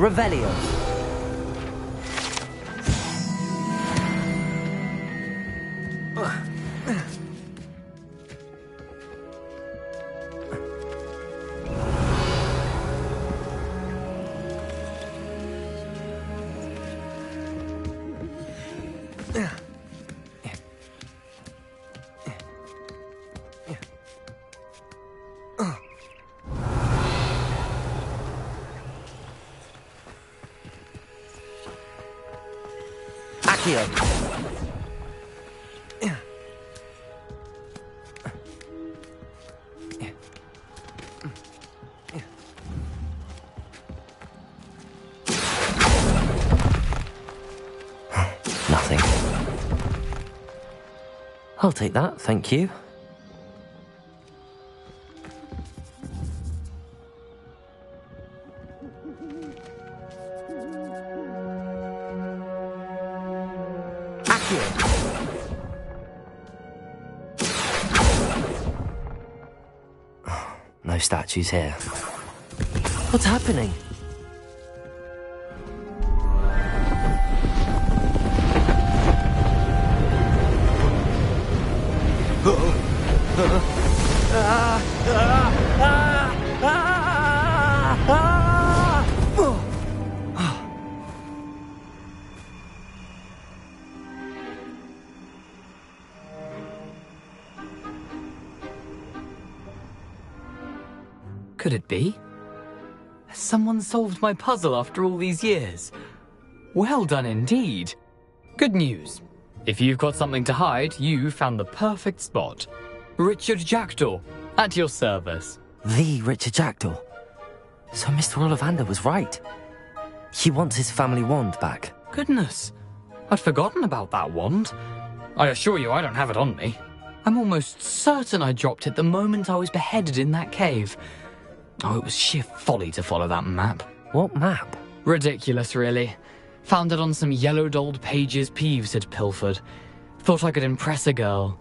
Revelio. Nothing. I'll take that, thank you. No statues here. What's happening? Could it be? Has someone solved my puzzle after all these years? Well done indeed. Good news. If you've got something to hide, you found the perfect spot. Richard Jackdaw, at your service. The Richard Jackdaw. So Mr. Ollivander was right. He wants his family wand back. Goodness, I'd forgotten about that wand. I assure you I don't have it on me. I'm almost certain I dropped it the moment I was beheaded in that cave. Oh, it was sheer folly to follow that map. What map? Ridiculous, really. Found it on some yellowed old pages Peeves had pilfered. Thought I could impress a girl.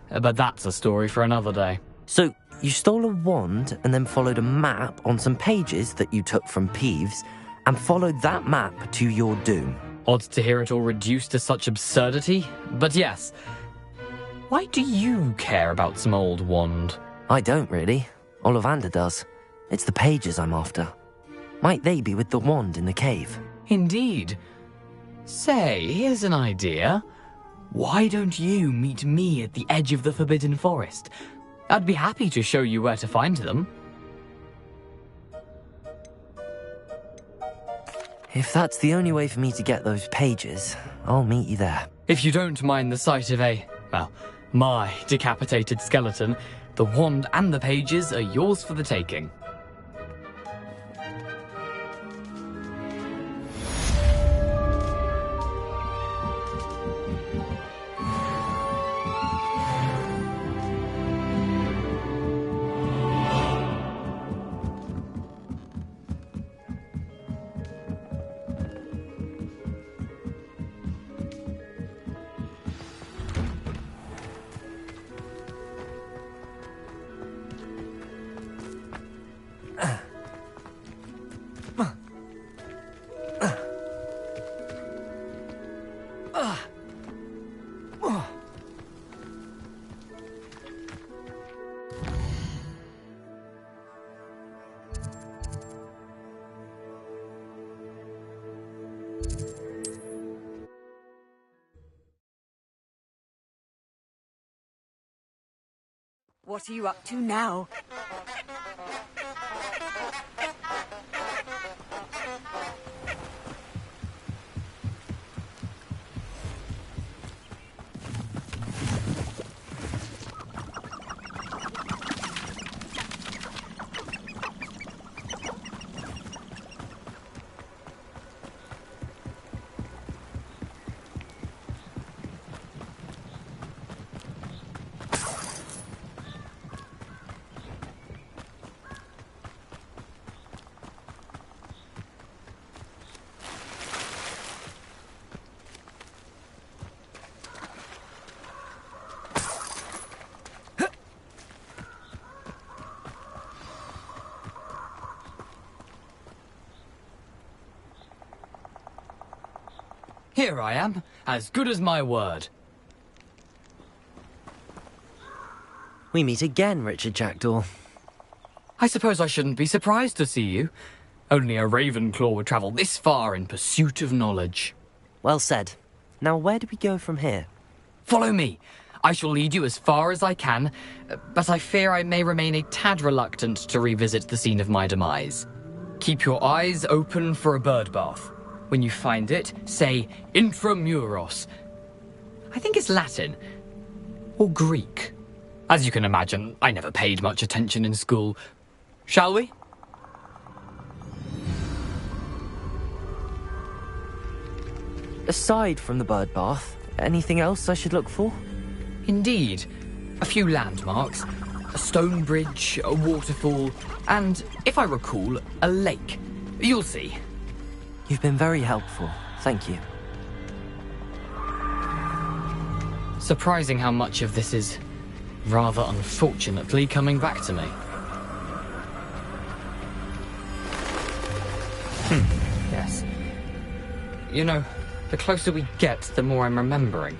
But that's a story for another day. So, you stole a wand and then followed a map on some pages that you took from Peeves and followed that map to your doom. Odd to hear it all reduced to such absurdity, but yes. Why do you care about some old wand? I don't, really. Ollivander does. It's the pages I'm after. Might they be with the wand in the cave? Indeed. Say, here's an idea. Why don't you meet me at the edge of the Forbidden Forest? I'd be happy to show you where to find them. If that's the only way for me to get those pages, I'll meet you there. If you don't mind the sight of my decapitated skeleton, the wand and the pages are yours for the taking. What are you up to now? Here I am, as good as my word. We meet again, Richard Jackdaw. I suppose I shouldn't be surprised to see you. Only a Ravenclaw would travel this far in pursuit of knowledge. Well said. Now where do we go from here? Follow me. I shall lead you as far as I can, but I fear I may remain a tad reluctant to revisit the scene of my demise. Keep your eyes open for a bird bath. When you find it, say intramuros. I think it's Latin. Or Greek. As you can imagine, I never paid much attention in school. Shall we? Aside from the bird bath, anything else I should look for? Indeed. A few landmarks. A stone bridge, a waterfall, and, if I recall, a lake. You'll see. You've been very helpful. Thank you. Surprising how much of this is, rather unfortunately, coming back to me. Yes. You know, the closer we get, the more I'm remembering.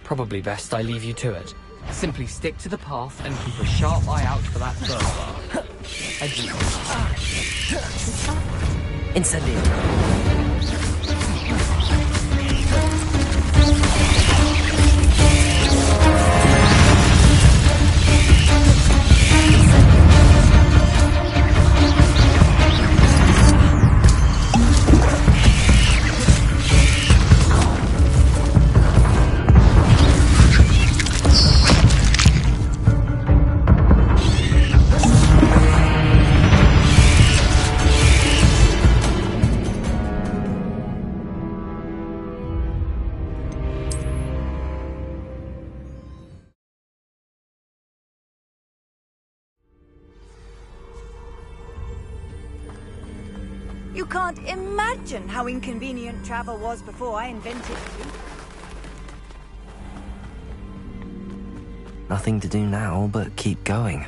Probably best I leave you to it. Simply stick to the path and keep a sharp eye out for that bird bar. Adieu. Incendio. You can't imagine how inconvenient travel was before I invented you. Nothing to do now but keep going.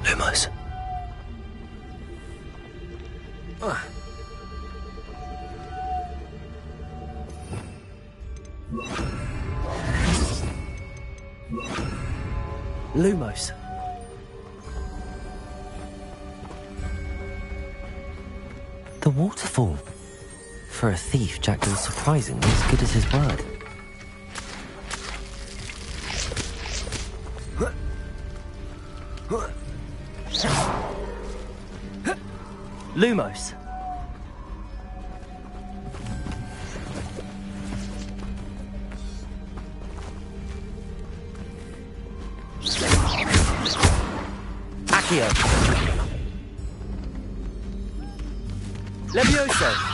Lumos. Lumos. The waterfall. For a thief, Jackdaw's surprisingly as good as his word. Lumos. Accio. Levioso.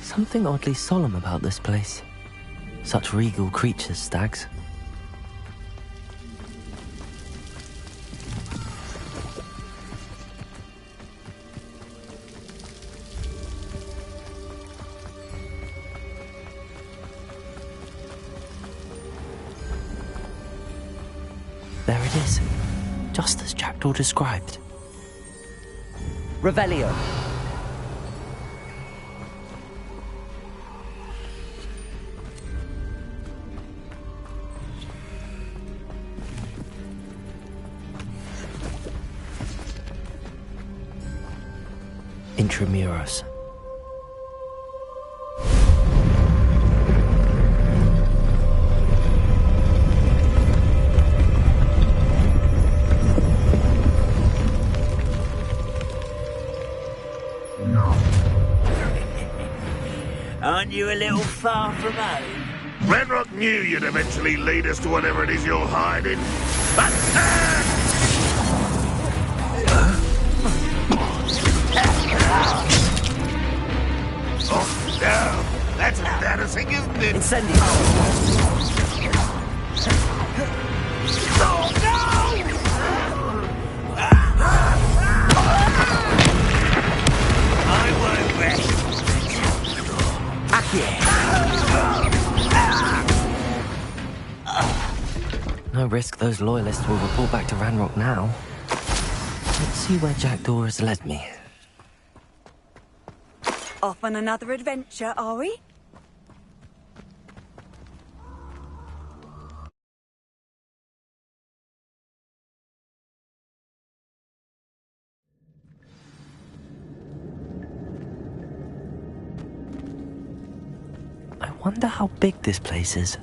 Something oddly solemn about this place. Such regal creatures, stags. There it is, just as Jackdaw described. Revelio. Intramuros. Aren't you a little far from home? Renrock knew you'd eventually lead us to whatever it is you're hiding. But, oh, no! That's embarrassing, isn't it? Incendio. Oh, no! I won't rest. No risk those loyalists will report back to Ranrock now. Let's see where Jackdaw has led me. Off on another adventure, are we? I wonder how big this place is.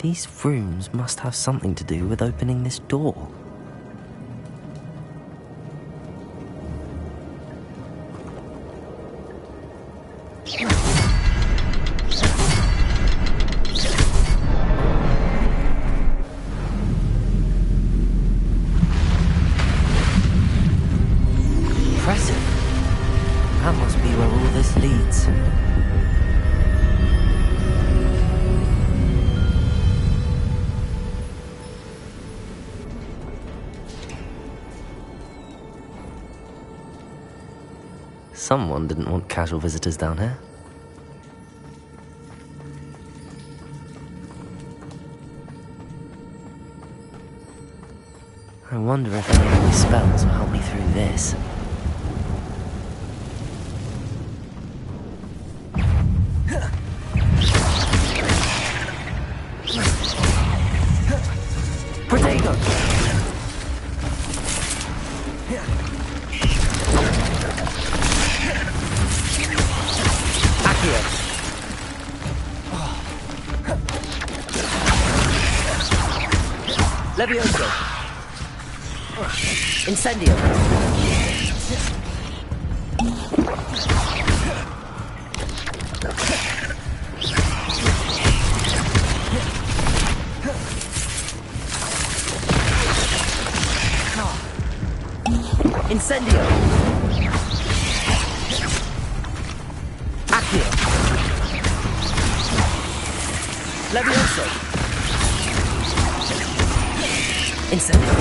These rooms must have something to do with opening this door. Impressive. That must be where all this leads. Someone didn't want casual visitors down here. I wonder if any of these spells will help me through this. Potato! Levioso. Incendio. Incendio. Accio. Levioso. Incendio.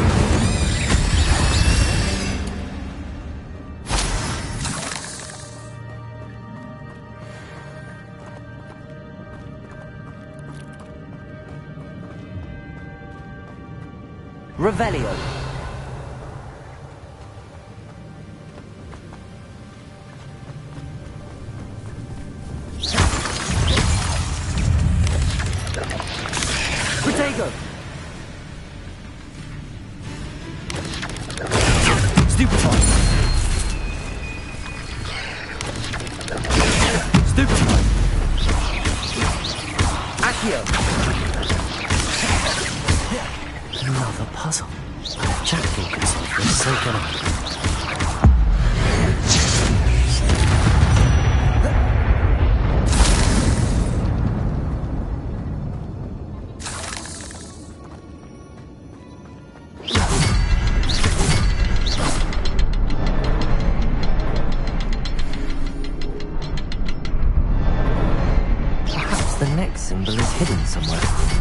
Revelio. Protego. Stupefy. Stupefy. Accio. Another puzzle. Jackdaw could solve this so can I. Perhaps the next symbol is hidden somewhere.